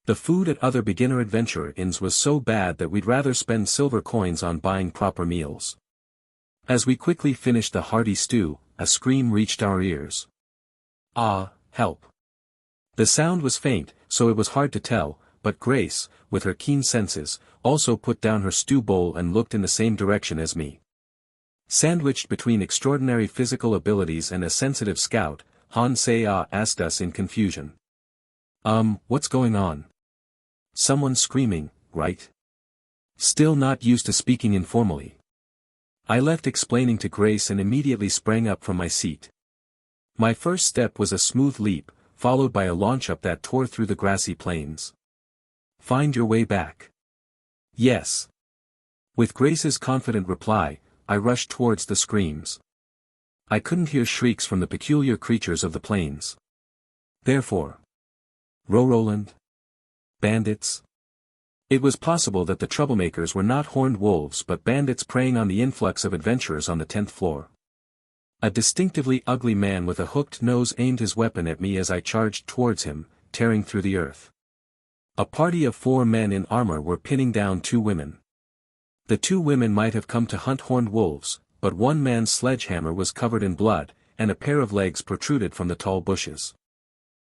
The food at other beginner adventurer inns was so bad that we'd rather spend silver coins on buying proper meals. As we quickly finished the hearty stew, a scream reached our ears. Ah, help. The sound was faint, so it was hard to tell, but Grace, with her keen senses, also put down her stew bowl and looked in the same direction as me. Sandwiched between extraordinary physical abilities and a sensitive scout, Han Se-ah asked us in confusion. What's going on? Someone screaming, right? Still not used to speaking informally. I left explaining to Grace and immediately sprang up from my seat. My first step was a smooth leap, followed by a launch up that tore through the grassy plains. Find your way back. Yes. With Grace's confident reply, I rushed towards the screams. I couldn't hear shrieks from the peculiar creatures of the plains. Therefore. Roland? Bandits? It was possible that the troublemakers were not horned wolves but bandits preying on the influx of adventurers on the 10th floor. A distinctively ugly man with a hooked nose aimed his weapon at me as I charged towards him, tearing through the earth. A party of 4 men in armor were pinning down 2 women. The 2 women might have come to hunt horned wolves, but one man's sledgehammer was covered in blood, and a pair of legs protruded from the tall bushes.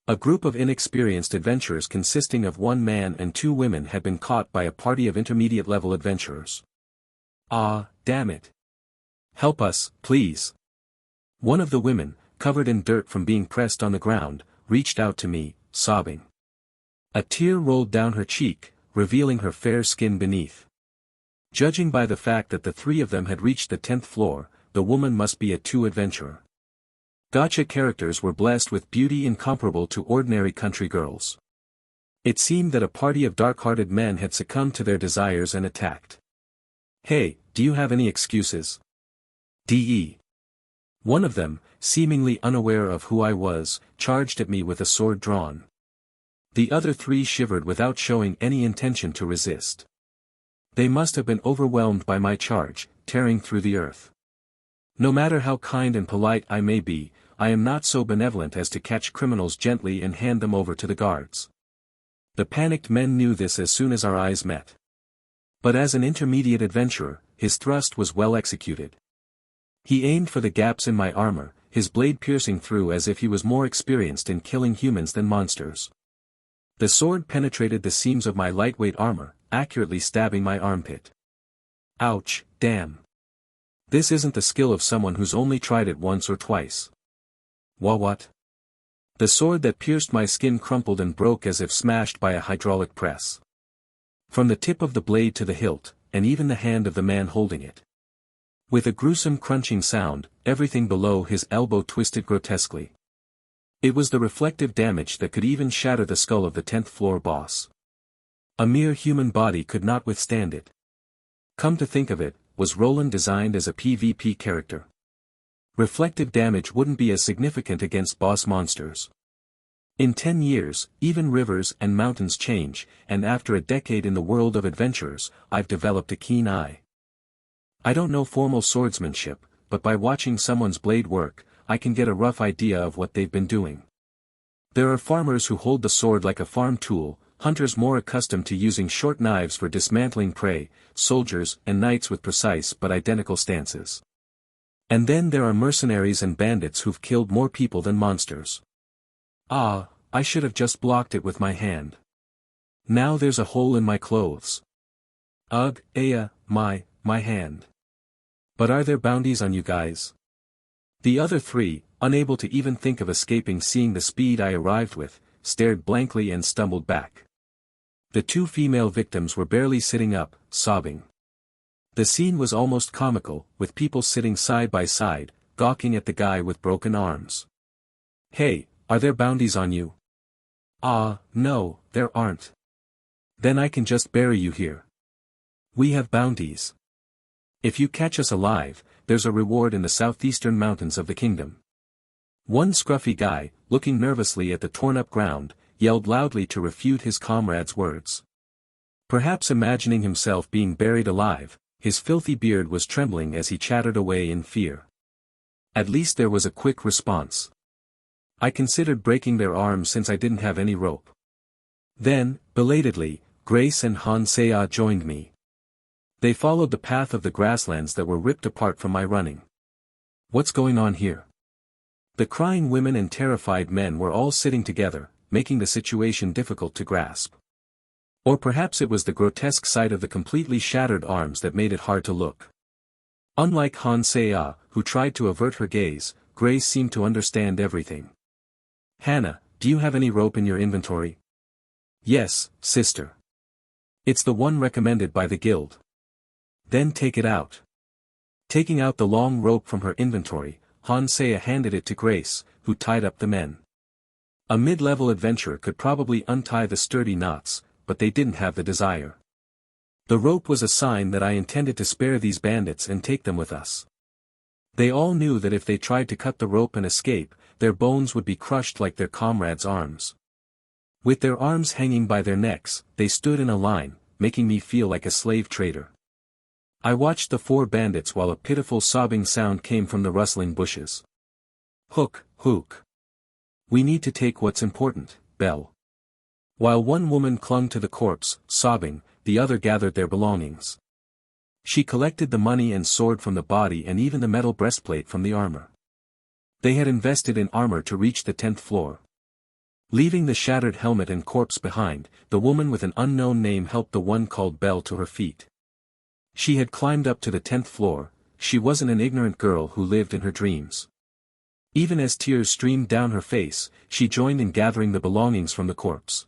A group of inexperienced adventurers consisting of 1 man and 2 women had been caught by a party of intermediate-level adventurers. Ah, damn it. Help us, please. One of the women, covered in dirt from being pressed on the ground, reached out to me, sobbing. A tear rolled down her cheek, revealing her fair skin beneath. Judging by the fact that the 3 of them had reached the 10th floor, the woman must be a 2 adventurer. Gacha characters were blessed with beauty incomparable to ordinary country girls. It seemed that a party of dark-hearted men had succumbed to their desires and attacked. Hey, do you have any excuses? D.E. One of them, seemingly unaware of who I was, charged at me with a sword drawn. The other 3 shivered without showing any intention to resist. They must have been overwhelmed by my charge, tearing through the earth. No matter how kind and polite I may be, I am not so benevolent as to catch criminals gently and hand them over to the guards. The panicked men knew this as soon as our eyes met. But as an intermediate adventurer, his thrust was well executed. He aimed for the gaps in my armor, his blade piercing through as if he was more experienced in killing humans than monsters. The sword penetrated the seams of my lightweight armor, accurately stabbing my armpit. Ouch, damn. This isn't the skill of someone who's only tried it once or twice. What? The sword that pierced my skin crumpled and broke as if smashed by a hydraulic press. From the tip of the blade to the hilt, and even the hand of the man holding it. With a gruesome crunching sound, everything below his elbow twisted grotesquely. It was the reflective damage that could even shatter the skull of the 10th floor boss. A mere human body could not withstand it. Come to think of it, was Roland designed as a PvP character? Reflective damage wouldn't be as significant against boss monsters. In 10 years, even rivers and mountains change, and after a decade in the world of adventurers, I've developed a keen eye. I don't know formal swordsmanship, but by watching someone's blade work, I can get a rough idea of what they've been doing. There are farmers who hold the sword like a farm tool, hunters more accustomed to using short knives for dismantling prey, soldiers and knights with precise but identical stances. And then there are mercenaries and bandits who've killed more people than monsters. Ah, I should have just blocked it with my hand. Now there's a hole in my clothes. Ugh, my hand. But are there bounties on you guys? The other three, unable to even think of escaping seeing the speed I arrived with, stared blankly and stumbled back. The 2 female victims were barely sitting up, sobbing. The scene was almost comical, with people sitting side by side, gawking at the guy with broken arms. Hey, are there bounties on you? Ah, no, there aren't. Then I can just bury you here. We have bounties. If you catch us alive, there's a reward in the southeastern mountains of the kingdom. One scruffy guy, looking nervously at the torn-up ground, yelled loudly to refute his comrade's words. Perhaps imagining himself being buried alive, his filthy beard was trembling as he chattered away in fear. At least there was a quick response. I considered breaking their arms since I didn't have any rope. Then, belatedly, Grace and Hansea joined me. They followed the path of the grasslands that were ripped apart from my running. What's going on here? The crying women and terrified men were all sitting together, making the situation difficult to grasp. Or perhaps it was the grotesque sight of the completely shattered arms that made it hard to look. Unlike Hansea, who tried to avert her gaze, Grace seemed to understand everything. Hannah, do you have any rope in your inventory? Yes, sister. It's the one recommended by the guild. Then take it out. Taking out the long rope from her inventory, Hansea handed it to Grace, who tied up the men. A mid-level adventurer could probably untie the sturdy knots, but they didn't have the desire. The rope was a sign that I intended to spare these bandits and take them with us. They all knew that if they tried to cut the rope and escape, their bones would be crushed like their comrades' arms. With their arms hanging by their necks, they stood in a line, making me feel like a slave trader. I watched the 4 bandits while a pitiful sobbing sound came from the rustling bushes. Hook. We need to take what's important, Belle. While one woman clung to the corpse, sobbing, the other gathered their belongings. She collected the money and sword from the body and even the metal breastplate from the armor. They had invested in armor to reach the 10th floor. Leaving the shattered helmet and corpse behind, the woman with an unknown name helped the one called Belle to her feet. She had climbed up to the 10th floor. She wasn't an ignorant girl who lived in her dreams. Even as tears streamed down her face, she joined in gathering the belongings from the corpse.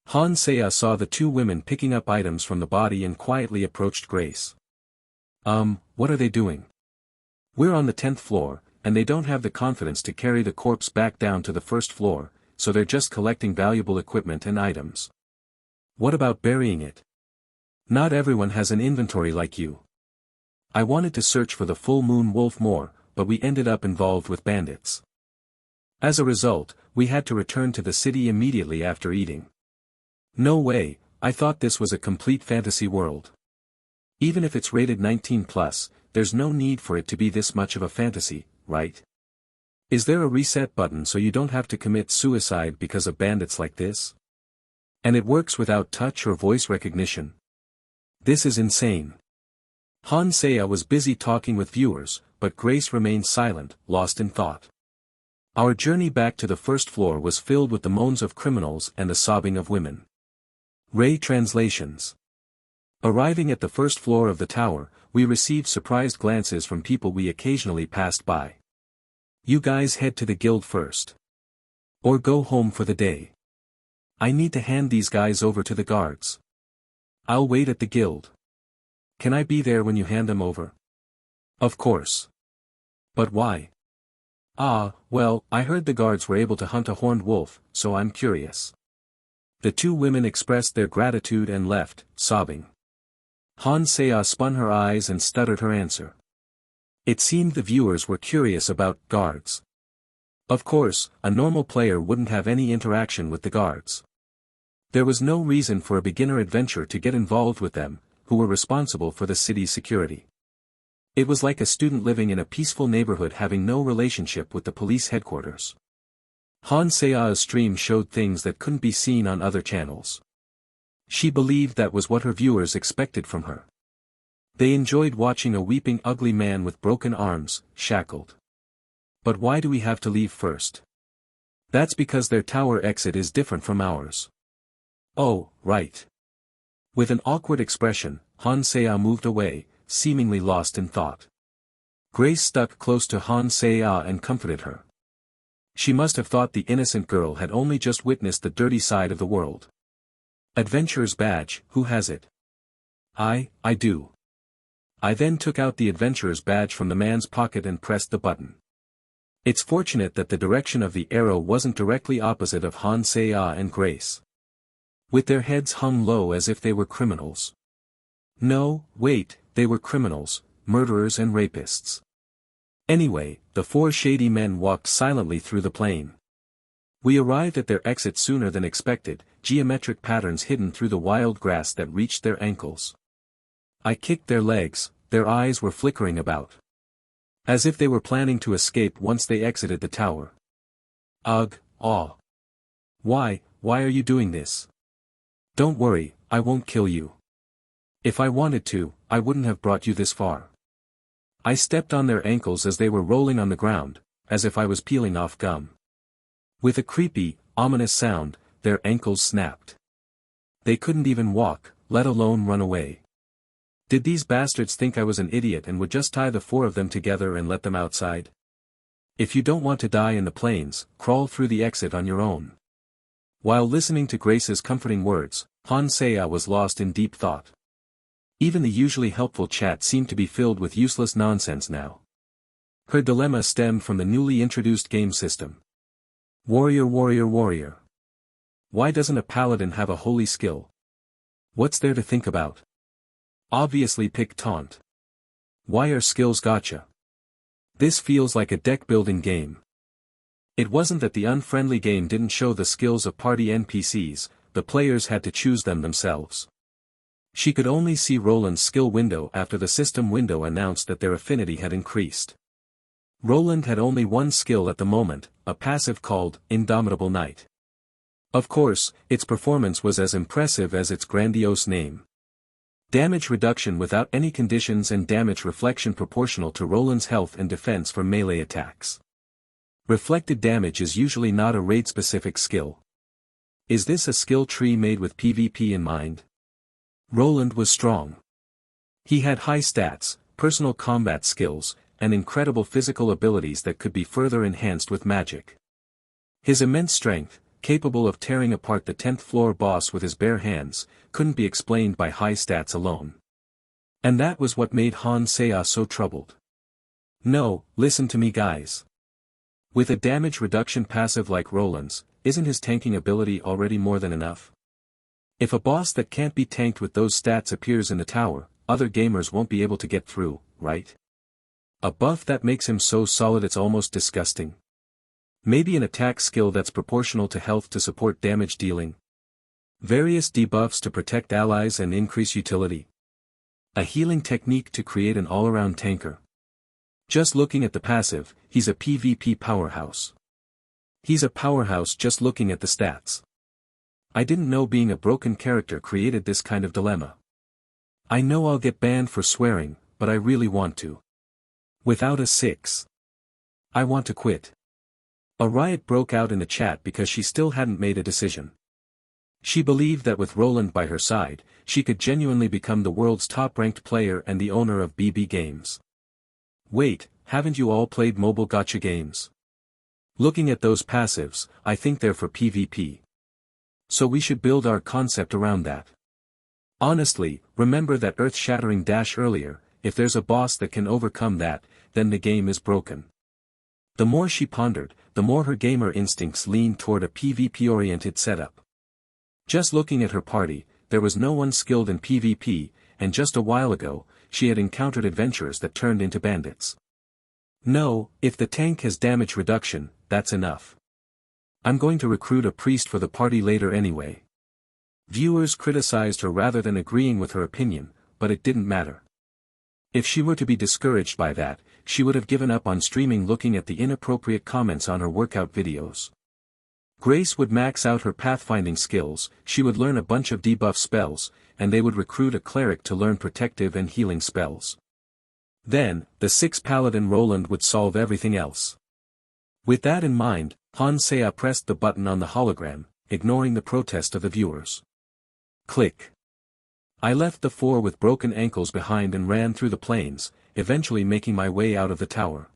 Hansea saw the 2 women picking up items from the body and quietly approached Grace. What are they doing? We're on the 10th floor, and they don't have the confidence to carry the corpse back down to the 1st floor, so they're just collecting valuable equipment and items. What about burying it? Not everyone has an inventory like you. I wanted to search for the full moon wolf more, but we ended up involved with bandits. As a result, we had to return to the city immediately after eating. No way, I thought this was a complete fantasy world. Even if it's rated 19+, there's no need for it to be this much of a fantasy, right? Is there a reset button so you don't have to commit suicide because of bandits like this? And it works without touch or voice recognition. This is insane. Seiya was busy talking with viewers, but Grace remained silent, lost in thought. Our journey back to the first floor was filled with the moans of criminals and the sobbing of women. Ray translations. Arriving at the first floor of the tower, we received surprised glances from people we occasionally passed by. You guys head to the guild first. Or go home for the day. I need to hand these guys over to the guards. I'll wait at the guild. Can I be there when you hand them over? Of course. But why? Well, I heard the guards were able to hunt a horned wolf, so I'm curious. The two women expressed their gratitude and left, sobbing. Seiya spun her eyes and stuttered her answer. It seemed the viewers were curious about guards. Of course, a normal player wouldn't have any interaction with the guards. There was no reason for a beginner adventurer to get involved with them, who were responsible for the city's security. It was like a student living in a peaceful neighborhood having no relationship with the police headquarters. Seiya's stream showed things that couldn't be seen on other channels. She believed that was what her viewers expected from her. They enjoyed watching a weeping ugly man with broken arms, shackled. But why do we have to leave first? That's because their tower exit is different from ours. Oh, right. With an awkward expression, Seiya moved away, seemingly lost in thought. Grace stuck close to Seiya and comforted her. She must have thought the innocent girl had only just witnessed the dirty side of the world. Adventurer's badge, who has it? I do. I then took out the adventurer's badge from the man's pocket and pressed the button. It's fortunate that the direction of the arrow wasn't directly opposite of Seiya and Grace. With their heads hung low as if they were criminals. No, wait, they were criminals, murderers and rapists. Anyway, the four shady men walked silently through the plain. We arrived at their exit sooner than expected, geometric patterns hidden through the wild grass that reached their ankles. I kicked their legs, their eyes were flickering about. As if they were planning to escape once they exited the tower. Ugh, aw. Why are you doing this? Don't worry, I won't kill you. If I wanted to, I wouldn't have brought you this far. I stepped on their ankles as they were rolling on the ground, as if I was peeling off gum. With a creepy, ominous sound, their ankles snapped. They couldn't even walk, let alone run away. Did these bastards think I was an idiot and would just tie the four of them together and let them outside? If you don't want to die in the plains, crawl through the exit on your own. While listening to Grace's comforting words, Seiya was lost in deep thought. Even the usually helpful chat seemed to be filled with useless nonsense now. Her dilemma stemmed from the newly introduced game system. Warrior warrior warrior. Why doesn't a paladin have a holy skill? What's there to think about? Obviously pick taunt. Why are skills gotcha? This feels like a deck-building game. It wasn't that the unfriendly game didn't show the skills of party NPCs, the players had to choose them themselves. She could only see Roland's skill window after the system window announced that their affinity had increased. Roland had only one skill at the moment, a passive called Indomitable Knight. Of course, its performance was as impressive as its grandiose name. Damage reduction without any conditions and damage reflection proportional to Roland's health and defense for melee attacks. Reflected damage is usually not a raid-specific skill. Is this a skill tree made with PvP in mind? Roland was strong. He had high stats, personal combat skills, and incredible physical abilities that could be further enhanced with magic. His immense strength, capable of tearing apart the 10th floor boss with his bare hands, couldn't be explained by high stats alone. And that was what made Seiya so troubled. No, listen to me guys. With a damage reduction passive like Roland's, isn't his tanking ability already more than enough? If a boss that can't be tanked with those stats appears in the tower, other gamers won't be able to get through, right? A buff that makes him so solid it's almost disgusting. Maybe an attack skill that's proportional to health to support damage dealing. Various debuffs to protect allies and increase utility. A healing technique to create an all-around tanker. Just looking at the passive, he's a PvP powerhouse. He's a powerhouse just looking at the stats. I didn't know being a broken character created this kind of dilemma. I know I'll get banned for swearing, but I really want to. Without a 6. I want to quit. A riot broke out in the chat because she still hadn't made a decision. She believed that with Roland by her side, she could genuinely become the world's top-ranked player and the owner of BB Games. Wait, haven't you all played mobile gacha games? Looking at those passives, I think they're for PvP. So we should build our concept around that. Honestly, remember that earth-shattering dash earlier, if there's a boss that can overcome that, then the game is broken. The more she pondered, the more her gamer instincts leaned toward a PvP-oriented setup. Just looking at her party, there was no one skilled in PvP, and just a while ago, she had encountered adventurers that turned into bandits. No, if the tank has damage reduction, that's enough. I'm going to recruit a priest for the party later anyway. Viewers criticized her rather than agreeing with her opinion, but it didn't matter. If she were to be discouraged by that, she would have given up on streaming looking at the inappropriate comments on her workout videos. Grace would max out her pathfinding skills, she would learn a bunch of debuff spells, and they would recruit a cleric to learn protective and healing spells. Then, the 6 paladin Roland would solve everything else. With that in mind, Hansea pressed the button on the hologram, ignoring the protest of the viewers. Click. I left the 4 with broken ankles behind and ran through the plains, eventually making my way out of the tower.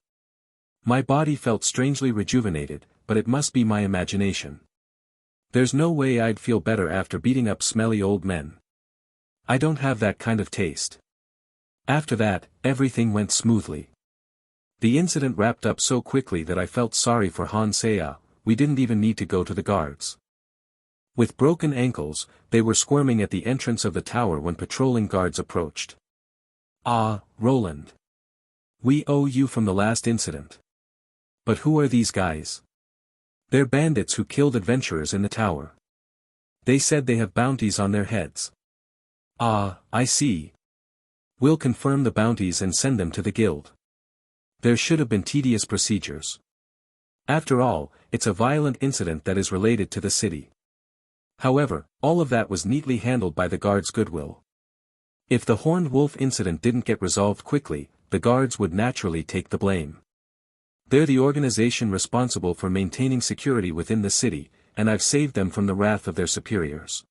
My body felt strangely rejuvenated, but it must be my imagination. There's no way I'd feel better after beating up smelly old men. I don't have that kind of taste. After that, everything went smoothly. The incident wrapped up so quickly that I felt sorry for Hansea, we didn't even need to go to the guards. With broken ankles, they were squirming at the entrance of the tower when patrolling guards approached. Ah, Roland. We owe you from the last incident. But who are these guys? They're bandits who killed adventurers in the tower. They said they have bounties on their heads. Ah, I see. We'll confirm the bounties and send them to the guild. There should have been tedious procedures. After all, it's a violent incident that is related to the city. However, all of that was neatly handled by the guards' goodwill. If the Horned Wolf incident didn't get resolved quickly, the guards would naturally take the blame. They're the organization responsible for maintaining security within the city, and I've saved them from the wrath of their superiors.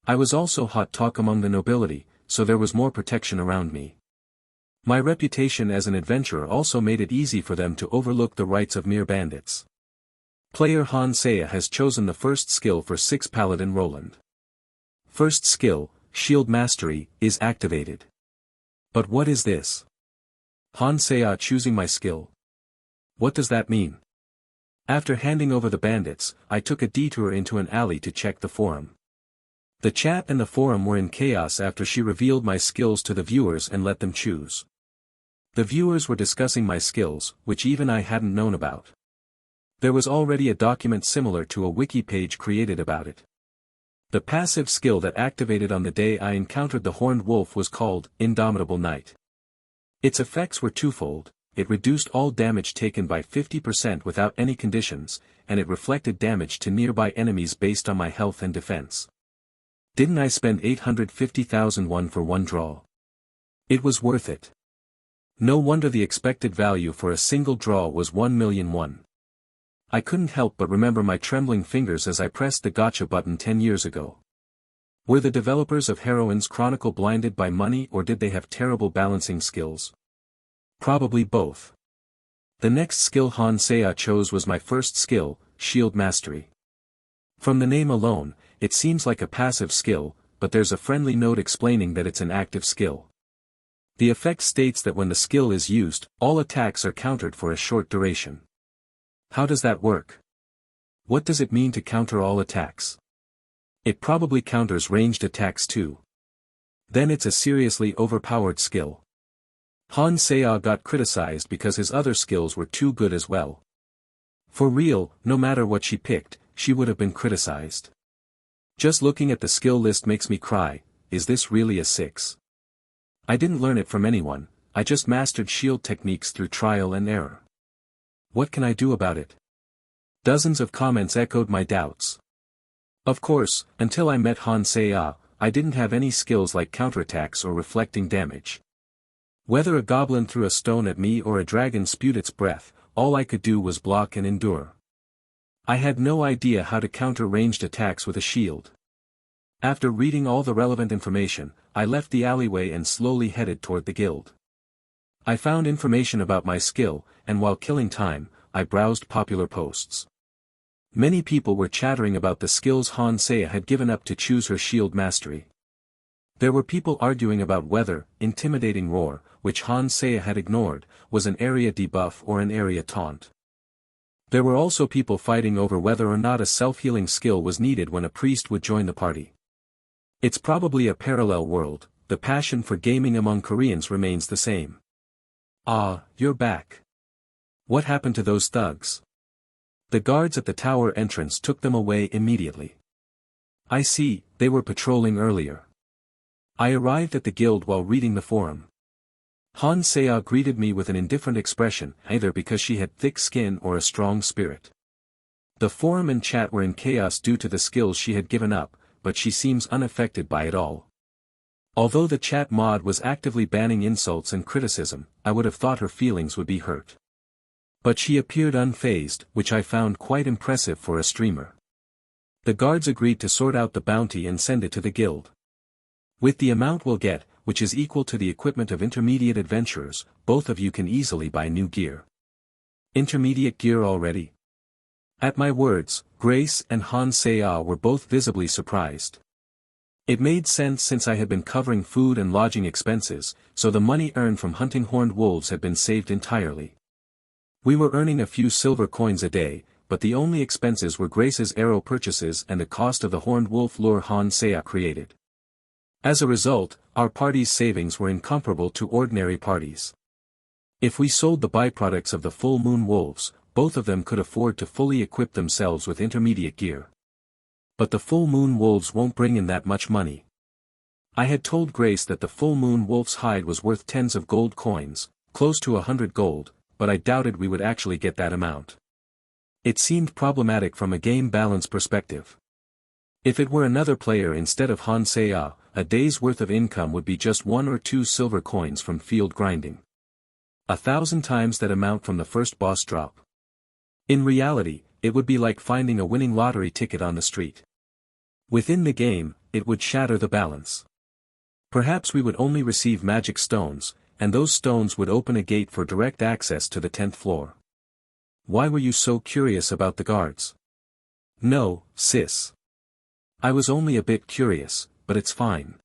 I was also hot talk among the nobility, so there was more protection around me. My reputation as an adventurer also made it easy for them to overlook the rights of mere bandits. Player Hansea has chosen the first skill for 6 Paladin Roland. First skill, Shield Mastery, is activated. But what is this? Hansea choosing my skill. What does that mean? After handing over the bandits, I took a detour into an alley to check the forum. The chat and the forum were in chaos after she revealed my skills to the viewers and let them choose. The viewers were discussing my skills, which even I hadn't known about. There was already a document similar to a wiki page created about it. The passive skill that activated on the day I encountered the Horned Wolf was called Indomitable Knight. Its effects were twofold. It reduced all damage taken by 50% without any conditions, and it reflected damage to nearby enemies based on my health and defense. Didn't I spend 850,000 won for one draw? It was worth it. No wonder the expected value for a single draw was 1 million won. I couldn't help but remember my trembling fingers as I pressed the gacha button 10 years ago. Were the developers of Heroines Chronicle blinded by money, or did they have terrible balancing skills? Probably both. The next skill Hansea chose was my first skill, Shield Mastery. From the name alone, it seems like a passive skill, but there's a friendly note explaining that it's an active skill. The effect states that when the skill is used, all attacks are countered for a short duration. How does that work? What does it mean to counter all attacks? It probably counters ranged attacks too. Then it's a seriously overpowered skill. Hansea got criticized because his other skills were too good as well. For real, no matter what she picked, she would have been criticized. Just looking at the skill list makes me cry. Is this really a 6? I didn't learn it from anyone, I just mastered shield techniques through trial and error. What can I do about it? Dozens of comments echoed my doubts. Of course, until I met Hansea, I didn't have any skills like counterattacks or reflecting damage. Whether a goblin threw a stone at me or a dragon spewed its breath, all I could do was block and endure. I had no idea how to counter ranged attacks with a shield. After reading all the relevant information, I left the alleyway and slowly headed toward the guild. I found information about my skill, and while killing time, I browsed popular posts. Many people were chattering about the skills Hansea had given up to choose her shield mastery. There were people arguing about whether intimidating roar, which Hansea had ignored, was an area debuff or an area taunt. There were also people fighting over whether or not a self-healing skill was needed when a priest would join the party. It's probably a parallel world. The passion for gaming among Koreans remains the same. Ah, you're back. What happened to those thugs? The guards at the tower entrance took them away immediately. I see, they were patrolling earlier. I arrived at the guild while reading the forum. Hansea greeted me with an indifferent expression, either because she had thick skin or a strong spirit. The forum and chat were in chaos due to the skills she had given up, but she seems unaffected by it all. Although the chat mod was actively banning insults and criticism, I would have thought her feelings would be hurt. But she appeared unfazed, which I found quite impressive for a streamer. The guards agreed to sort out the bounty and send it to the guild. With the amount we'll get, which is equal to the equipment of intermediate adventurers, both of you can easily buy new gear. Intermediate gear already? At my words, Grace and Hansea were both visibly surprised. It made sense since I had been covering food and lodging expenses, so the money earned from hunting horned wolves had been saved entirely. We were earning a few silver coins a day, but the only expenses were Grace's arrow purchases and the cost of the horned wolf lure Hansea created. As a result, our party's savings were incomparable to ordinary parties. If we sold the byproducts of the full moon wolves, both of them could afford to fully equip themselves with intermediate gear. But the full moon wolves won't bring in that much money. I had told Grace that the full moon wolf's hide was worth tens of gold coins, close to 100 gold, but I doubted we would actually get that amount. It seemed problematic from a game balance perspective. If it were another player instead of Hansea, a day's worth of income would be just 1 or 2 silver coins from field grinding. 1,000 times that amount from the first boss drop. In reality, it would be like finding a winning lottery ticket on the street. Within the game, it would shatter the balance. Perhaps we would only receive magic stones, and those stones would open a gate for direct access to the 10th floor. Why were you so curious about the guards? No, sis. I was only a bit curious, but it's fine.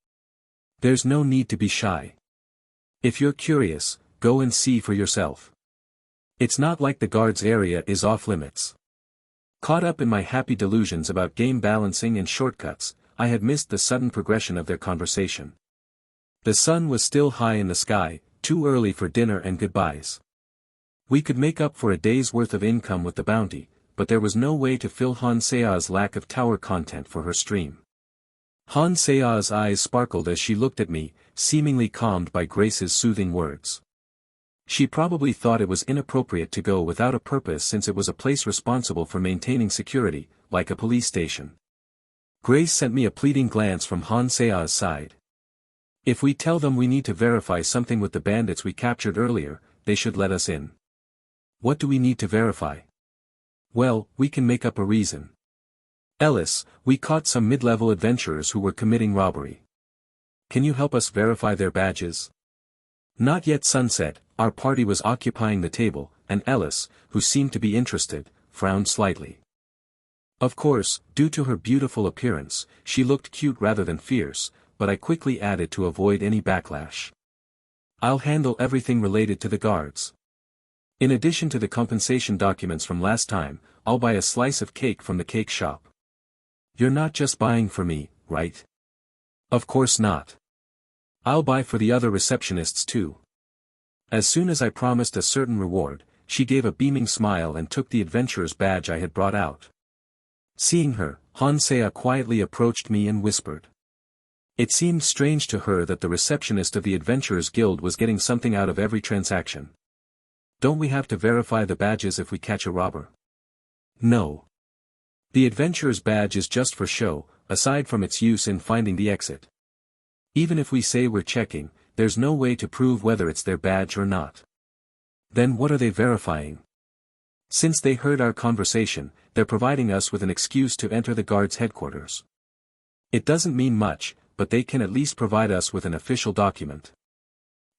There's no need to be shy. If you're curious, go and see for yourself. It's not like the guards area is off limits. Caught up in my happy delusions about game balancing and shortcuts, I had missed the sudden progression of their conversation. The sun was still high in the sky, too early for dinner and goodbyes. We could make up for a day's worth of income with the bounty, but there was no way to fill Hansea's lack of tower content for her stream. Hansea's eyes sparkled as she looked at me, seemingly calmed by Grace's soothing words. She probably thought it was inappropriate to go without a purpose since it was a place responsible for maintaining security, like a police station. Grace sent me a pleading glance from Hansea's side. If we tell them we need to verify something with the bandits we captured earlier, they should let us in. What do we need to verify? Well, we can make up a reason. Ellis, we caught some mid-level adventurers who were committing robbery. Can you help us verify their badges? Not yet sunset, our party was occupying the table, and Ellis, who seemed to be interested, frowned slightly. Of course, due to her beautiful appearance, she looked cute rather than fierce, but I quickly added to avoid any backlash. I'll handle everything related to the guards. In addition to the compensation documents from last time, I'll buy a slice of cake from the cake shop. You're not just buying for me, right? Of course not. I'll buy for the other receptionists too. As soon as I promised a certain reward, she gave a beaming smile and took the adventurer's badge I had brought out. Seeing her, Hansea quietly approached me and whispered. It seemed strange to her that the receptionist of the Adventurers Guild was getting something out of every transaction. Don't we have to verify the badges if we catch a robber? No. The Adventurer's badge is just for show, aside from its use in finding the exit. Even if we say we're checking, there's no way to prove whether it's their badge or not. Then what are they verifying? Since they heard our conversation, they're providing us with an excuse to enter the guard's headquarters. It doesn't mean much, but they can at least provide us with an official document.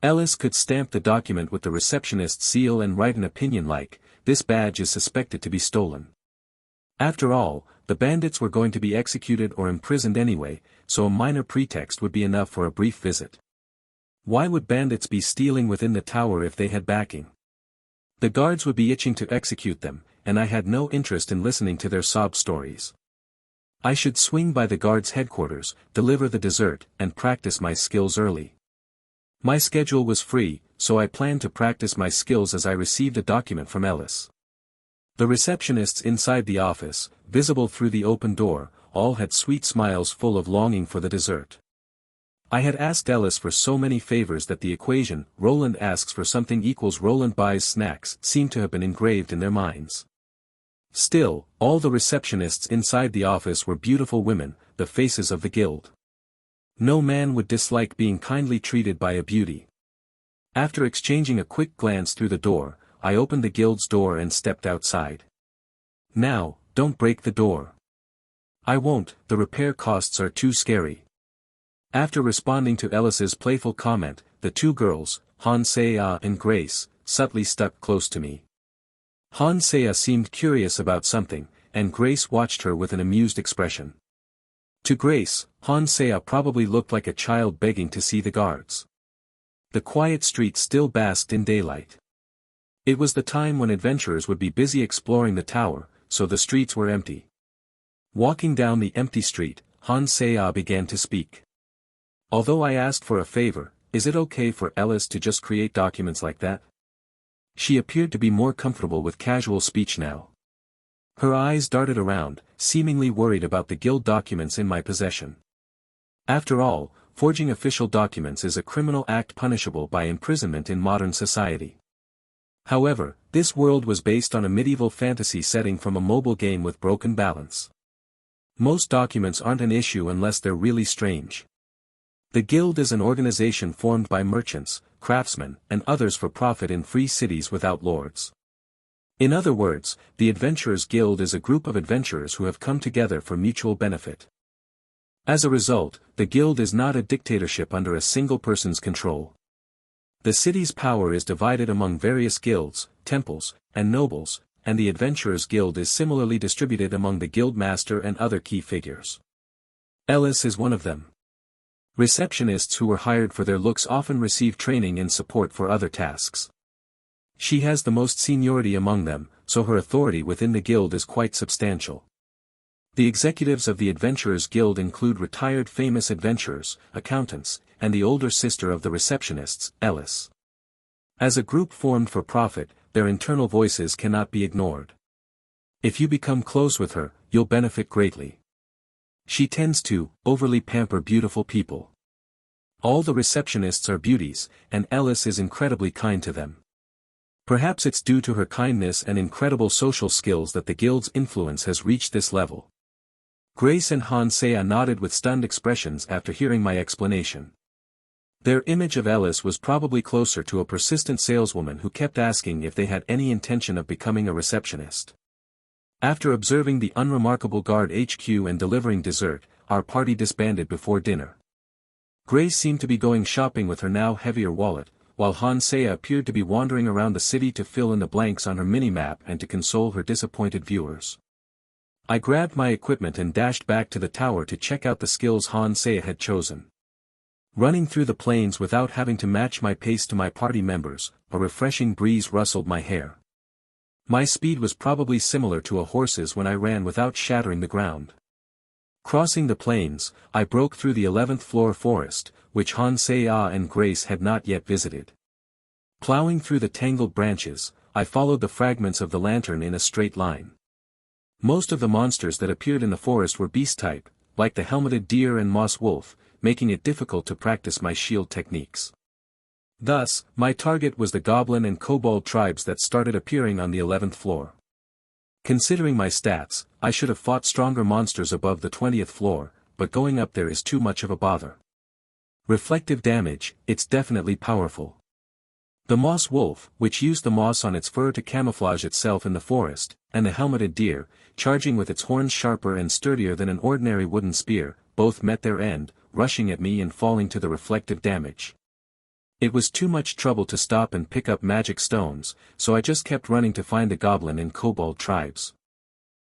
Ellis could stamp the document with the receptionist's seal and write an opinion like, "This badge is suspected to be stolen." After all, the bandits were going to be executed or imprisoned anyway, so a minor pretext would be enough for a brief visit. Why would bandits be stealing within the tower if they had backing? The guards would be itching to execute them, and I had no interest in listening to their sob stories. I should swing by the guards' headquarters, deliver the dessert, and practice my skills early. My schedule was free, so I planned to practice my skills as I received a document from Ellis. The receptionists inside the office, visible through the open door, all had sweet smiles full of longing for the dessert. I had asked Ellis for so many favors that the equation, Roland asks for something equals Roland buys snacks, seemed to have been engraved in their minds. Still, all the receptionists inside the office were beautiful women, the faces of the guild. No man would dislike being kindly treated by a beauty. After exchanging a quick glance through the door, I opened the guild's door and stepped outside. Now, don't break the door. I won't, the repair costs are too scary. After responding to Ellis's playful comment, the two girls, Hansea and Grace, subtly stuck close to me. Hansea seemed curious about something, and Grace watched her with an amused expression. To Grace, Hansea probably looked like a child begging to see the guards. The quiet street still basked in daylight. It was the time when adventurers would be busy exploring the tower, so the streets were empty. Walking down the empty street, Hansea began to speak. Although I asked for a favor, is it okay for Ellis to just create documents like that? She appeared to be more comfortable with casual speech now. Her eyes darted around, seemingly worried about the guild documents in my possession. After all, forging official documents is a criminal act punishable by imprisonment in modern society. However, this world was based on a medieval fantasy setting from a mobile game with broken balance. Most documents aren't an issue unless they're really strange. The guild is an organization formed by merchants, craftsmen, and others for profit in free cities without lords. In other words, the Adventurers Guild is a group of adventurers who have come together for mutual benefit. As a result, the guild is not a dictatorship under a single person's control. The city's power is divided among various guilds, temples, and nobles, and the Adventurers Guild is similarly distributed among the guild master and other key figures. Ellis is one of them. Receptionists who were hired for their looks often receive training and support for other tasks. She has the most seniority among them, so her authority within the guild is quite substantial. The executives of the Adventurers Guild include retired famous adventurers, accountants, and the older sister of the receptionists, Ellis. As a group formed for profit, their internal voices cannot be ignored. If you become close with her, you'll benefit greatly. She tends to overly pamper beautiful people. All the receptionists are beauties, and Ellis is incredibly kind to them. Perhaps it's due to her kindness and incredible social skills that the guild's influence has reached this level. Grace and Hansea nodded with stunned expressions after hearing my explanation. Their image of Ellis was probably closer to a persistent saleswoman who kept asking if they had any intention of becoming a receptionist. After observing the unremarkable guard HQ and delivering dessert, our party disbanded before dinner. Grace seemed to be going shopping with her now heavier wallet, while Hansea appeared to be wandering around the city to fill in the blanks on her mini-map and to console her disappointed viewers. I grabbed my equipment and dashed back to the tower to check out the skills Hansea had chosen. Running through the plains without having to match my pace to my party members, a refreshing breeze rustled my hair. My speed was probably similar to a horse's when I ran without shattering the ground. Crossing the plains, I broke through the 11th floor forest, which Hansea and Grace had not yet visited. Plowing through the tangled branches, I followed the fragments of the lantern in a straight line. Most of the monsters that appeared in the forest were beast type, like the helmeted deer and moss wolf, making it difficult to practice my shield techniques. Thus, my target was the goblin and kobold tribes that started appearing on the 11th floor. Considering my stats, I should have fought stronger monsters above the 20th floor, but going up there is too much of a bother. Reflective damage, it's definitely powerful. The moss wolf, which used the moss on its fur to camouflage itself in the forest, and the helmeted deer, charging with its horns sharper and sturdier than an ordinary wooden spear, both met their end, rushing at me and falling to the reflective damage. It was too much trouble to stop and pick up magic stones, so I just kept running to find the goblin and kobold tribes.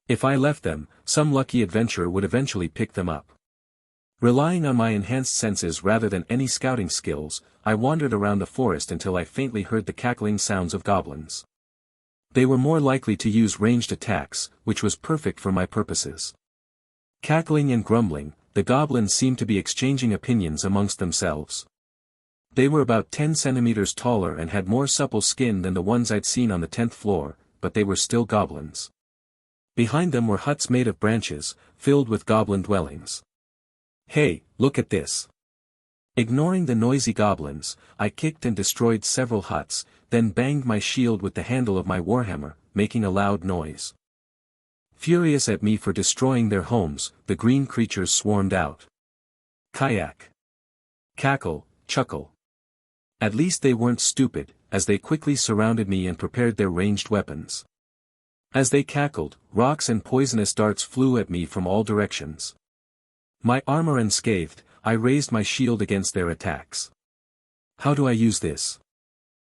If I left them, some lucky adventurer would eventually pick them up. Relying on my enhanced senses rather than any scouting skills, I wandered around the forest until I faintly heard the cackling sounds of goblins. They were more likely to use ranged attacks, which was perfect for my purposes. Cackling and grumbling, the goblins seemed to be exchanging opinions amongst themselves. They were about 10 centimeters taller and had more supple skin than the ones I'd seen on the 10th floor, but they were still goblins. Behind them were huts made of branches, filled with goblin dwellings. Hey, look at this. Ignoring the noisy goblins, I kicked and destroyed several huts, then banged my shield with the handle of my warhammer, making a loud noise. Furious at me for destroying their homes, the green creatures swarmed out. Kayak. Cackle, chuckle. At least they weren't stupid, as they quickly surrounded me and prepared their ranged weapons. As they cackled, rocks and poisonous darts flew at me from all directions. My armor unscathed, I raised my shield against their attacks. How do I use this?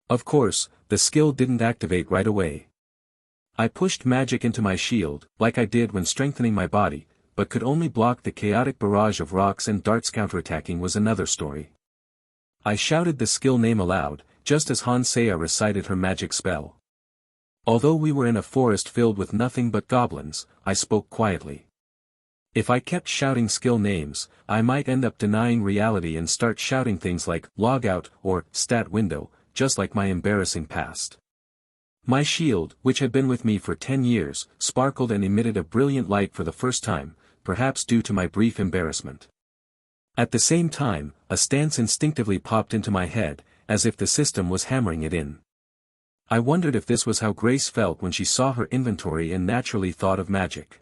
Of course, the skill didn't activate right away. I pushed magic into my shield, like I did when strengthening my body, but could only block the chaotic barrage of rocks and darts. Counterattacking was another story. I shouted the skill name aloud, just as Hansea recited her magic spell. Although we were in a forest filled with nothing but goblins, I spoke quietly. If I kept shouting skill names, I might end up denying reality and start shouting things like logout or stat window, just like my embarrassing past. My shield, which had been with me for 10 years, sparkled and emitted a brilliant light for the first time, perhaps due to my brief embarrassment. At the same time, a stance instinctively popped into my head, as if the system was hammering it in. I wondered if this was how Grace felt when she saw her inventory and naturally thought of magic.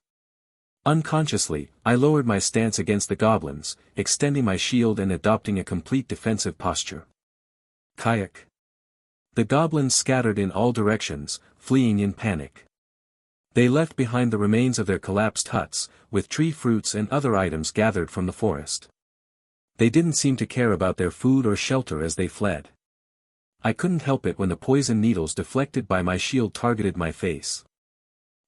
Unconsciously, I lowered my stance against the goblins, extending my shield and adopting a complete defensive posture. Kayak. The goblins scattered in all directions, fleeing in panic. They left behind the remains of their collapsed huts, with tree fruits and other items gathered from the forest. They didn't seem to care about their food or shelter as they fled. I couldn't help it when the poison needles deflected by my shield targeted my face.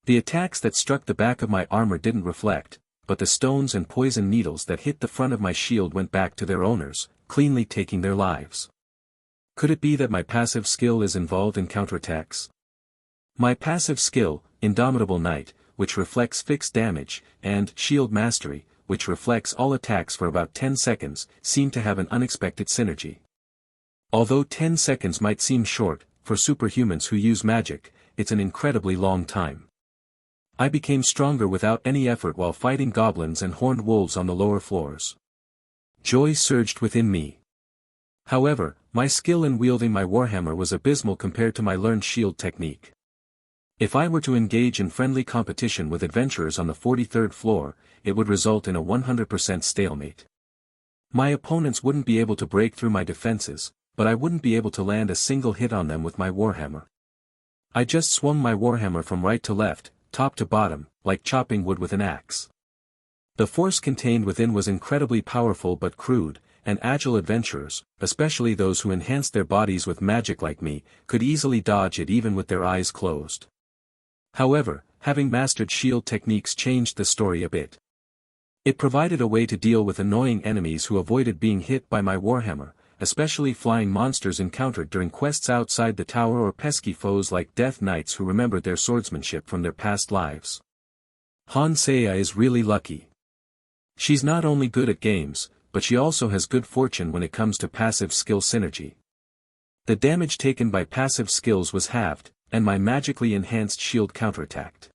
The attacks that struck the back of my armor didn't reflect, but the stones and poison needles that hit the front of my shield went back to their owners, cleanly taking their lives. Could it be that my passive skill is involved in counterattacks? My passive skill, Indomitable Knight, which reflects fixed damage, and Shield Mastery, which reflects all attacks for about 10 seconds, seem to have an unexpected synergy. Although 10 seconds might seem short, for superhumans who use magic, it's an incredibly long time. I became stronger without any effort while fighting goblins and horned wolves on the lower floors. Joy surged within me. However, my skill in wielding my warhammer was abysmal compared to my learned shield technique. If I were to engage in friendly competition with adventurers on the 43rd floor, it would result in a 100% stalemate. My opponents wouldn't be able to break through my defenses, but I wouldn't be able to land a single hit on them with my warhammer. I just swung my warhammer from right to left, top to bottom, like chopping wood with an axe. The force contained within was incredibly powerful but crude, and agile adventurers, especially those who enhanced their bodies with magic like me, could easily dodge it even with their eyes closed. However, having mastered shield techniques changed the story a bit. It provided a way to deal with annoying enemies who avoided being hit by my warhammer, especially flying monsters encountered during quests outside the tower or pesky foes like death knights who remembered their swordsmanship from their past lives. Hansea is really lucky. She's not only good at games, but she also has good fortune when it comes to passive skill synergy. The damage taken by passive skills was halved, and my magically enhanced shield counterattacked.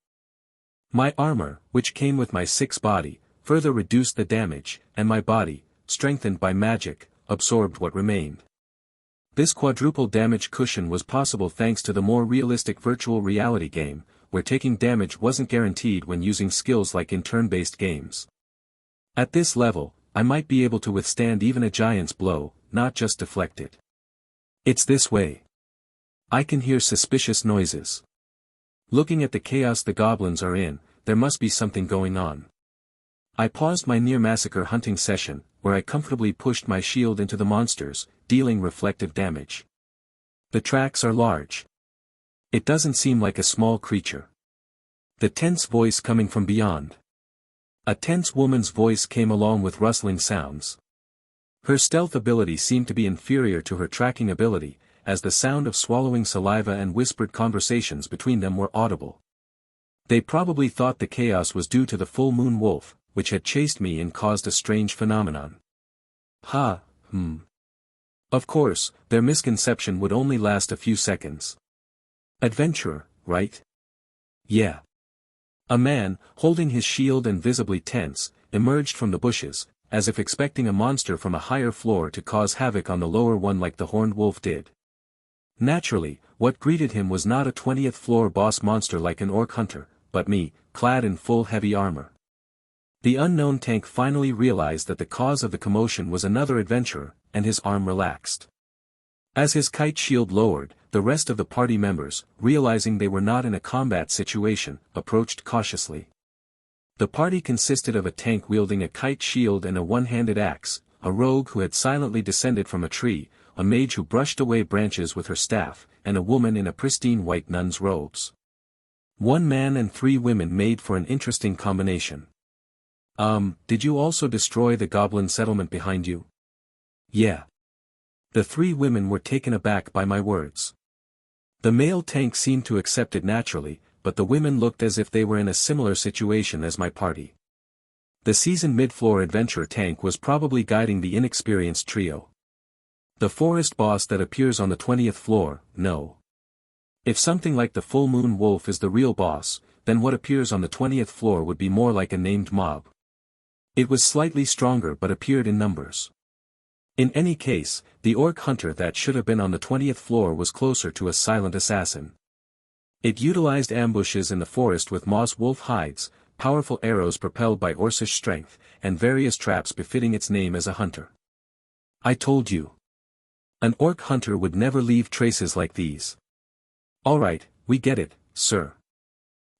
My armor, which came with my 6 body, further reduced the damage, and my body, strengthened by magic, absorbed what remained. This quadruple damage cushion was possible thanks to the more realistic virtual reality game, where taking damage wasn't guaranteed when using skills like in turn-based games. At this level, I might be able to withstand even a giant's blow, not just deflect it. It's this way. I can hear suspicious noises. Looking at the chaos the goblins are in, there must be something going on. I paused my near-massacre hunting session, where I comfortably pushed my shield into the monsters, dealing reflective damage. The tracks are large. It doesn't seem like a small creature. The tense voice coming from beyond. A tense woman's voice came along with rustling sounds. Her stealth ability seemed to be inferior to her tracking ability, as the sound of swallowing saliva and whispered conversations between them were audible. They probably thought the chaos was due to the full moon wolf, which had chased me and caused a strange phenomenon. Of course, their misconception would only last a few seconds. Adventurer, right? Yeah. A man, holding his shield and visibly tense, emerged from the bushes, as if expecting a monster from a higher floor to cause havoc on the lower one like the horned wolf did. Naturally, what greeted him was not a 20th floor boss monster like an orc hunter, but me, clad in full heavy armor. The unknown tank finally realized that the cause of the commotion was another adventurer, and his arm relaxed. As his kite shield lowered, the rest of the party members, realizing they were not in a combat situation, approached cautiously. The party consisted of a tank wielding a kite shield and a one-handed axe, a rogue who had silently descended from a tree, a mage who brushed away branches with her staff, and a woman in a pristine white nun's robes. 1 man and 3 women made for an interesting combination. Did you also destroy the goblin settlement behind you? Yeah. The 3 women were taken aback by my words. The male tank seemed to accept it naturally, but the women looked as if they were in a similar situation as my party. The seasoned mid-floor adventurer tank was probably guiding the inexperienced trio. The forest boss that appears on the 20th floor, no. If something like the full moon wolf is the real boss, then what appears on the 20th floor would be more like a named mob. It was slightly stronger but appeared in numbers. In any case, the orc hunter that should have been on the 20th floor was closer to a silent assassin. It utilized ambushes in the forest with moss wolf hides, powerful arrows propelled by orcish strength, and various traps befitting its name as a hunter. I told you. An orc hunter would never leave traces like these. Alright, we get it, sir.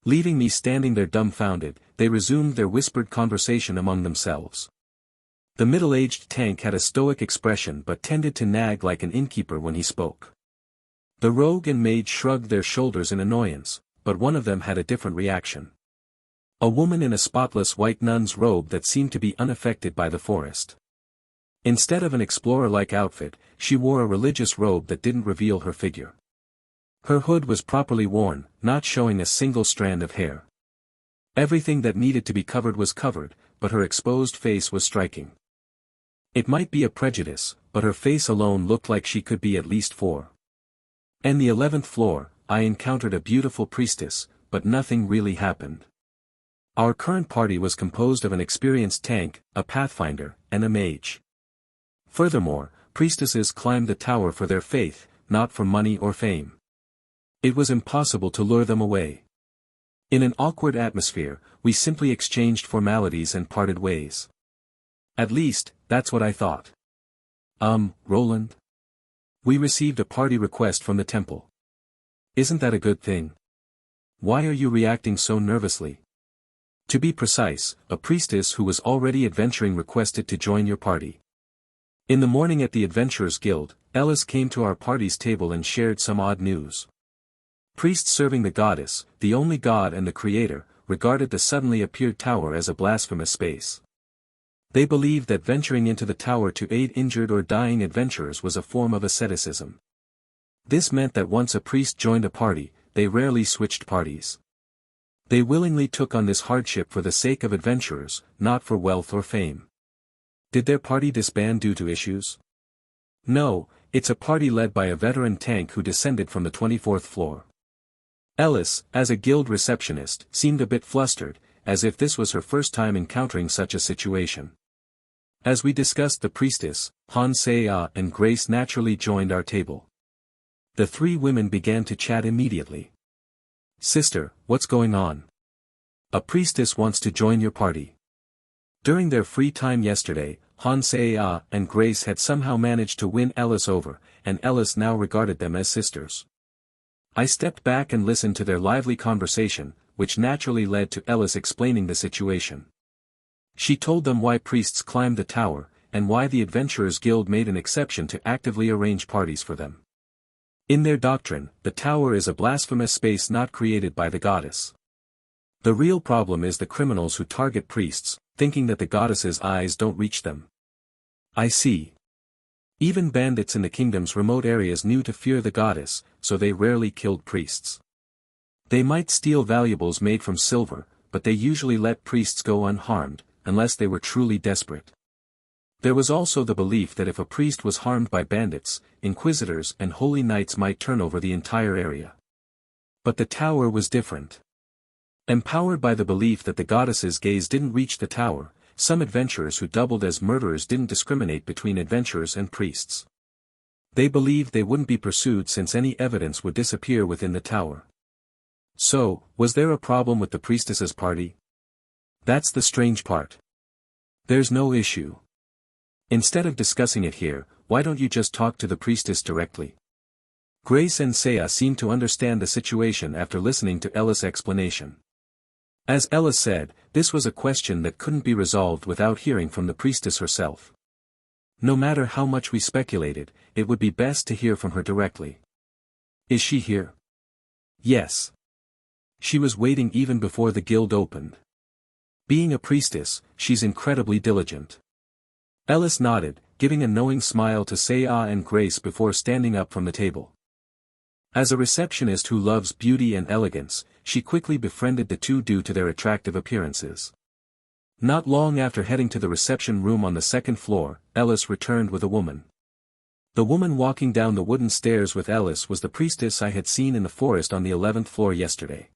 Leaving me standing there dumbfounded, they resumed their whispered conversation among themselves. The middle-aged tank had a stoic expression but tended to nag like an innkeeper when he spoke. The rogue and mage shrugged their shoulders in annoyance, but one of them had a different reaction. A woman in a spotless white nun's robe that seemed to be unaffected by the forest. Instead of an explorer-like outfit, she wore a religious robe that didn't reveal her figure. Her hood was properly worn, not showing a single strand of hair. Everything that needed to be covered was covered, but her exposed face was striking. It might be a prejudice, but her face alone looked like she could be at least 4. On the 11th floor, I encountered a beautiful priestess, but nothing really happened. Our current party was composed of an experienced tank, a pathfinder, and a mage. Furthermore, priestesses climbed the tower for their faith, not for money or fame. It was impossible to lure them away. In an awkward atmosphere, we simply exchanged formalities and parted ways. At least, that's what I thought. Roland? We received a party request from the temple. Isn't that a good thing? Why are you reacting so nervously? To be precise, a priestess who was already adventuring requested to join your party. In the morning at the Adventurers Guild, Ellis came to our party's table and shared some odd news. Priests serving the goddess, the only god and the creator, regarded the suddenly appeared tower as a blasphemous space. They believed that venturing into the tower to aid injured or dying adventurers was a form of asceticism. This meant that once a priest joined a party, they rarely switched parties. They willingly took on this hardship for the sake of adventurers, not for wealth or fame. Did their party disband due to issues? No, it's a party led by a veteran tank who descended from the 24th floor. Ellis, as a guild receptionist, seemed a bit flustered, as if this was her first time encountering such a situation. As we discussed the priestess, Hansea and Grace naturally joined our table. The 3 women began to chat immediately. Sister, what's going on? A priestess wants to join your party. During their free time yesterday, Hansea and Grace had somehow managed to win Ellis over, and Ellis now regarded them as sisters. I stepped back and listened to their lively conversation, which naturally led to Ellis explaining the situation. She told them why priests climbed the tower, and why the Adventurers Guild made an exception to actively arrange parties for them. In their doctrine, the tower is a blasphemous space not created by the goddess. The real problem is the criminals who target priests, thinking that the goddess's eyes don't reach them. I see. Even bandits in the kingdom's remote areas knew to fear the goddess, so they rarely killed priests. They might steal valuables made from silver, but they usually let priests go unharmed, unless they were truly desperate. There was also the belief that if a priest was harmed by bandits, inquisitors and holy knights might turn over the entire area. But the tower was different. Empowered by the belief that the goddess's gaze didn't reach the tower, some adventurers who doubled as murderers didn't discriminate between adventurers and priests. They believed they wouldn't be pursued since any evidence would disappear within the tower. So, was there a problem with the priestess's party? That's the strange part. There's no issue. Instead of discussing it here, why don't you just talk to the priestess directly? Grace and Saya seemed to understand the situation after listening to Ellis' explanation. As Ellis said, this was a question that couldn't be resolved without hearing from the priestess herself. No matter how much we speculated, it would be best to hear from her directly. Is she here? Yes. She was waiting even before the guild opened. Being a priestess, she's incredibly diligent. Ellis nodded, giving a knowing smile to Saya and Grace before standing up from the table. As a receptionist who loves beauty and elegance, she quickly befriended the two due to their attractive appearances. Not long after heading to the reception room on the second floor, Ellis returned with a woman. The woman walking down the wooden stairs with Ellis was the priestess I had seen in the forest on the 11th floor yesterday.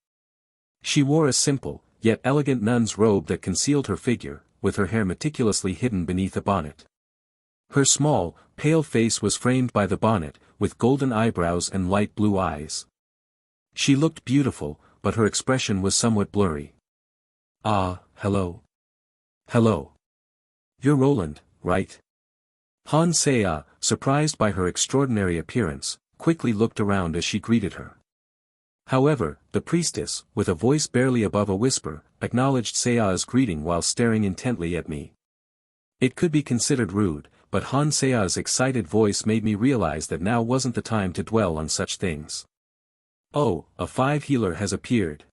She wore a simple, yet elegant nun's robe that concealed her figure, with her hair meticulously hidden beneath a bonnet. Her small, pale face was framed by the bonnet, with golden eyebrows and light blue eyes. She looked beautiful, but her expression was somewhat blurry. Ah, hello. Hello. You're Roland, right? Hansea, surprised by her extraordinary appearance, quickly looked around as she greeted her. However, the priestess, with a voice barely above a whisper, acknowledged Saya's greeting while staring intently at me. It could be considered rude, but Hansea's excited voice made me realize that now wasn't the time to dwell on such things. Oh, a 5 healer has appeared.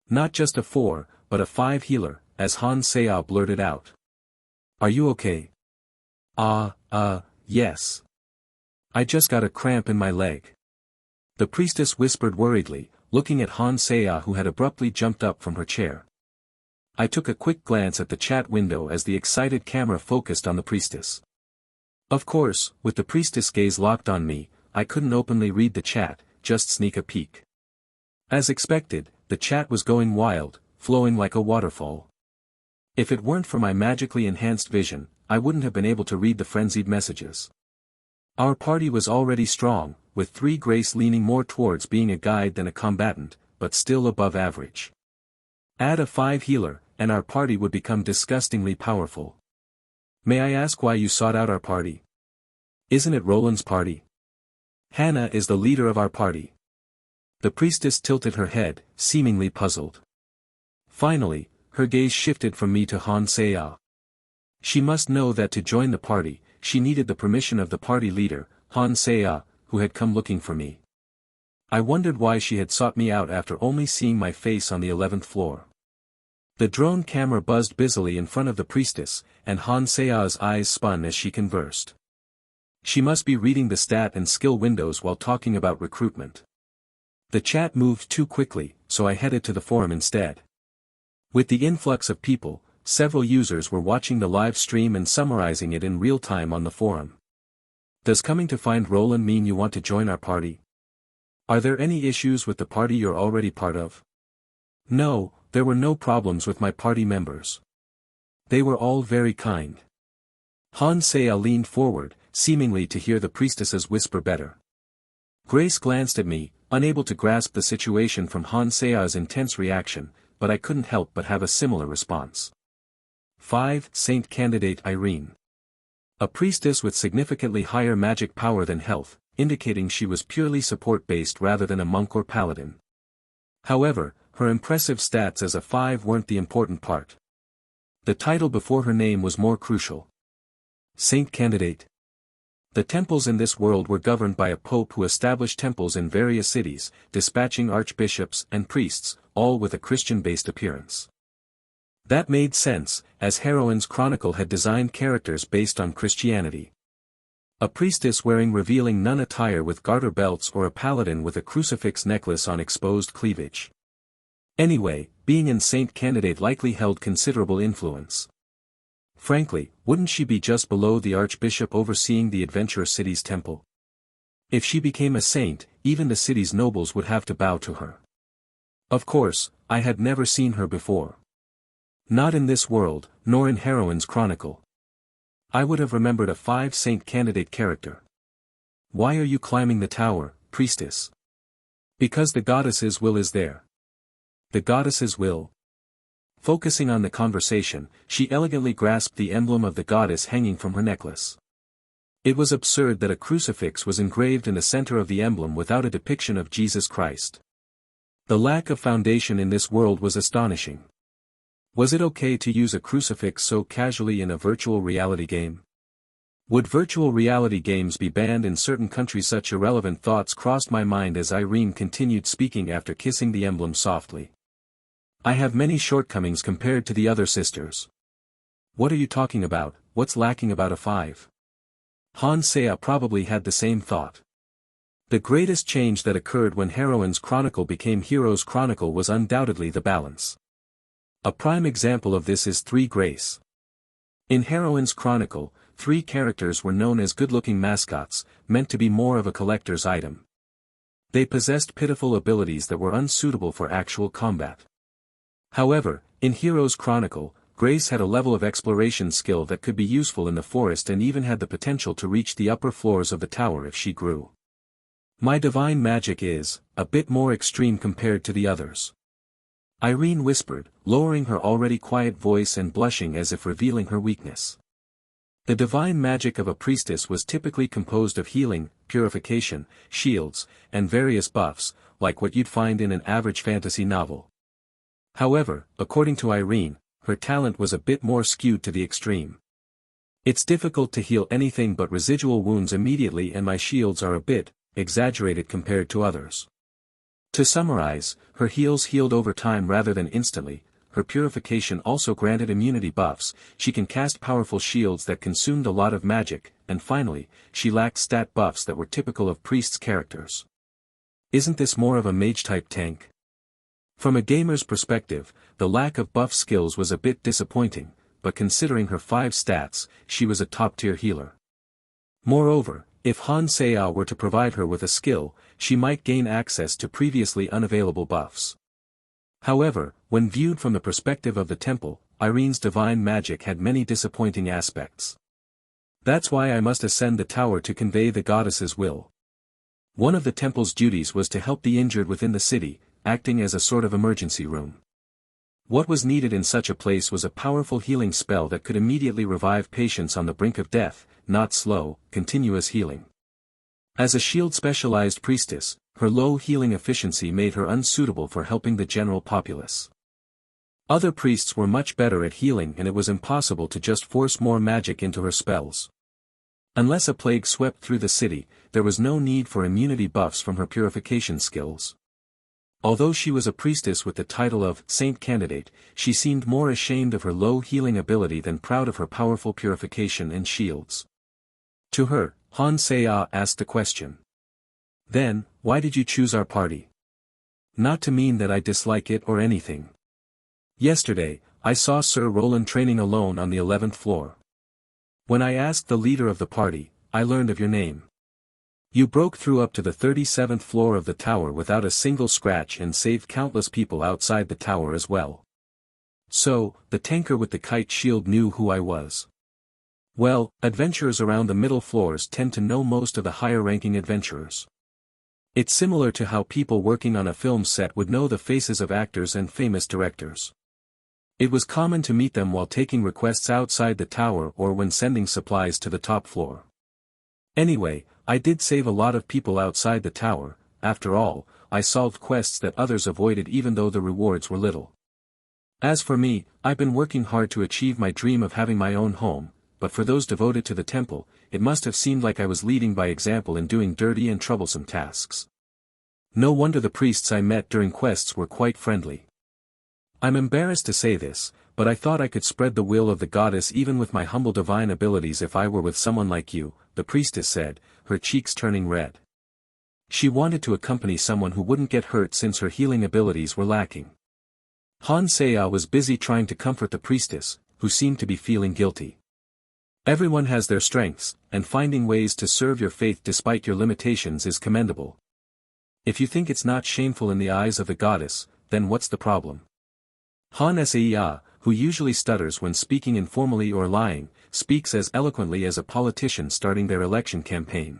Not just a 4, but a 5 healer, as Hansea blurted out. Are you okay? Yes. I just got a cramp in my leg. The priestess whispered worriedly, looking at Hansea who had abruptly jumped up from her chair. I took a quick glance at the chat window as the excited camera focused on the priestess. Of course, with the priestess' gaze locked on me, I couldn't openly read the chat, just sneak a peek. As expected, the chat was going wild, flowing like a waterfall. If it weren't for my magically enhanced vision, I wouldn't have been able to read the frenzied messages. Our party was already strong, with 3 Grace leaning more towards being a guide than a combatant, but still above average. Add a 5 healer, and our party would become disgustingly powerful. May I ask why you sought out our party? Isn't it Roland's party? Hannah is the leader of our party. The priestess tilted her head, seemingly puzzled. Finally, her gaze shifted from me to Hansea. She must know that to join the party, she needed the permission of the party leader, Hansea, who had come looking for me. I wondered why she had sought me out after only seeing my face on the 11th floor. The drone camera buzzed busily in front of the priestess, and Hansea's eyes spun as she conversed. She must be reading the stat and skill windows while talking about recruitment. The chat moved too quickly, so I headed to the forum instead. With the influx of people, several users were watching the live stream and summarizing it in real time on the forum. Does coming to find Roland mean you want to join our party? Are there any issues with the party you're already part of? No, there were no problems with my party members. They were all very kind. Hansea leaned forward, seemingly to hear the priestess's whisper better. Grace glanced at me, unable to grasp the situation from Hansea's intense reaction, but I couldn't help but have a similar response. 5. Saint Candidate Irene. A priestess with significantly higher magic power than health, indicating she was purely support-based rather than a monk or paladin. However, her impressive stats as a 5 weren't the important part. The title before her name was more crucial. Saint Candidate. The temples in this world were governed by a pope who established temples in various cities, dispatching archbishops and priests, all with a Christian-based appearance. That made sense, as Heroine's Chronicle had designed characters based on Christianity. A priestess wearing revealing nun attire with garter belts or a paladin with a crucifix necklace on exposed cleavage. Anyway, being in Saint Candidate likely held considerable influence. Frankly, wouldn't she be just below the archbishop overseeing the adventurous city's temple? If she became a saint, even the city's nobles would have to bow to her. Of course, I had never seen her before. Not in this world, nor in Heroine's Chronicle. I would have remembered a 5 Saint Candidate character. Why are you climbing the tower, priestess? Because the goddess's will is there. The goddess's will? Focusing on the conversation, she elegantly grasped the emblem of the goddess hanging from her necklace. It was absurd that a crucifix was engraved in the center of the emblem without a depiction of Jesus Christ. The lack of foundation in this world was astonishing. Was it okay to use a crucifix so casually in a virtual reality game? Would virtual reality games be banned in certain countries? Such irrelevant thoughts crossed my mind as Irene continued speaking after kissing the emblem softly. I have many shortcomings compared to the other sisters. What are you talking about? What's lacking about a 5? Han Sea probably had the same thought. The greatest change that occurred when Heroine's Chronicle became Hero's Chronicle was undoubtedly the balance. A prime example of this is 3 Grace. In Heroine's Chronicle, 3 characters were known as good-looking mascots, meant to be more of a collector's item. They possessed pitiful abilities that were unsuitable for actual combat. However, in Hero's Chronicle, Grace had a level of exploration skill that could be useful in the forest and even had the potential to reach the upper floors of the tower if she grew. My divine magic is a bit more extreme compared to the others. Irene whispered, lowering her already quiet voice and blushing as if revealing her weakness. The divine magic of a priestess was typically composed of healing, purification, shields, and various buffs, like what you'd find in an average fantasy novel. However, according to Irene, her talent was a bit more skewed to the extreme. It's difficult to heal anything but residual wounds immediately, and my shields are a bit exaggerated compared to others. To summarize, her heals healed over time rather than instantly, her purification also granted immunity buffs, she can cast powerful shields that consumed a lot of magic, and finally, she lacked stat buffs that were typical of priests' characters. Isn't this more of a mage-type tank? From a gamer's perspective, the lack of buff skills was a bit disappointing, but considering her 5 stats, she was a top-tier healer. Moreover, if Han Sea were to provide her with a skill, she might gain access to previously unavailable buffs. However, when viewed from the perspective of the temple, Irene's divine magic had many disappointing aspects. That's why I must ascend the tower to convey the goddess's will. One of the temple's duties was to help the injured within the city, acting as a sort of emergency room. What was needed in such a place was a powerful healing spell that could immediately revive patients on the brink of death, not slow, continuous healing. As a shield-specialized priestess, her low healing efficiency made her unsuitable for helping the general populace. Other priests were much better at healing, and it was impossible to just force more magic into her spells. Unless a plague swept through the city, there was no need for immunity buffs from her purification skills. Although she was a priestess with the title of Saint Candidate, she seemed more ashamed of her low healing ability than proud of her powerful purification and shields. To her, Han Sea asked a question. Then, why did you choose our party? Not to mean that I dislike it or anything. Yesterday, I saw Sir Roland training alone on the 11th floor. When I asked the leader of the party, I learned of your name. You broke through up to the 37th floor of the tower without a single scratch and saved countless people outside the tower as well. So, the tanker with the kite shield knew who I was. Well, adventurers around the middle floors tend to know most of the higher-ranking adventurers. It's similar to how people working on a film set would know the faces of actors and famous directors. It was common to meet them while taking requests outside the tower or when sending supplies to the top floor. Anyway, I did save a lot of people outside the tower. After all, I solved quests that others avoided even though the rewards were little. As for me, I've been working hard to achieve my dream of having my own home, but for those devoted to the temple, it must have seemed like I was leading by example in doing dirty and troublesome tasks. No wonder the priests I met during quests were quite friendly. I'm embarrassed to say this, but I thought I could spread the will of the goddess even with my humble divine abilities if I were with someone like you, the priestess said, her cheeks turning red. She wanted to accompany someone who wouldn't get hurt since her healing abilities were lacking. Han Seya was busy trying to comfort the priestess, who seemed to be feeling guilty. Everyone has their strengths, and finding ways to serve your faith despite your limitations is commendable. If you think it's not shameful in the eyes of the goddess, then what's the problem? Han Seya, who usually stutters when speaking informally or lying, speaks as eloquently as a politician starting their election campaign.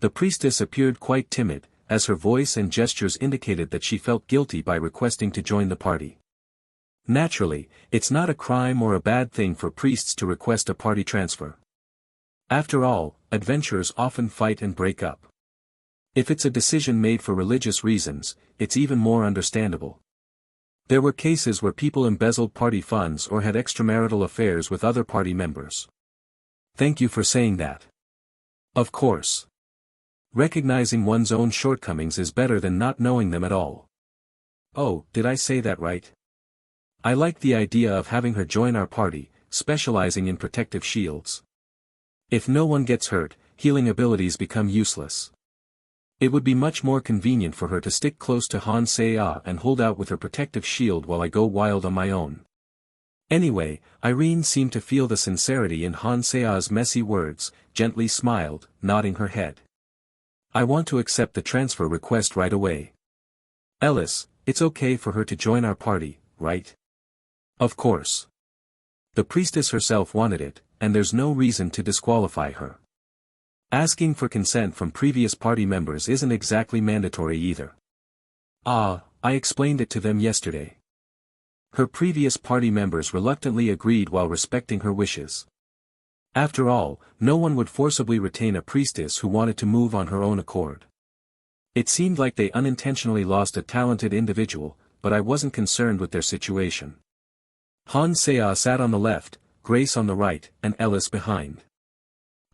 The priestess appeared quite timid, as her voice and gestures indicated that she felt guilty by requesting to join the party. Naturally, it's not a crime or a bad thing for priests to request a party transfer. After all, adventurers often fight and break up. If it's a decision made for religious reasons, it's even more understandable. There were cases where people embezzled party funds or had extramarital affairs with other party members. Thank you for saying that. Of course. Recognizing one's own shortcomings is better than not knowing them at all. Oh, did I say that right? I like the idea of having her join our party, specializing in protective shields. If no one gets hurt, healing abilities become useless. It would be much more convenient for her to stick close to Han Seya and hold out with her protective shield while I go wild on my own. Anyway, Irene seemed to feel the sincerity in Han Seya's messy words, gently smiled, nodding her head. I want to accept the transfer request right away. Ellis, it's okay for her to join our party, right? Of course. The priestess herself wanted it, and there's no reason to disqualify her. Asking for consent from previous party members isn't exactly mandatory either. I explained it to them yesterday. Her previous party members reluctantly agreed while respecting her wishes. After all, no one would forcibly retain a priestess who wanted to move on her own accord. It seemed like they unintentionally lost a talented individual, but I wasn't concerned with their situation. Han Seya sat on the left, Grace on the right, and Ellis behind.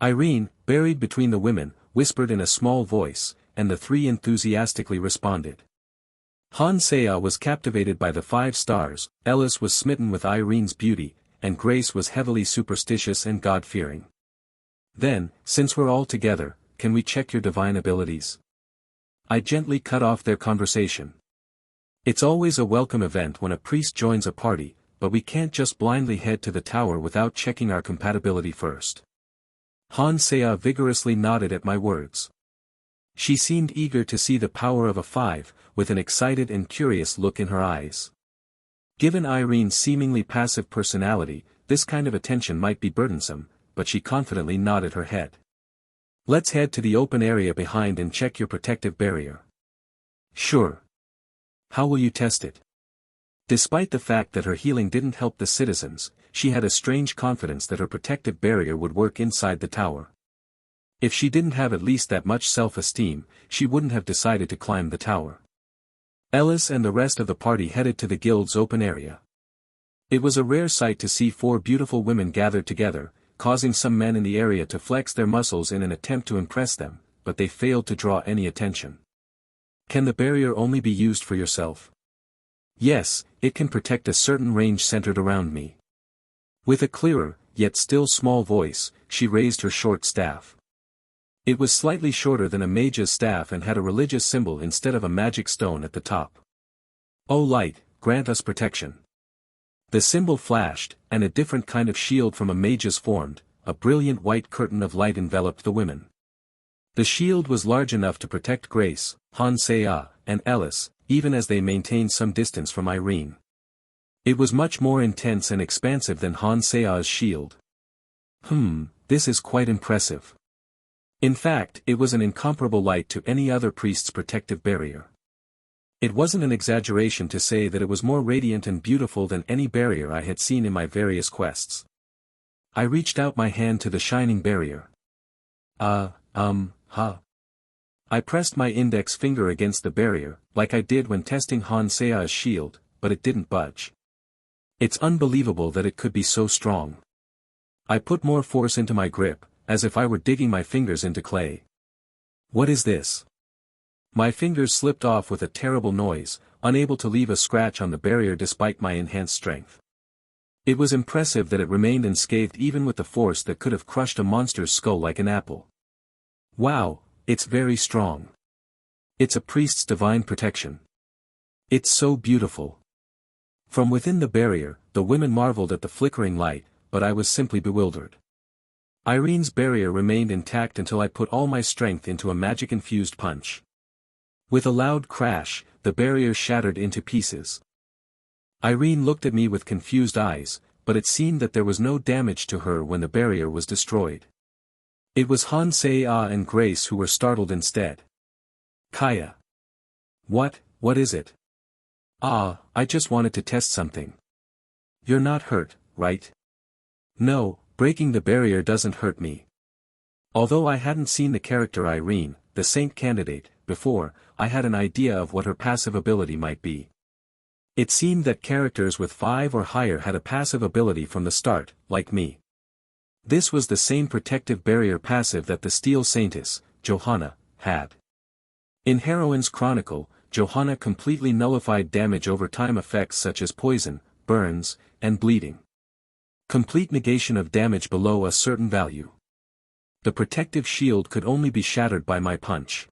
Irene, buried between the women, whispered in a small voice, and the three enthusiastically responded. Han Seya was captivated by the 5 stars, Ellis was smitten with Irene's beauty, and Grace was heavily superstitious and God-fearing. Then, since we're all together, can we check your divine abilities? I gently cut off their conversation. It's always a welcome event when a priest joins a party, but we can't just blindly head to the tower without checking our compatibility first. Han Seya vigorously nodded at my words. She seemed eager to see the power of a 5, with an excited and curious look in her eyes. Given Irene's seemingly passive personality, this kind of attention might be burdensome, but she confidently nodded her head. Let's head to the open area behind and check your protective barrier. Sure. How will you test it? Despite the fact that her healing didn't help the citizens, she had a strange confidence that her protective barrier would work inside the tower. If she didn't have at least that much self-esteem, she wouldn't have decided to climb the tower. Ellis and the rest of the party headed to the guild's open area. It was a rare sight to see 4 beautiful women gathered together, causing some men in the area to flex their muscles in an attempt to impress them, but they failed to draw any attention. Can the barrier only be used for yourself? Yes, it can protect a certain range centered around me. With a clearer, yet still small voice, she raised her short staff. It was slightly shorter than a mage's staff and had a religious symbol instead of a magic stone at the top. O light, grant us protection. The symbol flashed, and a different kind of shield from a mage's formed, a brilliant white curtain of light enveloped the women. The shield was large enough to protect Grace, Han Seya, and Ellis, even as they maintained some distance from Irene. It was much more intense and expansive than Han Seya's shield. This is quite impressive. In fact, it was an incomparable light to any other priest's protective barrier. It wasn't an exaggeration to say that it was more radiant and beautiful than any barrier I had seen in my various quests. I reached out my hand to the shining barrier. I pressed my index finger against the barrier, like I did when testing Hansea's shield, but it didn't budge. It's unbelievable that it could be so strong. I put more force into my grip, as if I were digging my fingers into clay. What is this? My fingers slipped off with a terrible noise, unable to leave a scratch on the barrier despite my enhanced strength. It was impressive that it remained unscathed even with the force that could have crushed a monster's skull like an apple. Wow, it's very strong. It's a priest's divine protection. It's so beautiful. From within the barrier, the women marveled at the flickering light, but I was simply bewildered. Irene's barrier remained intact until I put all my strength into a magic-infused punch. With a loud crash, the barrier shattered into pieces. Irene looked at me with confused eyes, but it seemed that there was no damage to her when the barrier was destroyed. It was Hansea and Grace who were startled instead. Kaya. What is it? I just wanted to test something. You're not hurt, right? No, breaking the barrier doesn't hurt me. Although I hadn't seen the character Irene, the Saint candidate, before, I had an idea of what her passive ability might be. It seemed that characters with 5 or higher had a passive ability from the start, like me. This was the same protective barrier passive that the Steel Saintess, Johanna, had. In Heroine's Chronicle, Johanna completely nullified damage over time effects such as poison, burns, and bleeding. Complete negation of damage below a certain value. The protective shield could only be shattered by my punch.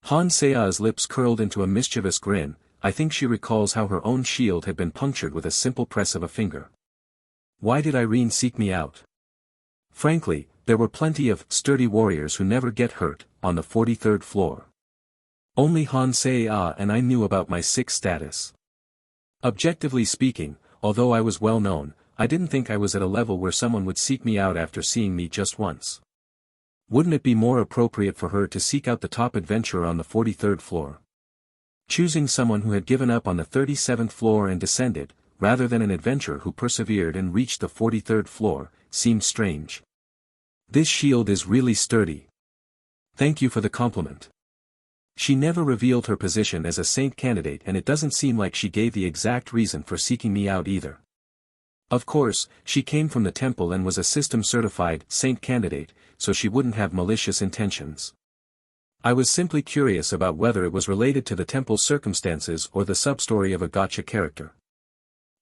Hansea's lips curled into a mischievous grin. I think she recalls how her own shield had been punctured with a simple press of a finger. Why did Irene seek me out? Frankly, there were plenty of sturdy warriors who never get hurt on the 43rd floor. Only Hansea and I knew about my 6 status. Objectively speaking, although I was well known, I didn't think I was at a level where someone would seek me out after seeing me just once. Wouldn't it be more appropriate for her to seek out the top adventurer on the 43rd floor? Choosing someone who had given up on the 37th floor and descended, rather than an adventurer who persevered and reached the 43rd floor, seemed strange. This shield is really sturdy. Thank you for the compliment. She never revealed her position as a Saint candidate, and it doesn't seem like she gave the exact reason for seeking me out either. Of course, she came from the temple and was a system-certified Saint candidate, so she wouldn't have malicious intentions. I was simply curious about whether it was related to the temple's circumstances or the substory of a gacha character.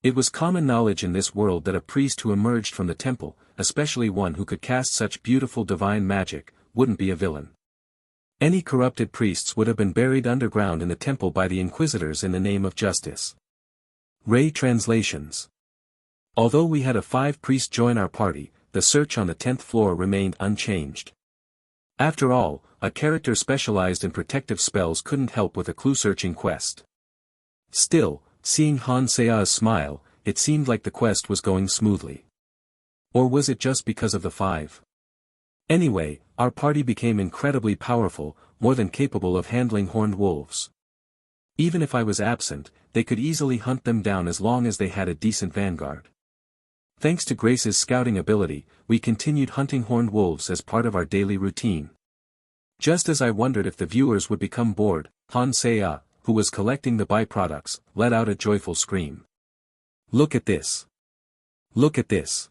It was common knowledge in this world that a priest who emerged from the temple, especially one who could cast such beautiful divine magic, wouldn't be a villain. Any corrupted priests would have been buried underground in the temple by the inquisitors in the name of justice. Ray translations. Although we had a 5 priest join our party, the search on the 10th floor remained unchanged. After all, a character specialized in protective spells couldn't help with a clue-searching quest. Still, seeing Hansea's smile, it seemed like the quest was going smoothly. Or was it just because of the 5? Anyway, our party became incredibly powerful, more than capable of handling horned wolves. Even if I was absent, they could easily hunt them down as long as they had a decent vanguard. Thanks to Grace's scouting ability, we continued hunting horned wolves as part of our daily routine. Just as I wondered if the viewers would become bored, Hansea, who was collecting the byproducts, let out a joyful scream. Look at this! Look at this!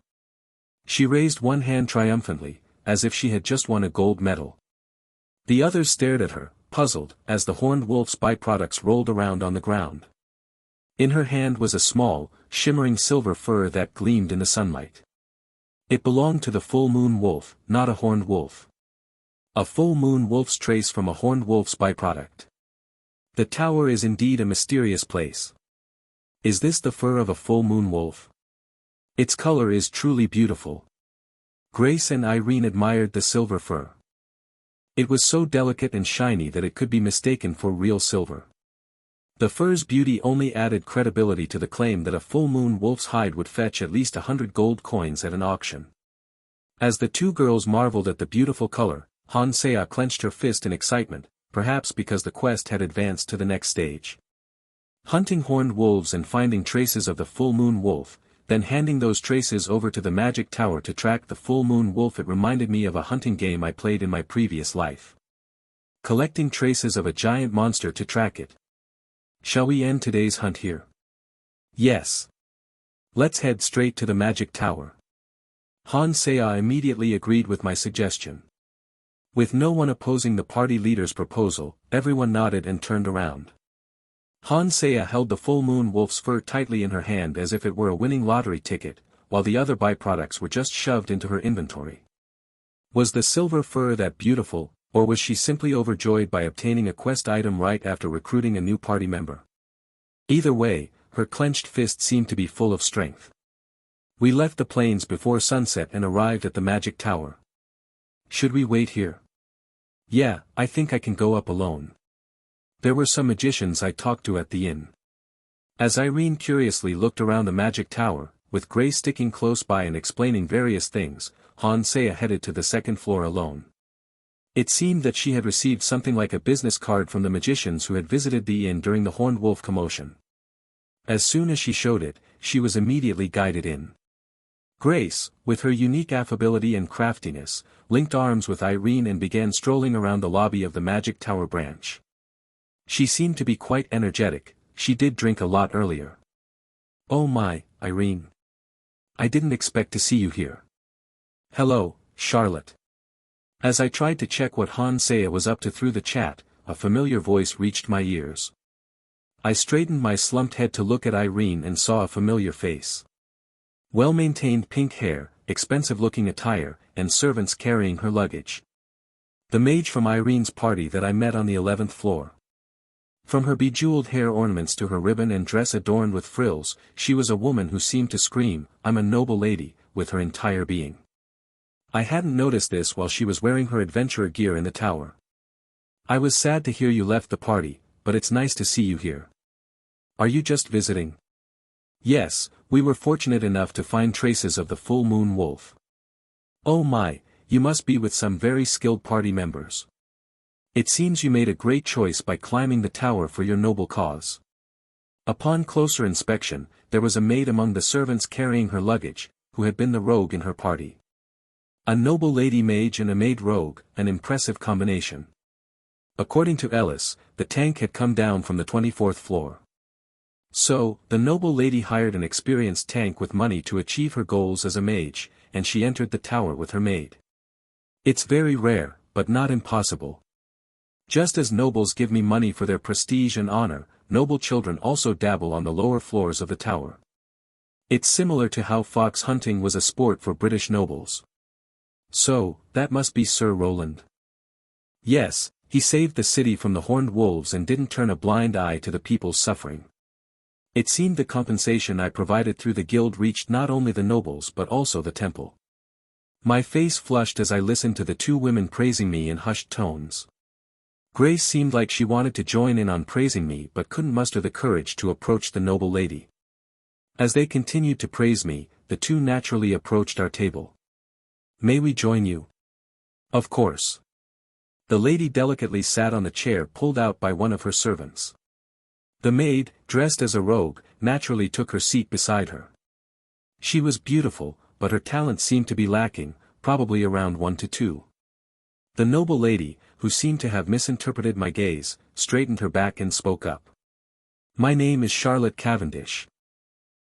She raised one hand triumphantly, as if she had just won a gold medal. The others stared at her, puzzled, as the horned wolf's byproducts rolled around on the ground. In her hand was a small, shimmering silver fur that gleamed in the sunlight. It belonged to the full moon wolf, not a horned wolf. A full moon wolf's trace from a horned wolf's byproduct. The tower is indeed a mysterious place. Is this the fur of a full moon wolf? Its color is truly beautiful. Grace and Irene admired the silver fur. It was so delicate and shiny that it could be mistaken for real silver. The fur's beauty only added credibility to the claim that a full moon wolf's hide would fetch at least 100 gold coins at an auction. As the 2 girls marveled at the beautiful color, Hansea clenched her fist in excitement, perhaps because the quest had advanced to the next stage. Hunting horned wolves and finding traces of the full moon wolf, then handing those traces over to the magic tower to track the full moon wolf. It reminded me of a hunting game I played in my previous life. Collecting traces of a giant monster to track it. Shall we end today's hunt here? Yes. Let's head straight to the magic tower. Han Saya immediately agreed with my suggestion. With no one opposing the party leader's proposal, everyone nodded and turned around. Han Saya held the full moon wolf's fur tightly in her hand as if it were a winning lottery ticket, while the other byproducts were just shoved into her inventory. Was the silver fur that beautiful, or was she simply overjoyed by obtaining a quest item right after recruiting a new party member? Either way, her clenched fist seemed to be full of strength. We left the plains before sunset and arrived at the magic tower. Should we wait here? Yeah, I think I can go up alone. There were some magicians I talked to at the inn. As Irene curiously looked around the magic tower, with Grace sticking close by and explaining various things, Han Saya headed to the second floor alone. It seemed that she had received something like a business card from the magicians who had visited the inn during the Horned Wolf commotion. As soon as she showed it, she was immediately guided in. Grace, with her unique affability and craftiness, linked arms with Irene and began strolling around the lobby of the magic tower branch. She seemed to be quite energetic. She did drink a lot earlier. Oh my, Irene. I didn't expect to see you here. Hello, Charlotte. As I tried to check what Han Saya was up to through the chat, a familiar voice reached my ears. I straightened my slumped head to look at Irene and saw a familiar face. Well-maintained pink hair, expensive-looking attire, and servants carrying her luggage. The mage from Irene's party that I met on the 11th floor. From her bejeweled hair ornaments to her ribbon and dress adorned with frills, she was a woman who seemed to scream, "I'm a noble lady," with her entire being. I hadn't noticed this while she was wearing her adventurer gear in the tower. I was sad to hear you left the party, but it's nice to see you here. Are you just visiting? Yes, we were fortunate enough to find traces of the full moon wolf. Oh my, you must be with some very skilled party members. It seems you made a great choice by climbing the tower for your noble cause. Upon closer inspection, there was a maid among the servants carrying her luggage, who had been the rogue in her party. A noble lady mage and a maid rogue, an impressive combination. According to Ellis, the tank had come down from the 24th floor. So, the noble lady hired an experienced tank with money to achieve her goals as a mage, and she entered the tower with her maid. It's very rare, but not impossible. Just as nobles give me money for their prestige and honor, noble children also dabble on the lower floors of the tower. It's similar to how fox hunting was a sport for British nobles. So, that must be Sir Roland. Yes, he saved the city from the horned wolves and didn't turn a blind eye to the people's suffering. It seemed the compensation I provided through the guild reached not only the nobles but also the temple. My face flushed as I listened to the two women praising me in hushed tones. Grace seemed like she wanted to join in on praising me but couldn't muster the courage to approach the noble lady. As they continued to praise me, the two naturally approached our table. May we join you? Of course. The lady delicately sat on the chair pulled out by one of her servants. The maid, dressed as a rogue, naturally took her seat beside her. She was beautiful, but her talent seemed to be lacking, probably around 1 to 2. The noble lady, who seemed to have misinterpreted my gaze, straightened her back and spoke up. My name is Charlotte Cavendish.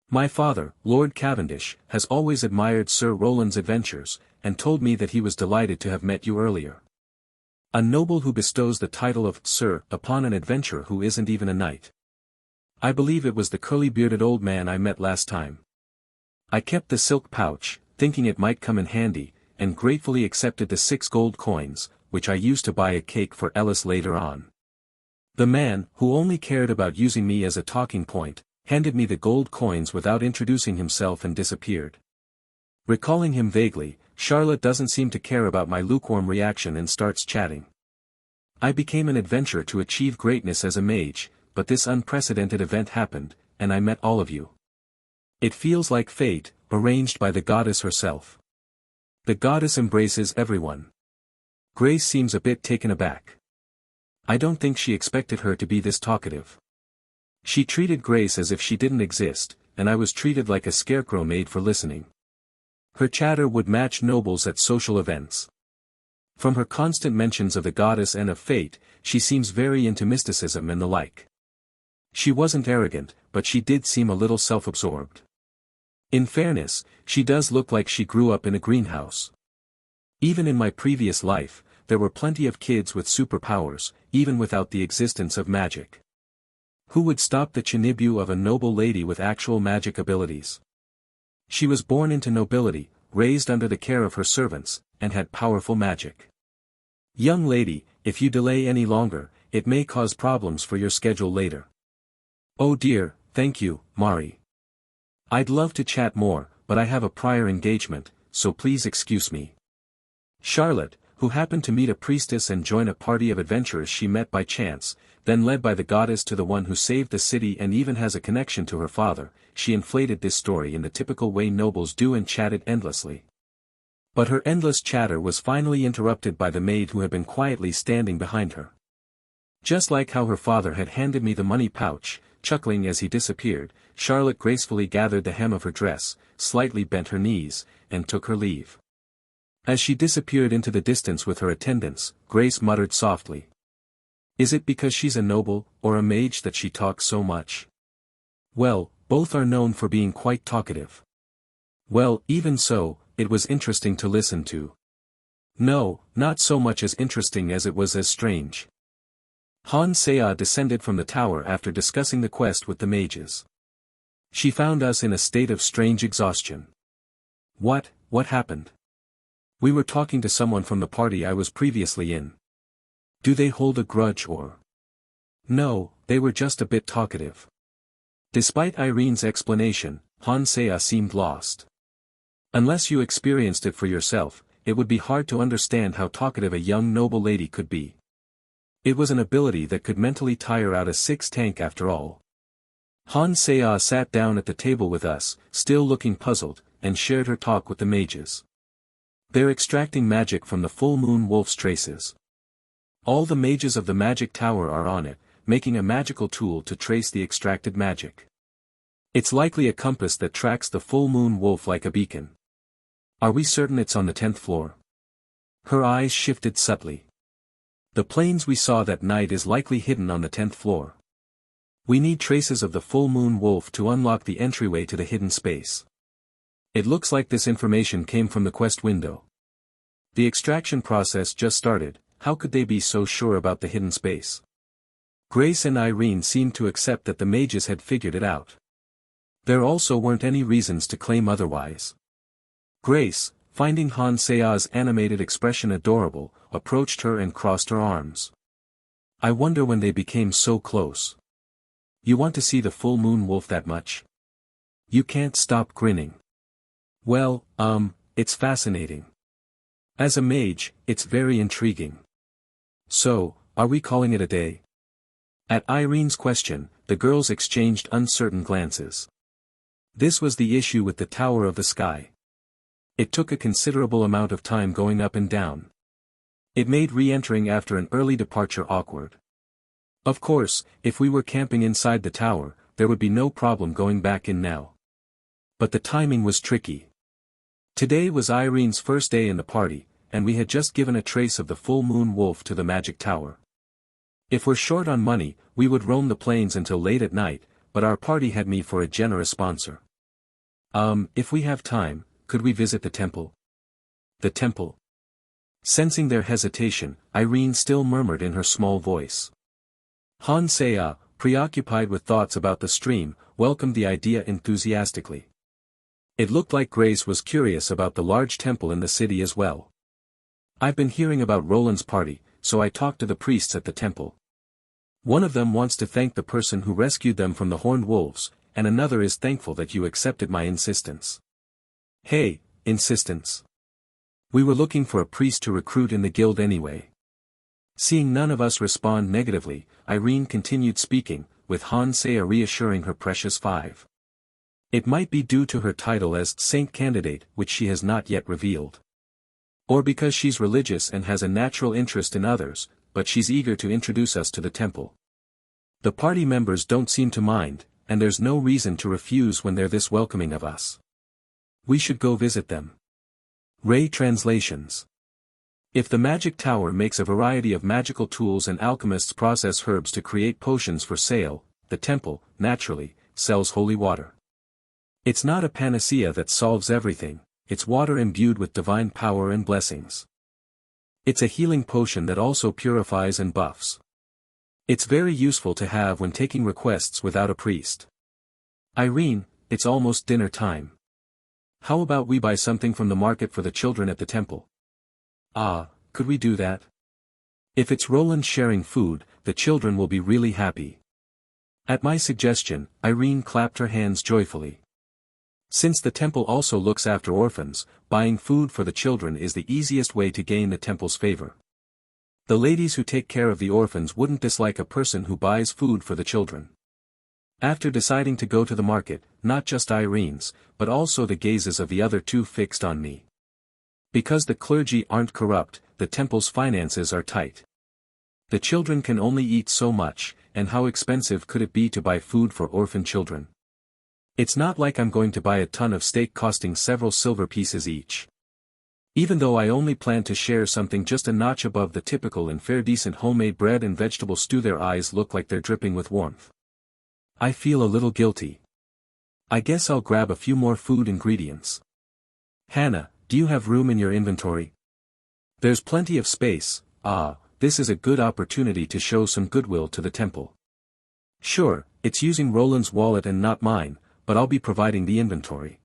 My father, Lord Cavendish, has always admired Sir Roland's adventures, and told me that he was delighted to have met you earlier. A noble who bestows the title of Sir upon an adventurer who isn't even a knight. I believe it was the curly-bearded old man I met last time. I kept the silk pouch, thinking it might come in handy, and gratefully accepted the 6 gold coins, which I used to buy a cake for Ellis later on. The man, who only cared about using me as a talking point, handed me the gold coins without introducing himself and disappeared. Recalling him vaguely, Charlotte doesn't seem to care about my lukewarm reaction and starts chatting. I became an adventurer to achieve greatness as a mage, but this unprecedented event happened, and I met all of you. It feels like fate, arranged by the goddess herself. The goddess embraces everyone. Grace seems a bit taken aback. I don't think she expected her to be this talkative. She treated Grace as if she didn't exist, and I was treated like a scarecrow made for listening. Her chatter would match nobles at social events. From her constant mentions of the goddess and of fate, she seems very into mysticism and the like. She wasn't arrogant, but she did seem a little self-absorbed. In fairness, she does look like she grew up in a greenhouse. Even in my previous life, there were plenty of kids with superpowers, even without the existence of magic. Who would stop the chinibyu of a noble lady with actual magic abilities? She was born into nobility, raised under the care of her servants, and had powerful magic. Young lady, if you delay any longer, it may cause problems for your schedule later. Oh dear, thank you, Mari. I'd love to chat more, but I have a prior engagement, so please excuse me. Charlotte, who happened to meet a priestess and join a party of adventurers she met by chance, then led by the goddess to the one who saved the city and even has a connection to her father, she inflated this story in the typical way nobles do and chatted endlessly. But her endless chatter was finally interrupted by the maid who had been quietly standing behind her. Just like how her father had handed me the money pouch, chuckling as he disappeared, Charlotte gracefully gathered the hem of her dress, slightly bent her knees, and took her leave. As she disappeared into the distance with her attendants, Grace muttered softly. Is it because she's a noble, or a mage that she talks so much? Well, both are known for being quite talkative. Well, even so, it was interesting to listen to. No, not so much as interesting as it was as strange. Han Seah descended from the tower after discussing the quest with the mages. She found us in a state of strange exhaustion. What happened? We were talking to someone from the party I was previously in. Do they hold a grudge or? No, they were just a bit talkative. Despite Irene's explanation, Han Seah seemed lost. Unless you experienced it for yourself, it would be hard to understand how talkative a young noble lady could be. It was an ability that could mentally tire out a six tank after all. Han Seah sat down at the table with us, still looking puzzled, and shared her talk with the mages. They're extracting magic from the full moon wolf's traces. All the mages of the magic tower are on it, making a magical tool to trace the extracted magic. It's likely a compass that tracks the full moon wolf like a beacon. Are we certain it's on the 10th floor? Her eyes shifted subtly. The plains we saw that night is likely hidden on the 10th floor. We need traces of the full moon wolf to unlock the entryway to the hidden space. It looks like this information came from the quest window. The extraction process just started, how could they be so sure about the hidden space? Grace and Irene seemed to accept that the mages had figured it out. There also weren't any reasons to claim otherwise. Grace, finding Han Seah's animated expression adorable, approached her and crossed her arms. I wonder when they became so close. You want to see the full moon wolf that much? You can't stop grinning. Well, it's fascinating. As a mage, it's very intriguing. So, are we calling it a day? At Irene's question, the girls exchanged uncertain glances. This was the issue with the Tower of the Sky. It took a considerable amount of time going up and down. It made re-entering after an early departure awkward. Of course, if we were camping inside the tower, there would be no problem going back in now. But the timing was tricky. Today was Irene's first day in the party, and we had just given a trace of the full moon wolf to the magic tower. If we're short on money, we would roam the plains until late at night, but our party had me for a generous sponsor. If we have time, could we visit the temple? The temple? Sensing their hesitation, Irene still murmured in her small voice. Han Seah, preoccupied with thoughts about the stream, welcomed the idea enthusiastically. It looked like Grace was curious about the large temple in the city as well. I've been hearing about Roland's party, so I talked to the priests at the temple. One of them wants to thank the person who rescued them from the horned wolves, and another is thankful that you accepted my insistence. Hey, insistence. We were looking for a priest to recruit in the guild anyway. Seeing none of us respond negatively, Irene continued speaking, with Han Seah reassuring her precious five. It might be due to her title as Saint Candidate, which she has not yet revealed. Or because she's religious and has a natural interest in others, but she's eager to introduce us to the temple. The party members don't seem to mind, and there's no reason to refuse when they're this welcoming of us. We should go visit them. Ray translations. If the magic tower makes a variety of magical tools and alchemists process herbs to create potions for sale, the temple, naturally, sells holy water. It's not a panacea that solves everything, it's water imbued with divine power and blessings. It's a healing potion that also purifies and buffs. It's very useful to have when taking requests without a priest. Irene, it's almost dinner time. How about we buy something from the market for the children at the temple? Ah, could we do that? If it's Roland sharing food, the children will be really happy. At my suggestion, Irene clapped her hands joyfully. Since the temple also looks after orphans, buying food for the children is the easiest way to gain the temple's favor. The ladies who take care of the orphans wouldn't dislike a person who buys food for the children. After deciding to go to the market, not just Irene's, but also the gazes of the other two fixed on me. Because the clergy aren't corrupt, the temple's finances are tight. The children can only eat so much, and how expensive could it be to buy food for orphan children? It's not like I'm going to buy a ton of steak costing several silver pieces each. Even though I only plan to share something just a notch above the typical and fair decent homemade bread and vegetable stew, their eyes look like they're dripping with warmth. I feel a little guilty. I guess I'll grab a few more food ingredients. Hannah, do you have room in your inventory? There's plenty of space. This is a good opportunity to show some goodwill to the temple. Sure, it's using Roland's wallet and not mine, but I'll be providing the inventory.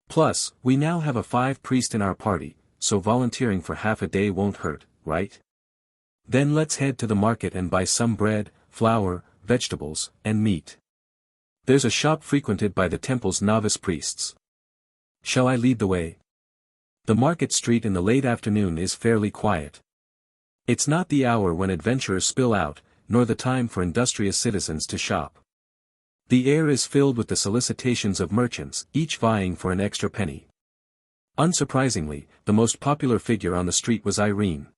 Plus, we now have a 5 priest in our party, so volunteering for half a day won't hurt, right? Then let's head to the market and buy some bread, flour, vegetables, and meat. There's a shop frequented by the temple's novice priests. Shall I lead the way? The market street in the late afternoon is fairly quiet. It's not the hour when adventurers spill out, nor the time for industrious citizens to shop. The air is filled with the solicitations of merchants, each vying for an extra penny. Unsurprisingly, the most popular figure on the street was Irene.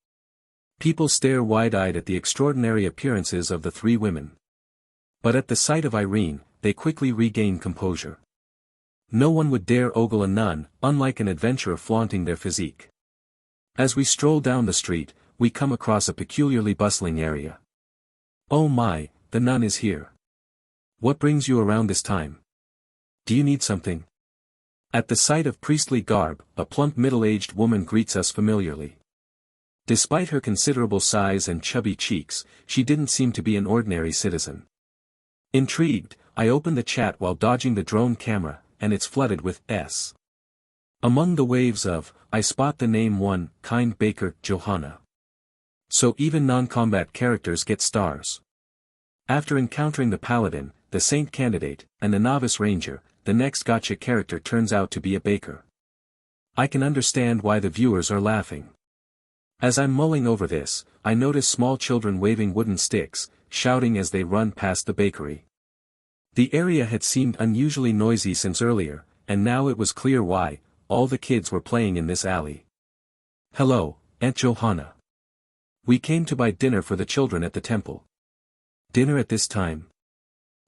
People stare wide-eyed at the extraordinary appearances of the 3 women. But at the sight of Irene, they quickly regain composure. No one would dare ogle a nun, unlike an adventurer flaunting their physique. As we stroll down the street, we come across a peculiarly bustling area. Oh my, the nun is here. What brings you around this time? Do you need something? At the sight of priestly garb, a plump middle-aged woman greets us familiarly. Despite her considerable size and chubby cheeks, she didn't seem to be an ordinary citizen. Intrigued, I open the chat while dodging the drone camera, and it's flooded with S. Among the waves of, I spot the name one, kind baker, Johanna. So even non-combat characters get stars. After encountering the paladin, the saint candidate, and the novice ranger, the next gotcha character turns out to be a baker. I can understand why the viewers are laughing. As I'm mulling over this, I notice small children waving wooden sticks, shouting as they run past the bakery. The area had seemed unusually noisy since earlier, and now it was clear why. All the kids were playing in this alley. Hello, Aunt Johanna. We came to buy dinner for the children at the temple. Dinner at this time?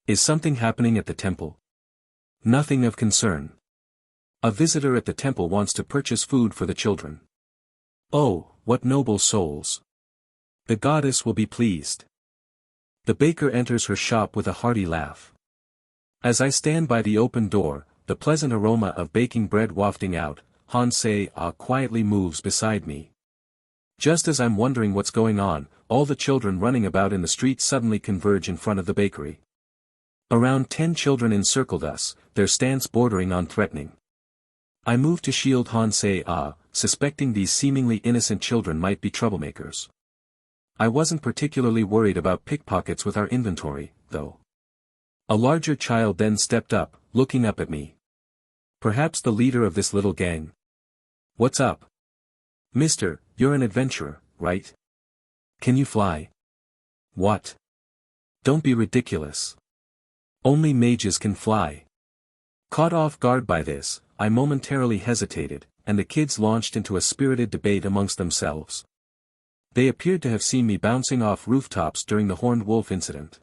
Is something happening at the temple? Nothing of concern. A visitor at the temple wants to purchase food for the children. Oh, what noble souls. The goddess will be pleased. The baker enters her shop with a hearty laugh. As I stand by the open door, the pleasant aroma of baking bread wafting out, Hansei quietly moves beside me. Just as I'm wondering what's going on, all the children running about in the street suddenly converge in front of the bakery. Around 10 children encircled us, their stance bordering on threatening. I move to shield Hansei suspecting these seemingly innocent children might be troublemakers. I wasn't particularly worried about pickpockets with our inventory, though. A larger child then stepped up, looking up at me. Perhaps the leader of this little gang. What's up? Mister, you're an adventurer, right? Can you fly? What? Don't be ridiculous. Only mages can fly. Caught off guard by this, I momentarily hesitated, and the kids launched into a spirited debate amongst themselves. They appeared to have seen me bouncing off rooftops during the horned wolf incident.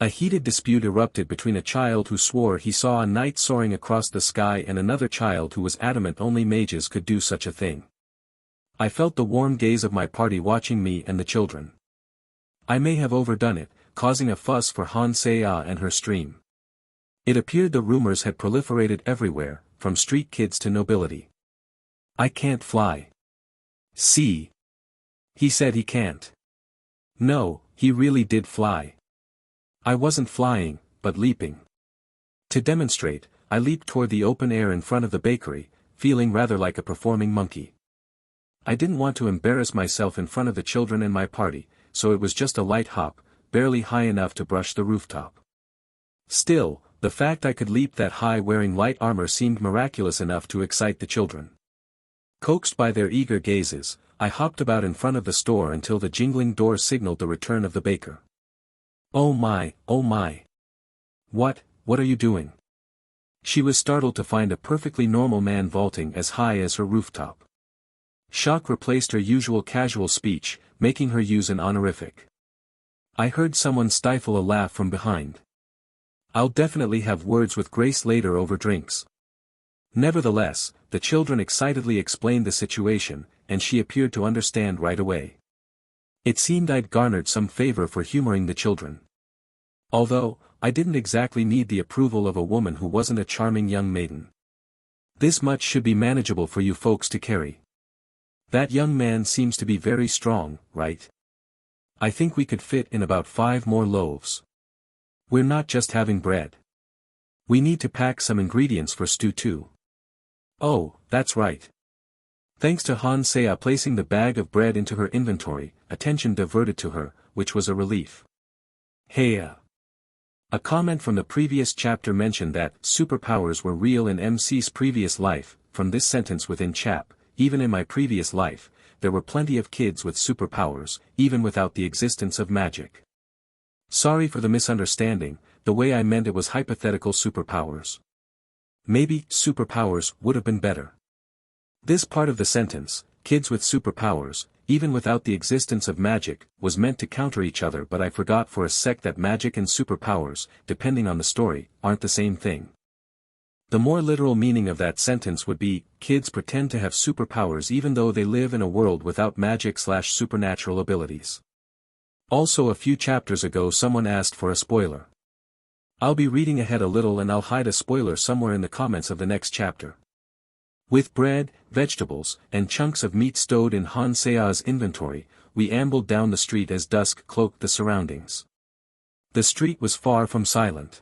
A heated dispute erupted between a child who swore he saw a knight soaring across the sky and another child who was adamant only mages could do such a thing. I felt the warm gaze of my party watching me and the children. I may have overdone it, causing a fuss for Hansea and her stream. It appeared the rumors had proliferated everywhere, from street kids to nobility. I can't fly. See? He said he can't. No, he really did fly. I wasn't flying, but leaping. To demonstrate, I leaped toward the open air in front of the bakery, feeling rather like a performing monkey. I didn't want to embarrass myself in front of the children and my party, so it was just a light hop, barely high enough to brush the rooftop. Still, the fact I could leap that high wearing light armor seemed miraculous enough to excite the children. Coaxed by their eager gazes, I hopped about in front of the store until the jingling door signaled the return of the baker. Oh my, oh my. What are you doing? She was startled to find a perfectly normal man vaulting as high as her rooftop. Shock replaced her usual casual speech, making her use an honorific. I heard someone stifle a laugh from behind. I'll definitely have words with Grace later over drinks. Nevertheless, the children excitedly explained the situation, and she appeared to understand right away. It seemed I'd garnered some favor for humoring the children. Although, I didn't exactly need the approval of a woman who wasn't a charming young maiden. This much should be manageable for you folks to carry. That young man seems to be very strong, right? I think we could fit in about 5 more loaves. We're not just having bread. We need to pack some ingredients for stew too. Oh, that's right. Thanks to Hansea placing the bag of bread into her inventory, attention diverted to her, which was a relief. Hey. A comment from the previous chapter mentioned that superpowers were real in MC's previous life. From this sentence within chap, even in my previous life, there were plenty of kids with superpowers, even without the existence of magic. Sorry for the misunderstanding, the way I meant it was hypothetical superpowers. Maybe superpowers would have been better. This part of the sentence, kids with superpowers, even without the existence of magic, was meant to counter each other, but I forgot for a sec that magic and superpowers, depending on the story, aren't the same thing. The more literal meaning of that sentence would be, kids pretend to have superpowers even though they live in a world without magic/supernatural abilities. Also, a few chapters ago someone asked for a spoiler. I'll be reading ahead a little and I'll hide a spoiler somewhere in the comments of the next chapter. With bread, vegetables, and chunks of meat stowed in Hansea's inventory, we ambled down the street as dusk cloaked the surroundings. The street was far from silent.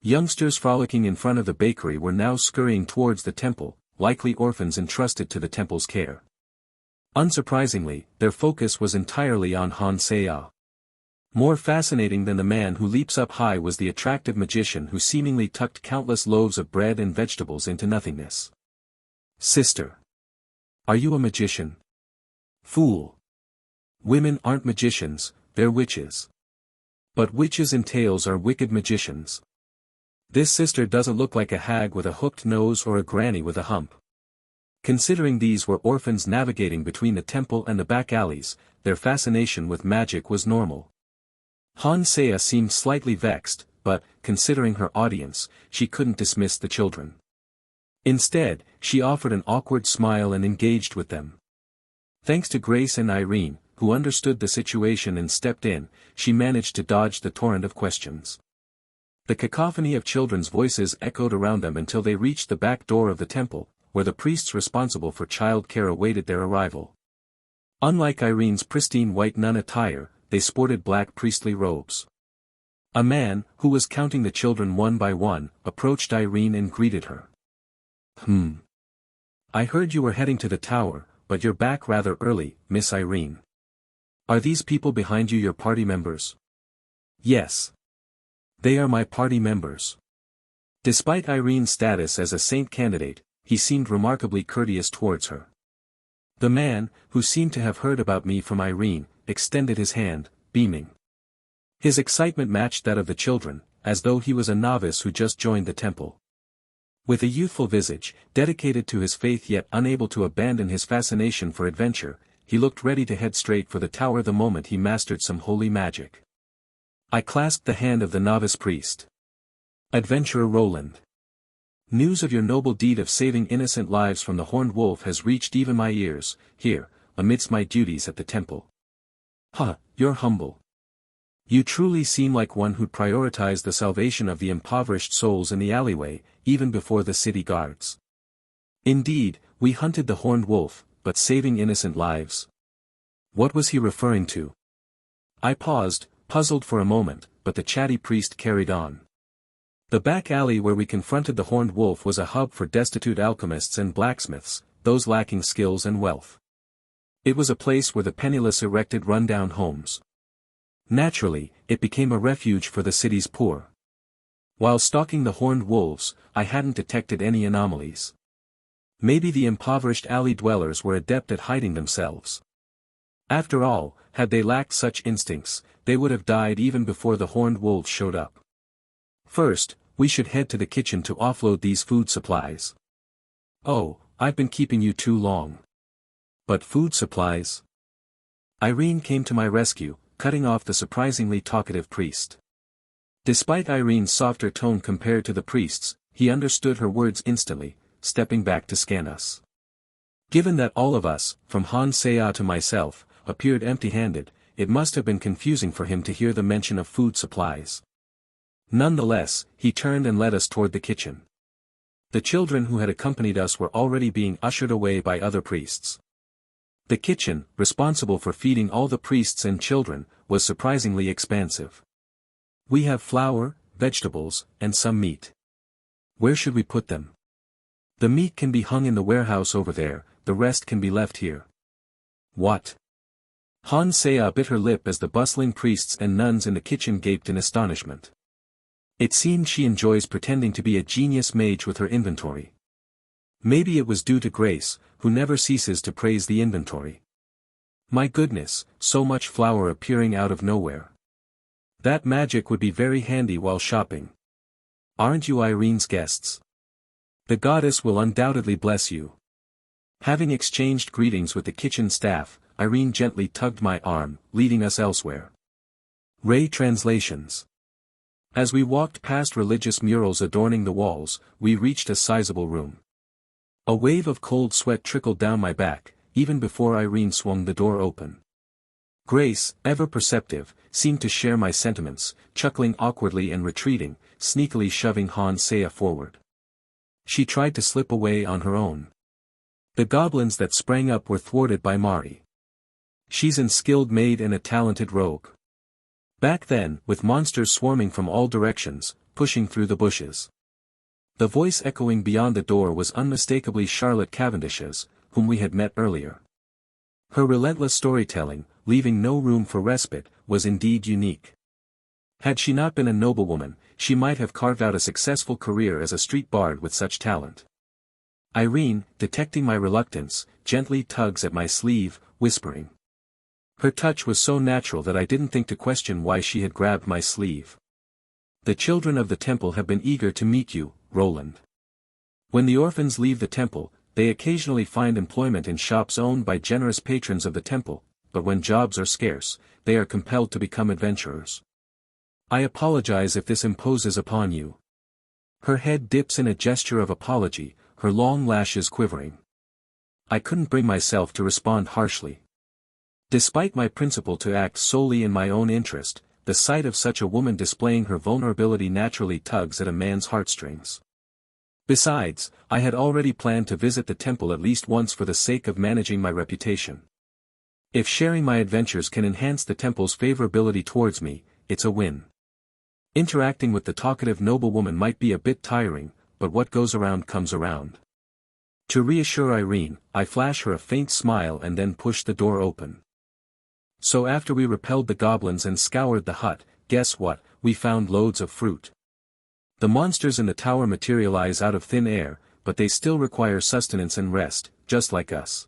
Youngsters frolicking in front of the bakery were now scurrying towards the temple, likely orphans entrusted to the temple's care. Unsurprisingly, their focus was entirely on Hansea. More fascinating than the man who leaps up high was the attractive magician who seemingly tucked countless loaves of bread and vegetables into nothingness. Sister. Are you a magician? Fool. Women aren't magicians, they're witches. But witches in tales are wicked magicians. This sister doesn't look like a hag with a hooked nose or a granny with a hump. Considering these were orphans navigating between the temple and the back alleys, their fascination with magic was normal. Hansea seemed slightly vexed, but, considering her audience, she couldn't dismiss the children. Instead, she offered an awkward smile and engaged with them. Thanks to Grace and Irene, who understood the situation and stepped in, she managed to dodge the torrent of questions. The cacophony of children's voices echoed around them until they reached the back door of the temple, where the priests responsible for child care awaited their arrival. Unlike Irene's pristine white nun attire, they sported black priestly robes. A man, who was counting the children one by one, approached Irene and greeted her. I heard you were heading to the tower, but you're back rather early, Miss Irene. Are these people behind you your party members? Yes. They are my party members. Despite Irene's status as a saint candidate, he seemed remarkably courteous towards her. The man, who seemed to have heard about me from Irene, extended his hand, beaming. His excitement matched that of the children, as though he was a novice who just joined the temple. With a youthful visage, dedicated to his faith yet unable to abandon his fascination for adventure, he looked ready to head straight for the tower the moment he mastered some holy magic. I clasped the hand of the novice priest. Adventurer Roland. News of your noble deed of saving innocent lives from the horned wolf has reached even my ears, here, amidst my duties at the temple. You're humble. You truly seem like one who'd prioritize the salvation of the impoverished souls in the alleyway, even before the city guards. Indeed, we hunted the horned wolf, but saving innocent lives. What was he referring to? I paused, puzzled for a moment, but the chatty priest carried on. The back alley where we confronted the horned wolf was a hub for destitute alchemists and blacksmiths, those lacking skills and wealth. It was a place where the penniless erected run-down homes. Naturally, it became a refuge for the city's poor. While stalking the horned wolves, I hadn't detected any anomalies. Maybe the impoverished alley dwellers were adept at hiding themselves. After all, had they lacked such instincts, they would have died even before the horned wolves showed up. First, we should head to the kitchen to offload these food supplies. Oh, I've been keeping you too long. But food supplies? Irene came to my rescue, cutting off the surprisingly talkative priest. Despite Irene's softer tone compared to the priest's, he understood her words instantly, stepping back to scan us. Given that all of us, from Han Seya to myself, appeared empty-handed, it must have been confusing for him to hear the mention of food supplies. Nonetheless, he turned and led us toward the kitchen. The children who had accompanied us were already being ushered away by other priests. The kitchen, responsible for feeding all the priests and children, was surprisingly expansive. We have flour, vegetables, and some meat. Where should we put them? The meat can be hung in the warehouse over there, the rest can be left here. What? Han Seya bit her lip as the bustling priests and nuns in the kitchen gaped in astonishment. It seemed she enjoys pretending to be a genius mage with her inventory. Maybe it was due to Grace, who never ceases to praise the inventory. My goodness, so much flour appearing out of nowhere. That magic would be very handy while shopping. Aren't you Irene's guests? The goddess will undoubtedly bless you. Having exchanged greetings with the kitchen staff, Irene gently tugged my arm, leading us elsewhere. Ray translations. As we walked past religious murals adorning the walls, we reached a sizable room. A wave of cold sweat trickled down my back, even before Irene swung the door open. Grace, ever perceptive, seemed to share my sentiments, chuckling awkwardly and retreating, sneakily shoving Han Seya forward. She tried to slip away on her own. The goblins that sprang up were thwarted by Mari. She's an skilled maid and a talented rogue. Back then, with monsters swarming from all directions, pushing through the bushes. The voice echoing beyond the door was unmistakably Charlotte Cavendish's, whom we had met earlier. Her relentless storytelling, leaving no room for respite, was indeed unique. Had she not been a noblewoman, she might have carved out a successful career as a street bard with such talent. Irene, detecting my reluctance, gently tugs at my sleeve, whispering. Her touch was so natural that I didn't think to question why she had grabbed my sleeve. The children of the temple have been eager to meet you, Roland. When the orphans leave the temple, they occasionally find employment in shops owned by generous patrons of the temple, but when jobs are scarce, they are compelled to become adventurers. I apologize if this imposes upon you. Her head dips in a gesture of apology, her long lashes quivering. I couldn't bring myself to respond harshly. Despite my principle to act solely in my own interest, the sight of such a woman displaying her vulnerability naturally tugs at a man's heartstrings. Besides, I had already planned to visit the temple at least once for the sake of managing my reputation. If sharing my adventures can enhance the temple's favorability towards me, it's a win. Interacting with the talkative noblewoman might be a bit tiring, but what goes around comes around. To reassure Irene, I flash her a faint smile and then push the door open. So after we repelled the goblins and scoured the hut, guess what, we found loads of fruit. The monsters in the tower materialize out of thin air, but they still require sustenance and rest, just like us.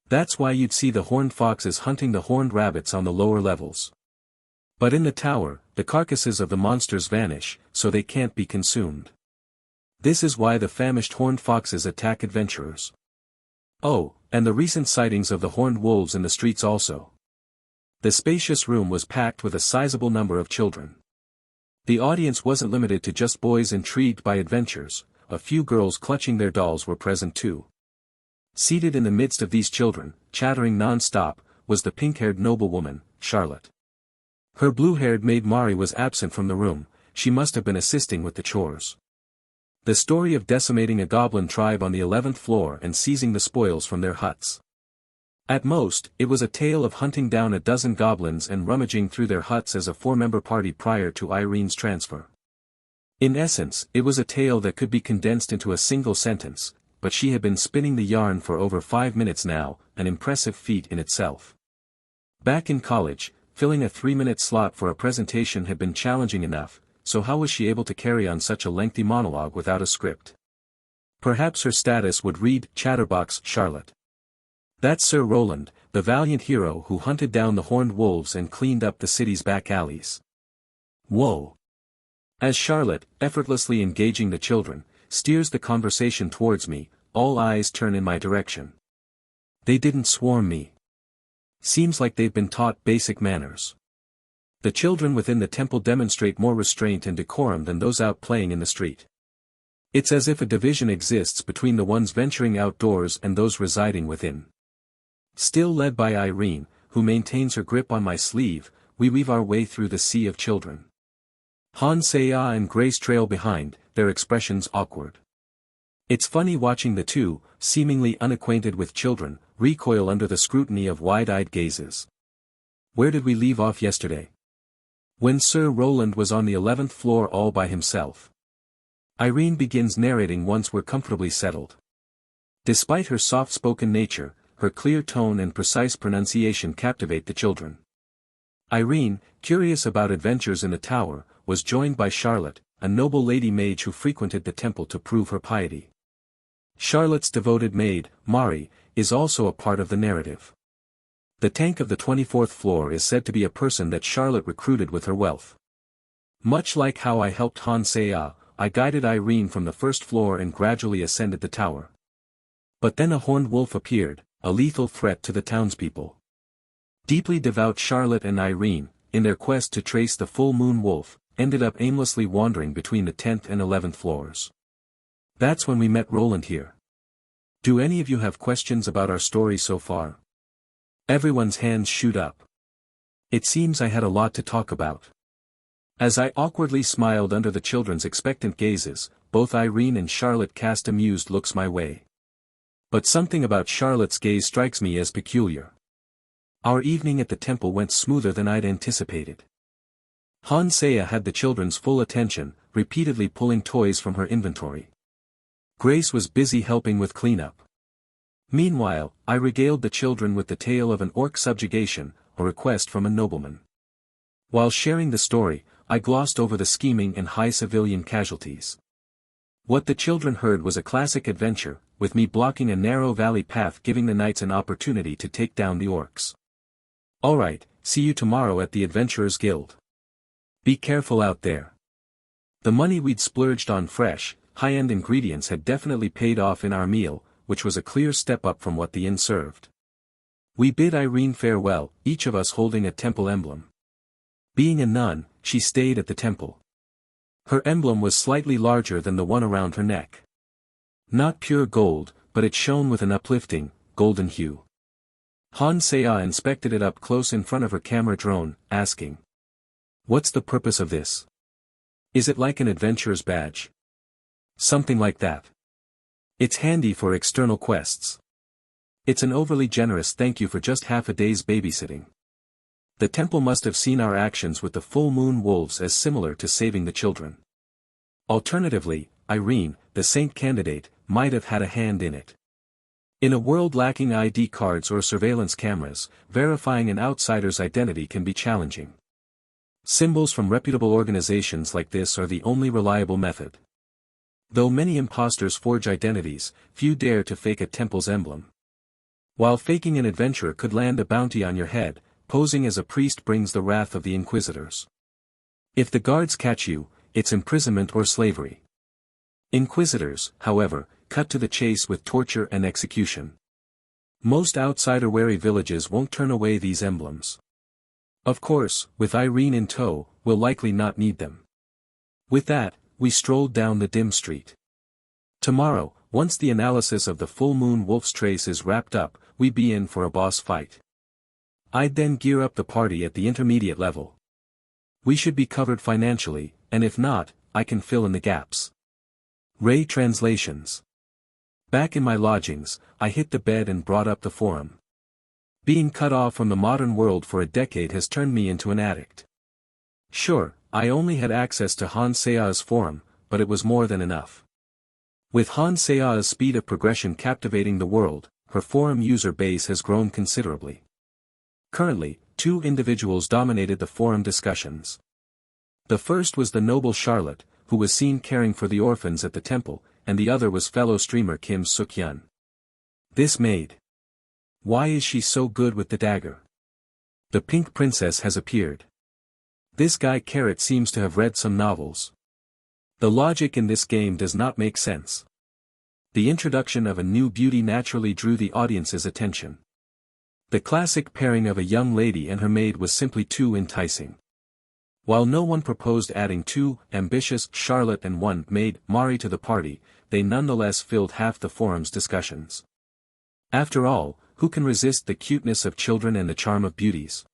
That's why you'd see the horned foxes hunting the horned rabbits on the lower levels. But in the tower, the carcasses of the monsters vanish, so they can't be consumed. This is why the famished horned foxes attack adventurers. Oh, and the recent sightings of the horned wolves in the streets also. The spacious room was packed with a sizable number of children. The audience wasn't limited to just boys intrigued by adventures, a few girls clutching their dolls were present too. Seated in the midst of these children, chattering non-stop, was the pink-haired noblewoman, Charlotte. Her blue-haired maid Mari was absent from the room, she must have been assisting with the chores. The story of decimating a goblin tribe on the 11th floor and seizing the spoils from their huts. At most, it was a tale of hunting down a dozen goblins and rummaging through their huts as a four-member party prior to Irene's transfer. In essence, it was a tale that could be condensed into a single sentence, but she had been spinning the yarn for over 5 minutes now, an impressive feat in itself. Back in college, filling a 3-minute slot for a presentation had been challenging enough, so how was she able to carry on such a lengthy monologue without a script? Perhaps her status would read, Chatterbox Charlotte. That's Sir Roland, the valiant hero who hunted down the horned wolves and cleaned up the city's back alleys. Whoa! As Charlotte, effortlessly engaging the children, steers the conversation towards me, all eyes turn in my direction. They didn't swarm me. Seems like they've been taught basic manners. The children within the temple demonstrate more restraint and decorum than those out playing in the street. It's as if a division exists between the ones venturing outdoors and those residing within. Still led by Irene, who maintains her grip on my sleeve, we weave our way through the sea of children. Hansaya and Grace trail behind, their expressions awkward. It's funny watching the two, seemingly unacquainted with children, recoil under the scrutiny of wide-eyed gazes. Where did we leave off yesterday? When Sir Roland was on the 11th floor all by himself. Irene begins narrating once we're comfortably settled. Despite her soft-spoken nature, her clear tone and precise pronunciation captivate the children. Irene, curious about adventures in the tower, was joined by Charlotte, a noble lady mage who frequented the temple to prove her piety. Charlotte's devoted maid, Mari, is also a part of the narrative. The tank of the 24th floor is said to be a person that Charlotte recruited with her wealth. Much like how I helped Hansaya, I guided Irene from the first floor and gradually ascended the tower. But then a horned wolf appeared, a lethal threat to the townspeople. Deeply devout Charlotte and Irene, in their quest to trace the full moon wolf, ended up aimlessly wandering between the 10th and 11th floors. That's when we met Roland here. Do any of you have questions about our story so far? Everyone's hands shoot up. It seems I had a lot to talk about. As I awkwardly smiled under the children's expectant gazes, both Irene and Charlotte cast amused looks my way. But something about Charlotte's gaze strikes me as peculiar. Our evening at the temple went smoother than I'd anticipated. Hansaya had the children's full attention, repeatedly pulling toys from her inventory. Grace was busy helping with cleanup. Meanwhile, I regaled the children with the tale of an orc subjugation, a request from a nobleman. While sharing the story, I glossed over the scheming and high civilian casualties. What the children heard was a classic adventure, with me blocking a narrow valley path giving the knights an opportunity to take down the orcs. Alright, see you tomorrow at the Adventurers Guild. Be careful out there. The money we'd splurged on fresh, high-end ingredients had definitely paid off in our meal, which was a clear step up from what the inn served. We bid Irene farewell, each of us holding a temple emblem. Being a nun, she stayed at the temple. Her emblem was slightly larger than the one around her neck. Not pure gold, but it shone with an uplifting, golden hue. Hansaya inspected it up close in front of her camera drone, asking, "What's the purpose of this? Is it like an adventurer's badge?" "Something like that. It's handy for external quests. It's an overly generous thank you for just half a day's babysitting." The temple must have seen our actions with the full moon wolves as similar to saving the children. Alternatively, Irene, the saint candidate, might have had a hand in it. In a world lacking ID cards or surveillance cameras, verifying an outsider's identity can be challenging. Symbols from reputable organizations like this are the only reliable method. Though many imposters forge identities, few dare to fake a temple's emblem. While faking an adventurer could land a bounty on your head, posing as a priest brings the wrath of the inquisitors. If the guards catch you, it's imprisonment or slavery. Inquisitors, however, cut to the chase with torture and execution. Most outsider-wary villages won't turn away these emblems. Of course, with Irene in tow, we'll likely not need them. With that, we strolled down the dim street. Tomorrow, once the analysis of the full moon wolf's trace is wrapped up, we be in for a boss fight. I'd then gear up the party at the intermediate level. We should be covered financially, and if not, I can fill in the gaps. Ray translations. Back in my lodgings, I hit the bed and brought up the forum. Being cut off from the modern world for a decade has turned me into an addict. Sure, I only had access to Han Sea's forum, but it was more than enough. With Han Sea's speed of progression captivating the world, her forum user base has grown considerably. Currently, 2 individuals dominated the forum discussions. The first was the noble Charlotte, who was seen caring for the orphans at the temple, and the other was fellow streamer Kim Suk-hyun. This maid. Why is she so good with the dagger? The pink princess has appeared. This guy Carrot seems to have read some novels. The logic in this game does not make sense. The introduction of a new beauty naturally drew the audience's attention. The classic pairing of a young lady and her maid was simply too enticing. While no one proposed adding 2 ambitious Charlotte and 1 maid Mari to the party, they nonetheless filled half the forum's discussions. After all, who can resist the cuteness of children and the charm of beauties?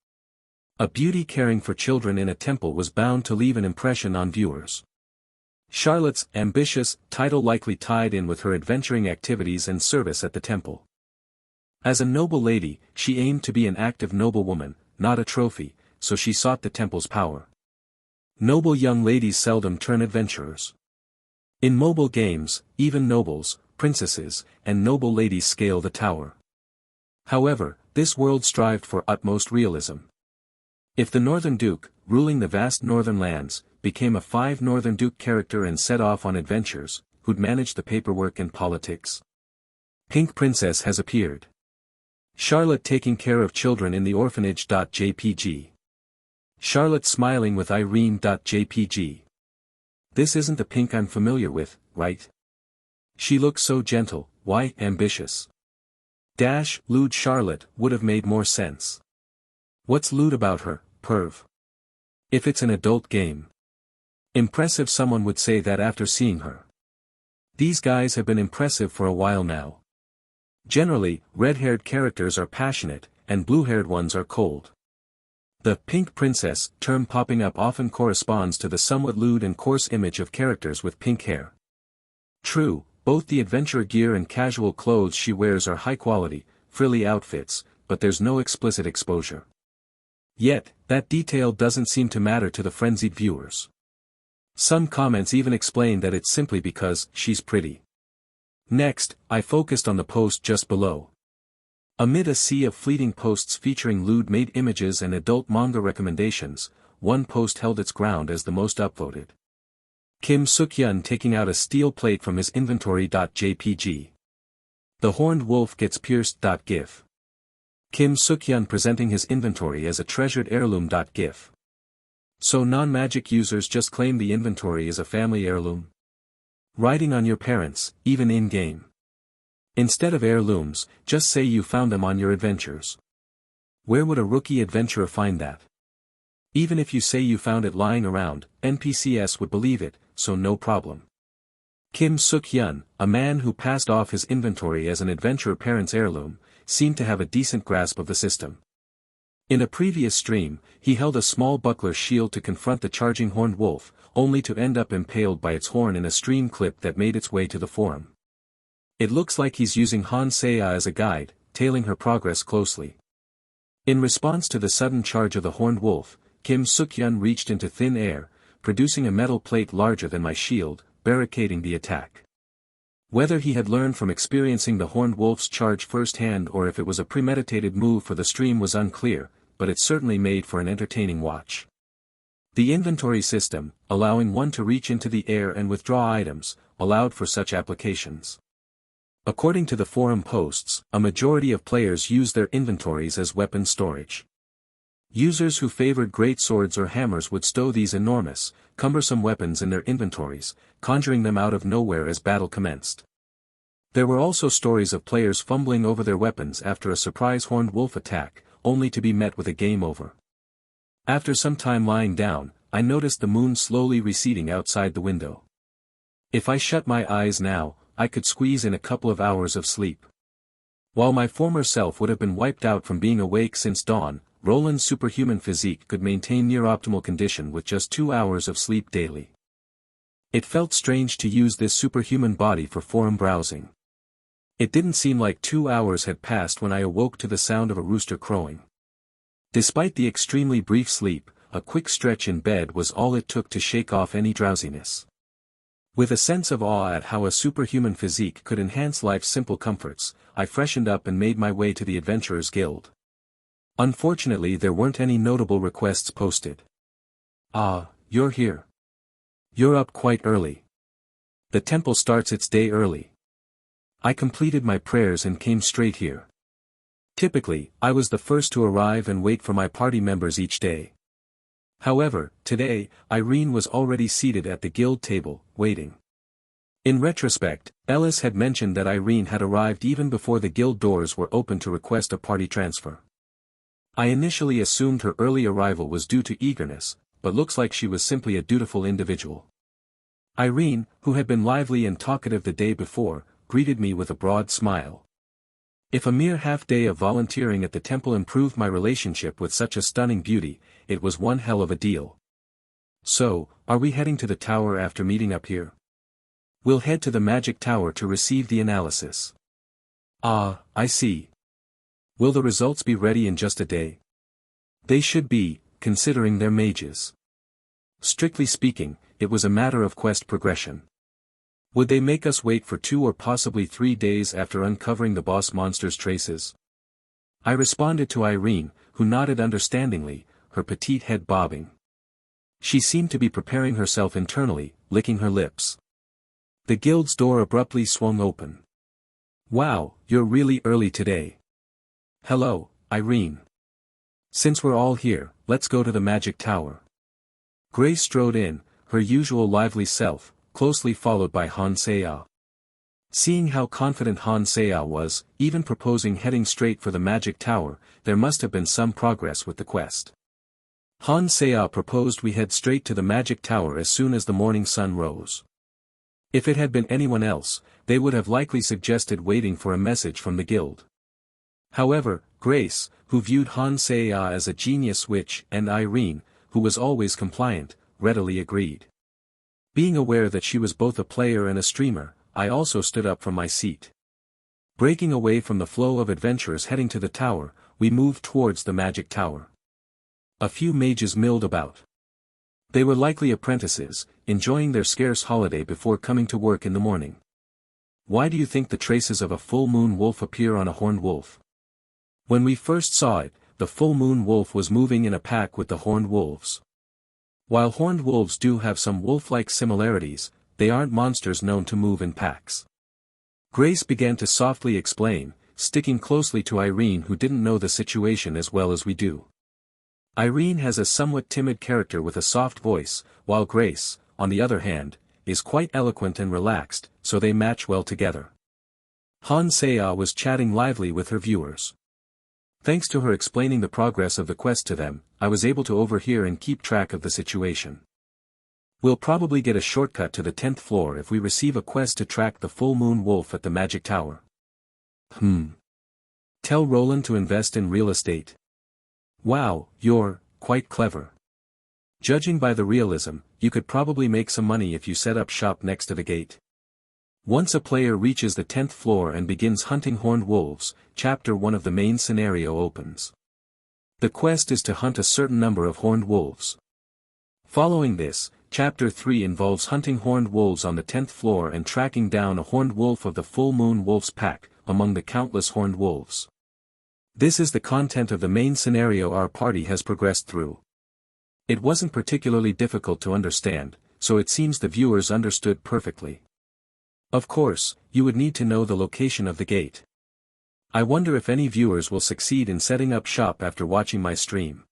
A beauty caring for children in a temple was bound to leave an impression on viewers. Charlotte's ambitious title likely tied in with her adventuring activities and service at the temple. As a noble lady, she aimed to be an active noblewoman, not a trophy, so she sought the temple's power. Noble young ladies seldom turn adventurers. In mobile games, even nobles, princesses, and noble ladies scale the tower. However, this world strived for utmost realism. If the Northern Duke, ruling the vast northern lands, became a 5 Northern Duke character and set off on adventures, who'd manage the paperwork and politics? Pink Princess has appeared. Charlotte taking care of children in the orphanage.jpg. Charlotte smiling with Irene.jpg. This isn't the Pink I'm familiar with, right? She looks so gentle, why ambitious? Lewd Charlotte would have made more sense. What's lewd about her, perv? If it's an adult game. Impressive, someone would say that after seeing her. These guys have been impressive for a while now. Generally, red-haired characters are passionate, and blue-haired ones are cold. The pink princess term popping up often corresponds to the somewhat lewd and coarse image of characters with pink hair. True, both the adventure gear and casual clothes she wears are high-quality, frilly outfits, but there's no explicit exposure. Yet, that detail doesn't seem to matter to the frenzied viewers. Some comments even explain that it's simply because she's pretty. Next, I focused on the post just below. Amid a sea of fleeting posts featuring lewd-made images and adult manga recommendations, one post held its ground as the most upvoted. Kim Suk-hyun taking out a steel plate from his inventory.jpg. The horned wolf gets pierced.gif. Kim Suk-hyun presenting his inventory as a treasured heirloom.gif. So non-magic users just claim the inventory is a family heirloom? Riding on your parents, even in-game. Instead of heirlooms, just say you found them on your adventures. Where would a rookie adventurer find that? Even if you say you found it lying around, NPCs would believe it, so no problem. Kim Suk-hyun, a man who passed off his inventory as an adventurer parent's heirloom, seemed to have a decent grasp of the system. In a previous stream, he held a small buckler shield to confront the charging horned wolf, only to end up impaled by its horn in a stream clip that made its way to the forum. It looks like he's using Han Sea as a guide, tailing her progress closely. In response to the sudden charge of the horned wolf, Kim Suk-hyun reached into thin air, producing a metal plate larger than my shield, barricading the attack. Whether he had learned from experiencing the horned wolf's charge firsthand or if it was a premeditated move for the stream was unclear, but it certainly made for an entertaining watch. The inventory system, allowing one to reach into the air and withdraw items, allowed for such applications. According to the forum posts, a majority of players use their inventories as weapon storage. Users who favored great swords or hammers would stow these enormous, cumbersome weapons in their inventories, conjuring them out of nowhere as battle commenced. There were also stories of players fumbling over their weapons after a surprise horned wolf attack, only to be met with a game over. After some time lying down, I noticed the moon slowly receding outside the window. If I shut my eyes now, I could squeeze in a couple of hours of sleep. While my former self would have been wiped out from being awake since dawn, Roland's superhuman physique could maintain near-optimal condition with just 2 hours of sleep daily. It felt strange to use this superhuman body for forum browsing. It didn't seem like 2 hours had passed when I awoke to the sound of a rooster crowing. Despite the extremely brief sleep, a quick stretch in bed was all it took to shake off any drowsiness. With a sense of awe at how a superhuman physique could enhance life's simple comforts, I freshened up and made my way to the Adventurers Guild. Unfortunately, there weren't any notable requests posted. Ah, you're here. You're up quite early. The temple starts its day early. I completed my prayers and came straight here. Typically, I was the first to arrive and wait for my party members each day. However, today, Irene was already seated at the guild table, waiting. In retrospect, Ellis had mentioned that Irene had arrived even before the guild doors were open to request a party transfer. I initially assumed her early arrival was due to eagerness, but looks like she was simply a dutiful individual. Irene, who had been lively and talkative the day before, greeted me with a broad smile. If a mere half-day of volunteering at the temple improved my relationship with such a stunning beauty, it was one hell of a deal. So, are we heading to the tower after meeting up here? We'll head to the magic tower to receive the analysis. Ah, I see. Will the results be ready in just a day? They should be, considering they're mages. Strictly speaking, it was a matter of quest progression. Would they make us wait for 2 or possibly 3 days after uncovering the boss monster's traces? I responded to Irene, who nodded understandingly, her petite head bobbing. She seemed to be preparing herself internally, licking her lips. The guild's door abruptly swung open. Wow, you're really early today. Hello, Irene. Since we're all here, let's go to the magic tower. Grace strode in, her usual lively self, closely followed by Han Seya. Seeing how confident Han Seya was, even proposing heading straight for the magic tower, there must have been some progress with the quest. Han Seya proposed we head straight to the magic tower as soon as the morning sun rose. If it had been anyone else, they would have likely suggested waiting for a message from the guild. However, Grace, who viewed Han Seya as a genius witch, and Irene, who was always compliant, readily agreed. Being aware that she was both a player and a streamer, I also stood up from my seat. Breaking away from the flow of adventurers heading to the tower, we moved towards the magic tower. A few mages milled about. They were likely apprentices, enjoying their scarce holiday before coming to work in the morning. Why do you think the traces of a full moon wolf appear on a horned wolf? When we first saw it, the full moon wolf was moving in a pack with the horned wolves. While horned wolves do have some wolf-like similarities, they aren't monsters known to move in packs. Grace began to softly explain, sticking closely to Irene, who didn't know the situation as well as we do. Irene has a somewhat timid character with a soft voice, while Grace, on the other hand, is quite eloquent and relaxed, so they match well together. Han Seya was chatting lively with her viewers. Thanks to her explaining the progress of the quest to them, I was able to overhear and keep track of the situation. We'll probably get a shortcut to the 10th floor if we receive a quest to track the full moon wolf at the magic tower. Tell Roland to invest in real estate. Wow, you're quite clever. Judging by the realism, you could probably make some money if you set up shop next to the gate. Once a player reaches the 10th floor and begins hunting horned wolves, Chapter 1 of the main scenario opens. The quest is to hunt a certain number of horned wolves. Following this, Chapter 3 involves hunting horned wolves on the 10th floor and tracking down a horned wolf of the full moon wolf's pack, among the countless horned wolves. This is the content of the main scenario our party has progressed through. It wasn't particularly difficult to understand, so it seems the viewers understood perfectly. Of course, you would need to know the location of the gate. I wonder if any viewers will succeed in setting up shop after watching my stream.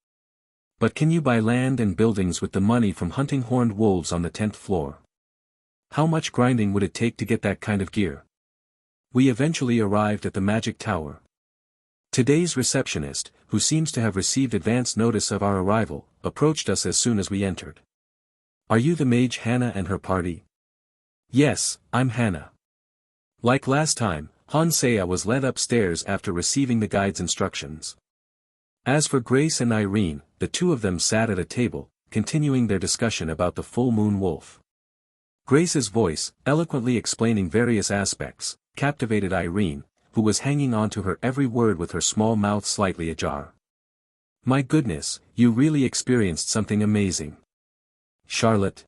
But can you buy land and buildings with the money from hunting horned wolves on the 10th floor? How much grinding would it take to get that kind of gear? We eventually arrived at the magic tower. Today's receptionist, who seems to have received advance notice of our arrival, approached us as soon as we entered. "Are you the mage Hannah and her party?" "Yes, I'm Hannah." Like last time, Hansea was led upstairs after receiving the guide's instructions. As for Grace and Irene, the two of them sat at a table, continuing their discussion about the full moon wolf. Grace's voice, eloquently explaining various aspects, captivated Irene, who was hanging on to her every word with her small mouth slightly ajar. "My goodness, you really experienced something amazing." "Charlotte."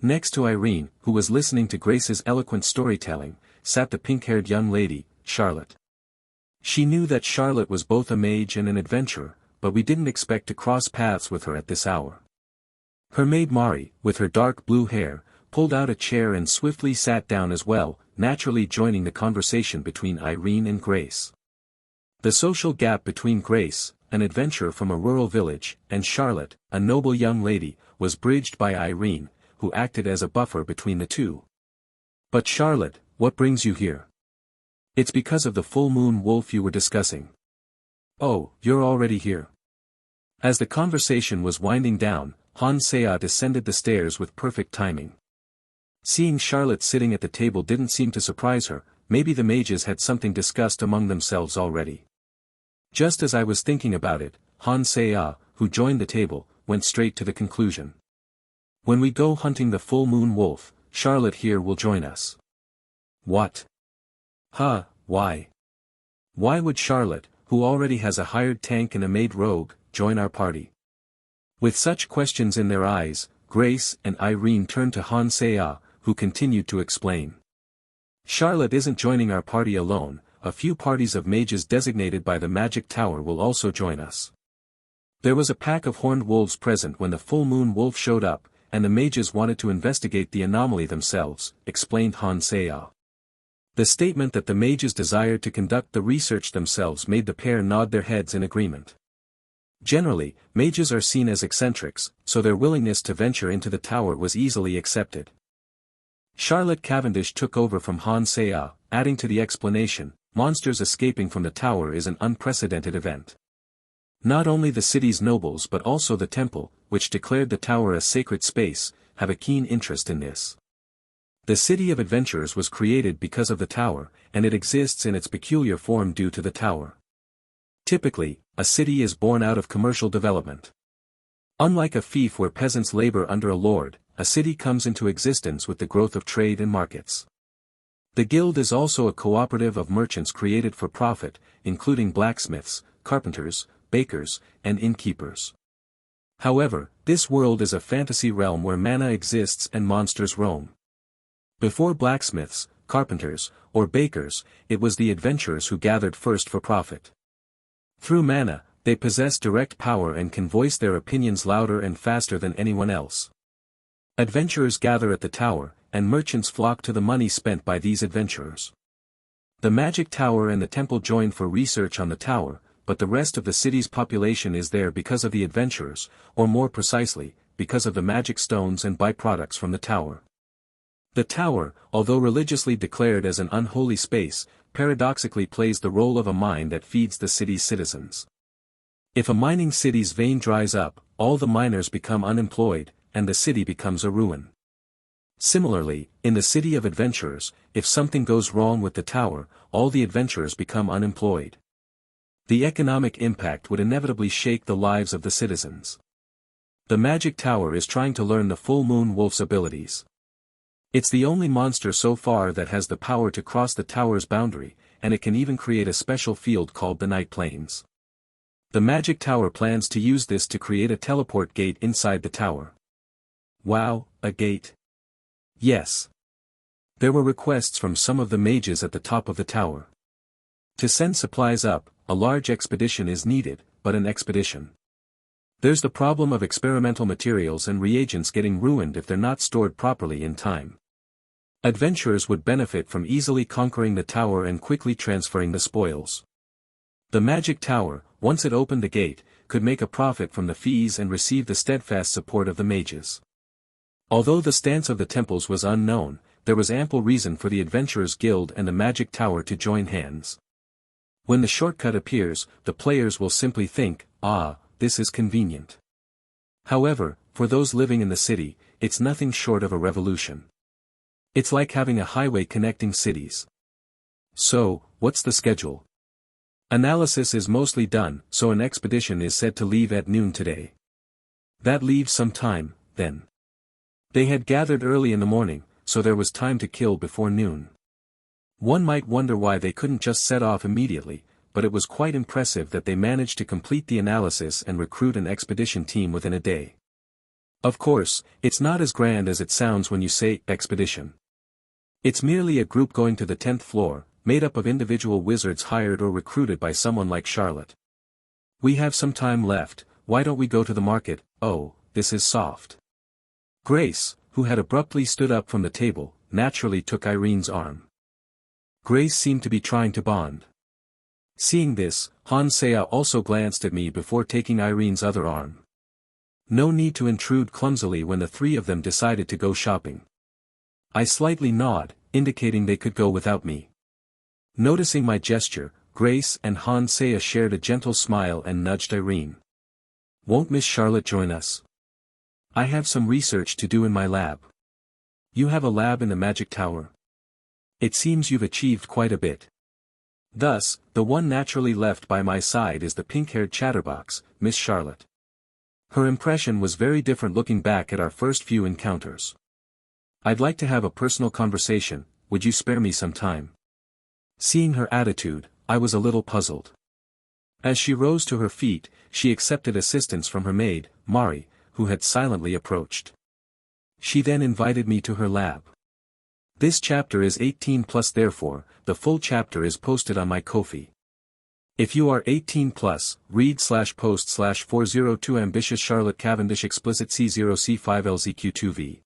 Next to Irene, who was listening to Grace's eloquent storytelling, sat the pink-haired young lady, Charlotte. She knew that Charlotte was both a mage and an adventurer, but we didn't expect to cross paths with her at this hour. Her maid Mari, with her dark blue hair, pulled out a chair and swiftly sat down as well, naturally joining the conversation between Irene and Grace. The social gap between Grace, an adventurer from a rural village, and Charlotte, a noble young lady, was bridged by Irene, who acted as a buffer between the two. "But Charlotte, what brings you here?" "It's because of the full moon wolf you were discussing." "Oh, you're already here." As the conversation was winding down, Hansea descended the stairs with perfect timing. Seeing Charlotte sitting at the table didn't seem to surprise her, maybe the mages had something discussed among themselves already. Just as I was thinking about it, Hansea, who joined the table, went straight to the conclusion. "When we go hunting the full moon wolf, Charlotte here will join us." "What? Huh, why? Why would Charlotte, who already has a hired tank and a maid rogue, join our party?" With such questions in their eyes, Grace and Irene turned to Hansea, who continued to explain. "Charlotte isn't joining our party alone, a few parties of mages designated by the magic tower will also join us. There was a pack of horned wolves present when the full moon wolf showed up, and the mages wanted to investigate the anomaly themselves," explained Hansea. The statement that the mages desired to conduct the research themselves made the pair nod their heads in agreement. Generally, mages are seen as eccentrics, so their willingness to venture into the tower was easily accepted. Charlotte Cavendish took over from Hansea, adding to the explanation, "Monsters escaping from the tower is an unprecedented event. Not only the city's nobles but also the temple, which declared the tower a sacred space, have a keen interest in this. The City of Adventurers was created because of the tower, and it exists in its peculiar form due to the tower. Typically, a city is born out of commercial development. Unlike a fief where peasants labor under a lord, a city comes into existence with the growth of trade and markets. The guild is also a cooperative of merchants created for profit, including blacksmiths, carpenters, bakers, and innkeepers. However, this world is a fantasy realm where mana exists and monsters roam. Before blacksmiths, carpenters, or bakers, it was the adventurers who gathered first for profit. Through mana, they possess direct power and can voice their opinions louder and faster than anyone else. Adventurers gather at the tower, and merchants flock to the money spent by these adventurers. The magic tower and the temple join for research on the tower, but the rest of the city's population is there because of the adventurers, or more precisely, because of the magic stones and byproducts from the tower. The tower, although religiously declared as an unholy space, paradoxically plays the role of a mine that feeds the city's citizens. If a mining city's vein dries up, all the miners become unemployed, and the city becomes a ruin. Similarly, in the City of Adventurers, if something goes wrong with the tower, all the adventurers become unemployed. The economic impact would inevitably shake the lives of the citizens. The magic tower is trying to learn the full moon wolf's abilities. It's the only monster so far that has the power to cross the tower's boundary, and it can even create a special field called the Night Plains. The magic tower plans to use this to create a teleport gate inside the tower. Wow, a gate? Yes. There were requests from some of the mages at the top of the tower. To send supplies up, a large expedition is needed, but an expedition. There's the problem of experimental materials and reagents getting ruined if they're not stored properly in time. Adventurers would benefit from easily conquering the tower and quickly transferring the spoils. The magic tower, once it opened the gate, could make a profit from the fees and receive the steadfast support of the mages. Although the stance of the temples was unknown, there was ample reason for the Adventurers Guild and the magic tower to join hands. When the shortcut appears, the players will simply think, ah, this is convenient. However, for those living in the city, it's nothing short of a revolution. It's like having a highway connecting cities. So, what's the schedule? Analysis is mostly done, so an expedition is said to leave at noon today. That leaves some time, then. They had gathered early in the morning, so there was time to kill before noon. One might wonder why they couldn't just set off immediately, but it was quite impressive that they managed to complete the analysis and recruit an expedition team within a day. Of course, it's not as grand as it sounds when you say expedition. It's merely a group going to the 10th floor, made up of individual wizards hired or recruited by someone like Charlotte. We have some time left, why don't we go to the market? Oh, this is soft. Grace, who had abruptly stood up from the table, naturally took Irene's arm. Grace seemed to be trying to bond. Seeing this, Hansea also glanced at me before taking Irene's other arm. No need to intrude clumsily when the three of them decided to go shopping. I slightly nod, indicating they could go without me. Noticing my gesture, Grace and Hansea shared a gentle smile and nudged Irene. Won't Miss Charlotte join us? I have some research to do in my lab. You have a lab in the magic tower? It seems you've achieved quite a bit. Thus, the one naturally left by my side is the pink-haired chatterbox, Miss Charlotte. Her impression was very different looking back at our first few encounters. I'd like to have a personal conversation, would you spare me some time? Seeing her attitude, I was a little puzzled. As she rose to her feet, she accepted assistance from her maid, Mari, who had silently approached. She then invited me to her lab. This chapter is 18+, therefore, the full chapter is posted on my Ko-fi. If you are 18+, read/post/402 Ambitious Charlotte Cavendish explicit C0C5LZQ2V.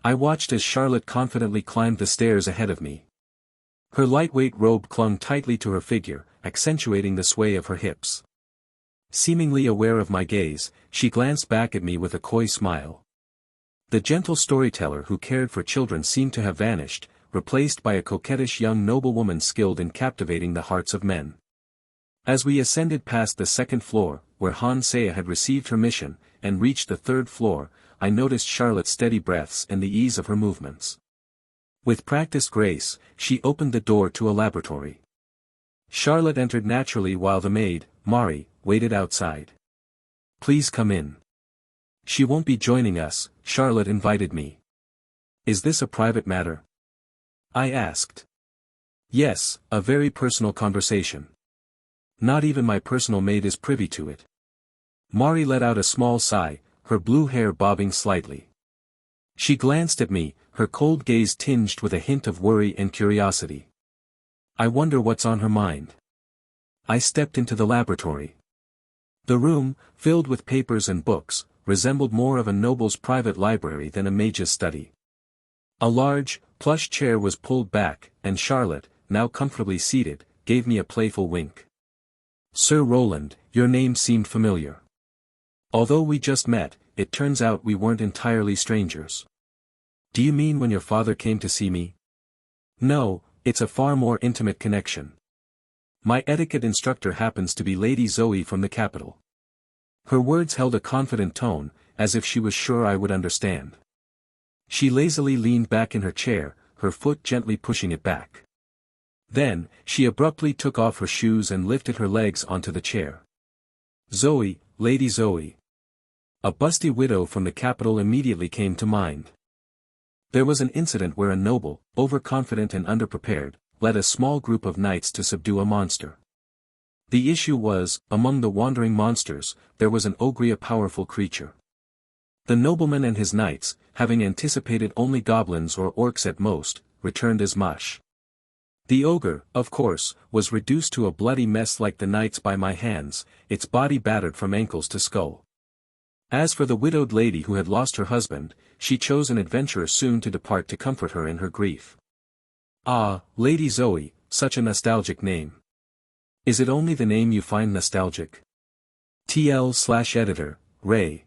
I watched as Charlotte confidently climbed the stairs ahead of me. Her lightweight robe clung tightly to her figure, accentuating the sway of her hips. Seemingly aware of my gaze, she glanced back at me with a coy smile. The gentle storyteller who cared for children seemed to have vanished, replaced by a coquettish young noblewoman skilled in captivating the hearts of men. As we ascended past the 2nd floor, where Hansea had received her mission, and reached the 3rd floor, I noticed Charlotte's steady breaths and the ease of her movements. With practiced grace, she opened the door to a laboratory. Charlotte entered naturally while the maid, Mari, waited outside. Please come in. She won't be joining us, Charlotte invited me. Is this a private matter? I asked. Yes, a very personal conversation. Not even my personal maid is privy to it. Mari let out a small sigh, her blue hair bobbing slightly. She glanced at me, her cold gaze tinged with a hint of worry and curiosity. I wonder what's on her mind. I stepped into the laboratory. The room, filled with papers and books, resembled more of a noble's private library than a mage's study. A large, plush chair was pulled back, and Charlotte, now comfortably seated, gave me a playful wink. Sir Roland, your name seemed familiar. Although we just met, it turns out we weren't entirely strangers. Do you mean when your father came to see me? No, it's a far more intimate connection. My etiquette instructor happens to be Lady Zoe from the capital. Her words held a confident tone, as if she was sure I would understand. She lazily leaned back in her chair, her foot gently pushing it back. Then, she abruptly took off her shoes and lifted her legs onto the chair. Zoe, Lady Zoe. A busty widow from the capital immediately came to mind. There was an incident where a noble, overconfident and underprepared, led a small group of knights to subdue a monster. The issue was, among the wandering monsters, there was an ogre, a powerful creature. The nobleman and his knights, having anticipated only goblins or orcs at most, returned as mush. The ogre, of course, was reduced to a bloody mess like the knights by my hands, its body battered from ankles to skull. As for the widowed lady who had lost her husband, she chose an adventurer soon to depart to comfort her in her grief. Ah, Lady Zoe, such a nostalgic name. Is it only the name you find nostalgic? TL/editor, Ray.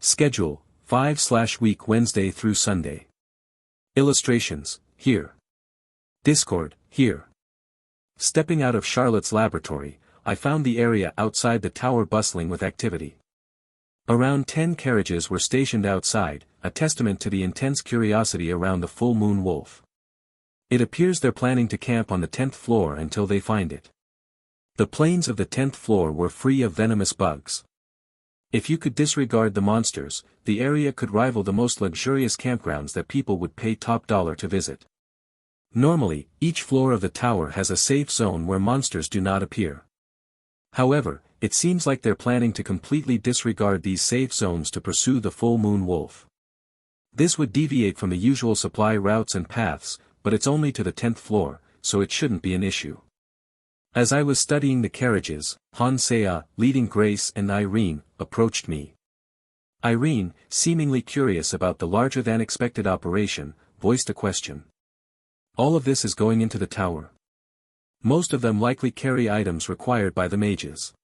Schedule, 5/week Wednesday through Sunday. Illustrations, here. Discord, here. Stepping out of Charlotte's laboratory, I found the area outside the tower bustling with activity. Around 10 carriages were stationed outside, a testament to the intense curiosity around the full moon wolf. It appears they're planning to camp on the 10th floor until they find it. The planes of the 10th floor were free of venomous bugs. If you could disregard the monsters, the area could rival the most luxurious campgrounds that people would pay top dollar to visit. Normally, each floor of the tower has a safe zone where monsters do not appear. However, it seems like they're planning to completely disregard these safe zones to pursue the full moon wolf. This would deviate from the usual supply routes and paths, but it's only to the 10th floor, so it shouldn't be an issue. As I was studying the carriages, Hansea, leading Grace and Irene, approached me. Irene, seemingly curious about the larger-than-expected operation, voiced a question. All of this is going into the tower. Most of them likely carry items required by the mages.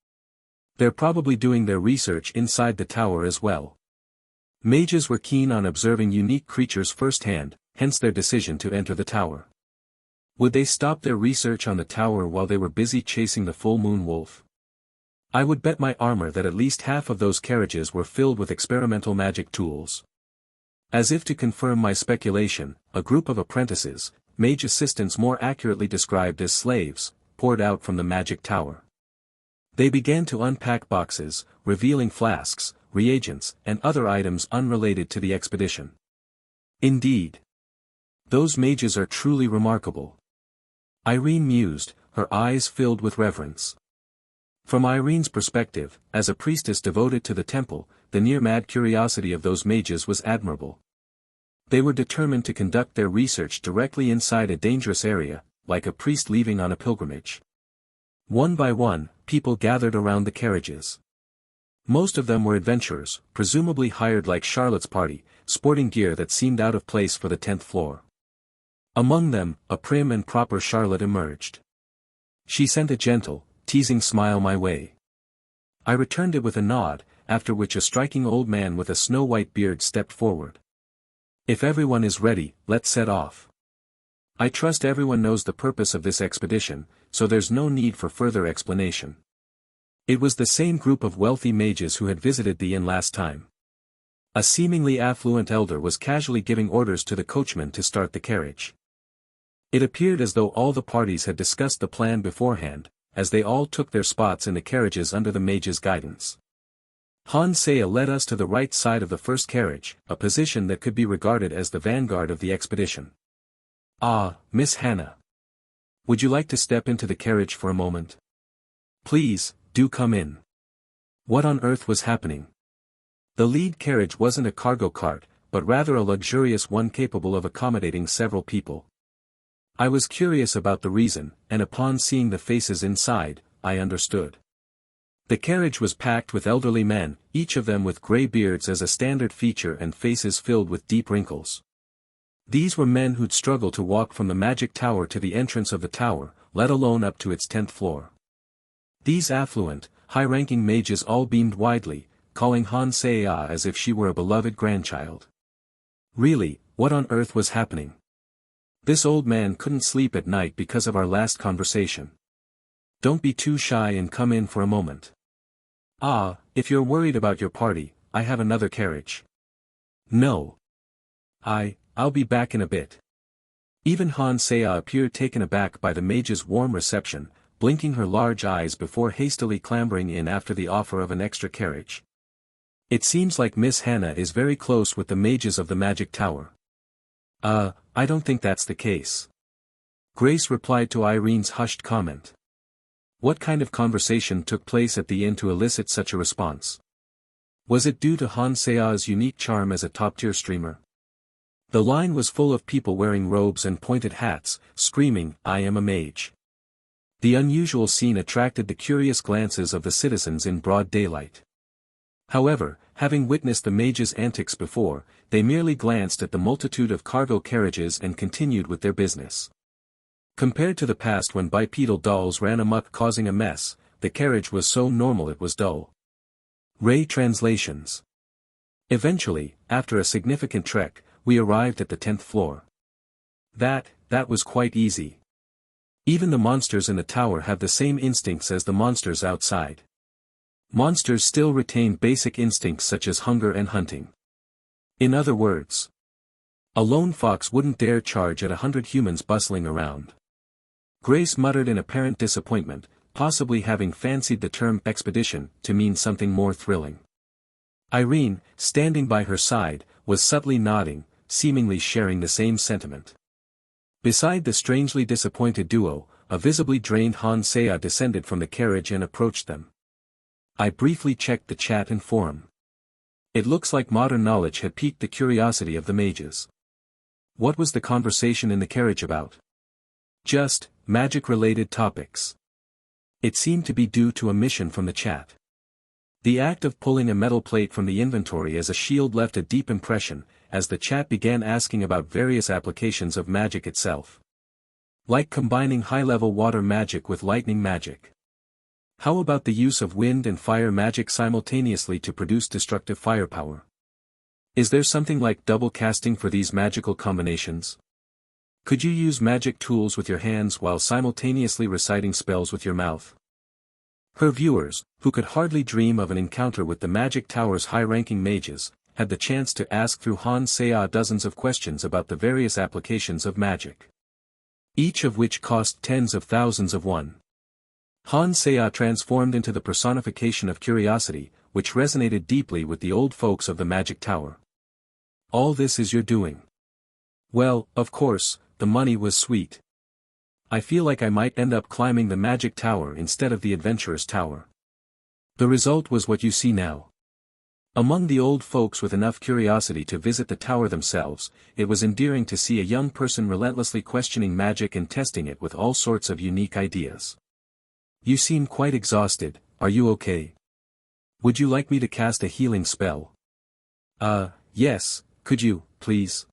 They're probably doing their research inside the tower as well. Mages were keen on observing unique creatures firsthand, hence their decision to enter the tower. Would they stop their research on the tower while they were busy chasing the full moon wolf? I would bet my armor that at least half of those carriages were filled with experimental magic tools. As if to confirm my speculation, a group of apprentices, mage assistants more accurately described as slaves, poured out from the magic tower. They began to unpack boxes, revealing flasks, reagents, and other items unrelated to the expedition. Indeed. Those mages are truly remarkable. Irene mused, her eyes filled with reverence. From Irene's perspective, as a priestess devoted to the temple, the near-mad curiosity of those mages was admirable. They were determined to conduct their research directly inside a dangerous area, like a priest leaving on a pilgrimage. One by one, people gathered around the carriages. Most of them were adventurers, presumably hired like Charlotte's party, sporting gear that seemed out of place for the 10th floor. Among them, a prim and proper Charlotte emerged. She sent a gentle, teasing smile my way. I returned it with a nod, after which a striking old man with a snow-white beard stepped forward. If everyone is ready, let's set off. I trust everyone knows the purpose of this expedition, so there's no need for further explanation. It was the same group of wealthy mages who had visited the inn last time. A seemingly affluent elder was casually giving orders to the coachman to start the carriage. It appeared as though all the parties had discussed the plan beforehand, as they all took their spots in the carriages under the mage's guidance. Hansea led us to the right side of the first carriage, a position that could be regarded as the vanguard of the expedition. Ah, Miss Hannah. Would you like to step into the carriage for a moment? Please, do come in. What on earth was happening? The lead carriage wasn't a cargo cart, but rather a luxurious one capable of accommodating several people. I was curious about the reason, and upon seeing the faces inside, I understood. The carriage was packed with elderly men, each of them with gray beards as a standard feature and faces filled with deep wrinkles. These were men who'd struggled to walk from the magic tower to the entrance of the tower, let alone up to its 10th floor. These affluent, high-ranking mages all beamed widely, calling Hansea as if she were a beloved grandchild. Really, what on earth was happening? This old man couldn't sleep at night because of our last conversation. Don't be too shy and come in for a moment. Ah, if you're worried about your party, I have another carriage. No. I'll be back in a bit. Even Hansea appeared taken aback by the mage's warm reception, blinking her large eyes before hastily clambering in after the offer of an extra carriage. It seems like Miss Hannah is very close with the mages of the magic tower. I don't think that's the case. Grace replied to Irene's hushed comment. What kind of conversation took place at the inn to elicit such a response? Was it due to Hansea's unique charm as a top-tier streamer? The line was full of people wearing robes and pointed hats, screaming, "I am a mage." The unusual scene attracted the curious glances of the citizens in broad daylight. However, having witnessed the mage's antics before, they merely glanced at the multitude of cargo carriages and continued with their business. Compared to the past when bipedal dolls ran amok causing a mess, the carriage was so normal it was dull. Ray translations. Eventually, after a significant trek, we arrived at the 10th floor. That was quite easy. Even the monsters in the tower have the same instincts as the monsters outside. Monsters still retain basic instincts such as hunger and hunting. In other words, a lone fox wouldn't dare charge at 100 humans bustling around. Grace muttered in apparent disappointment, possibly having fancied the term expedition to mean something more thrilling. Irene, standing by her side, was subtly nodding, seemingly sharing the same sentiment. Beside the strangely disappointed duo, a visibly drained Han Saya descended from the carriage and approached them. I briefly checked the chat and forum. It looks like modern knowledge had piqued the curiosity of the mages. What was the conversation in the carriage about? Just magic-related topics. It seemed to be due to a mission from the chat. The act of pulling a metal plate from the inventory as a shield left a deep impression, as the chat began asking about various applications of magic itself. Like combining high-level water magic with lightning magic. How about the use of wind and fire magic simultaneously to produce destructive firepower? Is there something like double casting for these magical combinations? Could you use magic tools with your hands while simultaneously reciting spells with your mouth? Her viewers, who could hardly dream of an encounter with the Magic Tower's high-ranking mages, had the chance to ask through Han Saya dozens of questions about the various applications of magic. Each of which cost tens of thousands of won. Han Saya transformed into the personification of curiosity, which resonated deeply with the old folks of the Magic Tower. All this is your doing. Well, of course, the money was sweet. I feel like I might end up climbing the Magic Tower instead of the Adventurer's Tower. The result was what you see now. Among the old folks with enough curiosity to visit the tower themselves, it was endearing to see a young person relentlessly questioning magic and testing it with all sorts of unique ideas. You seem quite exhausted, are you okay? Would you like me to cast a healing spell? Yes, could you, please?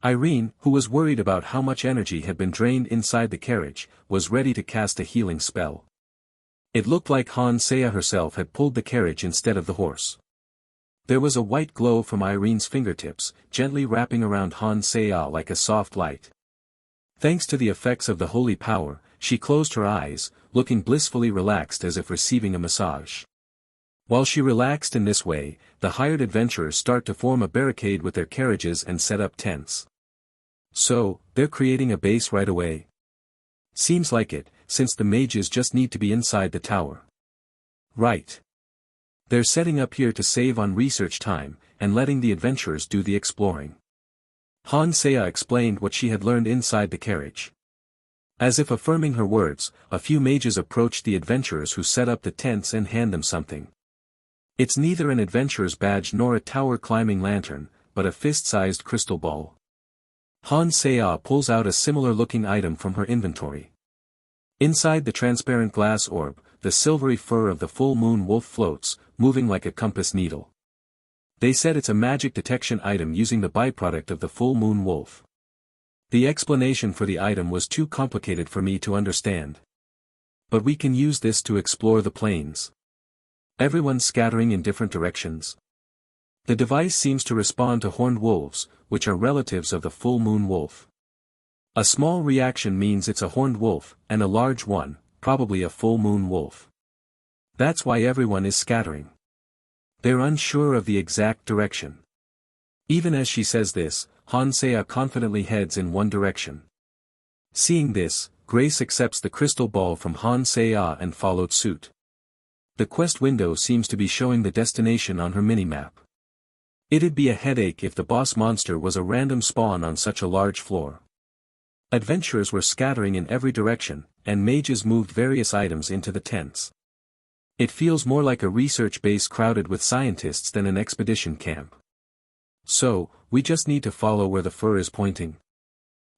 Irene, who was worried about how much energy had been drained inside the carriage, was ready to cast a healing spell. It looked like Han Saya herself had pulled the carriage instead of the horse. There was a white glow from Irene's fingertips, gently wrapping around Han Saya like a soft light. Thanks to the effects of the holy power, she closed her eyes, looking blissfully relaxed as if receiving a massage. While she relaxed in this way, the hired adventurers start to form a barricade with their carriages and set up tents. So, they're creating a base right away. Seems like it, since the mages just need to be inside the tower. Right. They're setting up here to save on research time, and letting the adventurers do the exploring. Han Saya explained what she had learned inside the carriage. As if affirming her words, a few mages approached the adventurers who set up the tents and hand them something. It's neither an adventurer's badge nor a tower-climbing lantern, but a fist-sized crystal ball. Han Saya pulls out a similar-looking item from her inventory. Inside the transparent glass orb, the silvery fur of the full moon wolf floats, moving like a compass needle. They said it's a magic detection item using the byproduct of the full moon wolf. The explanation for the item was too complicated for me to understand. But we can use this to explore the plains. Everyone scattering in different directions. The device seems to respond to horned wolves, which are relatives of the full moon wolf. A small reaction means it's a horned wolf, and a large one, probably a full moon wolf. That's why everyone is scattering. They're unsure of the exact direction. Even as she says this, Han Saya confidently heads in one direction. Seeing this, Grace accepts the crystal ball from Han Saya and followed suit. The quest window seems to be showing the destination on her minimap. It'd be a headache if the boss monster was a random spawn on such a large floor. Adventurers were scattering in every direction, and mages moved various items into the tents. It feels more like a research base crowded with scientists than an expedition camp. So, we just need to follow where the fur is pointing.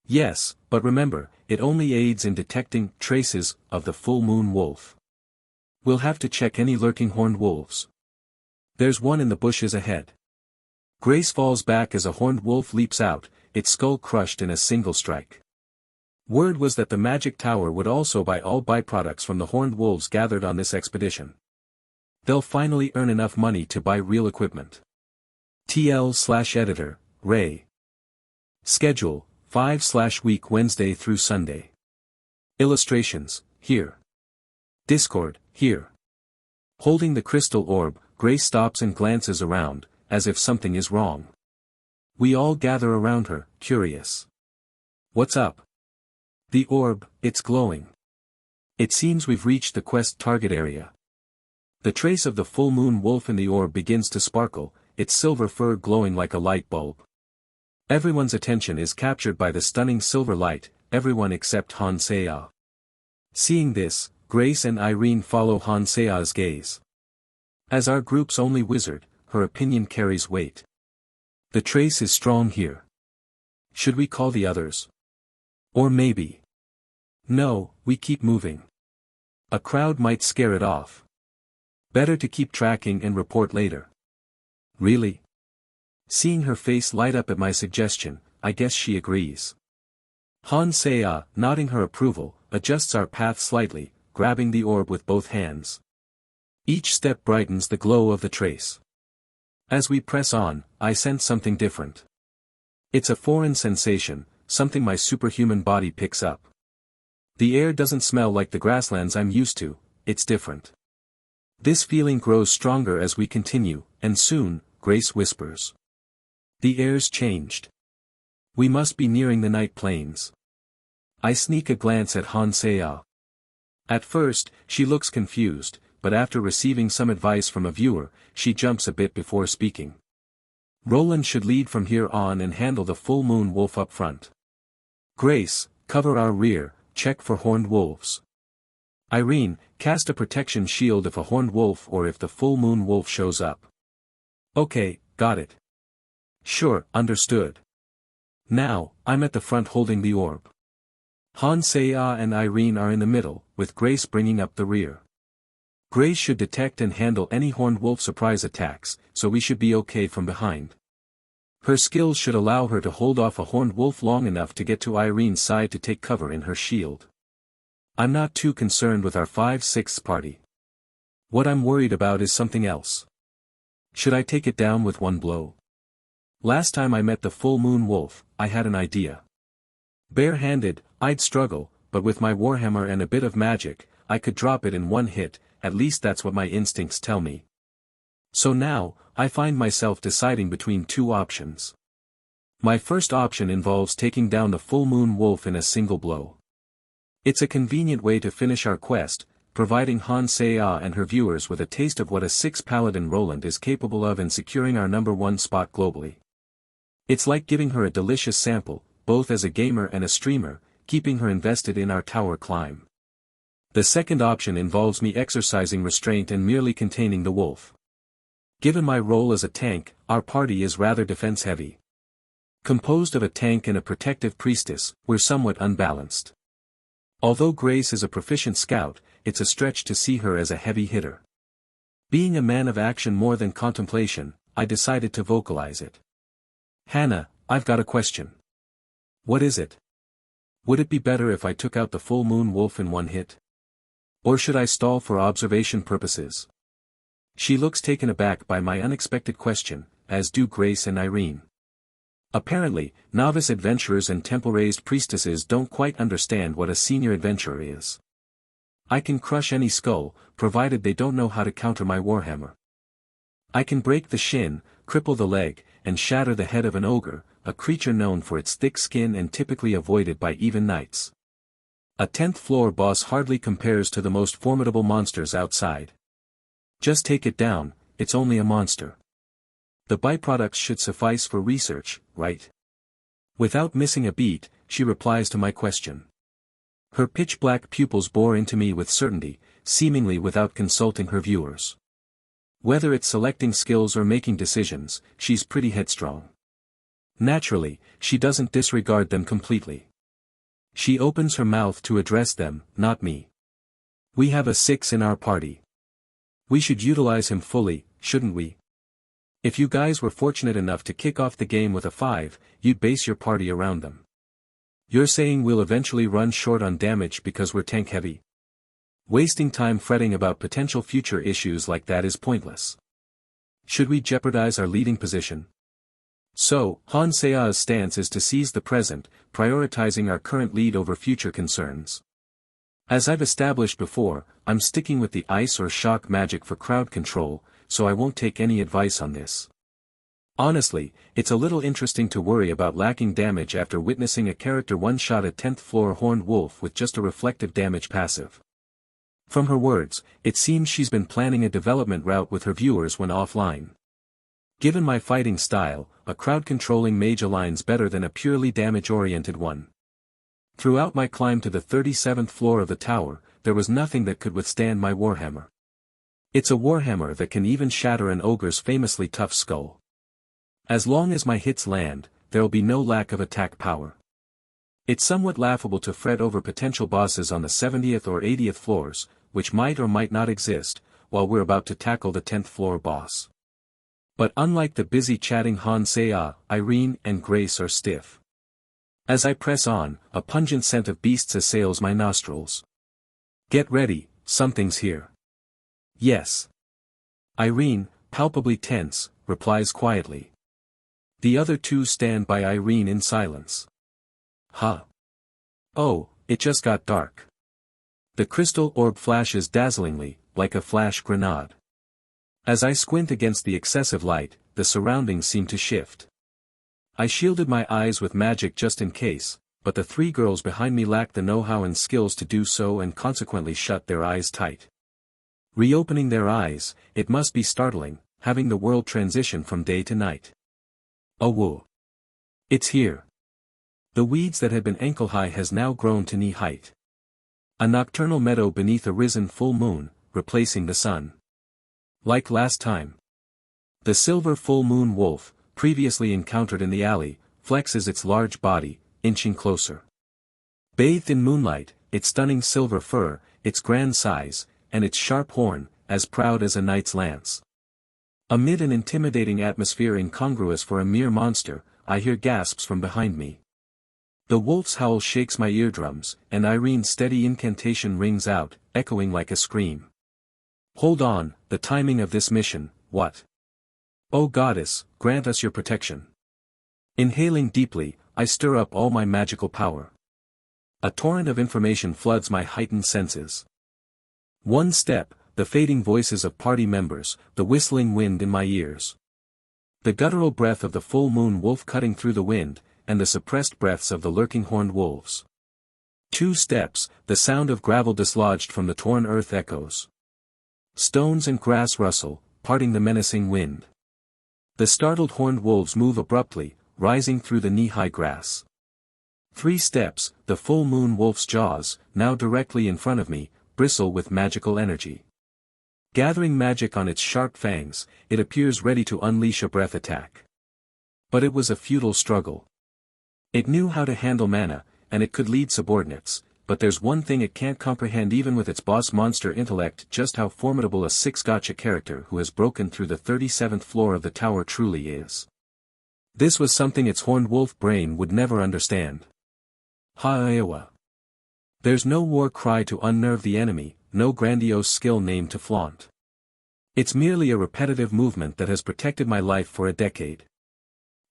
Yes, but remember, it only aids in detecting traces of the full moon wolf. We'll have to check any lurking horned wolves. There's one in the bushes ahead. Grace falls back as a horned wolf leaps out, its skull crushed in a single strike. Word was that the Magic Tower would also buy all byproducts from the horned wolves gathered on this expedition. They'll finally earn enough money to buy real equipment. TL/editor, Ray. Schedule, 5/week Wednesday through Sunday. Illustrations, here. Discord, here. Holding the crystal orb, Grace stops and glances around, as if something is wrong. We all gather around her, curious. What's up? The orb, it's glowing. It seems we've reached the quest target area. The trace of the full moon wolf in the orb begins to sparkle, its silver fur glowing like a light bulb. Everyone's attention is captured by the stunning silver light, everyone except Hansea. Seeing this, Grace and Irene follow Hansea's gaze. As our group's only wizard, her opinion carries weight. The trace is strong here. Should we call the others? Or maybe. No, we keep moving. A crowd might scare it off. Better to keep tracking and report later. Really? Seeing her face light up at my suggestion, I guess she agrees. Hansea, nodding her approval, adjusts our path slightly, grabbing the orb with both hands. Each step brightens the glow of the trace. As we press on, I sense something different. It's a foreign sensation, something my superhuman body picks up. The air doesn't smell like the grasslands I'm used to, it's different. This feeling grows stronger as we continue, and soon, Grace whispers. The air's changed. We must be nearing the night plains. I sneak a glance at Hansea. At first, she looks confused, but after receiving some advice from a viewer, she jumps a bit before speaking. Roland should lead from here on and handle the full moon wolf up front. Grace, cover our rear, check for horned wolves. Irene, cast a protection shield if a horned wolf or if the full moon wolf shows up. Okay, got it. Sure, understood. Now, I'm at the front holding the orb. Hansea and Irene are in the middle, with Grace bringing up the rear. Grace should detect and handle any horned wolf surprise attacks, so we should be okay from behind. Her skills should allow her to hold off a horned wolf long enough to get to Irene's side to take cover in her shield. I'm not too concerned with our 5/6 party. What I'm worried about is something else. Should I take it down with one blow? Last time I met the full moon wolf, I had an idea. Bare-handed, I'd struggle, but with my warhammer and a bit of magic, I could drop it in one hit, at least that's what my instincts tell me. So now, I find myself deciding between two options. My first option involves taking down the full moon wolf in a single blow. It's a convenient way to finish our quest, providing Hansea and her viewers with a taste of what a 6 paladin Roland is capable of in securing our #1 spot globally. It's like giving her a delicious sample, both as a gamer and a streamer, keeping her invested in our tower climb. The second option involves me exercising restraint and merely containing the wolf. Given my role as a tank, our party is rather defense-heavy. Composed of a tank and a protective priestess, we're somewhat unbalanced. Although Grace is a proficient scout, it's a stretch to see her as a heavy hitter. Being a man of action more than contemplation, I decided to vocalize it. Hannah, I've got a question. What is it? Would it be better if I took out the full moon wolf in one hit? Or should I stall for observation purposes? She looks taken aback by my unexpected question, as do Grace and Irene. Apparently, novice adventurers and temple-raised priestesses don't quite understand what a senior adventurer is. I can crush any skull, provided they don't know how to counter my warhammer. I can break the shin, cripple the leg, and shatter the head of an ogre, a creature known for its thick skin and typically avoided by even knights. A 10th floor boss hardly compares to the most formidable monsters outside. Just take it down, it's only a monster. The byproducts should suffice for research, right? Without missing a beat, she replies to my question. Her pitch-black pupils bore into me with certainty, seemingly without consulting her viewers. Whether it's selecting skills or making decisions, she's pretty headstrong. Naturally, she doesn't disregard them completely. She opens her mouth to address them, not me. We have a 6 in our party. We should utilize him fully, shouldn't we? If you guys were fortunate enough to kick off the game with a 5, you'd base your party around them. You're saying we'll eventually run short on damage because we're tank heavy? Wasting time fretting about potential future issues like that is pointless. Should we jeopardize our leading position? So, Hansea's stance is to seize the present, prioritizing our current lead over future concerns. As I've established before, I'm sticking with the ice or shock magic for crowd control, so I won't take any advice on this. Honestly, it's a little interesting to worry about lacking damage after witnessing a character one-shot a 10th floor horned wolf with just a reflective damage passive. From her words, it seems she's been planning a development route with her viewers when offline. Given my fighting style, a crowd-controlling mage aligns better than a purely damage-oriented one. Throughout my climb to the 37th floor of the tower, there was nothing that could withstand my warhammer. It's a warhammer that can even shatter an ogre's famously tough skull. As long as my hits land, there'll be no lack of attack power. It's somewhat laughable to fret over potential bosses on the 70th or 80th floors, which might or might not exist, while we're about to tackle the 10th floor boss. But unlike the busy chatting Hansea, Irene and Grace are stiff. As I press on, a pungent scent of beasts assails my nostrils. Get ready, something's here. Yes. Irene, palpably tense, replies quietly. The other two stand by Irene in silence. Huh. Oh, it just got dark. The crystal orb flashes dazzlingly, like a flash grenade. As I squint against the excessive light, the surroundings seem to shift. I shielded my eyes with magic just in case, but the three girls behind me lacked the know-how and skills to do so and consequently shut their eyes tight. Reopening their eyes, it must be startling, having the world transition from day to night. Oh whoa. It's here. The weeds that had been ankle-high has now grown to knee-height. A nocturnal meadow beneath a risen full moon, replacing the sun. Like last time. The silver full moon wolf, previously encountered in the alley, flexes its large body, inching closer. Bathed in moonlight, its stunning silver fur, its grand size, and its sharp horn, as proud as a knight's lance. Amid an intimidating atmosphere incongruous for a mere monster, I hear gasps from behind me. The wolf's howl shakes my eardrums, and Irene's steady incantation rings out, echoing like a scream. Hold on, the timing of this mission, what? O goddess, grant us your protection. Inhaling deeply, I stir up all my magical power. A torrent of information floods my heightened senses. One step, the fading voices of party members, the whistling wind in my ears. The guttural breath of the full moon wolf cutting through the wind, and the suppressed breaths of the lurking horned wolves. 2 steps, the sound of gravel dislodged from the torn earth echoes. Stones and grass rustle, parting the menacing wind. The startled horned wolves move abruptly, rising through the knee-high grass. 3 steps, the full moon wolf's jaws, now directly in front of me, bristle with magical energy. Gathering magic on its sharp fangs, it appears ready to unleash a breath attack. But it was a futile struggle. It knew how to handle mana, and it could lead subordinates, but there's one thing it can't comprehend even with its boss monster intellect: just how formidable a 6 gotcha character who has broken through the 37th floor of the tower truly is. This was something its horned wolf brain would never understand. Iowa. There's no war cry to unnerve the enemy, no grandiose skill name to flaunt. It's merely a repetitive movement that has protected my life for a decade.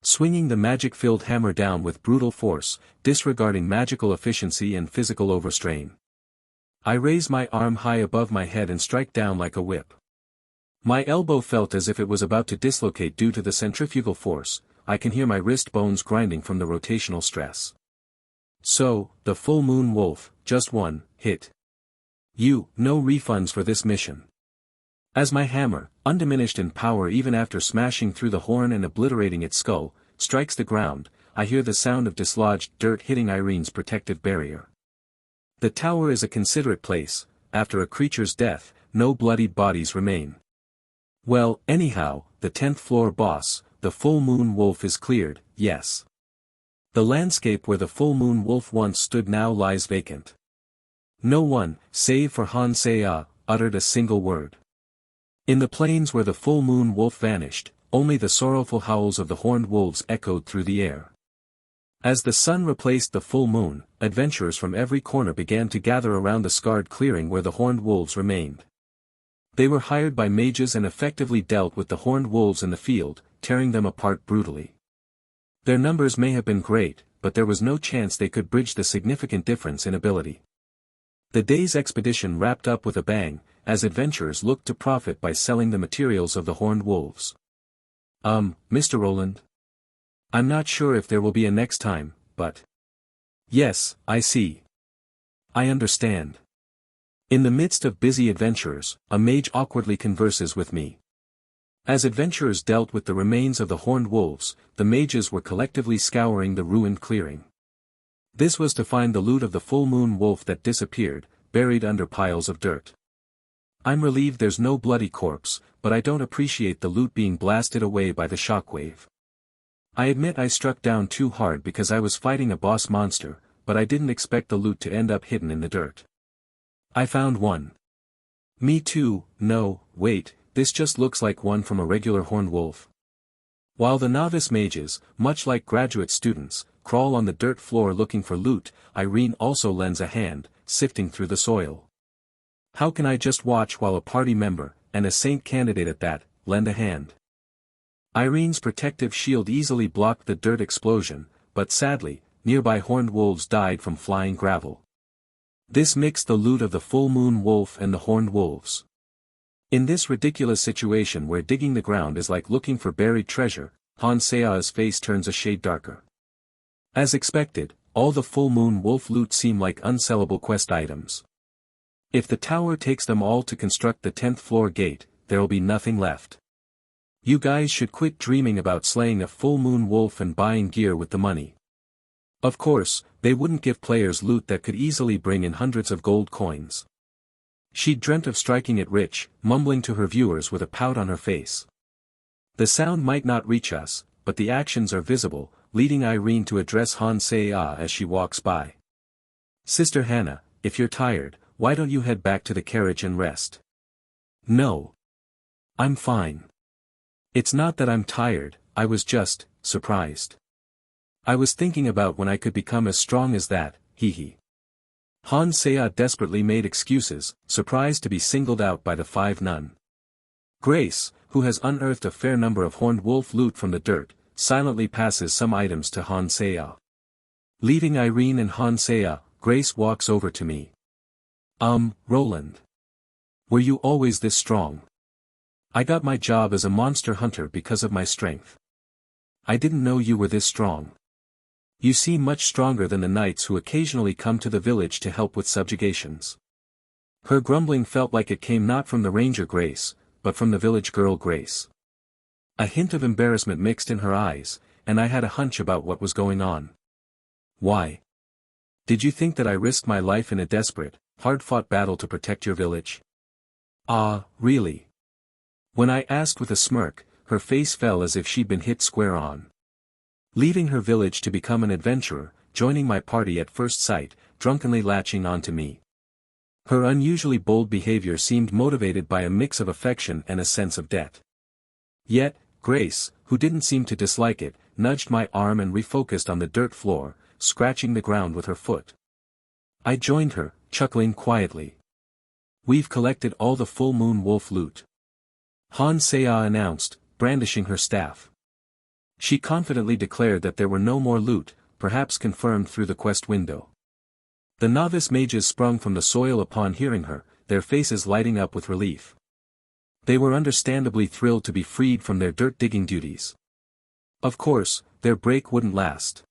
Swinging the magic-filled hammer down with brutal force, disregarding magical efficiency and physical overstrain. I raise my arm high above my head and strike down like a whip. My elbow felt as if it was about to dislocate due to the centrifugal force. I can hear my wrist bones grinding from the rotational stress. So, the full moon wolf, just one hit. No refunds for this mission. As my hammer, undiminished in power even after smashing through the horn and obliterating its skull, strikes the ground, I hear the sound of dislodged dirt hitting Irene's protective barrier. The tower is a considerate place. After a creature's death, no bloodied bodies remain. Well, anyhow, the 10th floor boss, the full moon wolf, is cleared, yes. The landscape where the full moon wolf once stood now lies vacant. No one, save for Hansea, uttered a single word. In the plains where the full moon wolf vanished, only the sorrowful howls of the horned wolves echoed through the air. As the sun replaced the full moon, adventurers from every corner began to gather around the scarred clearing where the horned wolves remained. They were hired by mages and effectively dealt with the horned wolves in the field, tearing them apart brutally. Their numbers may have been great, but there was no chance they could bridge the significant difference in ability. The day's expedition wrapped up with a bang, as adventurers looked to profit by selling the materials of the horned wolves. Mr. Roland? I'm not sure if there will be a next time, but... Yes, I see. I understand. In the midst of busy adventurers, a mage awkwardly converses with me. As adventurers dealt with the remains of the horned wolves, the mages were collectively scouring the ruined clearing. This was to find the loot of the full moon wolf that disappeared, buried under piles of dirt. I'm relieved there's no bloody corpse, but I don't appreciate the loot being blasted away by the shockwave. I admit I struck down too hard because I was fighting a boss monster, but I didn't expect the loot to end up hidden in the dirt. I found one. Me too. No, wait, this just looks like one from a regular horned wolf. While the novice mages, much like graduate students, crawl on the dirt floor looking for loot, Irene also lends a hand, sifting through the soil. How can I just watch while a party member, and a saint candidate at that, lend a hand? Irene's protective shield easily blocked the dirt explosion, but sadly, nearby horned wolves died from flying gravel. This mixed the loot of the full moon wolf and the horned wolves. In this ridiculous situation where digging the ground is like looking for buried treasure, Han Sea's face turns a shade darker. As expected, all the full moon wolf loot seem like unsellable quest items. If the tower takes them all to construct the 10th floor gate, there'll be nothing left. You guys should quit dreaming about slaying a full moon wolf and buying gear with the money. Of course, they wouldn't give players loot that could easily bring in hundreds of gold coins. She'd dreamt of striking it rich, mumbling to her viewers with a pout on her face. The sound might not reach us, but the actions are visible, leading Irene to address Han Sea as she walks by. Sister Hannah, if you're tired, why don't you head back to the carriage and rest? No. I'm fine. It's not that I'm tired, I was just surprised. I was thinking about when I could become as strong as that, hee. Han Sea desperately made excuses, surprised to be singled out by the 5 nun. Grace, who has unearthed a fair number of horned wolf loot from the dirt, silently passes some items to Han Sea. Leaving Irene and Han Sea, Grace walks over to me. Roland. Were you always this strong? I got my job as a monster hunter because of my strength. I didn't know you were this strong. You seem much stronger than the knights who occasionally come to the village to help with subjugations. Her grumbling felt like it came not from the ranger Grace, but from the village girl Grace. A hint of embarrassment mixed in her eyes, and I had a hunch about what was going on. Why? Did you think that I risked my life in a desperate, hard-fought battle to protect your village? Really? When I asked with a smirk, her face fell as if she'd been hit square on. Leaving her village to become an adventurer, joining my party at first sight, drunkenly latching onto me. Her unusually bold behavior seemed motivated by a mix of affection and a sense of debt. Yet, Grace, who didn't seem to dislike it, nudged my arm and refocused on the dirt floor, scratching the ground with her foot. I joined her, chuckling quietly. We've collected all the full moon wolf loot. Han Sea announced, brandishing her staff. She confidently declared that there were no more loot, perhaps confirmed through the quest window. The novice mages sprung from the soil upon hearing her, their faces lighting up with relief. They were understandably thrilled to be freed from their dirt-digging duties. Of course, their break wouldn't last.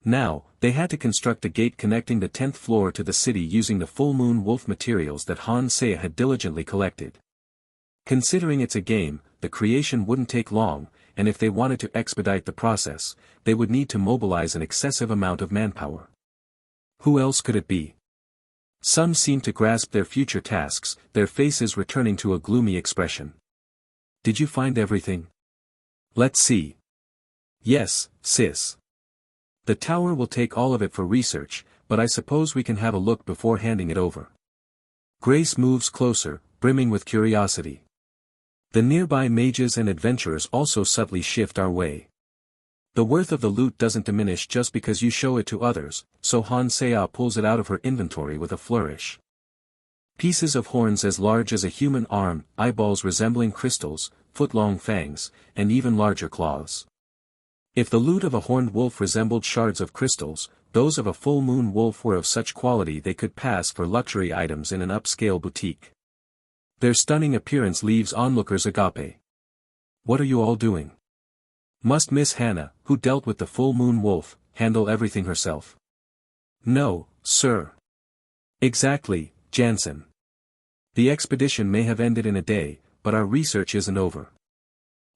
Now, they had to construct a gate connecting the 10th floor to the city using the full moon wolf materials that Han Sea had diligently collected. Considering it's a game, the creation wouldn't take long, and if they wanted to expedite the process, they would need to mobilize an excessive amount of manpower. Who else could it be? Some seemed to grasp their future tasks, their faces returning to a gloomy expression. Did you find everything? Let's see. Yes, sis. The tower will take all of it for research, but I suppose we can have a look before handing it over. Grace moves closer, brimming with curiosity. The nearby mages and adventurers also subtly shift our way. The worth of the loot doesn't diminish just because you show it to others, so Han Sea pulls it out of her inventory with a flourish. Pieces of horns as large as a human arm, eyeballs resembling crystals, foot-long fangs, and even larger claws. If the loot of a horned wolf resembled shards of crystals, those of a full moon wolf were of such quality they could pass for luxury items in an upscale boutique. Their stunning appearance leaves onlookers agape. What are you all doing? Must Miss Hannah, who dealt with the full moon wolf, handle everything herself? No, sir. Exactly, Jansen. The expedition may have ended in a day, but our research isn't over.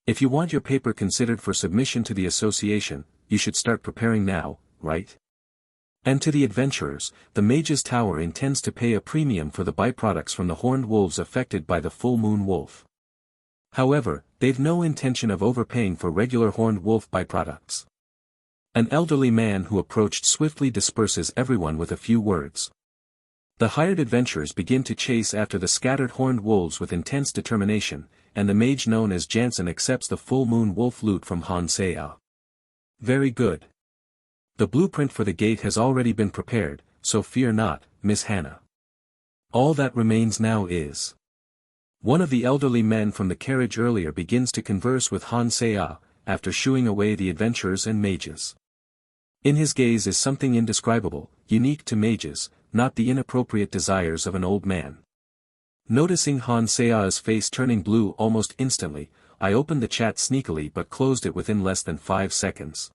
If you want your paper considered for submission to the association, you should start preparing now, right? And to the adventurers, the Mage's Tower intends to pay a premium for the byproducts from the horned wolves affected by the full moon wolf. However, they've no intention of overpaying for regular horned wolf byproducts. An elderly man who approached swiftly disperses everyone with a few words. The hired adventurers begin to chase after the scattered horned wolves with intense determination, and the mage known as Jansen accepts the full moon wolf loot from Han Seya. Very good. The blueprint for the gate has already been prepared, so fear not, Miss Hannah. All that remains now is. One of the elderly men from the carriage earlier begins to converse with Han Seya, after shooing away the adventurers and mages. In his gaze is something indescribable, unique to mages, not the inappropriate desires of an old man. Noticing Han Seya's face turning blue almost instantly, I opened the chat sneakily but closed it within less than 5 seconds.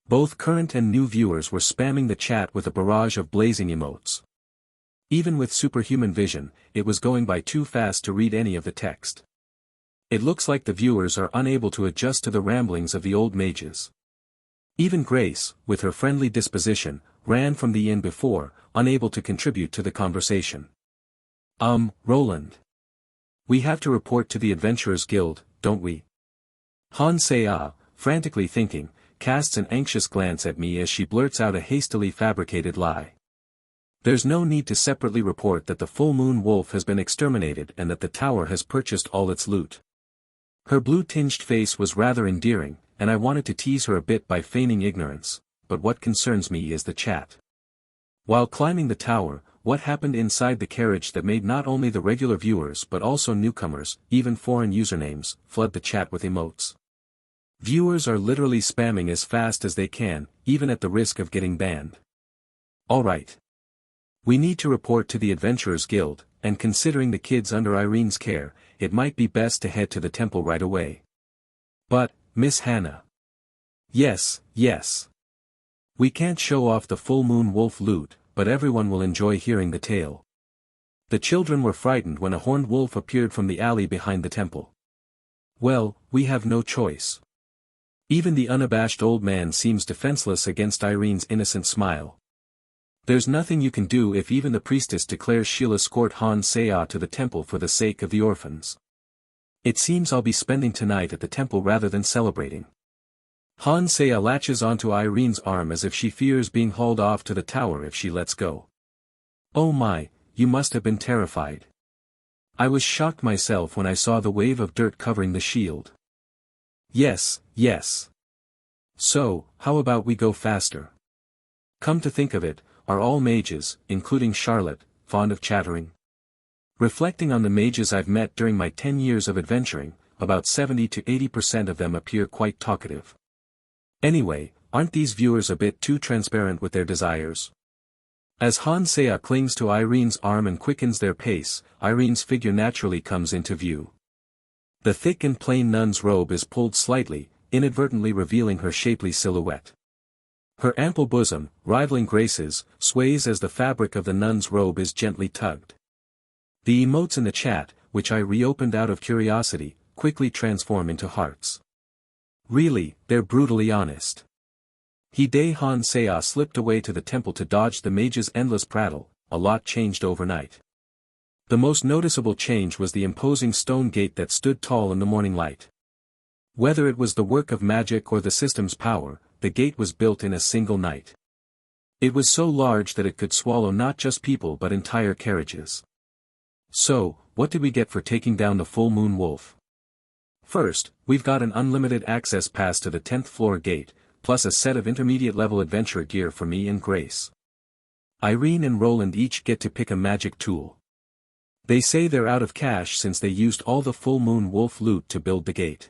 Both current and new viewers were spamming the chat with a barrage of blazing emotes. Even with superhuman vision, it was going by too fast to read any of the text. It looks like the viewers are unable to adjust to the ramblings of the old mages. Even Grace, with her friendly disposition, ran from the inn before, unable to contribute to the conversation. Roland. We have to report to the Adventurers Guild, don't we? Han Seya, frantically thinking, casts an anxious glance at me as she blurts out a hastily fabricated lie. There's no need to separately report that the full moon wolf has been exterminated and that the tower has purchased all its loot. Her blue-tinged face was rather endearing, and I wanted to tease her a bit by feigning ignorance, but what concerns me is the chat. While climbing the tower, what happened inside the carriage that made not only the regular viewers but also newcomers, even foreign usernames, flood the chat with emotes. Viewers are literally spamming as fast as they can, even at the risk of getting banned. Alright. We need to report to the Adventurers Guild, and considering the kids under Irene's care, it might be best to head to the temple right away. But, Miss Hannah. Yes. We can't show off the full moon wolf loot, but everyone will enjoy hearing the tale. The children were frightened when a horned wolf appeared from the alley behind the temple. Well, we have no choice. Even the unabashed old man seems defenseless against Irene's innocent smile. There's nothing you can do if even the priestess declares she'll escort Han Seya to the temple for the sake of the orphans. It seems I'll be spending tonight at the temple rather than celebrating. Han Seya latches onto Irene's arm as if she fears being hauled off to the tower if she lets go. Oh my, you must have been terrified. I was shocked myself when I saw the wave of dirt covering the shield. Yes. So, how about we go faster? Come to think of it, are all mages, including Charlotte, fond of chattering? Reflecting on the mages I've met during my 10 years of adventuring, about 70 to 80% of them appear quite talkative. Anyway, aren't these viewers a bit too transparent with their desires? As Han Seya clings to Irene's arm and quickens their pace, Irene's figure naturally comes into view. The thick and plain nun's robe is pulled slightly, inadvertently revealing her shapely silhouette. Her ample bosom, rivaling Grace's, sways as the fabric of the nun's robe is gently tugged. The emotes in the chat, which I reopened out of curiosity, quickly transform into hearts. Really, they're brutally honest. Han Seya slipped away to the temple to dodge the mage's endless prattle. A lot changed overnight. The most noticeable change was the imposing stone gate that stood tall in the morning light. Whether it was the work of magic or the system's power, the gate was built in a single night. It was so large that it could swallow not just people but entire carriages. So, what did we get for taking down the full moon wolf? First, we've got an unlimited access pass to the 10th floor gate, plus a set of intermediate level adventure gear for me and Grace. Irene and Roland each get to pick a magic tool. They say they're out of cash since they used all the full moon wolf loot to build the gate.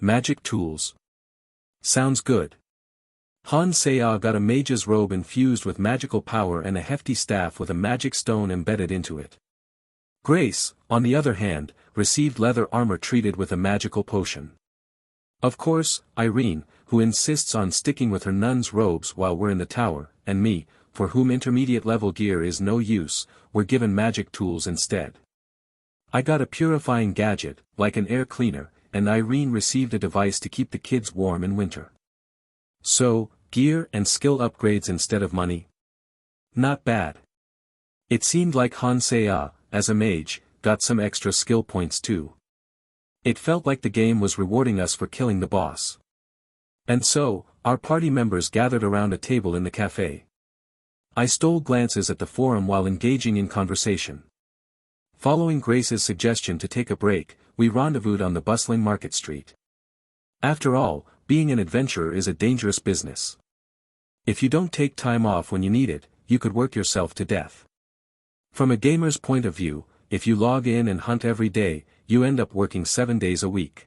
Magic tools. Sounds good. Han Seiya got a mage's robe infused with magical power and a hefty staff with a magic stone embedded into it. Grace, on the other hand, received leather armor treated with a magical potion. Of course, Irene, who insists on sticking with her nun's robes while we're in the tower, and me, for whom intermediate-level gear is no use, were given magic tools instead. I got a purifying gadget, like an air cleaner, and Irene received a device to keep the kids warm in winter. So, gear and skill upgrades instead of money? Not bad. It seemed like Han Seiya, as a mage, got some extra skill points too. It felt like the game was rewarding us for killing the boss. And so, our party members gathered around a table in the cafe. I stole glances at the forum while engaging in conversation. Following Grace's suggestion to take a break, we rendezvoused on the bustling market street. After all, being an adventurer is a dangerous business. If you don't take time off when you need it, you could work yourself to death. From a gamer's point of view, if you log in and hunt every day, you end up working 7 days a week.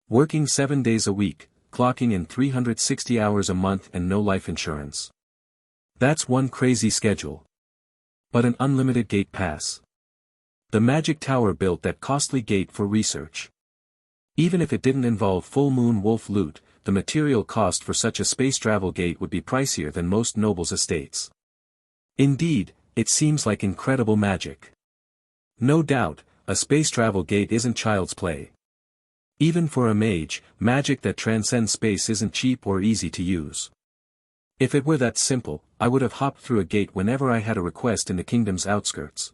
Working 7 days a week, clocking in 360 hours a month and no life insurance. That's one crazy schedule. But an unlimited gate pass. The magic tower built that costly gate for research. Even if it didn't involve full moon wolf loot, the material cost for such a space travel gate would be pricier than most nobles' estates. Indeed, it seems like incredible magic. No doubt, a space travel gate isn't child's play. Even for a mage, magic that transcends space isn't cheap or easy to use. If it were that simple, I would have hopped through a gate whenever I had a request in the kingdom's outskirts.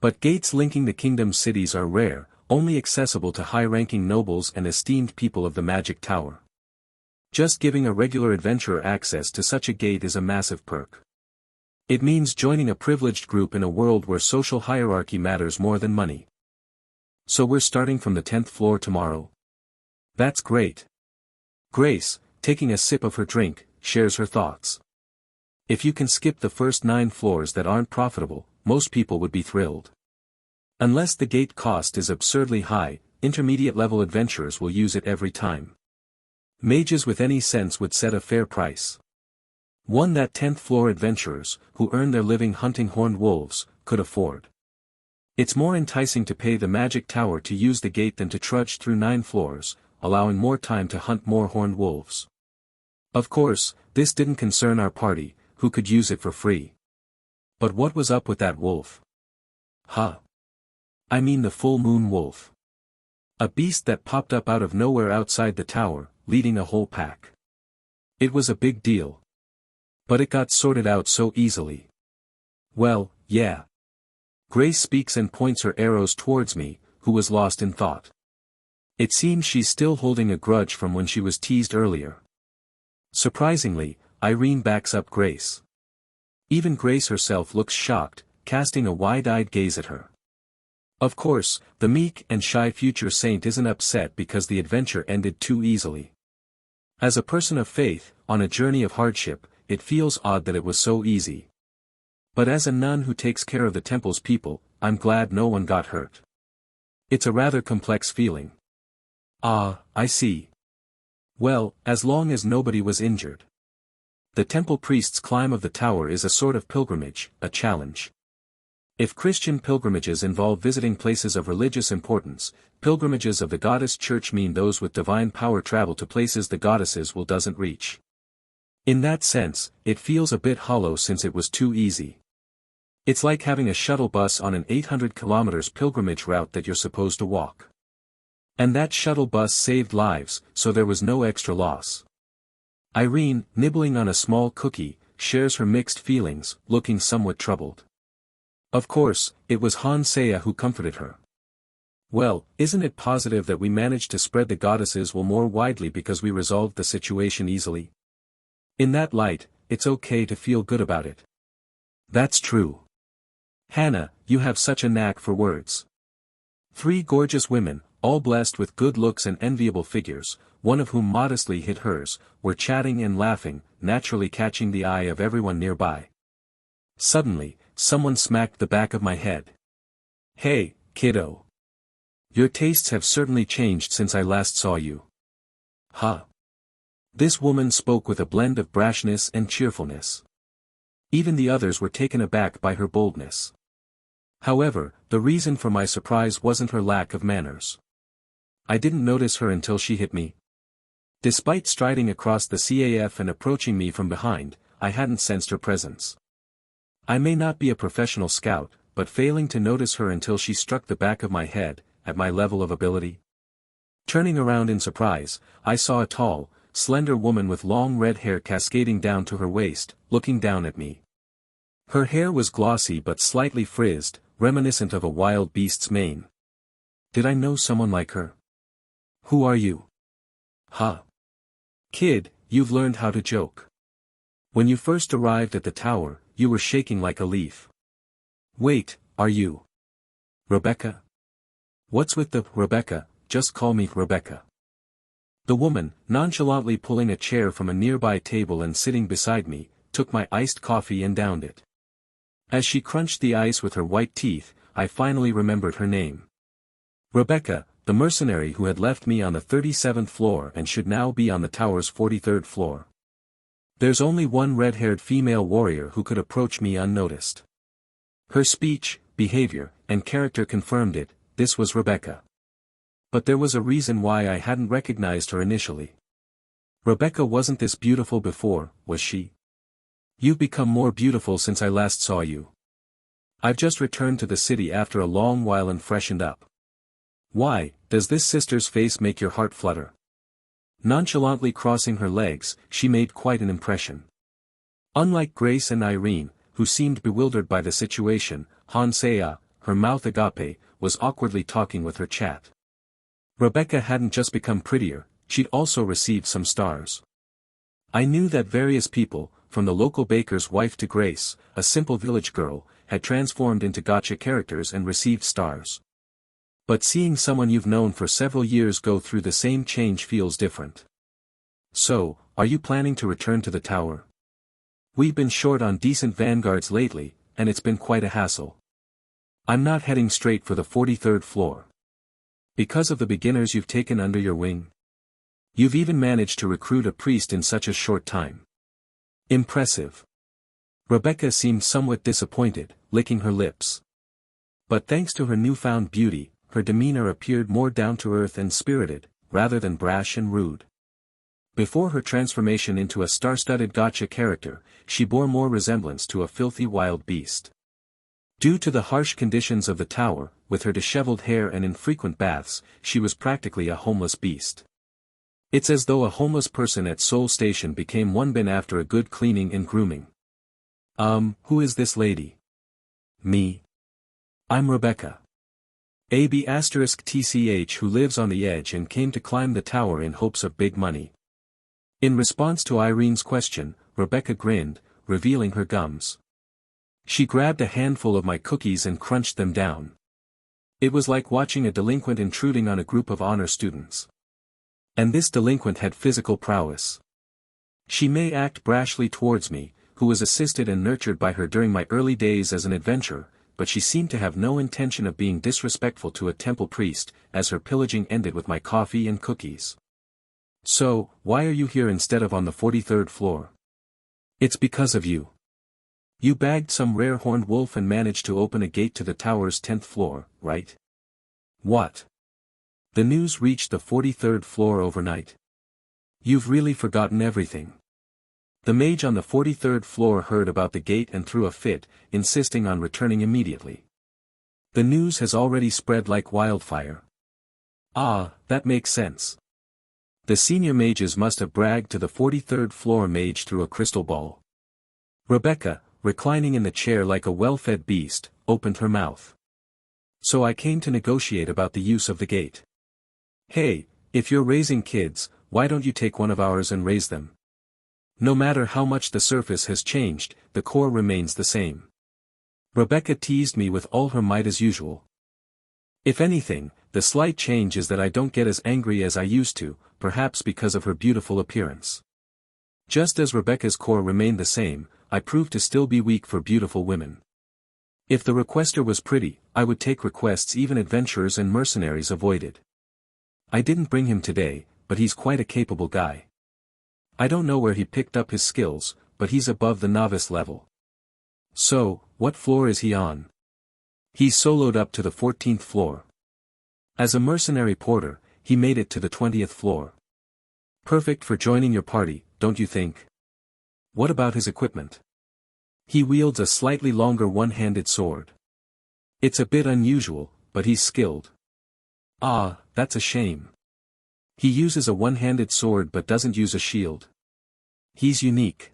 But gates linking the kingdom's cities are rare, only accessible to high-ranking nobles and esteemed people of the magic tower. Just giving a regular adventurer access to such a gate is a massive perk. It means joining a privileged group in a world where social hierarchy matters more than money. So we're starting from the 10th floor tomorrow? That's great. Grace, taking a sip of her drink, shares her thoughts. If you can skip the first 9 floors that aren't profitable, most people would be thrilled. Unless the gate cost is absurdly high, intermediate-level adventurers will use it every time. Mages with any sense would set a fair price. One that 10th floor adventurers, who earn their living hunting horned wolves, could afford. It's more enticing to pay the magic tower to use the gate than to trudge through 9 floors, allowing more time to hunt more horned wolves. Of course, this didn't concern our party, who could use it for free. But what was up with that wolf? Huh. I mean the full moon wolf. A beast that popped up out of nowhere outside the tower, leading a whole pack. It was a big deal. But it got sorted out so easily. Well, yeah. Grace speaks and points her arrows towards me, who was lost in thought. It seems she's still holding a grudge from when she was teased earlier. Surprisingly, Irene backs up Grace. Even Grace herself looks shocked, casting a wide-eyed gaze at her. Of course, the meek and shy future saint isn't upset because the adventure ended too easily. As a person of faith, on a journey of hardship, it feels odd that it was so easy. But as a nun who takes care of the temple's people, I'm glad no one got hurt. It's a rather complex feeling. Ah, I see. Well, as long as nobody was injured. The temple priest's climb of the tower is a sort of pilgrimage, a challenge. If Christian pilgrimages involve visiting places of religious importance, pilgrimages of the goddess church mean those with divine power travel to places the goddesses will doesn't reach. In that sense, it feels a bit hollow since it was too easy. It's like having a shuttle bus on an 800 kilometers pilgrimage route that you're supposed to walk. And that shuttle bus saved lives, so there was no extra loss. Irene, nibbling on a small cookie, shares her mixed feelings, looking somewhat troubled. Of course, it was Han Seiya who comforted her. Well, isn't it positive that we managed to spread the goddesses will more widely because we resolved the situation easily? In that light, it's okay to feel good about it. That's true. Hannah, you have such a knack for words. 3 gorgeous women, all blessed with good looks and enviable figures, one of whom modestly hid hers, were chatting and laughing, naturally catching the eye of everyone nearby. Suddenly, someone smacked the back of my head. Hey, kiddo. Your tastes have certainly changed since I last saw you. Huh. This woman spoke with a blend of brashness and cheerfulness. Even the others were taken aback by her boldness. However, the reason for my surprise wasn't her lack of manners. I didn't notice her until she hit me. Despite striding across the CAF and approaching me from behind, I hadn't sensed her presence. I may not be a professional scout, but failing to notice her until she struck the back of my head, at my level of ability. Turning around in surprise, I saw a tall, slender woman with long red hair cascading down to her waist, looking down at me. Her hair was glossy but slightly frizzed, reminiscent of a wild beast's mane. Did I know someone like her? Who are you? Huh. Kid, you've learned how to joke. When you first arrived at the tower, you were shaking like a leaf. Wait, are you Rebecca? What's with the Rebecca? Just call me Rebecca. The woman, nonchalantly pulling a chair from a nearby table and sitting beside me, took my iced coffee and downed it. As she crunched the ice with her white teeth, I finally remembered her name. Rebecca, the mercenary who had left me on the 37th floor and should now be on the tower's 43rd floor. There's only one red-haired female warrior who could approach me unnoticed. Her speech, behavior, and character confirmed it, this was Rebecca. But there was a reason why I hadn't recognized her initially. Rebecca wasn't this beautiful before, was she? You've become more beautiful since I last saw you. I've just returned to the city after a long while and freshened up. Why, does this sister's face make your heart flutter? Nonchalantly crossing her legs, she made quite an impression. Unlike Grace and Irene, who seemed bewildered by the situation, Hansea, her mouth agape, was awkwardly talking with her chat. Rebecca hadn't just become prettier, she'd also received some stars. I knew that various people, from the local baker's wife to Grace, a simple village girl, had transformed into gacha characters and received stars. But seeing someone you've known for several years go through the same change feels different. So, are you planning to return to the tower? We've been short on decent vanguards lately, and it's been quite a hassle. I'm not heading straight for the 43rd floor. Because of the beginners you've taken under your wing? You've even managed to recruit a priest in such a short time. Impressive. Rebecca seemed somewhat disappointed, licking her lips. But thanks to her newfound beauty, her demeanor appeared more down-to-earth and spirited, rather than brash and rude. Before her transformation into a star-studded gacha character, she bore more resemblance to a filthy wild beast. Due to the harsh conditions of the tower, with her disheveled hair and infrequent baths, she was practically a homeless beast. It's as though a homeless person at Seoul Station became one bin after a good cleaning and grooming. Who is this lady? Me. I'm Rebecca. AB*TCH who lives on the edge and came to climb the tower in hopes of big money. In response to Irene's question, Rebecca grinned, revealing her gums. She grabbed a handful of my cookies and crunched them down. It was like watching a delinquent intruding on a group of honor students. And this delinquent had physical prowess. She may act brashly towards me, who was assisted and nurtured by her during my early days as an adventurer, but she seemed to have no intention of being disrespectful to a temple priest, as her pillaging ended with my coffee and cookies. So, why are you here instead of on the 43rd floor? It's because of you. You bagged some rare horned wolf and managed to open a gate to the tower's 10th floor, right? What? The news reached the 43rd floor overnight. You've really forgotten everything. The mage on the 43rd floor heard about the gate and threw a fit, insisting on returning immediately. The news has already spread like wildfire. Ah, that makes sense. The senior mages must have bragged to the 43rd floor mage through a crystal ball. Rebecca, reclining in the chair like a well-fed beast, opened her mouth. So I came to negotiate about the use of the gate. Hey, if you're raising kids, why don't you take one of ours and raise them? No matter how much the surface has changed, the core remains the same. Rebecca teased me with all her might as usual. If anything, the slight change is that I don't get as angry as I used to, perhaps because of her beautiful appearance. Just as Rebecca's core remained the same, I proved to still be weak for beautiful women. If the requester was pretty, I would take requests even adventurers and mercenaries avoided. I didn't bring him today, but he's quite a capable guy. I don't know where he picked up his skills, but he's above the novice level. So, what floor is he on? He's soloed up to the 14th floor. As a mercenary porter, he made it to the 20th floor. Perfect for joining your party, don't you think? What about his equipment? He wields a slightly longer one-handed sword. It's a bit unusual, but he's skilled. Ah, that's a shame. He uses a one-handed sword but doesn't use a shield. He's unique.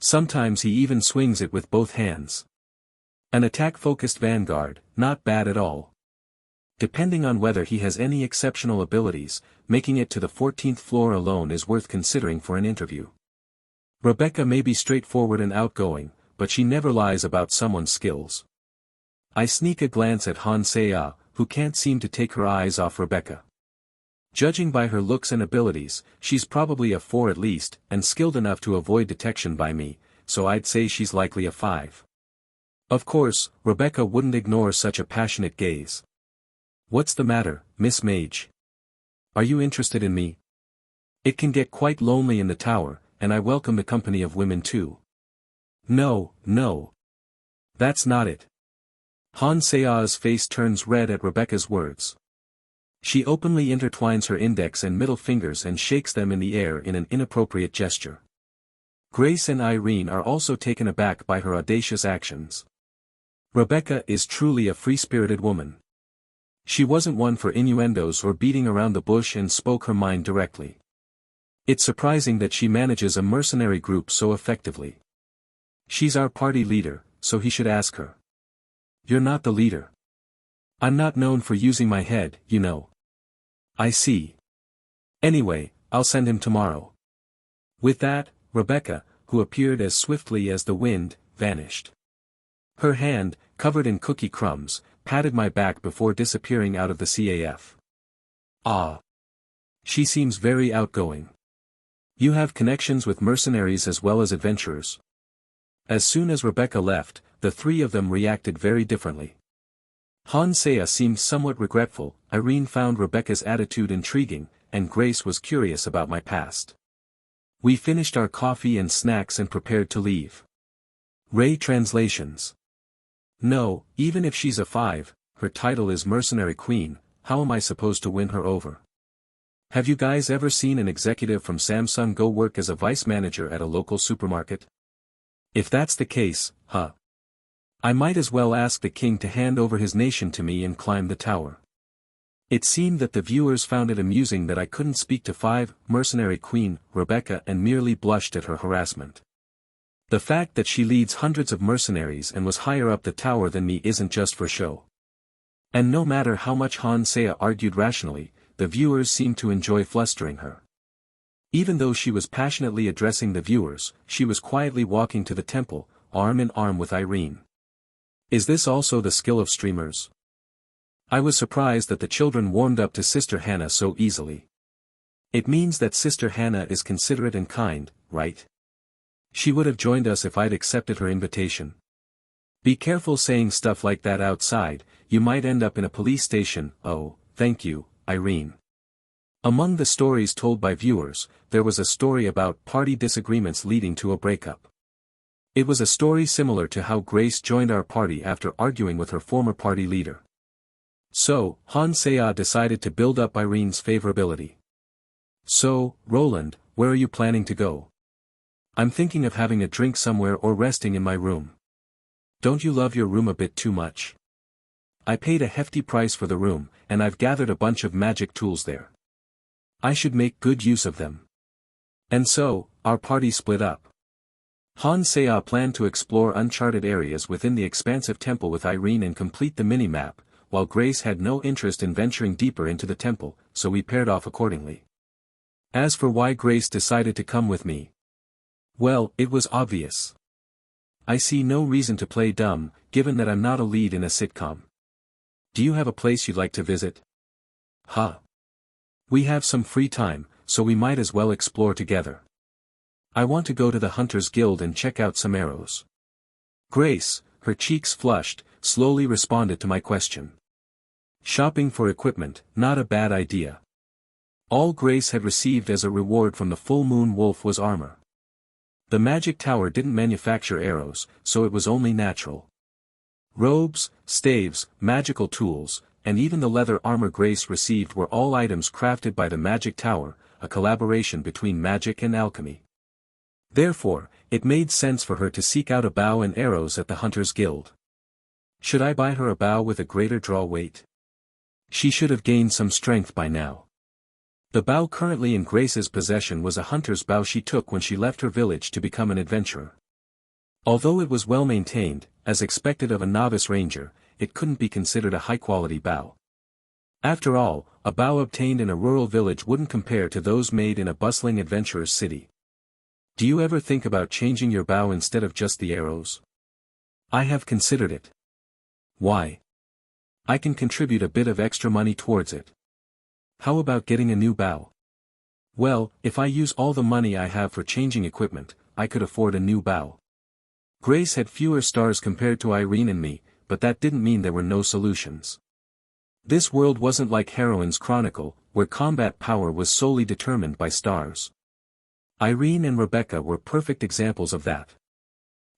Sometimes he even swings it with both hands. An attack-focused vanguard, not bad at all. Depending on whether he has any exceptional abilities, making it to the 14th floor alone is worth considering for an interview. Rebecca may be straightforward and outgoing, but she never lies about someone's skills. I sneak a glance at Han Seya, who can't seem to take her eyes off Rebecca. Judging by her looks and abilities, she's probably a 4 at least, and skilled enough to avoid detection by me, so I'd say she's likely a 5. Of course, Rebecca wouldn't ignore such a passionate gaze. What's the matter, Miss Mage? Are you interested in me? It can get quite lonely in the tower, and I welcome the company of women too. No, no. That's not it. Han Seya's face turns red at Rebecca's words. She openly intertwines her index and middle fingers and shakes them in the air in an inappropriate gesture. Grace and Irene are also taken aback by her audacious actions. Rebecca is truly a free-spirited woman. She wasn't one for innuendos or beating around the bush and spoke her mind directly. It's surprising that she manages a mercenary group so effectively. She's our party leader, so he should ask her. You're not the leader. I'm not known for using my head, you know. I see. Anyway, I'll send him tomorrow. With that, Rebecca, who appeared as swiftly as the wind, vanished. Her hand, covered in cookie crumbs, patted my back before disappearing out of the CAF. Ah. She seems very outgoing. You have connections with mercenaries as well as adventurers. As soon as Rebecca left, the three of them reacted very differently. Han Seya seemed somewhat regretful, Irene found Rebecca's attitude intriguing, and Grace was curious about my past. We finished our coffee and snacks and prepared to leave. Ray translations. No, even if she's a 5, her title is Mercenary Queen, how am I supposed to win her over? Have you guys ever seen an executive from Samsung go work as a vice manager at a local supermarket? If that's the case, I might as well ask the king to hand over his nation to me and climb the tower. It seemed that the viewers found it amusing that I couldn't speak to 5, Mercenary Queen, Rebecca, and merely blushed at her harassment. The fact that she leads hundreds of mercenaries and was higher up the tower than me isn't just for show. And no matter how much Han Seya argued rationally, the viewers seemed to enjoy flustering her. Even though she was passionately addressing the viewers, she was quietly walking to the temple, arm in arm with Irene. Is this also the skill of streamers? I was surprised that the children warmed up to Sister Hannah so easily. It means that Sister Hannah is considerate and kind, right? She would have joined us if I'd accepted her invitation. Be careful saying stuff like that outside, you might end up in a police station. Oh, thank you, Irene. Among the stories told by viewers, there was a story about party disagreements leading to a breakup. It was a story similar to how Grace joined our party after arguing with her former party leader. So, Han Seya decided to build up Irene's favorability. So, Roland, where are you planning to go? I'm thinking of having a drink somewhere or resting in my room. Don't you love your room a bit too much? I paid a hefty price for the room, and I've gathered a bunch of magic tools there. I should make good use of them. And so, our party split up. Han Seya planned to explore uncharted areas within the expansive temple with Irene and complete the mini-map, while Grace had no interest in venturing deeper into the temple, so we paired off accordingly. As for why Grace decided to come with me, well, it was obvious. I see no reason to play dumb, given that I'm not a lead in a sitcom. Do you have a place you'd like to visit? We have some free time, so we might as well explore together. I want to go to the Hunters Guild and check out some arrows. Grace, her cheeks flushed, slowly responded to my question. Shopping for equipment, not a bad idea. All Grace had received as a reward from the full moon wolf was armor. The magic tower didn't manufacture arrows, so it was only natural. Robes, staves, magical tools, and even the leather armor Grace received were all items crafted by the magic tower, a collaboration between magic and alchemy. Therefore, it made sense for her to seek out a bow and arrows at the Hunters Guild. Should I buy her a bow with a greater draw weight? She should have gained some strength by now. The bow currently in Grace's possession was a hunter's bow she took when she left her village to become an adventurer. Although it was well maintained, as expected of a novice ranger, it couldn't be considered a high-quality bow. After all, a bow obtained in a rural village wouldn't compare to those made in a bustling adventurer's city. Do you ever think about changing your bow instead of just the arrows? I have considered it. Why? I can contribute a bit of extra money towards it. How about getting a new bow? Well, if I use all the money I have for changing equipment, I could afford a new bow. Grace had fewer stars compared to Irene and me, but that didn't mean there were no solutions. This world wasn't like Heroine's Chronicle, where combat power was solely determined by stars. Irene and Rebecca were perfect examples of that.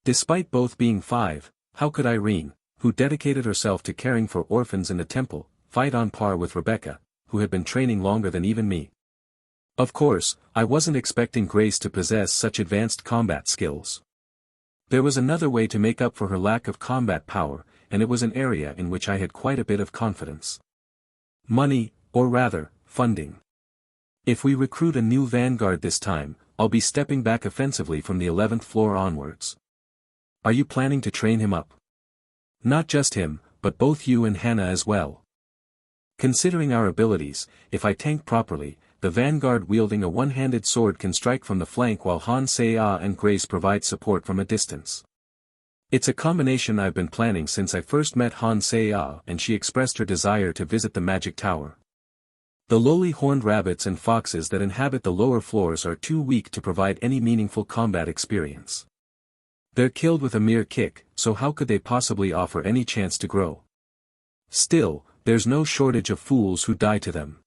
Despite both being 5, how could Irene, who dedicated herself to caring for orphans in the temple, fight on par with Rebecca, who had been training longer than even me? Of course, I wasn't expecting Grace to possess such advanced combat skills. There was another way to make up for her lack of combat power, and it was an area in which I had quite a bit of confidence. Money, or rather, funding. If we recruit a new vanguard this time, I'll be stepping back offensively from the 11th floor onwards. Are you planning to train him up? Not just him, but both you and Hannah as well. Considering our abilities, if I tank properly, the vanguard wielding a one-handed sword can strike from the flank while Han Se-ah and Grace provide support from a distance. It's a combination I've been planning since I first met Han Se-ah and she expressed her desire to visit the magic tower. The lowly horned rabbits and foxes that inhabit the lower floors are too weak to provide any meaningful combat experience. They're killed with a mere kick, so how could they possibly offer any chance to grow? Still, there's no shortage of fools who die to them.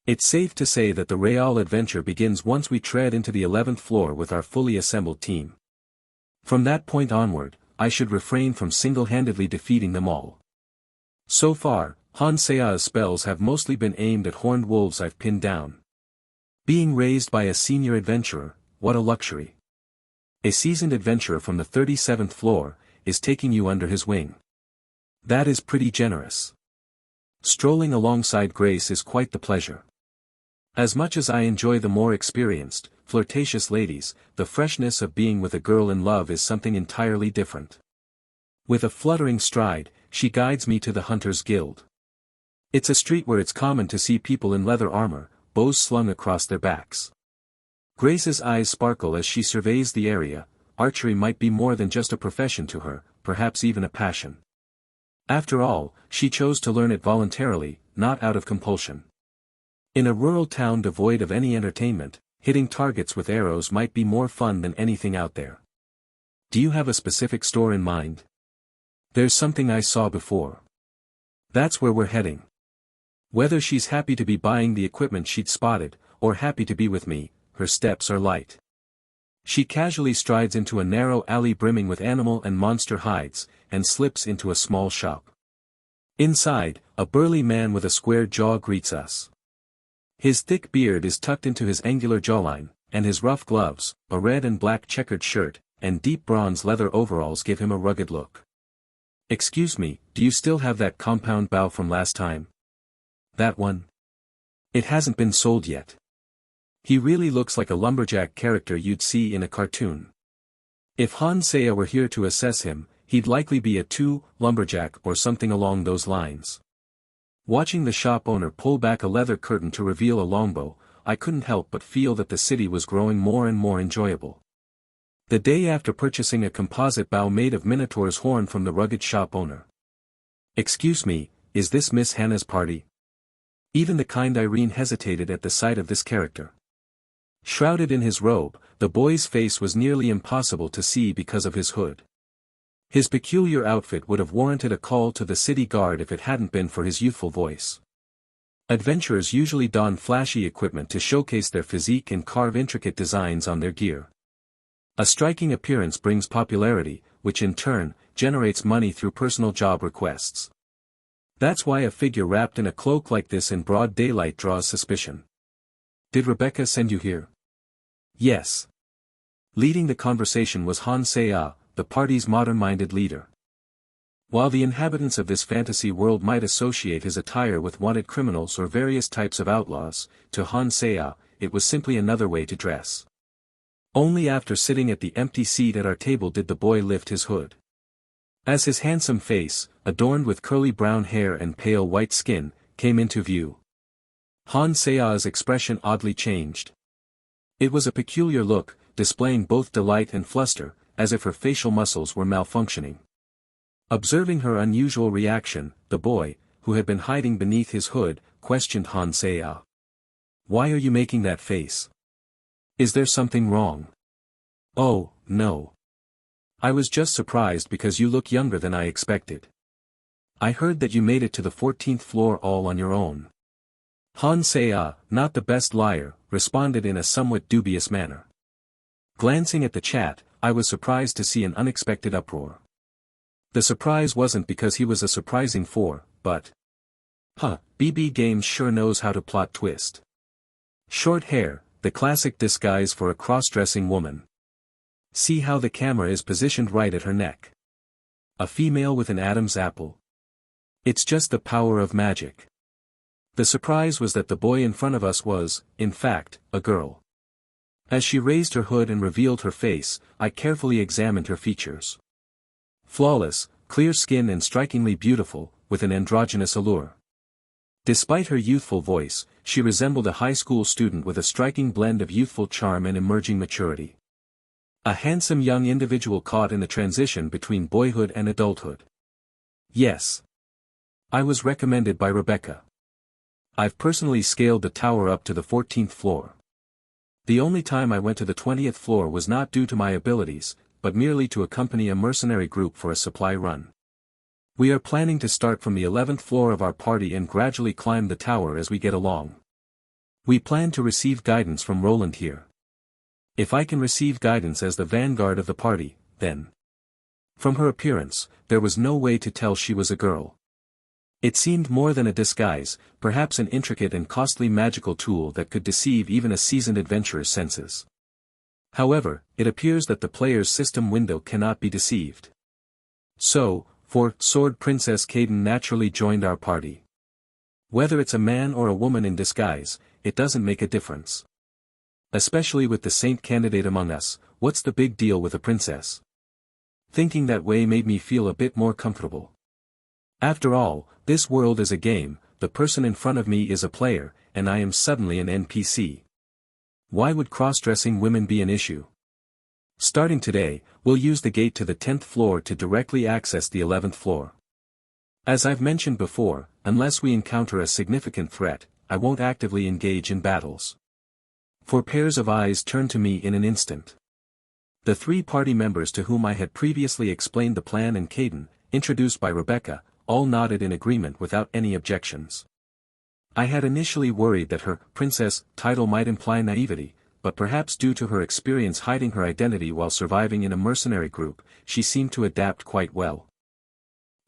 It's safe to say that the real adventure begins once we tread into the 11th floor with our fully assembled team. From that point onward, I should refrain from single-handedly defeating them all. So far, Han Se-ah's spells have mostly been aimed at horned wolves I've pinned down. Being raised by a senior adventurer, what a luxury. A seasoned adventurer from the 37th floor, is taking you under his wing. That is pretty generous. Strolling alongside Grace is quite the pleasure. As much as I enjoy the more experienced, flirtatious ladies, the freshness of being with a girl in love is something entirely different. With a fluttering stride, she guides me to the Hunters Guild. It's a street where it's common to see people in leather armor, bows slung across their backs. Grace's eyes sparkle as she surveys the area. Archery might be more than just a profession to her, perhaps even a passion. After all, she chose to learn it voluntarily, not out of compulsion. In a rural town devoid of any entertainment, hitting targets with arrows might be more fun than anything out there. Do you have a specific store in mind? There's something I saw before. That's where we're heading. Whether she's happy to be buying the equipment she'd spotted, or happy to be with me, her steps are light. She casually strides into a narrow alley brimming with animal and monster hides, and slips into a small shop. Inside, a burly man with a square jaw greets us. His thick beard is tucked into his angular jawline, and his rough gloves, a red and black checkered shirt, and deep bronze leather overalls give him a rugged look. Excuse me, do you still have that compound bow from last time? That one? It hasn't been sold yet. He really looks like a lumberjack character you'd see in a cartoon. If Han Se-ah were here to assess him, he'd likely be a lumberjack or something along those lines. Watching the shop owner pull back a leather curtain to reveal a longbow, I couldn't help but feel that the city was growing more and more enjoyable. The day after purchasing a composite bow made of Minotaur's horn from the rugged shop owner. Excuse me, is this Miss Hannah's party? Even the kind Irene hesitated at the sight of this character. Shrouded in his robe, the boy's face was nearly impossible to see because of his hood. His peculiar outfit would have warranted a call to the city guard if it hadn't been for his youthful voice. Adventurers usually don flashy equipment to showcase their physique and carve intricate designs on their gear. A striking appearance brings popularity, which in turn, generates money through personal job requests. That's why a figure wrapped in a cloak like this in broad daylight draws suspicion. Did Rebecca send you here? Yes. Leading the conversation was Han Se-ah, the party's modern-minded leader. While the inhabitants of this fantasy world might associate his attire with wanted criminals or various types of outlaws, to Han Se-ah, it was simply another way to dress. Only after sitting at the empty seat at our table did the boy lift his hood. As his handsome face, adorned with curly brown hair and pale white skin, came into view, Han Se-ah's expression oddly changed. It was a peculiar look, displaying both delight and fluster, as if her facial muscles were malfunctioning. Observing her unusual reaction, the boy, who had been hiding beneath his hood, questioned Han Se-ah. Why are you making that face? Is there something wrong? Oh, no. I was just surprised because you look younger than I expected. I heard that you made it to the 14th floor all on your own. Han Se-ah, not the best liar, responded in a somewhat dubious manner. Glancing at the chat, I was surprised to see an unexpected uproar. The surprise wasn't because he was a surprising 4, but... BB Games sure knows how to plot twist. Short hair, the classic disguise for a cross-dressing woman. See how the camera is positioned right at her neck. A female with an Adam's apple. It's just the power of magic. The surprise was that the boy in front of us was, in fact, a girl. As she raised her hood and revealed her face, I carefully examined her features. Flawless, clear skin and strikingly beautiful, with an androgynous allure. Despite her youthful voice, she resembled a high school student with a striking blend of youthful charm and emerging maturity. A handsome young individual caught in the transition between boyhood and adulthood. Yes. I was recommended by Rebecca. I've personally scaled the tower up to the 14th floor. The only time I went to the 20th floor was not due to my abilities, but merely to accompany a mercenary group for a supply run. We are planning to start from the 11th floor of our party and gradually climb the tower as we get along. We plan to receive guidance from Roland here. If I can receive guidance as the vanguard of the party, then... From her appearance, there was no way to tell she was a girl. It seemed more than a disguise, perhaps an intricate and costly magical tool that could deceive even a seasoned adventurer's senses. However, it appears that the player's system window cannot be deceived. So, for Sword Princess Caden naturally joined our party. Whether it's a man or a woman in disguise, it doesn't make a difference. Especially with the saint candidate among us, what's the big deal with a princess? Thinking that way made me feel a bit more comfortable. After all, this world is a game, the person in front of me is a player, and I am suddenly an NPC. Why would cross-dressing women be an issue? Starting today, we'll use the gate to the 10th floor to directly access the 11th floor. As I've mentioned before, unless we encounter a significant threat, I won't actively engage in battles. 4 pairs of eyes turned to me in an instant. The 3 party members to whom I had previously explained the plan and Caden, introduced by Rebecca, all nodded in agreement without any objections. I had initially worried that her princess title might imply naivety, but perhaps due to her experience hiding her identity while surviving in a mercenary group, she seemed to adapt quite well.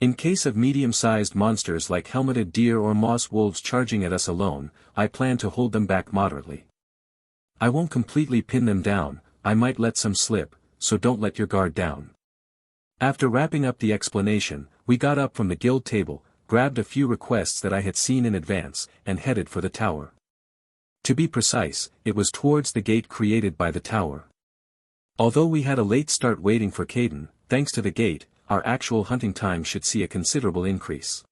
In case of medium-sized monsters like helmeted deer or moss wolves charging at us alone, I plan to hold them back moderately. I won't completely pin them down, I might let some slip, so don't let your guard down. After wrapping up the explanation, we got up from the guild table, grabbed a few requests that I had seen in advance, and headed for the tower. To be precise, it was towards the gate created by the tower. Although we had a late start waiting for Caden, thanks to the gate, our actual hunting time should see a considerable increase.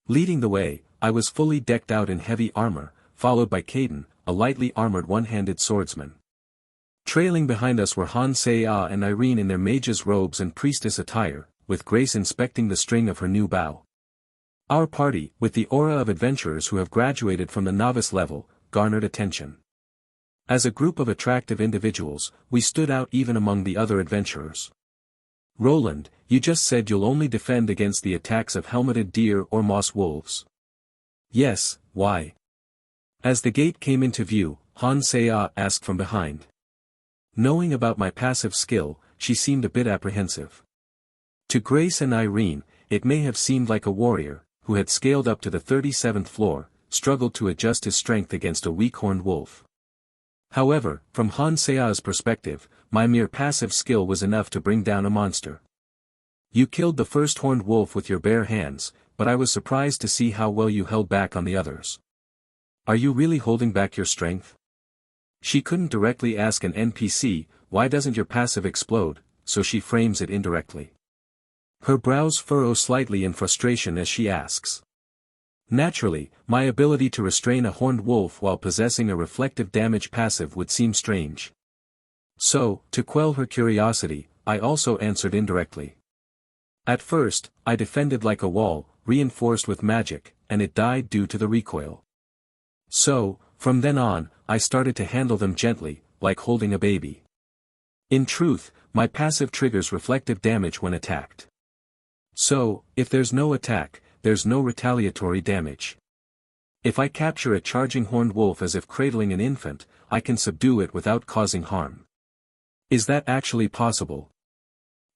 Leading the way, I was fully decked out in heavy armor, followed by Caden, a lightly armored one-handed swordsman. Trailing behind us were Han Se-ah and Irene in their mage's robes and priestess attire, with Grace inspecting the string of her new bow. Our party, with the aura of adventurers who have graduated from the novice level, garnered attention. As a group of attractive individuals, we stood out even among the other adventurers. Roland, you just said you'll only defend against the attacks of helmeted deer or moss wolves. Yes, why? As the gate came into view, Han Se-ah asked from behind. Knowing about my passive skill, she seemed a bit apprehensive. To Grace and Irene, it may have seemed like a warrior, who had scaled up to the 37th floor, struggled to adjust his strength against a weak horned wolf. However, from Han Se-ah's perspective, my mere passive skill was enough to bring down a monster. You killed the first horned wolf with your bare hands, but I was surprised to see how well you held back on the others. Are you really holding back your strength? She couldn't directly ask an NPC, why doesn't your passive explode, so she frames it indirectly. Her brows furrow slightly in frustration as she asks. Naturally, my ability to restrain a horned wolf while possessing a reflective damage passive would seem strange. So, to quell her curiosity, I also answered indirectly. At first, I defended like a wall, reinforced with magic, and it died due to the recoil. So, from then on, I started to handle them gently, like holding a baby. In truth, my passive triggers reflective damage when attacked. So, if there's no attack, there's no retaliatory damage. If I capture a charging horned wolf as if cradling an infant, I can subdue it without causing harm. Is that actually possible?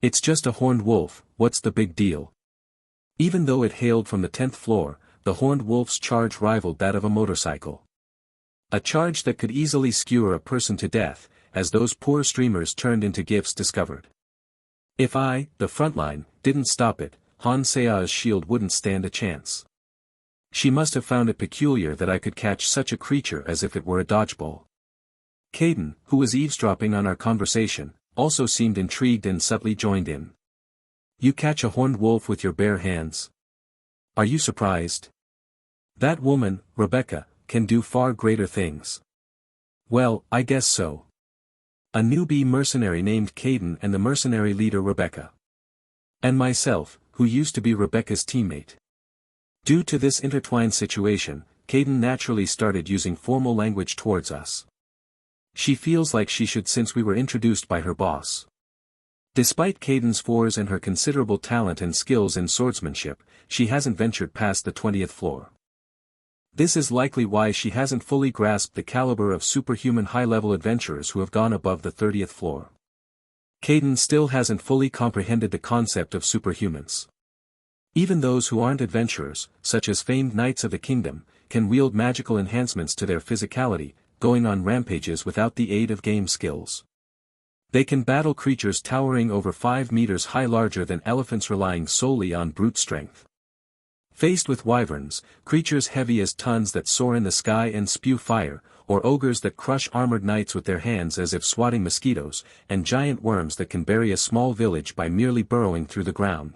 It's just a horned wolf, what's the big deal? Even though it hailed from the 10th floor, the horned wolf's charge rivaled that of a motorcycle. A charge that could easily skewer a person to death, as those poor streamers turned into gifts discovered. If I, the frontline, didn't stop it, Han Se-ah's shield wouldn't stand a chance. She must have found it peculiar that I could catch such a creature as if it were a dodgeball. Caden, who was eavesdropping on our conversation, also seemed intrigued and subtly joined in. You catch a horned wolf with your bare hands? Are you surprised? That woman, Rebecca, can do far greater things. Well, I guess so. A newbie mercenary named Caden and the mercenary leader Rebecca. And myself, who used to be Rebecca's teammate. Due to this intertwined situation, Caden naturally started using formal language towards us. She feels like she should since we were introduced by her boss. Despite Caden's fours and her considerable talent and skills in swordsmanship, she hasn't ventured past the 20th floor. This is likely why she hasn't fully grasped the caliber of superhuman high-level adventurers who have gone above the 30th floor. Caden still hasn't fully comprehended the concept of superhumans. Even those who aren't adventurers, such as famed Knights of the Kingdom, can wield magical enhancements to their physicality, going on rampages without the aid of game skills. They can battle creatures towering over 5 meters high, larger than elephants, relying solely on brute strength. Faced with wyverns, creatures heavy as tons that soar in the sky and spew fire, or ogres that crush armored knights with their hands as if swatting mosquitoes, and giant worms that can bury a small village by merely burrowing through the ground.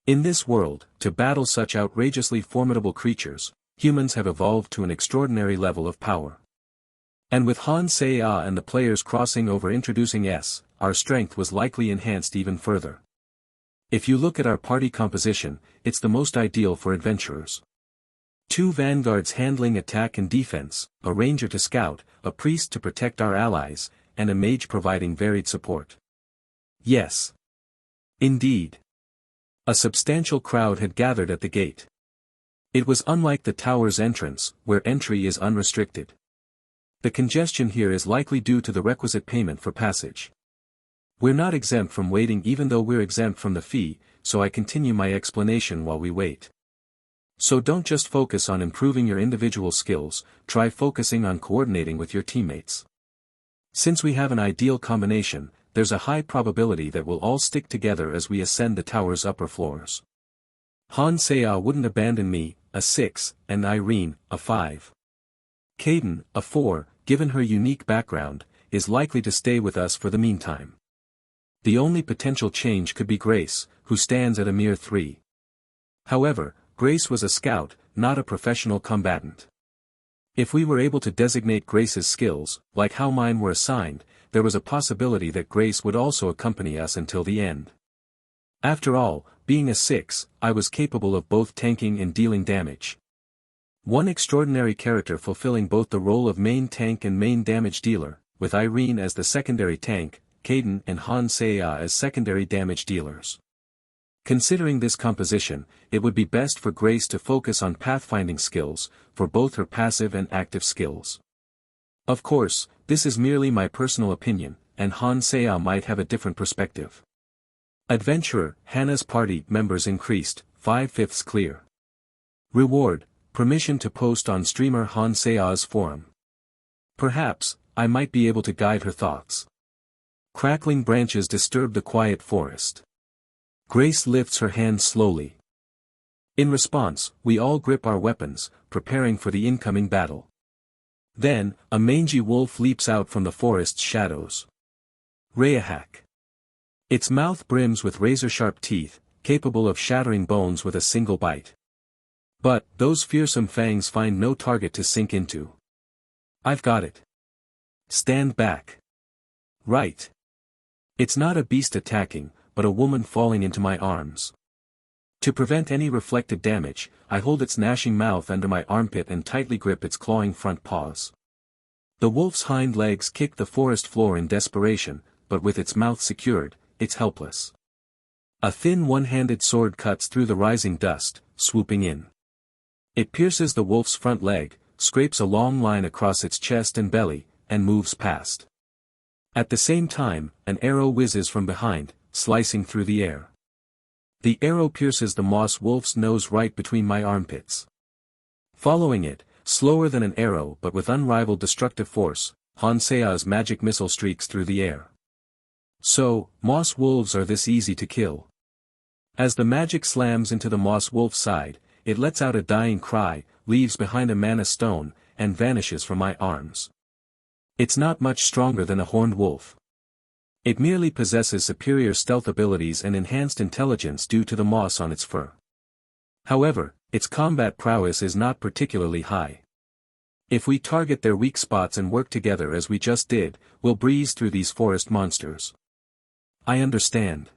In this world, to battle such outrageously formidable creatures, humans have evolved to an extraordinary level of power. And with Han Se-ah and the players crossing over introducing S, our strength was likely enhanced even further. If you look at our party composition, it's the most ideal for adventurers. 2 vanguards handling attack and defense, a ranger to scout, a priest to protect our allies, and a mage providing varied support. Yes. Indeed. A substantial crowd had gathered at the gate. It was unlike the tower's entrance, where entry is unrestricted. The congestion here is likely due to the requisite payment for passage. We're not exempt from waiting, even though we're exempt from the fee, so I continue my explanation while we wait. So don't just focus on improving your individual skills, try focusing on coordinating with your teammates. Since we have an ideal combination, there's a high probability that we'll all stick together as we ascend the tower's upper floors. Han Se-ah wouldn't abandon me, a 6, and Irene, a 5. Caden, a 4, given her unique background, is likely to stay with us for the meantime. The only potential change could be Grace, who stands at a mere 3. However, Grace was a scout, not a professional combatant. If we were able to designate Grace's skills, like how mine were assigned, there was a possibility that Grace would also accompany us until the end. After all, being a 6, I was capable of both tanking and dealing damage. One extraordinary character fulfilling both the role of main tank and main damage dealer, with Irene as the secondary tank, Caden and Han Se-ah as secondary damage dealers. Considering this composition, it would be best for Grace to focus on pathfinding skills, for both her passive and active skills. Of course, this is merely my personal opinion, and Han Seo might have a different perspective. Adventurer, Hannah's party members increased, 5/5 clear. Reward, permission to post on streamer Han Seo's forum. Perhaps, I might be able to guide her thoughts. Crackling branches disturb the quiet forest. Grace lifts her hand slowly. In response, we all grip our weapons, preparing for the incoming battle. Then, a mangy wolf leaps out from the forest's shadows. Rayahak. Its mouth brims with razor-sharp teeth, capable of shattering bones with a single bite. But, those fearsome fangs find no target to sink into. I've got it. Stand back. Right. It's not a beast attacking, but a woman falling into my arms. To prevent any reflected damage, I hold its gnashing mouth under my armpit and tightly grip its clawing front paws. The wolf's hind legs kick the forest floor in desperation, but with its mouth secured, it's helpless. A thin one-handed sword cuts through the rising dust, swooping in. It pierces the wolf's front leg, scrapes a long line across its chest and belly, and moves past. At the same time, an arrow whizzes from behind, slicing through the air. The arrow pierces the moss wolf's nose right between my armpits. Following it, slower than an arrow but with unrivaled destructive force, Han Seo's magic missile streaks through the air. So, moss wolves are this easy to kill. As the magic slams into the moss wolf's side, it lets out a dying cry, leaves behind a mana stone, and vanishes from my arms. It's not much stronger than a horned wolf. It merely possesses superior stealth abilities and enhanced intelligence due to the moss on its fur. However, its combat prowess is not particularly high. If we target their weak spots and work together as we just did, we'll breeze through these forest monsters. I understand.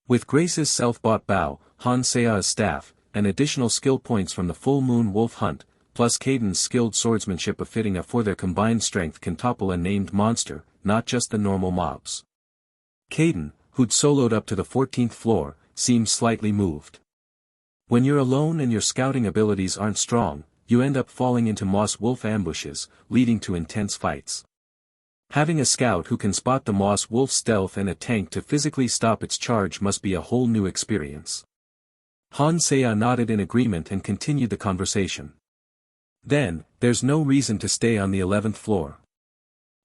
With Grace's self-bought bow, Han Seo's staff, and additional skill points from the full moon wolf hunt, plus Caden's skilled swordsmanship befitting a for their combined strength can topple a named monster, not just the normal mobs. Caden, who'd soloed up to the 14th floor, seems slightly moved. When you're alone and your scouting abilities aren't strong, you end up falling into moss wolf ambushes, leading to intense fights. Having a scout who can spot the moss wolf's stealth and a tank to physically stop its charge must be a whole new experience. Han Seo nodded in agreement and continued the conversation. Then, there's no reason to stay on the 11th floor.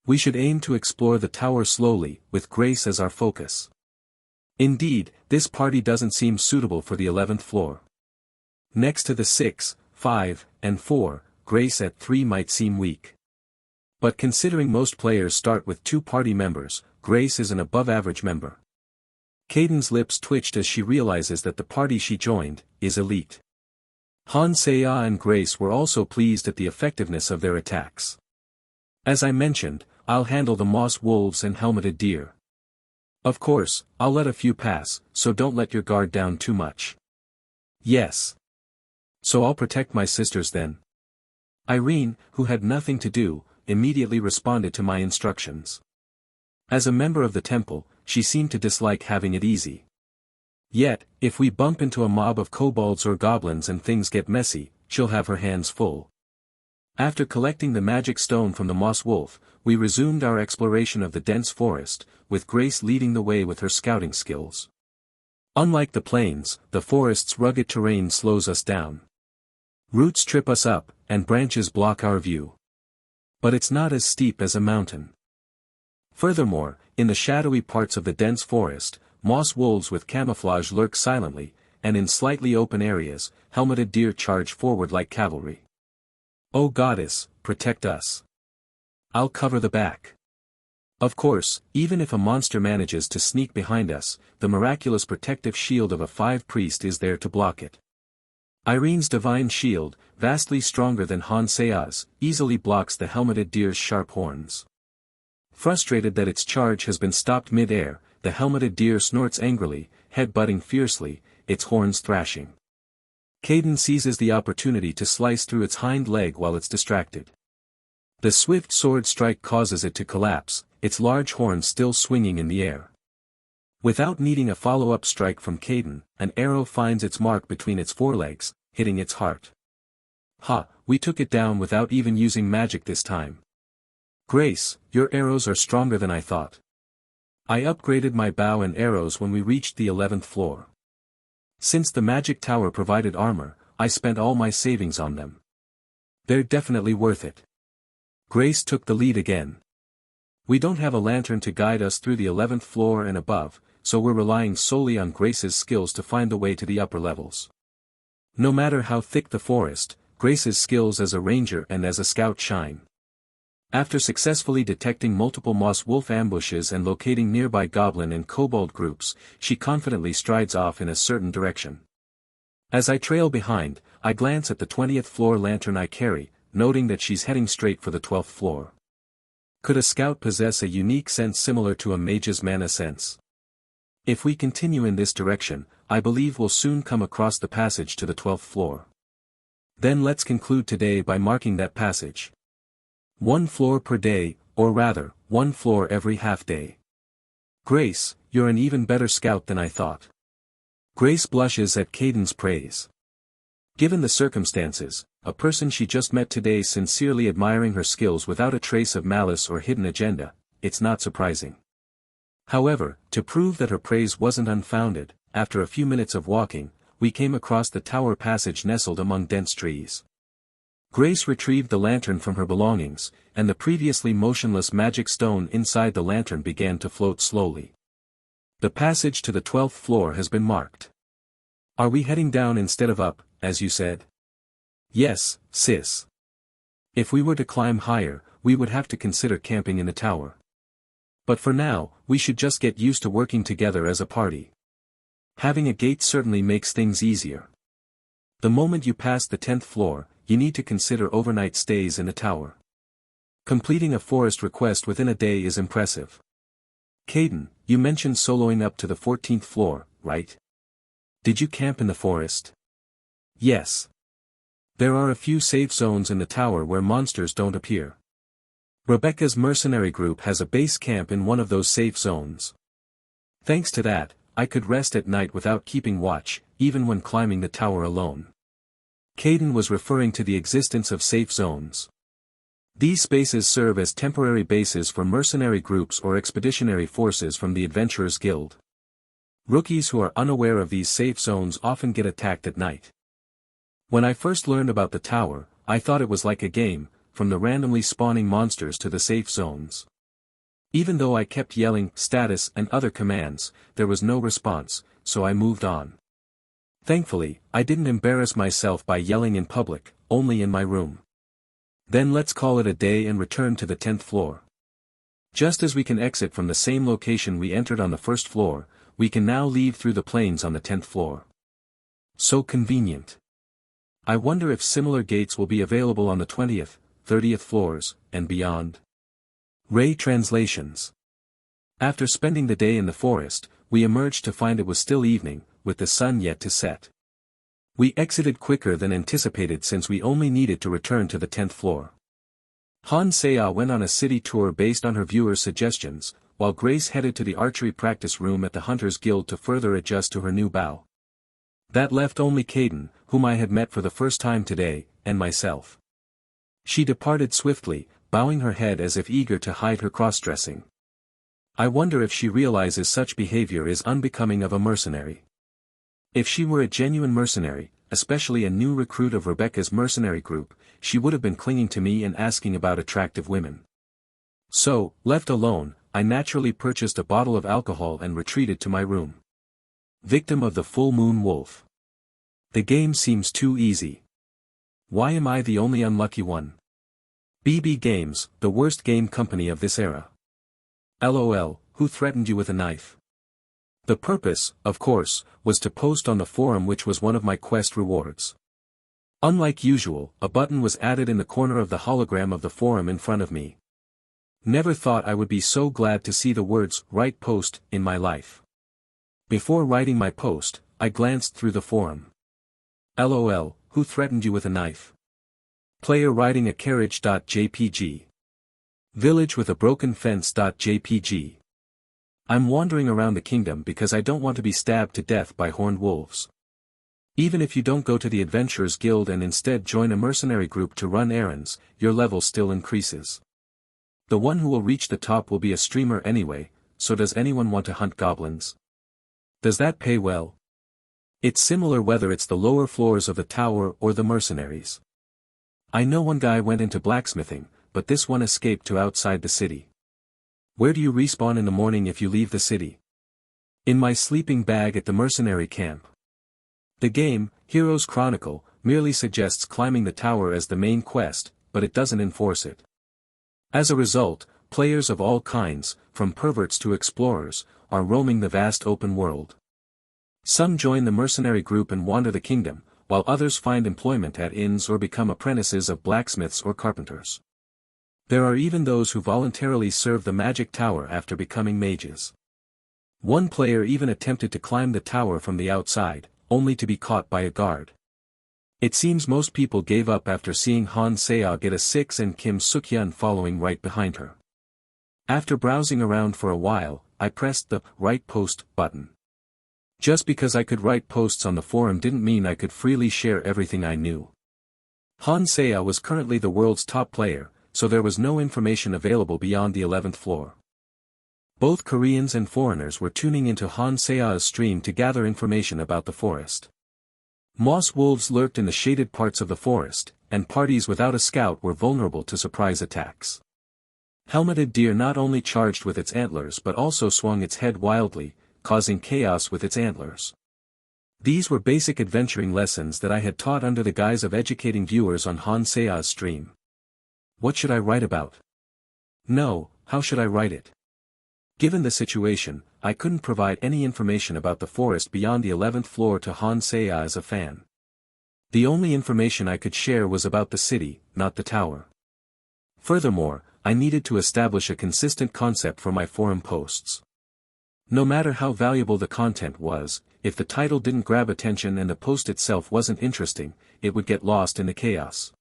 We should aim to explore the tower slowly, with Grace as our focus. Indeed, this party doesn't seem suitable for the 11th floor. Next to the 6, 5, and 4, Grace at 3 might seem weak. But considering most players start with 2 party members, Grace is an above-average member. Caden's lips twitched as she realizes that the party she joined is elite. Han Seo and Grace were also pleased at the effectiveness of their attacks. As I mentioned, I'll handle the moss wolves and helmeted deer. Of course, I'll let a few pass, so don't let your guard down too much. Yes. So I'll protect my sisters then. Irene, who had nothing to do, immediately responded to my instructions. As a member of the temple, she seemed to dislike having it easy. Yet, if we bump into a mob of kobolds or goblins and things get messy, she'll have her hands full. After collecting the magic stone from the moss wolf, we resumed our exploration of the dense forest, with Grace leading the way with her scouting skills. Unlike the plains, the forest's rugged terrain slows us down. Roots trip us up, and branches block our view. But it's not as steep as a mountain. Furthermore, in the shadowy parts of the dense forest, moss wolves with camouflage lurk silently, and in slightly open areas, helmeted deer charge forward like cavalry. O goddess, protect us. I'll cover the back. Of course, even if a monster manages to sneak behind us, the miraculous protective shield of a 5 priest is there to block it. Irene's divine shield, vastly stronger than Han Seo's, easily blocks the helmeted deer's sharp horns. Frustrated that its charge has been stopped mid-air, the helmeted deer snorts angrily, head-butting fiercely, its horns thrashing. Caden seizes the opportunity to slice through its hind leg while it's distracted. The swift sword strike causes it to collapse, its large horns still swinging in the air. Without needing a follow-up strike from Caden, an arrow finds its mark between its forelegs, hitting its heart. Ha, we took it down without even using magic this time. Grace, your arrows are stronger than I thought. I upgraded my bow and arrows when we reached the 11th floor. Since the magic tower provided armor, I spent all my savings on them. They're definitely worth it. Grace took the lead again. We don't have a lantern to guide us through the 11th floor and above, so we're relying solely on Grace's skills to find the way to the upper levels. No matter how thick the forest, Grace's skills as a ranger and as a scout shine. After successfully detecting multiple moss wolf ambushes and locating nearby goblin and kobold groups, she confidently strides off in a certain direction. As I trail behind, I glance at the 20th floor lantern I carry, noting that she's heading straight for the 12th floor. Could a scout possess a unique sense similar to a mage's mana sense? If we continue in this direction, I believe we'll soon come across the passage to the 12th floor. Then let's conclude today by marking that passage. 1 floor per day, or rather, 1 floor every half day. Grace, you're an even better scout than I thought. Grace blushes at Caden's praise. Given the circumstances, a person she just met today sincerely admiring her skills without a trace of malice or hidden agenda, it's not surprising. However, to prove that her praise wasn't unfounded, after a few minutes of walking, we came across the tower passage nestled among dense trees. Grace retrieved the lantern from her belongings, and the previously motionless magic stone inside the lantern began to float slowly. The passage to the 12th floor has been marked. Are we heading down instead of up, as you said? Yes, sis. If we were to climb higher, we would have to consider camping in the tower. But for now, we should just get used to working together as a party. Having a gate certainly makes things easier. The moment you pass the 10th floor, you need to consider overnight stays in the tower. Completing a forest request within a day is impressive. Caden, you mentioned soloing up to the 14th floor, right? Did you camp in the forest? Yes. There are a few safe zones in the tower where monsters don't appear. Rebecca's mercenary group has a base camp in one of those safe zones. Thanks to that, I could rest at night without keeping watch, even when climbing the tower alone. Caden was referring to the existence of safe zones. These spaces serve as temporary bases for mercenary groups or expeditionary forces from the Adventurers Guild. Rookies who are unaware of these safe zones often get attacked at night. When I first learned about the tower, I thought it was like a game, from the randomly spawning monsters to the safe zones. Even though I kept yelling status and other commands, there was no response, so I moved on. Thankfully, I didn't embarrass myself by yelling in public, only in my room. Then let's call it a day and return to the 10th floor. Just as we can exit from the same location we entered on the 1st floor, we can now leave through the plains on the 10th floor. So convenient. I wonder if similar gates will be available on the 20th, 30th floors, and beyond. Ray translations. After spending the day in the forest, we emerged to find it was still evening, with the sun yet to set. We exited quicker than anticipated since we only needed to return to the 10th floor. Han Seya went on a city tour based on her viewers' suggestions, while Grace headed to the archery practice room at the Hunters Guild to further adjust to her new bow. That left only Caden, whom I had met for the first time today, and myself. She departed swiftly, bowing her head as if eager to hide her cross-dressing. I wonder if she realizes such behavior is unbecoming of a mercenary. If she were a genuine mercenary, especially a new recruit of Rebecca's mercenary group, she would have been clinging to me and asking about attractive women. So, left alone, I naturally purchased a bottle of alcohol and retreated to my room. Victim of the full moon wolf. The game seems too easy. Why am I the only unlucky one? BB Games, the worst game company of this era. LOL, who threatened you with a knife? The purpose, of course, was to post on the forum, which was one of my quest rewards. Unlike usual, a button was added in the corner of the hologram of the forum in front of me. Never thought I would be so glad to see the words "write post" in my life. Before writing my post, I glanced through the forum. LOL, who threatened you with a knife? Player riding a carriage.jpg. Village with a broken fence.jpg. I'm wandering around the kingdom because I don't want to be stabbed to death by horned wolves. Even if you don't go to the Adventurers Guild and instead join a mercenary group to run errands, your level still increases. The one who will reach the top will be a streamer anyway, so does anyone want to hunt goblins? Does that pay well? It's similar whether it's the lower floors of the tower or the mercenaries. I know one guy went into blacksmithing, but this one escaped to outside the city. Where do you respawn in the morning if you leave the city? In my sleeping bag at the mercenary camp. The game, Heroes Chronicle, merely suggests climbing the tower as the main quest, but it doesn't enforce it. As a result, players of all kinds, from perverts to explorers, are roaming the vast open world. Some join the mercenary group and wander the kingdom, while others find employment at inns or become apprentices of blacksmiths or carpenters. There are even those who voluntarily serve the magic tower after becoming mages. One player even attempted to climb the tower from the outside, only to be caught by a guard. It seems most people gave up after seeing Han Seo get a 6 and Kim Suk-hyun following right behind her. After browsing around for a while, I pressed the Write Post button. Just because I could write posts on the forum didn't mean I could freely share everything I knew. Han Seo was currently the world's top player, so there was no information available beyond the 11th floor. Both Koreans and foreigners were tuning into Han Seo's stream to gather information about the forest. Moss wolves lurked in the shaded parts of the forest, and parties without a scout were vulnerable to surprise attacks. Helmeted deer not only charged with its antlers but also swung its head wildly, causing chaos with its antlers. These were basic adventuring lessons that I had taught under the guise of educating viewers on Han Seo's stream. What should I write about? No, how should I write it? Given the situation, I couldn't provide any information about the forest beyond the 11th floor to Han Seo as a fan. The only information I could share was about the city, not the tower. Furthermore, I needed to establish a consistent concept for my forum posts. No matter how valuable the content was, if the title didn't grab attention and the post itself wasn't interesting, it would get lost in the chaos.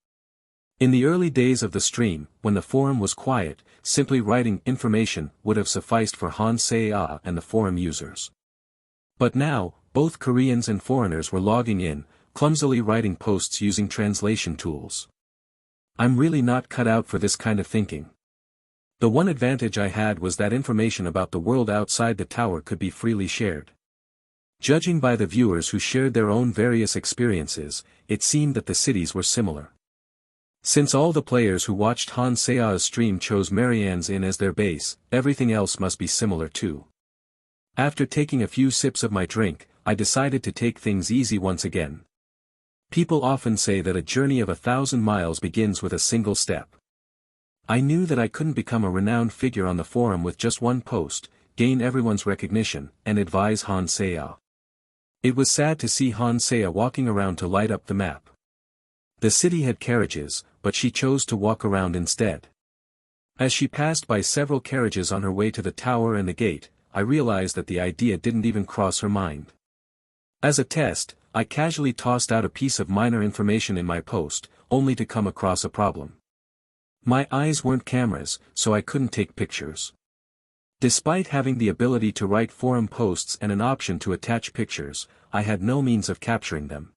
In the early days of the stream, when the forum was quiet, simply writing information would have sufficed for Han Seo and the forum users. But now, both Koreans and foreigners were logging in, clumsily writing posts using translation tools. I'm really not cut out for this kind of thinking. The one advantage I had was that information about the world outside the tower could be freely shared. Judging by the viewers who shared their own various experiences, it seemed that the cities were similar. Since all the players who watched Han Seo's stream chose Marianne's Inn as their base, everything else must be similar too. After taking a few sips of my drink, I decided to take things easy once again. People often say that a journey of 1,000 miles begins with a single step. I knew that I couldn't become a renowned figure on the forum with just one post, gain everyone's recognition, and advise Han Seo. It was sad to see Han Seo walking around to light up the map. The city had carriages, but she chose to walk around instead. As she passed by several carriages on her way to the tower and the gate, I realized that the idea didn't even cross her mind. As a test, I casually tossed out a piece of minor information in my post, only to come across a problem. My eyes weren't cameras, so I couldn't take pictures. Despite having the ability to write forum posts and an option to attach pictures, I had no means of capturing them.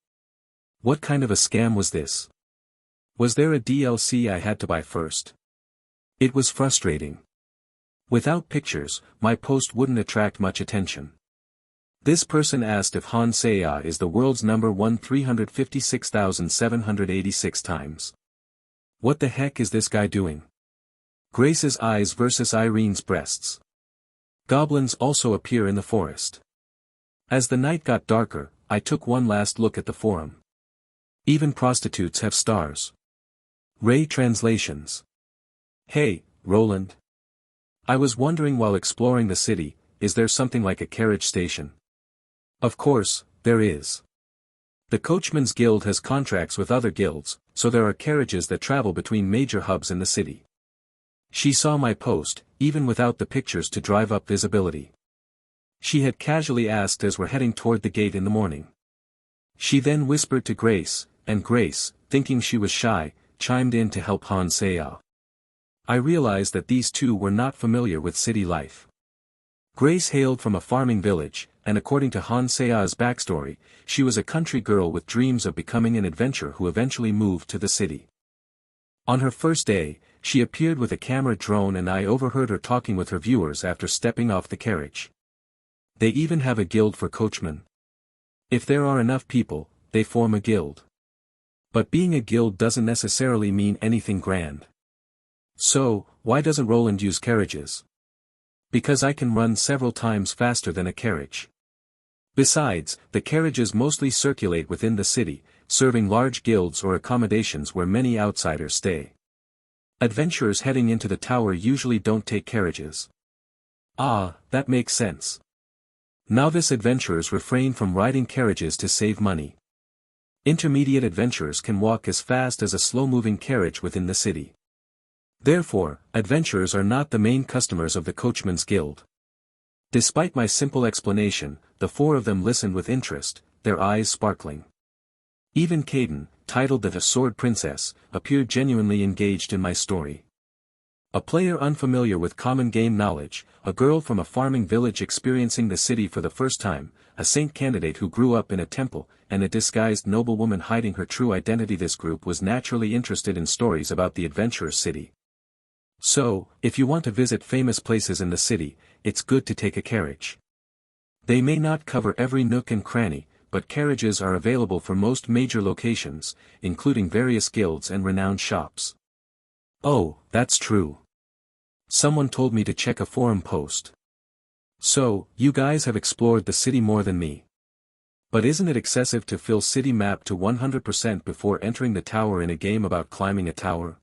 What kind of a scam was this? Was there a DLC I had to buy first? It was frustrating. Without pictures, my post wouldn't attract much attention. This person asked if Han Seo is the world's number 1 356,786 times. What the heck is this guy doing? Grace's eyes versus Irene's breasts. Goblins also appear in the forest. As the night got darker, I took one last look at the forum. Even prostitutes have stars. Ray translations. Hey, Roland. I was wondering while exploring the city, is there something like a carriage station? Of course, there is. The Coachman's Guild has contracts with other guilds, so there are carriages that travel between major hubs in the city. She saw my post, even without the pictures to drive up visibility. She had casually asked as we're heading toward the gate in the morning. She then whispered to Grace, and Grace, thinking she was shy, chimed in to help Han Seo. I realized that these two were not familiar with city life. Grace hailed from a farming village, and according to Han Sea's backstory, she was a country girl with dreams of becoming an adventurer who eventually moved to the city. On her first day, she appeared with a camera drone and I overheard her talking with her viewers after stepping off the carriage. They even have a guild for coachmen. If there are enough people, they form a guild. But being a guild doesn't necessarily mean anything grand. So, why doesn't Roland use carriages? Because I can run several times faster than a carriage. Besides, the carriages mostly circulate within the city, serving large guilds or accommodations where many outsiders stay. Adventurers heading into the tower usually don't take carriages. Ah, that makes sense. Novice adventurers refrain from riding carriages to save money. Intermediate adventurers can walk as fast as a slow-moving carriage within the city. Therefore, adventurers are not the main customers of the Coachman's Guild. Despite my simple explanation, the four of them listened with interest, their eyes sparkling. Even Caden, titled the Sword Princess, appeared genuinely engaged in my story. A player unfamiliar with common game knowledge, a girl from a farming village experiencing the city for the first time, a saint candidate who grew up in a temple, and a disguised noblewoman hiding her true identity. This group was naturally interested in stories about the adventurous city. So, if you want to visit famous places in the city, it's good to take a carriage. They may not cover every nook and cranny, but carriages are available for most major locations, including various guilds and renowned shops. Oh, that's true. Someone told me to check a forum post. So, you guys have explored the city more than me. But isn't it excessive to fill city map to 100% before entering the tower in a game about climbing a tower?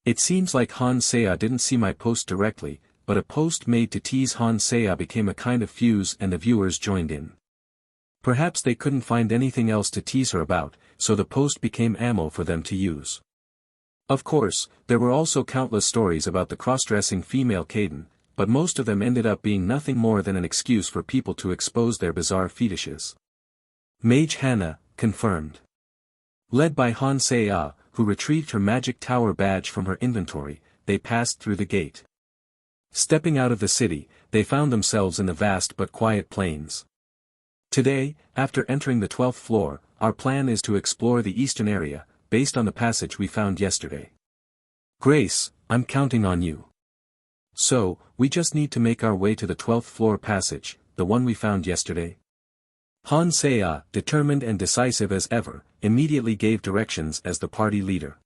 It seems like Han Sea didn't see my post directly, but a post made to tease Han Sea became a kind of fuse and the viewers joined in. Perhaps they couldn't find anything else to tease her about, so the post became ammo for them to use. Of course, there were also countless stories about the cross-dressing female Caden, but most of them ended up being nothing more than an excuse for people to expose their bizarre fetishes. Mage Hannah, confirmed. Led by Han Sea, who retrieved her magic tower badge from her inventory, they passed through the gate. Stepping out of the city, they found themselves in the vast but quiet plains. Today, after entering the 12th floor, our plan is to explore the eastern area, based on the passage we found yesterday. Grace, I'm counting on you. So, we just need to make our way to the 12th floor passage, the one we found yesterday. Han Sea, determined and decisive as ever, immediately gave directions as the party leader.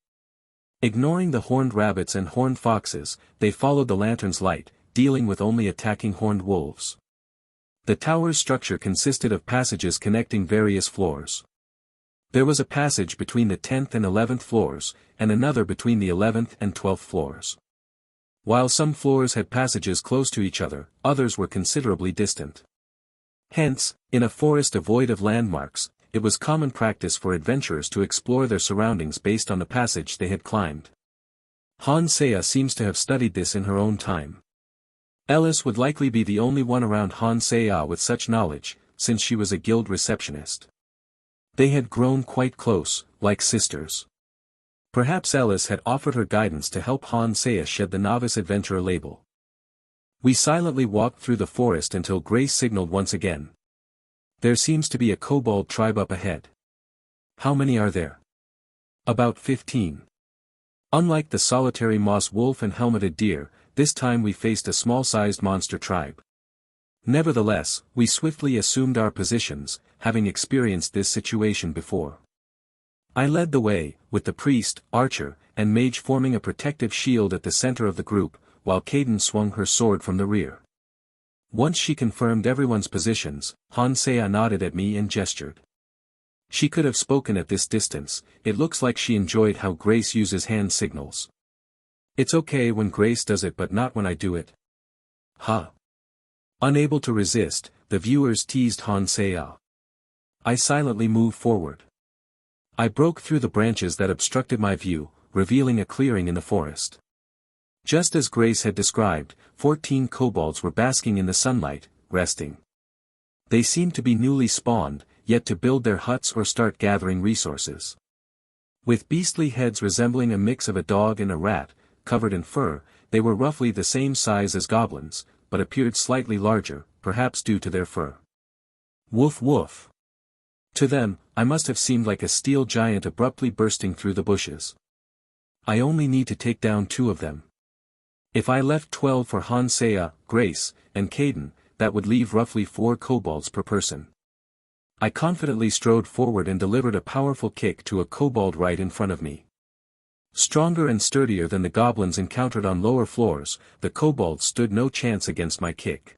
Ignoring the horned rabbits and horned foxes, they followed the lantern's light, dealing with only attacking horned wolves. The tower's structure consisted of passages connecting various floors. There was a passage between the 10th and 11th floors, and another between the 11th and 12th floors. While some floors had passages close to each other, others were considerably distant. Hence, in a forest devoid of landmarks, it was common practice for adventurers to explore their surroundings based on the passage they had climbed. Han Sea seems to have studied this in her own time. Ellis would likely be the only one around Han Sea with such knowledge, since she was a guild receptionist. They had grown quite close, like sisters. Perhaps Ellis had offered her guidance to help Han Sea shed the novice adventurer label. We silently walked through the forest until Grace signaled once again. There seems to be a kobold tribe up ahead. How many are there? About 15. Unlike the solitary moss wolf and helmeted deer, this time we faced a small-sized monster tribe. Nevertheless, we swiftly assumed our positions, having experienced this situation before. I led the way, with the priest, archer, and mage forming a protective shield at the center of the group, while Caden swung her sword from the rear. Once she confirmed everyone's positions, Han Sea nodded at me and gestured. She could have spoken at this distance. It looks like she enjoyed how Grace uses hand signals. It's okay when Grace does it but not when I do it. Ha! Unable to resist, the viewers teased Han Sea. I silently moved forward. I broke through the branches that obstructed my view, revealing a clearing in the forest. Just as Grace had described, 14 kobolds were basking in the sunlight, resting. They seemed to be newly spawned, yet to build their huts or start gathering resources. With beastly heads resembling a mix of a dog and a rat, covered in fur, they were roughly the same size as goblins, but appeared slightly larger, perhaps due to their fur. Woof woof. To them, I must have seemed like a steel giant abruptly bursting through the bushes. I only need to take down 2 of them. If I left 12 for Hansea, Grace, and Caden, that would leave roughly 4 kobolds per person. I confidently strode forward and delivered a powerful kick to a kobold right in front of me. Stronger and sturdier than the goblins encountered on lower floors, the kobolds stood no chance against my kick.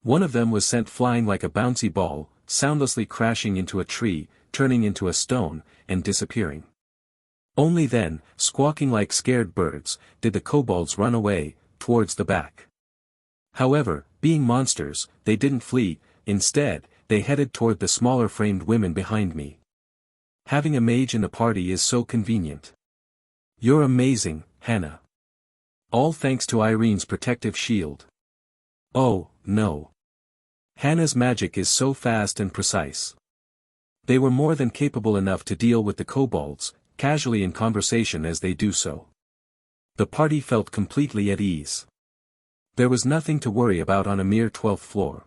One of them was sent flying like a bouncy ball, soundlessly crashing into a tree, turning into a stone, and disappearing. Only then, squawking like scared birds, did the kobolds run away, towards the back. However, being monsters, they didn't flee, instead, they headed toward the smaller framed women behind me. Having a mage in the party is so convenient. You're amazing, Hannah. All thanks to Irene's protective shield. Oh, no. Hannah's magic is so fast and precise. They were more than capable enough to deal with the kobolds, casually in conversation as they do so. The party felt completely at ease. There was nothing to worry about on a mere 12th floor.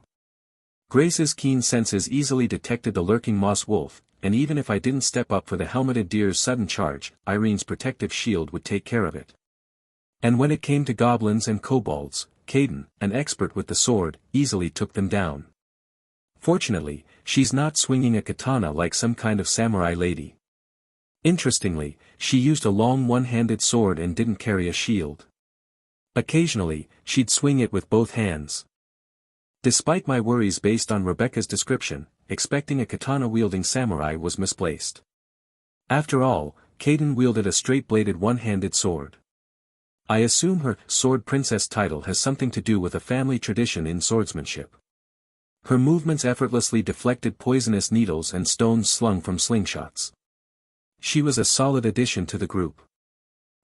Grace's keen senses easily detected the lurking moss wolf, and even if I didn't step up for the helmeted deer's sudden charge, Irene's protective shield would take care of it. And when it came to goblins and kobolds, Caden, an expert with the sword, easily took them down. Fortunately, she's not swinging a katana like some kind of samurai lady. Interestingly, she used a long one-handed sword and didn't carry a shield. Occasionally, she'd swing it with both hands. Despite my worries based on Rebecca's description, expecting a katana-wielding samurai was misplaced. After all, Caden wielded a straight-bladed one-handed sword. I assume her sword princess title has something to do with a family tradition in swordsmanship. Her movements effortlessly deflected poisonous needles and stones slung from slingshots. She was a solid addition to the group.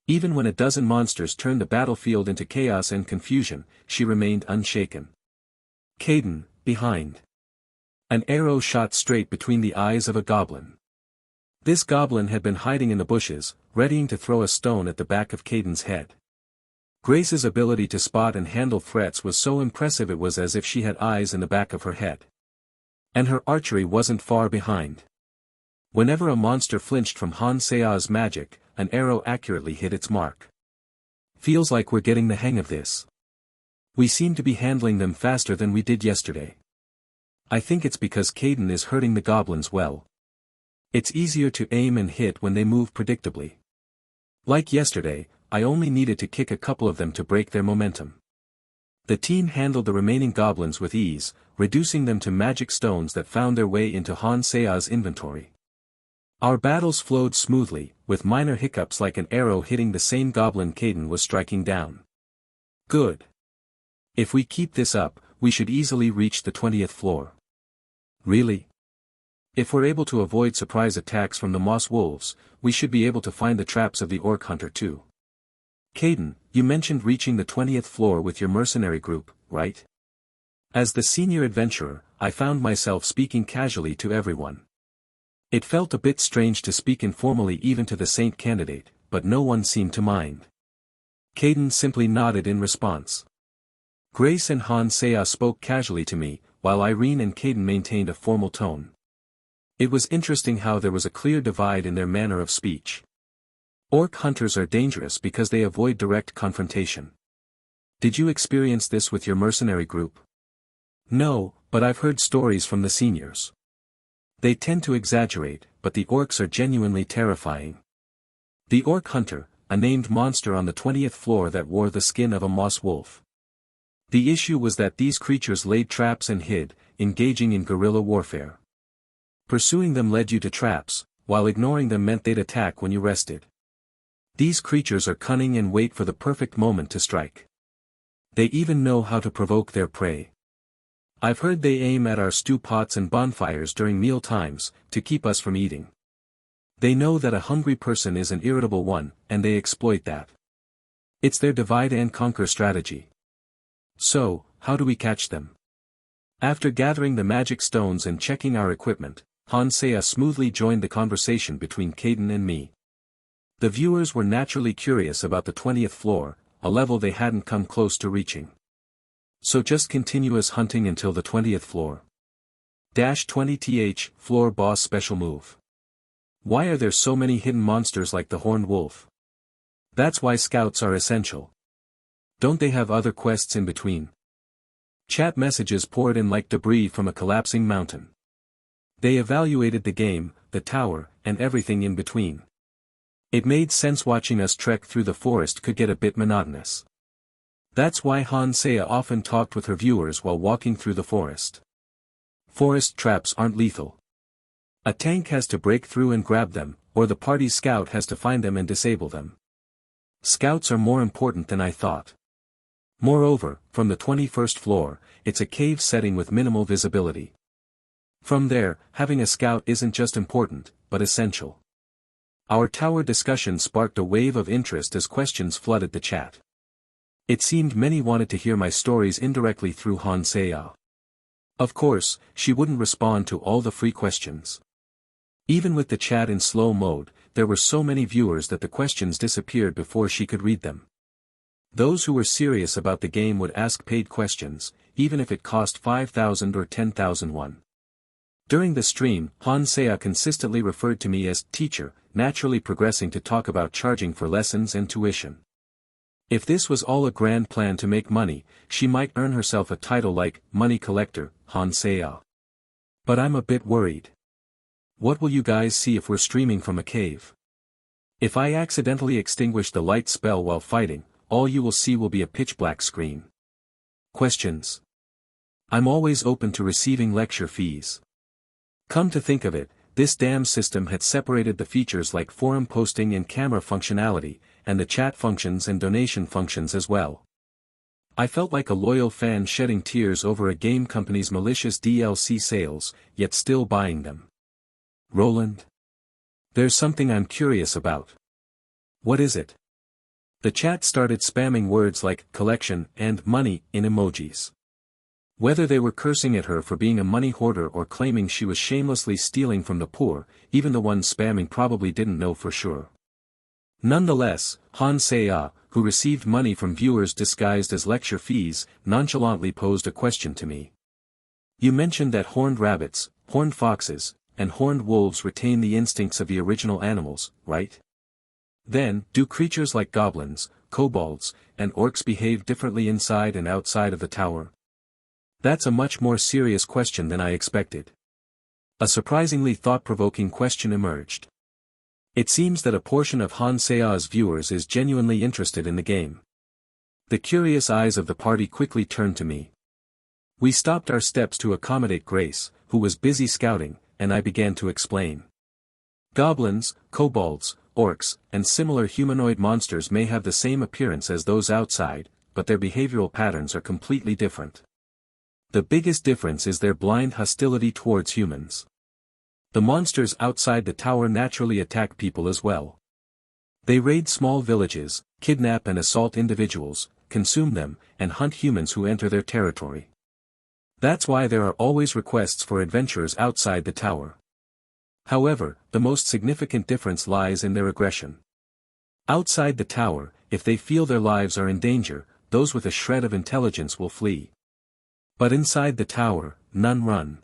Even when a dozen monsters turned the battlefield into chaos and confusion, she remained unshaken. Caden, behind. An arrow shot straight between the eyes of a goblin. This goblin had been hiding in the bushes, readying to throw a stone at the back of Caden's head. Grace's ability to spot and handle threats was so impressive it was as if she had eyes in the back of her head. And her archery wasn't far behind. Whenever a monster flinched from Hansea's magic, an arrow accurately hit its mark. Feels like we're getting the hang of this. We seem to be handling them faster than we did yesterday. I think it's because Caden is hurting the goblins well. It's easier to aim and hit when they move predictably. Like yesterday, I only needed to kick a couple of them to break their momentum. The team handled the remaining goblins with ease, reducing them to magic stones that found their way into Hansea's inventory. Our battles flowed smoothly, with minor hiccups like an arrow hitting the same goblin Caden was striking down. Good. If we keep this up, we should easily reach the 20th floor. Really? If we're able to avoid surprise attacks from the moss wolves, we should be able to find the traps of the orc hunter too. Caden, you mentioned reaching the 20th floor with your mercenary group, right? As the senior adventurer, I found myself speaking casually to everyone. It felt a bit strange to speak informally even to the saint candidate, but no one seemed to mind. Caden simply nodded in response. Grace and Hansea spoke casually to me, while Irene and Caden maintained a formal tone. It was interesting how there was a clear divide in their manner of speech. Orc hunters are dangerous because they avoid direct confrontation. Did you experience this with your mercenary group? No, but I've heard stories from the seniors. They tend to exaggerate, but the orcs are genuinely terrifying. The orc hunter, a named monster on the 20th floor that wore the skin of a moss wolf. The issue was that these creatures laid traps and hid, engaging in guerrilla warfare. Pursuing them led you to traps, while ignoring them meant they'd attack when you rested. These creatures are cunning and wait for the perfect moment to strike. They even know how to provoke their prey. I've heard they aim at our stew pots and bonfires during meal times, to keep us from eating. They know that a hungry person is an irritable one, and they exploit that. It's their divide and conquer strategy. So, how do we catch them? After gathering the magic stones and checking our equipment, Hansea smoothly joined the conversation between Caden and me. The viewers were naturally curious about the 20th floor, a level they hadn't come close to reaching. So just continuous hunting until the 20th floor. Dash 20th floor boss special move. Why are there so many hidden monsters like the horned wolf? That's why scouts are essential. Don't they have other quests in between? Chat messages poured in like debris from a collapsing mountain. They evaluated the game, the tower, and everything in between. It made sense watching us trek through the forest could get a bit monotonous. That's why Hansea often talked with her viewers while walking through the forest. Forest traps aren't lethal. A tank has to break through and grab them, or the party scout has to find them and disable them. Scouts are more important than I thought. Moreover, from the 21st floor, it's a cave setting with minimal visibility. From there, having a scout isn't just important, but essential. Our tower discussion sparked a wave of interest as questions flooded the chat. It seemed many wanted to hear my stories indirectly through Hansea. Of course, she wouldn't respond to all the free questions. Even with the chat in slow mode, there were so many viewers that the questions disappeared before she could read them. Those who were serious about the game would ask paid questions, even if it cost 5,000 or 10,000 won. During the stream, Hansea consistently referred to me as teacher, naturally progressing to talk about charging for lessons and tuition. If this was all a grand plan to make money, she might earn herself a title like money collector, Hansea. But I'm a bit worried. What will you guys see if we're streaming from a cave? If I accidentally extinguish the light spell while fighting, all you will see will be a pitch-black screen. Questions. I'm always open to receiving lecture fees. Come to think of it, this damn system had separated the features like forum posting and camera functionality, and the chat functions and donation functions as well. I felt like a loyal fan shedding tears over a game company's malicious DLC sales, yet still buying them. Roland? There's something I'm curious about. What is it? The chat started spamming words like collection and money in emojis. Whether they were cursing at her for being a money hoarder or claiming she was shamelessly stealing from the poor, even the ones spamming probably didn't know for sure. Nonetheless, Hansea, who received money from viewers disguised as lecture fees, nonchalantly posed a question to me. You mentioned that horned rabbits, horned foxes, and horned wolves retain the instincts of the original animals, right? Then, do creatures like goblins, kobolds, and orcs behave differently inside and outside of the tower? That's a much more serious question than I expected. A surprisingly thought-provoking question emerged. It seems that a portion of Hansea's viewers is genuinely interested in the game. The curious eyes of the party quickly turned to me. We stopped our steps to accommodate Grace, who was busy scouting, and I began to explain. Goblins, kobolds, orcs, and similar humanoid monsters may have the same appearance as those outside, but their behavioral patterns are completely different. The biggest difference is their blind hostility towards humans. The monsters outside the tower naturally attack people as well. They raid small villages, kidnap and assault individuals, consume them, and hunt humans who enter their territory. That's why there are always requests for adventurers outside the tower. However, the most significant difference lies in their aggression. Outside the tower, if they feel their lives are in danger, those with a shred of intelligence will flee. But inside the tower, none run.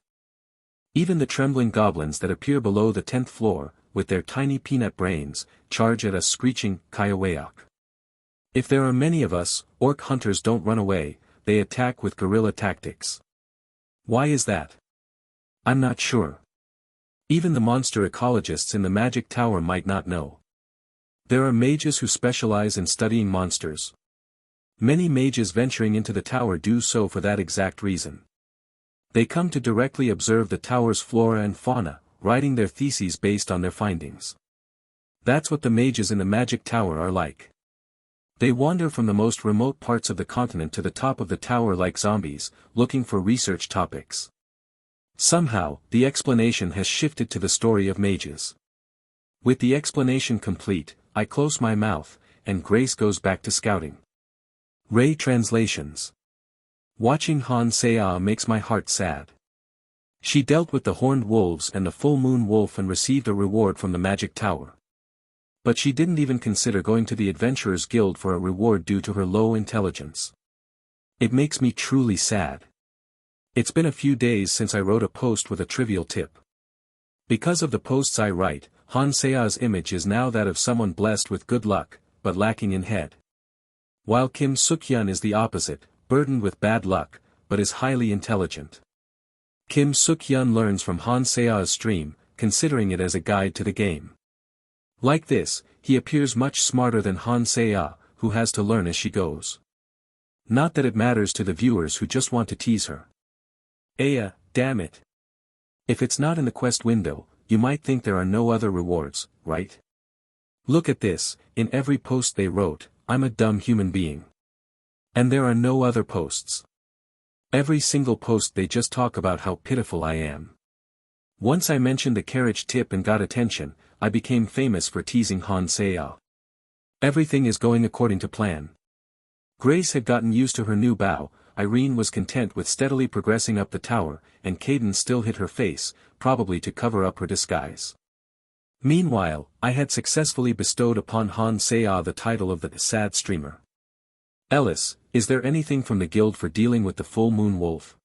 Even the trembling goblins that appear below the 10th floor, with their tiny peanut brains, charge at us screeching, Kayawayak. If there are many of us, orc hunters don't run away, they attack with guerrilla tactics. Why is that? I'm not sure. Even the monster ecologists in the magic tower might not know. There are mages who specialize in studying monsters. Many mages venturing into the tower do so for that exact reason. They come to directly observe the tower's flora and fauna, writing their theses based on their findings. That's what the mages in the magic tower are like. They wander from the most remote parts of the continent to the top of the tower like zombies, looking for research topics. Somehow, the explanation has shifted to the story of mages. With the explanation complete, I close my mouth, and Grace goes back to scouting. Ray translations. Watching Hansea makes my heart sad. She dealt with the horned wolves and the full moon wolf and received a reward from the magic tower. But she didn't even consider going to the Adventurers Guild for a reward due to her low intelligence. It makes me truly sad. It's been a few days since I wrote a post with a trivial tip. Because of the posts I write, Han Sea's image is now that of someone blessed with good luck, but lacking in head. While Kim Suk-hyun is the opposite, burdened with bad luck, but is highly intelligent. Kim Suk-hyun learns from Han Sea's stream, considering it as a guide to the game. Like this, he appears much smarter than Han Sea, who has to learn as she goes. Not that it matters to the viewers who just want to tease her. Damn it. If it's not in the quest window, you might think there are no other rewards, right? Look at this, in every post they wrote, I'm a dumb human being. And there are no other posts. Every single post they just talk about how pitiful I am. Once I mentioned the carriage tip and got attention, I became famous for teasing Han Sea. Everything is going according to plan. Grace had gotten used to her new bow, Irene was content with steadily progressing up the tower, and Cadence still hid her face, probably to cover up her disguise. Meanwhile, I had successfully bestowed upon Han Sea the title of the sad streamer. Ellis, is there anything from the guild for dealing with the full moon wolf?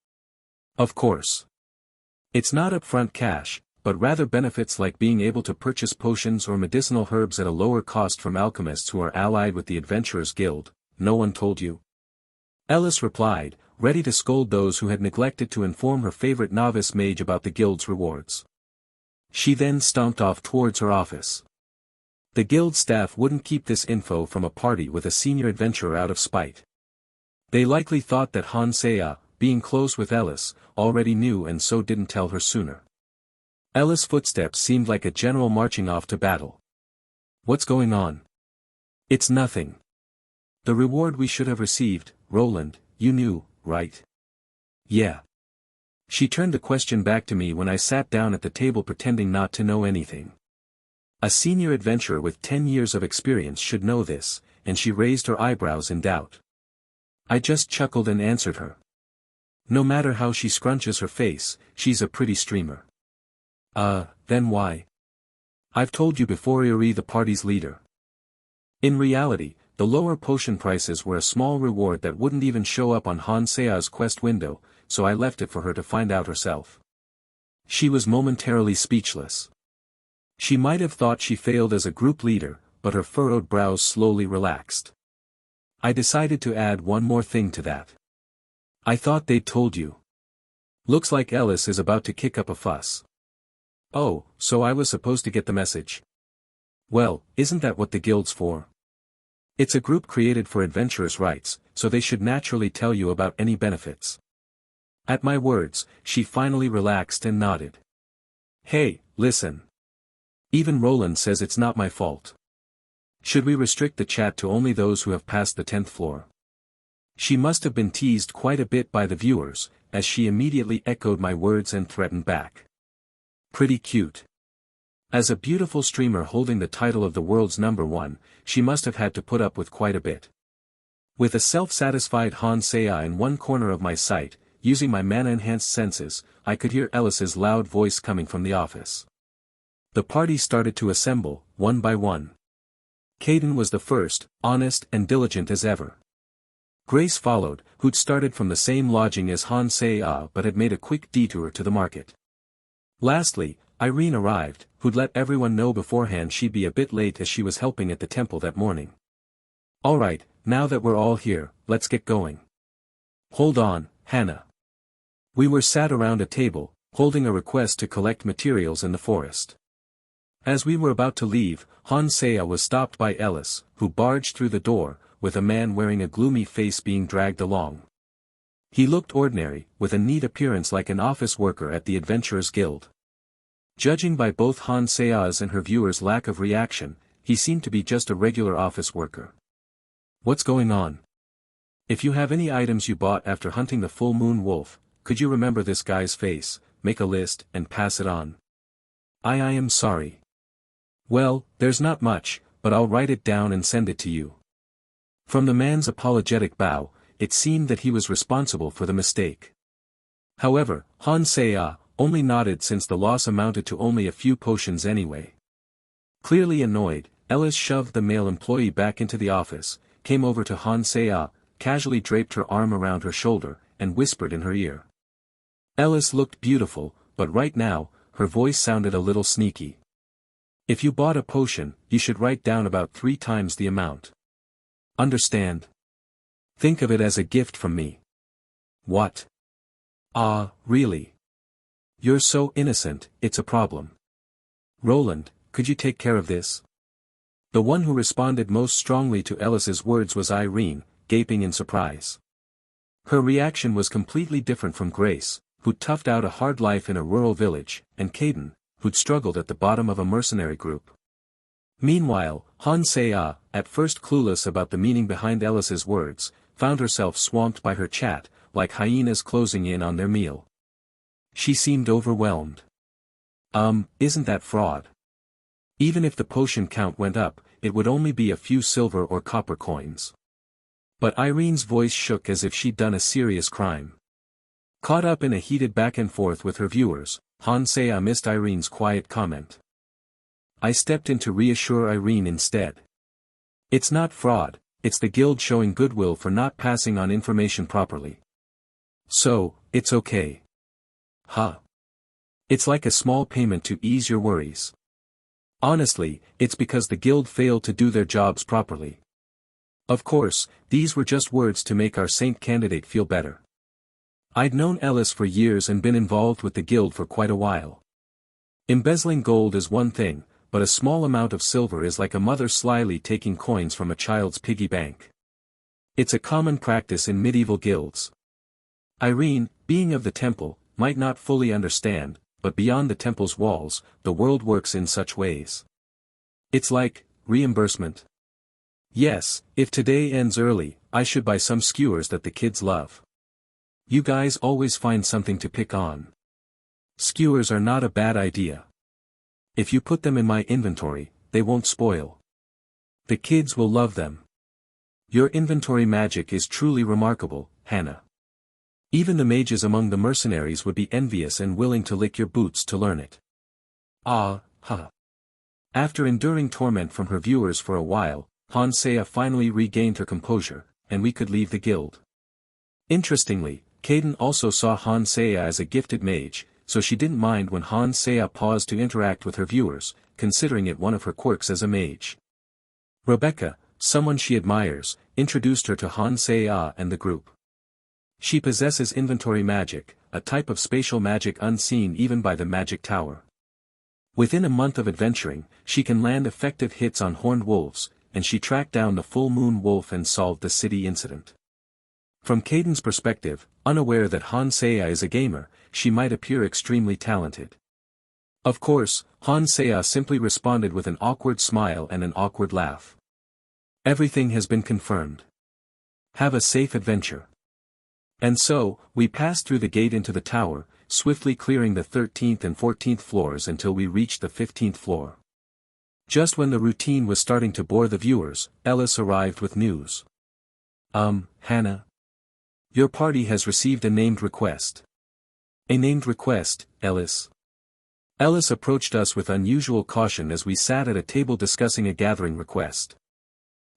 Of course. It's not upfront cash, but rather benefits like being able to purchase potions or medicinal herbs at a lower cost from alchemists who are allied with the Adventurers Guild. No one told you? Ellis replied, ready to scold those who had neglected to inform her favorite novice mage about the guild's rewards. She then stomped off towards her office. The guild staff wouldn't keep this info from a party with a senior adventurer out of spite. They likely thought that Han Sea, being close with Ellis, already knew and so didn't tell her sooner. Ellis' footsteps seemed like a general marching off to battle. What's going on? It's nothing. The reward we should have received, Roland, you knew, right? Yeah. She turned the question back to me when I sat down at the table pretending not to know anything. A senior adventurer with 10 years of experience should know this, and she raised her eyebrows in doubt. I just chuckled and answered her. No matter how she scrunches her face, she's a pretty streamer. Then why? I've told you before, Yuri, the party's leader. In reality, the lower potion prices were a small reward that wouldn't even show up on Han Sea's quest window, so I left it for her to find out herself. She was momentarily speechless. She might have thought she failed as a group leader, but her furrowed brows slowly relaxed. I decided to add one more thing to that. I thought they'd told you. Looks like Ellis is about to kick up a fuss. Oh, so I was supposed to get the message. Well, isn't that what the guild's for? It's a group created for adventurers' rights, so they should naturally tell you about any benefits. At my words, she finally relaxed and nodded. Hey, listen. Even Roland says it's not my fault. Should we restrict the chat to only those who have passed the 10th floor? She must have been teased quite a bit by the viewers, as she immediately echoed my words and threatened back. Pretty cute. As a beautiful streamer holding the title of the world's #1, she must have had to put up with quite a bit. With a self-satisfied Han Sea in one corner of my sight, using my mana-enhanced senses, I could hear Ellis's loud voice coming from the office. The party started to assemble, one by one. Caden was the first, honest and diligent as ever. Grace followed, who'd started from the same lodging as Han Sea but had made a quick detour to the market. Lastly, Irene arrived, who'd let everyone know beforehand she'd be a bit late as she was helping at the temple that morning. Alright, now that we're all here, let's get going. Hold on, Hannah. We were sat around a table, holding a request to collect materials in the forest. As we were about to leave, Han Sea was stopped by Ellis, who barged through the door, with a man wearing a gloomy face being dragged along. He looked ordinary, with a neat appearance like an office worker at the Adventurers Guild. Judging by both Han Sea's and her viewers' lack of reaction, he seemed to be just a regular office worker. What's going on? If you have any items you bought after hunting the full moon wolf, could you remember this guy's face, make a list, and pass it on? I am sorry. Well, there's not much, but I'll write it down and send it to you. From the man's apologetic bow, it seemed that he was responsible for the mistake. However, Han Sea only nodded since the loss amounted to only a few potions anyway. Clearly annoyed, Ellis shoved the male employee back into the office, came over to Han Sea, casually draped her arm around her shoulder, and whispered in her ear. Ellis looked beautiful, but right now, her voice sounded a little sneaky. If you bought a potion, you should write down about 3 times the amount. Understand? Think of it as a gift from me. What? Ah, really? You're so innocent, it's a problem. Roland, could you take care of this? The one who responded most strongly to Ellis's words was Irene, gaping in surprise. Her reaction was completely different from Grace, who'd toughed out a hard life in a rural village, and Caden, who'd struggled at the bottom of a mercenary group. Meanwhile, Hansea, at first clueless about the meaning behind Ellis's words, found herself swamped by her chat, like hyenas closing in on their meal. She seemed overwhelmed. Isn't that fraud? Even if the potion count went up, it would only be a few silver or copper coins. But Irene's voice shook as if she'd done a serious crime. Caught up in a heated back and forth with her viewers, Hansea missed Irene's quiet comment. I stepped in to reassure Irene instead. It's not fraud, it's the guild showing goodwill for not passing on information properly. So, it's okay. Huh. It's like a small payment to ease your worries. Honestly, it's because the guild failed to do their jobs properly. Of course, these were just words to make our saint candidate feel better. I'd known Ellis for years and been involved with the guild for quite a while. Embezzling gold is one thing, but a small amount of silver is like a mother slyly taking coins from a child's piggy bank. It's a common practice in medieval guilds. Irene, being of the temple, might not fully understand, but beyond the temple's walls, the world works in such ways. It's like reimbursement. Yes, if today ends early, I should buy some skewers that the kids love. You guys always find something to pick on. Skewers are not a bad idea. If you put them in my inventory, they won't spoil. The kids will love them. Your inventory magic is truly remarkable, Hannah. Even the mages among the mercenaries would be envious and willing to lick your boots to learn it. Ah, huh. After enduring torment from her viewers for a while, Hansea finally regained her composure, and we could leave the guild. Interestingly, Caden also saw Hansea as a gifted mage, so she didn't mind when Hansea paused to interact with her viewers, considering it one of her quirks as a mage. Rebecca, someone she admires, introduced her to Hansea and the group. She possesses inventory magic, a type of spatial magic unseen even by the magic tower. Within a month of adventuring, she can land effective hits on horned wolves, and she tracked down the full moon wolf and solved the city incident. From Caden's perspective, unaware that Hansea is a gamer, she might appear extremely talented. Of course, Hansea simply responded with an awkward smile and an awkward laugh. Everything has been confirmed. Have a safe adventure. And so, we passed through the gate into the tower, swiftly clearing the 13th and 14th floors until we reached the 15th floor. Just when the routine was starting to bore the viewers, Ellis arrived with news. Hannah? Your party has received a named request. A named request, Ellis? Ellis approached us with unusual caution as we sat at a table discussing a gathering request.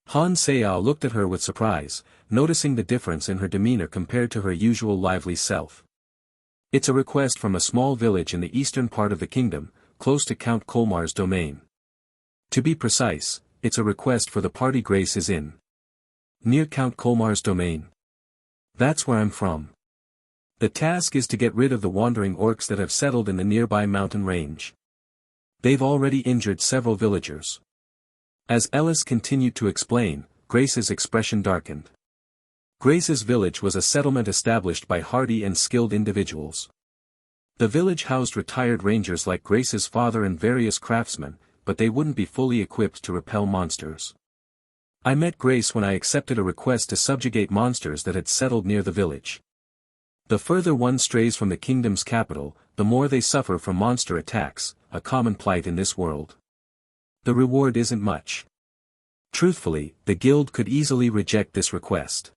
Hansea looked at her with surprise, noticing the difference in her demeanor compared to her usual lively self. It's a request from a small village in the eastern part of the kingdom, close to Count Colmar's domain. To be precise, it's a request for the party Grace is in. Near Count Colmar's domain. That's where I'm from. The task is to get rid of the wandering orcs that have settled in the nearby mountain range. They've already injured several villagers. As Ellis continued to explain, Grace's expression darkened. Grace's village was a settlement established by hardy and skilled individuals. The village housed retired rangers like Grace's father and various craftsmen, but they wouldn't be fully equipped to repel monsters. I met Grace when I accepted a request to subjugate monsters that had settled near the village. The further one strays from the kingdom's capital, the more they suffer from monster attacks, a common plight in this world. The reward isn't much. Truthfully, the guild could easily reject this request.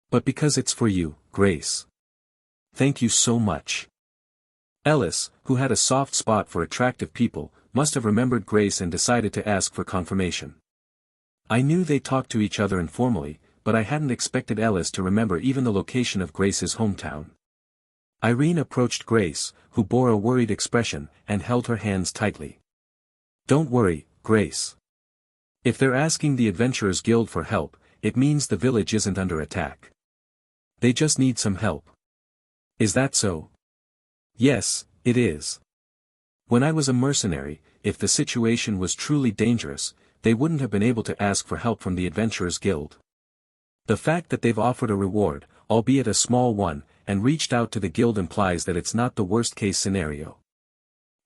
But because it's for you, Grace. Thank you so much. Ellis, who had a soft spot for attractive people, must have remembered Grace and decided to ask for confirmation. I knew they talked to each other informally, but I hadn't expected Ellis to remember even the location of Grace's hometown. Irene approached Grace, who bore a worried expression, and held her hands tightly. "Don't worry, Grace. If they're asking the Adventurers Guild for help, it means the village isn't under attack. They just need some help." "Is that so?" "Yes, it is. When I was a mercenary, if the situation was truly dangerous, they wouldn't have been able to ask for help from the Adventurers Guild. The fact that they've offered a reward, albeit a small one, and reached out to the guild implies that it's not the worst-case scenario."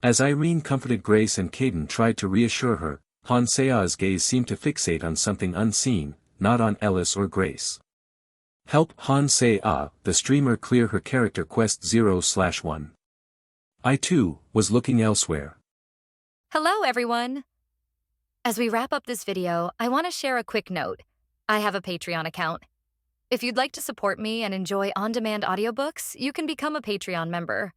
As Irene comforted Grace and Caden tried to reassure her, Hansea's gaze seemed to fixate on something unseen, not on Ellis or Grace. Help Hansea, the streamer clear her character quest 0/1. I too was looking elsewhere. Hello everyone! As we wrap up this video, I want to share a quick note. I have a Patreon account. If you'd like to support me and enjoy on-demand audiobooks, you can become a Patreon member.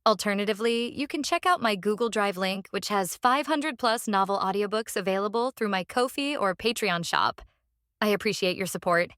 Alternatively, you can check out my Google Drive link, which has 500+ novel audiobooks available through my Ko-fi or Patreon shop. I appreciate your support.